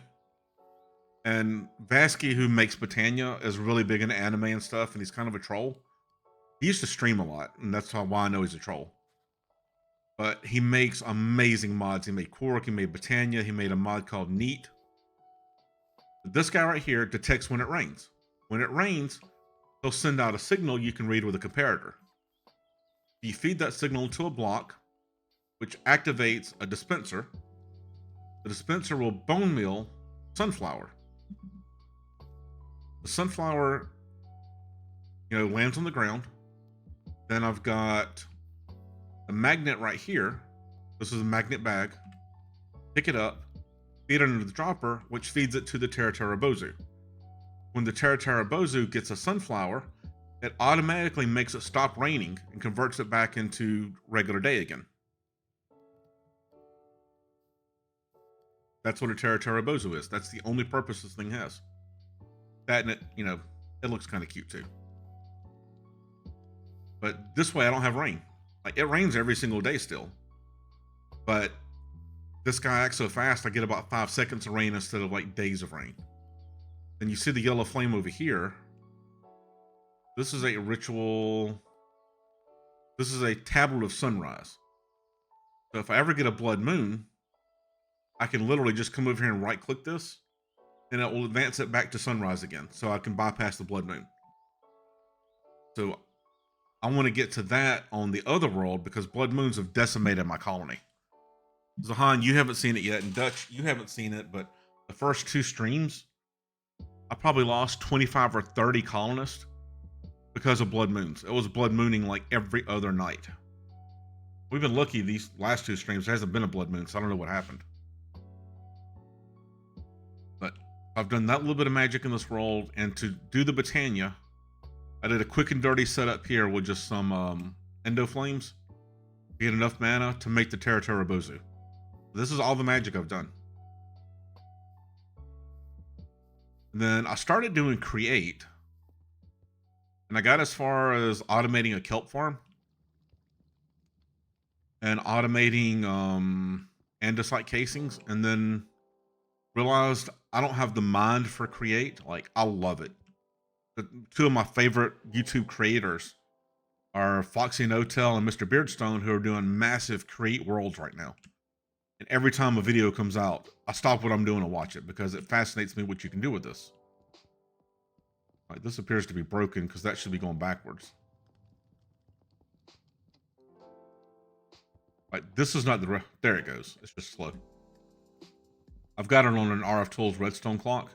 And Vasky, who makes Britannia, is really big into anime and stuff, and he's kind of a troll. He used to stream a lot, and that's why I know he's a troll. But he makes amazing mods. He made Quark, he made Britannia, he made a mod called Neat. This guy right here detects when it rains. When it rains, he'll send out a signal you can read with a comparator. You feed that signal to a block, which activates a dispenser. The dispenser will bone meal sunflower. The sunflower, lands on the ground. Then I've got a magnet right here. This is a magnet bag. Pick it up, feed it into the dropper, which feeds it to the Terra Bozu. When the Terra Bozu gets a sunflower, it automatically makes it stop raining and converts it back into regular day again. That's what a Terra Bozu is. That's the only purpose this thing has. That and it looks kind of cute too. But this way I don't have rain. Like, it rains every single day still. But this guy acts so fast, I get about 5 seconds of rain instead of like days of rain. And you see the yellow flame over here. This is a ritual. This is a tablet of sunrise. So if I ever get a blood moon, I can literally just come over here and right click this, and it will advance it back to sunrise again. So I can bypass the blood moon. So I want to get to that on the other world because blood moons have decimated my colony. Zahan, you haven't seen it yet, and Dutch, you haven't seen it, but the first 2 streams, I probably lost 25 or 30 colonists because of blood moons. It was blood mooning like every other night. We've been lucky these last 2 streams. There hasn't been a blood moon, so I don't know what happened. But I've done that little bit of magic in this world, and to do the Britannia, I did a quick and dirty setup here with just some endo flames to get enough mana to make the Terra Bozu. This is all the magic I've done. And then I started doing create, and I got as far as automating a kelp farm and automating andesite casings, and then realized I don't have the mind for create. Like, I love it. The 2 of my favorite YouTube creators are Foxy Notel and Mr. Beardstone, who are doing massive create worlds right now. And every time a video comes out, I stop what I'm doing and watch it because it fascinates me what you can do with this. All right, this appears to be broken because that should be going backwards. All right, this is not the... There it goes. It's just slow. I've got it on an RF Tools redstone clock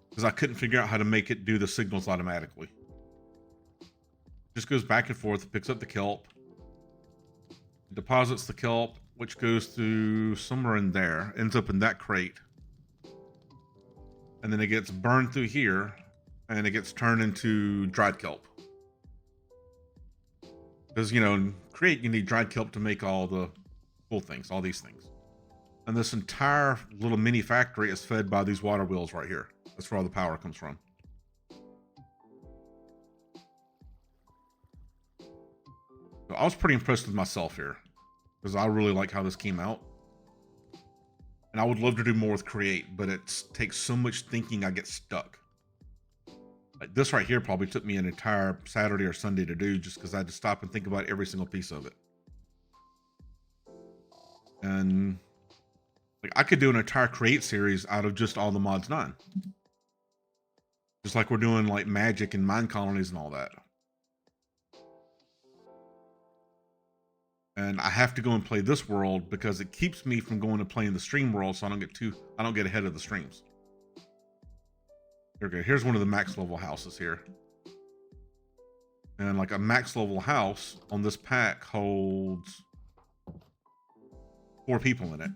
because I couldn't figure out how to make it do the signals automatically. Just goes back and forth, picks up the kelp, deposits the kelp, which goes through somewhere in there, ends up in that crate, and then it gets burned through here, and it gets turned into dried kelp. Because, in create, you need dried kelp to make all the cool things, all these things. And this entire little mini factory is fed by these water wheels right here. That's where all the power comes from. So I was pretty impressed with myself here because I really like how this came out. And I would love to do more with create, but it takes so much thinking I get stuck. Like this right here probably took me an entire Saturday or Sunday to do just because I had to stop and think about every single piece of it. And like I could do an entire create series out of just all the mods 9. Just like we're doing like magic and mine colonies and all that. And I have to go and play this world because it keeps me from going to playing the stream world, so I don't get ahead of the streams. Okay, here's one of the max level houses here. And like a max level house on this pack holds 4 people in it.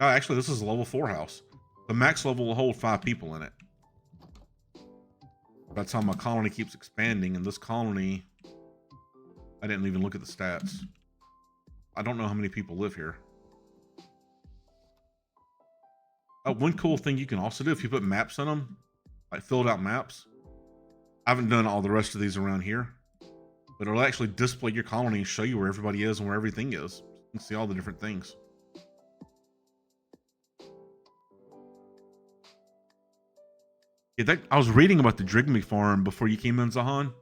Oh, actually, this is a level 4 house. The max level will hold 5 people in it. That's how my colony keeps expanding. And this colony, I didn't even look at the stats. I don't know how many people live here. One cool thing you can also do if you put maps in them, like filled out maps. I haven't done all the rest of these around here, but it'll actually display your colony and show you where everybody is and where everything is. You can see all the different things. Yeah, I was reading about the Drigme farm before you came in, Zahan.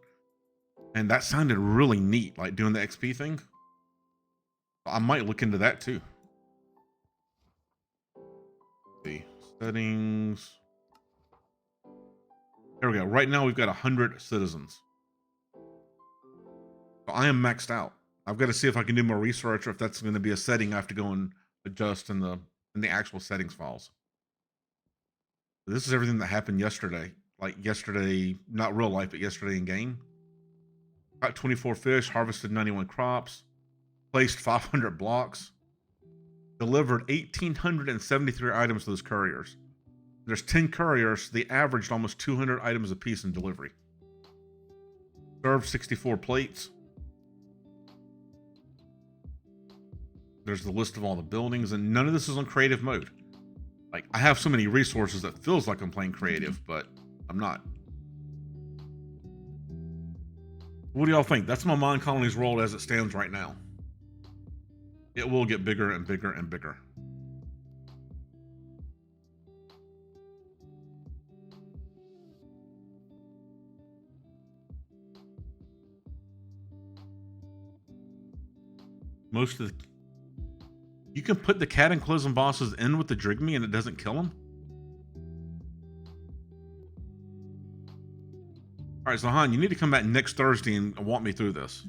And that sounded really neat, like doing the XP thing. I might look into that too. See, settings. There we go. Right now we've got 100 citizens. So I am maxed out. I've got to see if I can do more research or if that's going to be a setting I have to go and adjust in the actual settings files. This is everything that happened yesterday. Like yesterday, not real life, but yesterday in game. Got 24 fish, harvested 91 crops, placed 500 blocks, delivered 1,873 items to those couriers. There's 10 couriers. They averaged almost 200 items apiece in delivery. Served 64 plates. There's the list of all the buildings, and none of this is on creative mode. Like, I have so many resources that feels like I'm playing creative, but I'm not. What do y'all think? That's my Mine Colonies world as it stands right now. It will get bigger and bigger and bigger. Most of the... You can put the cataclysm bosses in with the Drigme and it doesn't kill them? Alright, so Han, you need to come back next Thursday and walk me through this.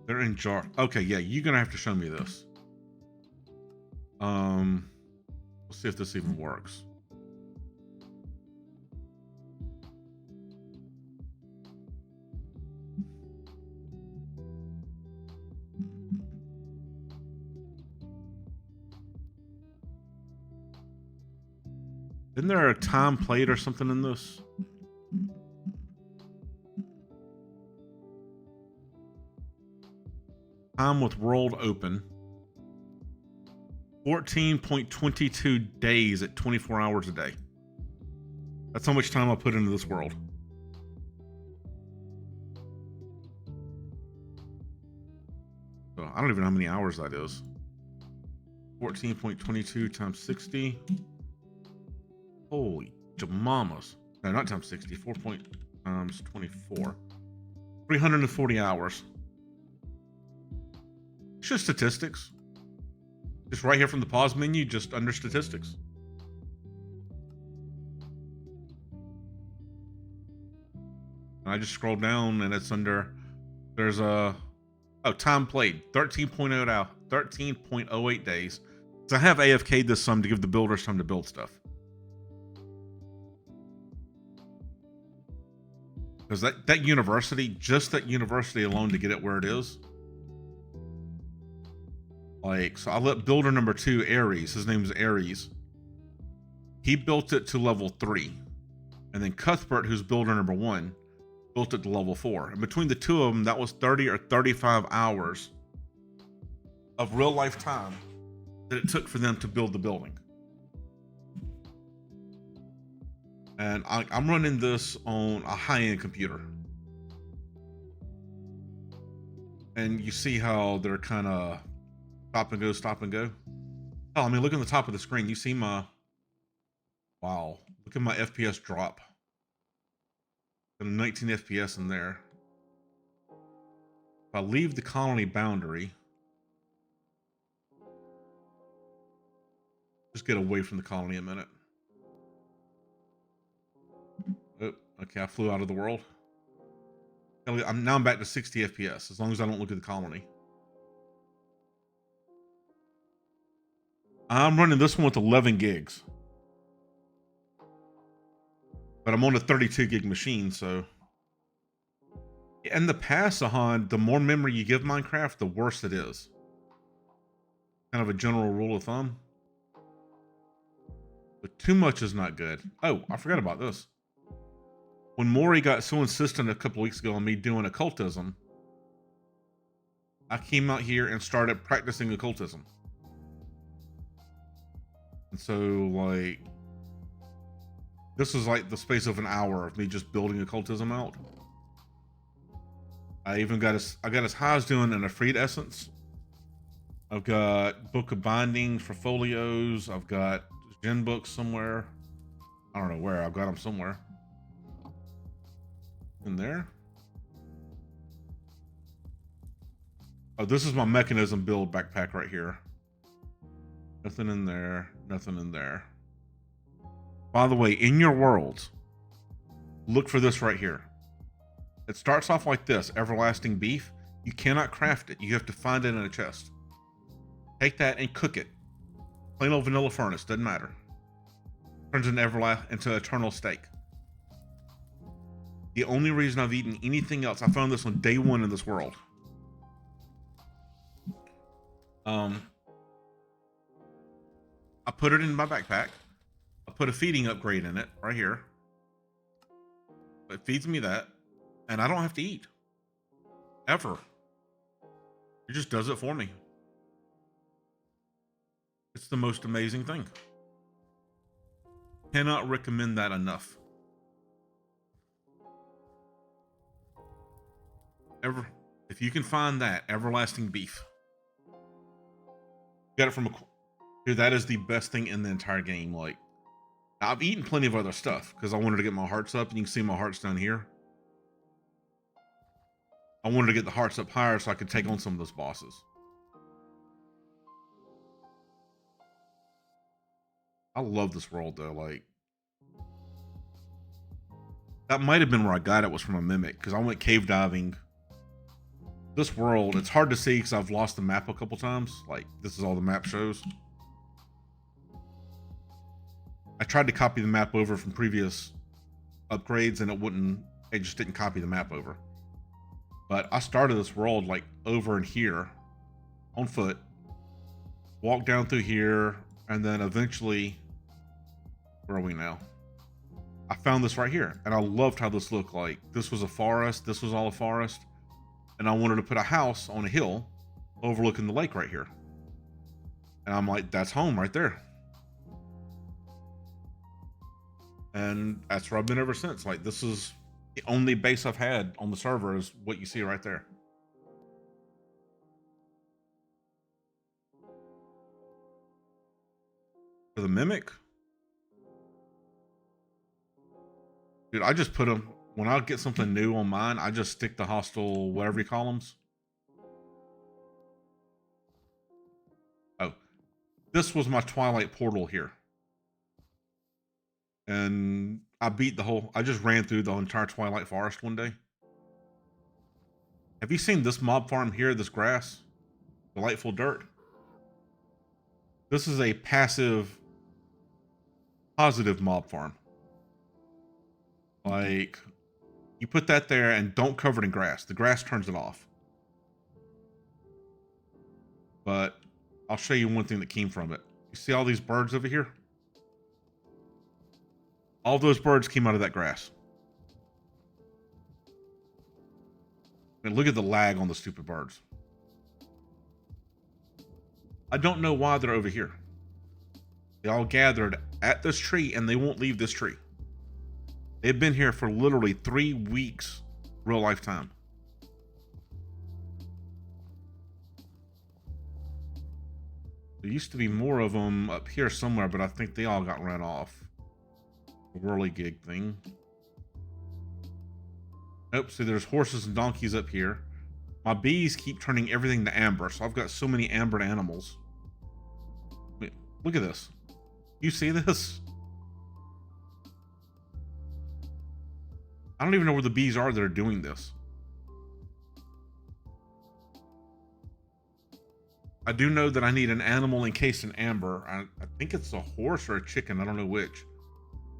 They're in jar. Okay, yeah, you're gonna have to show me this. Let's see if this even works. Isn't there a time plate or something in this? Time with world open. 14.22 days at 24 hours a day. That's how much time I put into this world. So I don't even know how many hours that is. 14.22 times 60. Holy jamamas. No, not times 60. 4 times 24. 340 hours. It's just statistics. Just right here from the pause menu, just under statistics. And I just scroll down and it's under, there's a, oh, time played, 13.08 days. So I have AFK'd this some to give the builders time to build stuff. Because that university, just that university alone to get it where it is. Like, so I let builder number 2, Ares, his name's Ares. He built it to level 3. And then Cuthbert, who's builder number 1, built it to level 4. And between the two of them, that was 30 or 35 hours of real life time that it took for them to build the building. And I'm running this on a high-end computer. And you see how they're kind of stop and go, stop and go. Oh, I mean, look at the top of the screen. You see my, wow, look at my FPS drop. Got a 19 FPS in there. If I leave the colony boundary, just get away from the colony a minute. Oh, okay, I flew out of the world. Now I'm back to 60 FPS, as long as I don't look at the colony. I'm running this one with 11 gigs. But I'm on a 32 gig machine, so. In the past, Ahan, the more memory you give Minecraft, the worse it is. Kind of a general rule of thumb. But too much is not good. Oh, I forgot about this. When Maury got so insistent a couple weeks ago on me doing occultism, I came out here and started practicing occultism. And so, like, this was like the space of an hour of me just building occultism out. I even got I got as high as doing an Afreed essence. I've got Book of Bindings for folios. I've got Gen books somewhere. I don't know where. I've got them somewhere. In there. Oh, this is my mechanism build backpack right here. Nothing in there. Nothing in there. By the way, in your world, look for this right here. It starts off like this, everlasting beef. You cannot craft it. You have to find it in a chest. Take that and cook it. Plain old vanilla furnace, doesn't matter. Turns into eternal steak. The only reason I've eaten anything else, I found this on day one in this world. I put it in my backpack. I put a feeding upgrade in it right here. It feeds me that, and I don't have to eat. Ever. It just does it for me. It's the most amazing thing. Cannot recommend that enough. If you can find that everlasting beef, got it from a dude. That is the best thing in the entire game. Like, I've eaten plenty of other stuff because I wanted to get my hearts up, and you can see my hearts down here. I wanted to get the hearts up higher so I could take on some of those bosses. I love this world though. Like, that might have been where I got it, was from a mimic, because I went cave diving. This world, it's hard to see because I've lost the map a couple times. Like, this is all the map shows. I tried to copy the map over from previous upgrades and it just didn't copy the map over. But I started this world like over in here on foot, walked down through here, and then eventually, where are we now? I found this right here, and I loved how this looked. Like, this was a forest, this was all a forest, and I wanted to put a house on a hill overlooking the lake right here. And I'm like, that's home right there. And that's where I've been ever since. Like, this is the only base I've had on the server, is what you see right there. For the mimic, dude, I just put them, when I get something new on mine, I just stick the hostile, whatever you call them. Oh, this was my Twilight portal here. And I just ran through the entire Twilight Forest one day. Have you seen this mob farm here, this grass? Delightful dirt. This is a positive mob farm. Like, you put that there and don't cover it in grass. The grass turns it off. But I'll show you one thing that came from it. You see all these birds over here? All those birds came out of that grass. And look at the lag on the stupid birds. I don't know why they're over here. They all gathered at this tree and they won't leave this tree. They've been here for literally 3 weeks, real life time. There used to be more of them up here somewhere, but I think they all got ran off. Whirligig thing. Nope, see, there's horses and donkeys up here. My bees keep turning everything to amber, so I've got so many amber animals. Wait, look at this. You see this? I don't even know where the bees are that are doing this. I do know that I need an animal encased in amber. I think it's a horse or a chicken, I don't know which,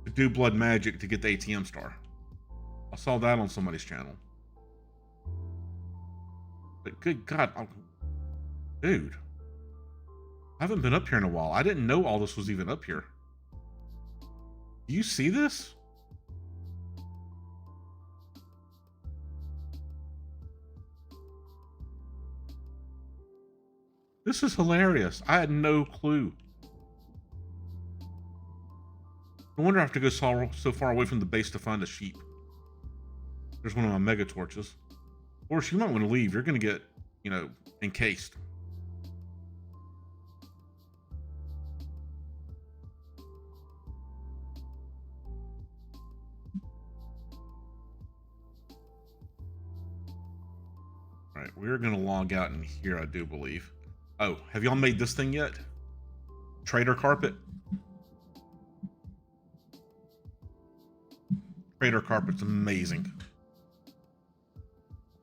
to do blood magic to get the ATM star. I saw that on somebody's channel. But good God, dude. I haven't been up here in a while. I didn't know all this was even up here. Do you see this? This is hilarious. I had no clue. No wonder I have to go so far away from the base to find a sheep. There's one of my mega torches. Or you might want to leave. You're going to get, encased. All right, we're gonna log out in here, I do believe. Oh, have y'all made this thing yet? Trader carpet. Trader carpet's amazing.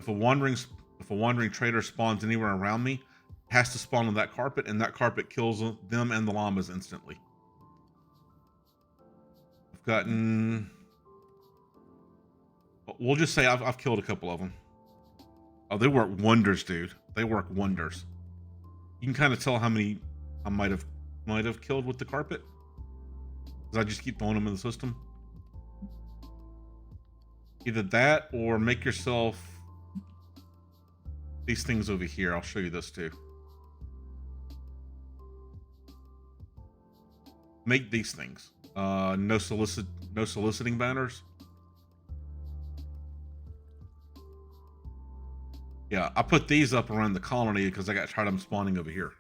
If a wandering trader spawns anywhere around me, it has to spawn on that carpet, and that carpet kills them and the llamas instantly. I've gotten. We'll just say I've killed a couple of them. Oh, they work wonders, dude. They work wonders. You can kind of tell how many I might have killed with the carpet, because I just keep throwing them in the system. Either that or make yourself these things over here. I'll show you this too. Make these things. No soliciting banners. Yeah, I put these up around the colony because I got tired of them spawning over here.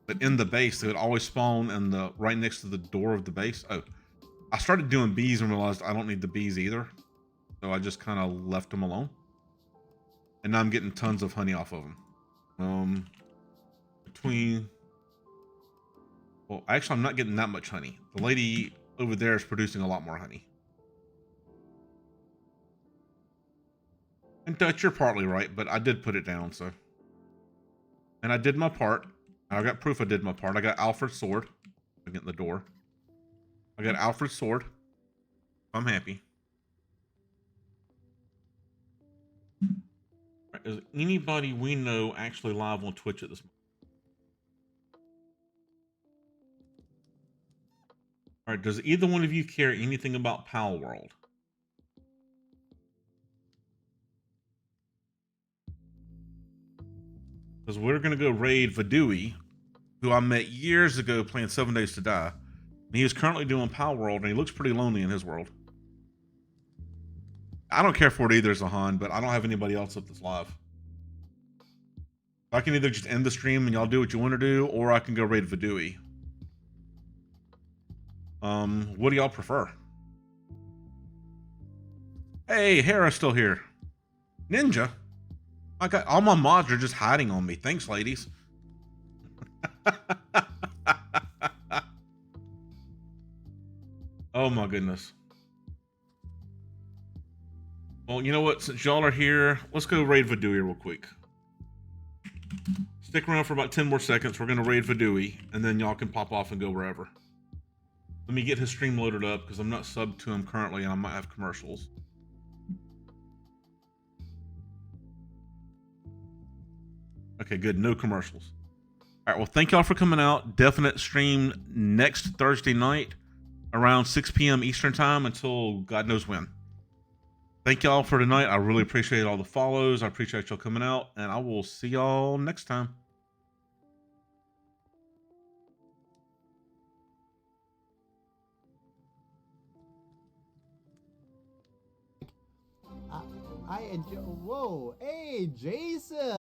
But in the base, they would always spawn in the right next to the door of the base. Oh, I started doing bees and realized I don't need the bees either. So I just kind of left them alone. And now I'm getting tons of honey off of them. Well, actually, I'm not getting that much honey. The lady over there is producing a lot more honey. And Dutch, you're partly right, but I did put it down, so. And I did my part. I got proof I did my part. I got Alfred's sword. I get in the door. I got Alfred's sword. I'm happy. Right, is anybody we know actually live on Twitch at this moment? All right, does either one of you care anything about Pal World? Because we're going to go raid Vidui, who I met years ago playing 7 Days to Die. And he is currently doing Pal World, and he looks pretty lonely in his world. I don't care for it either, Zahan, but I don't have anybody else up that's live. I can either just end the stream and y'all do what you want to do, or I can go raid Vidui. What do y'all prefer? Hey, Hera's still here. Ninja? I got all my mods are just hiding on me. Thanks, ladies. Oh my goodness. Well, you know what? Since y'all are here, let's go raid Vidui real quick. Stick around for about 10 more seconds. We're going to raid Vidui, and then y'all can pop off and go wherever. Let me get his stream loaded up, because I'm not subbed to him currently, and I might have commercials. Okay, good. No commercials. All right, well, thank y'all for coming out. Definite stream next Thursday night around 6 p.m. Eastern time until God knows when. Thank y'all for tonight. I really appreciate all the follows. I appreciate y'all coming out, and I will see y'all next time. I enjoy. Whoa, hey, Jason.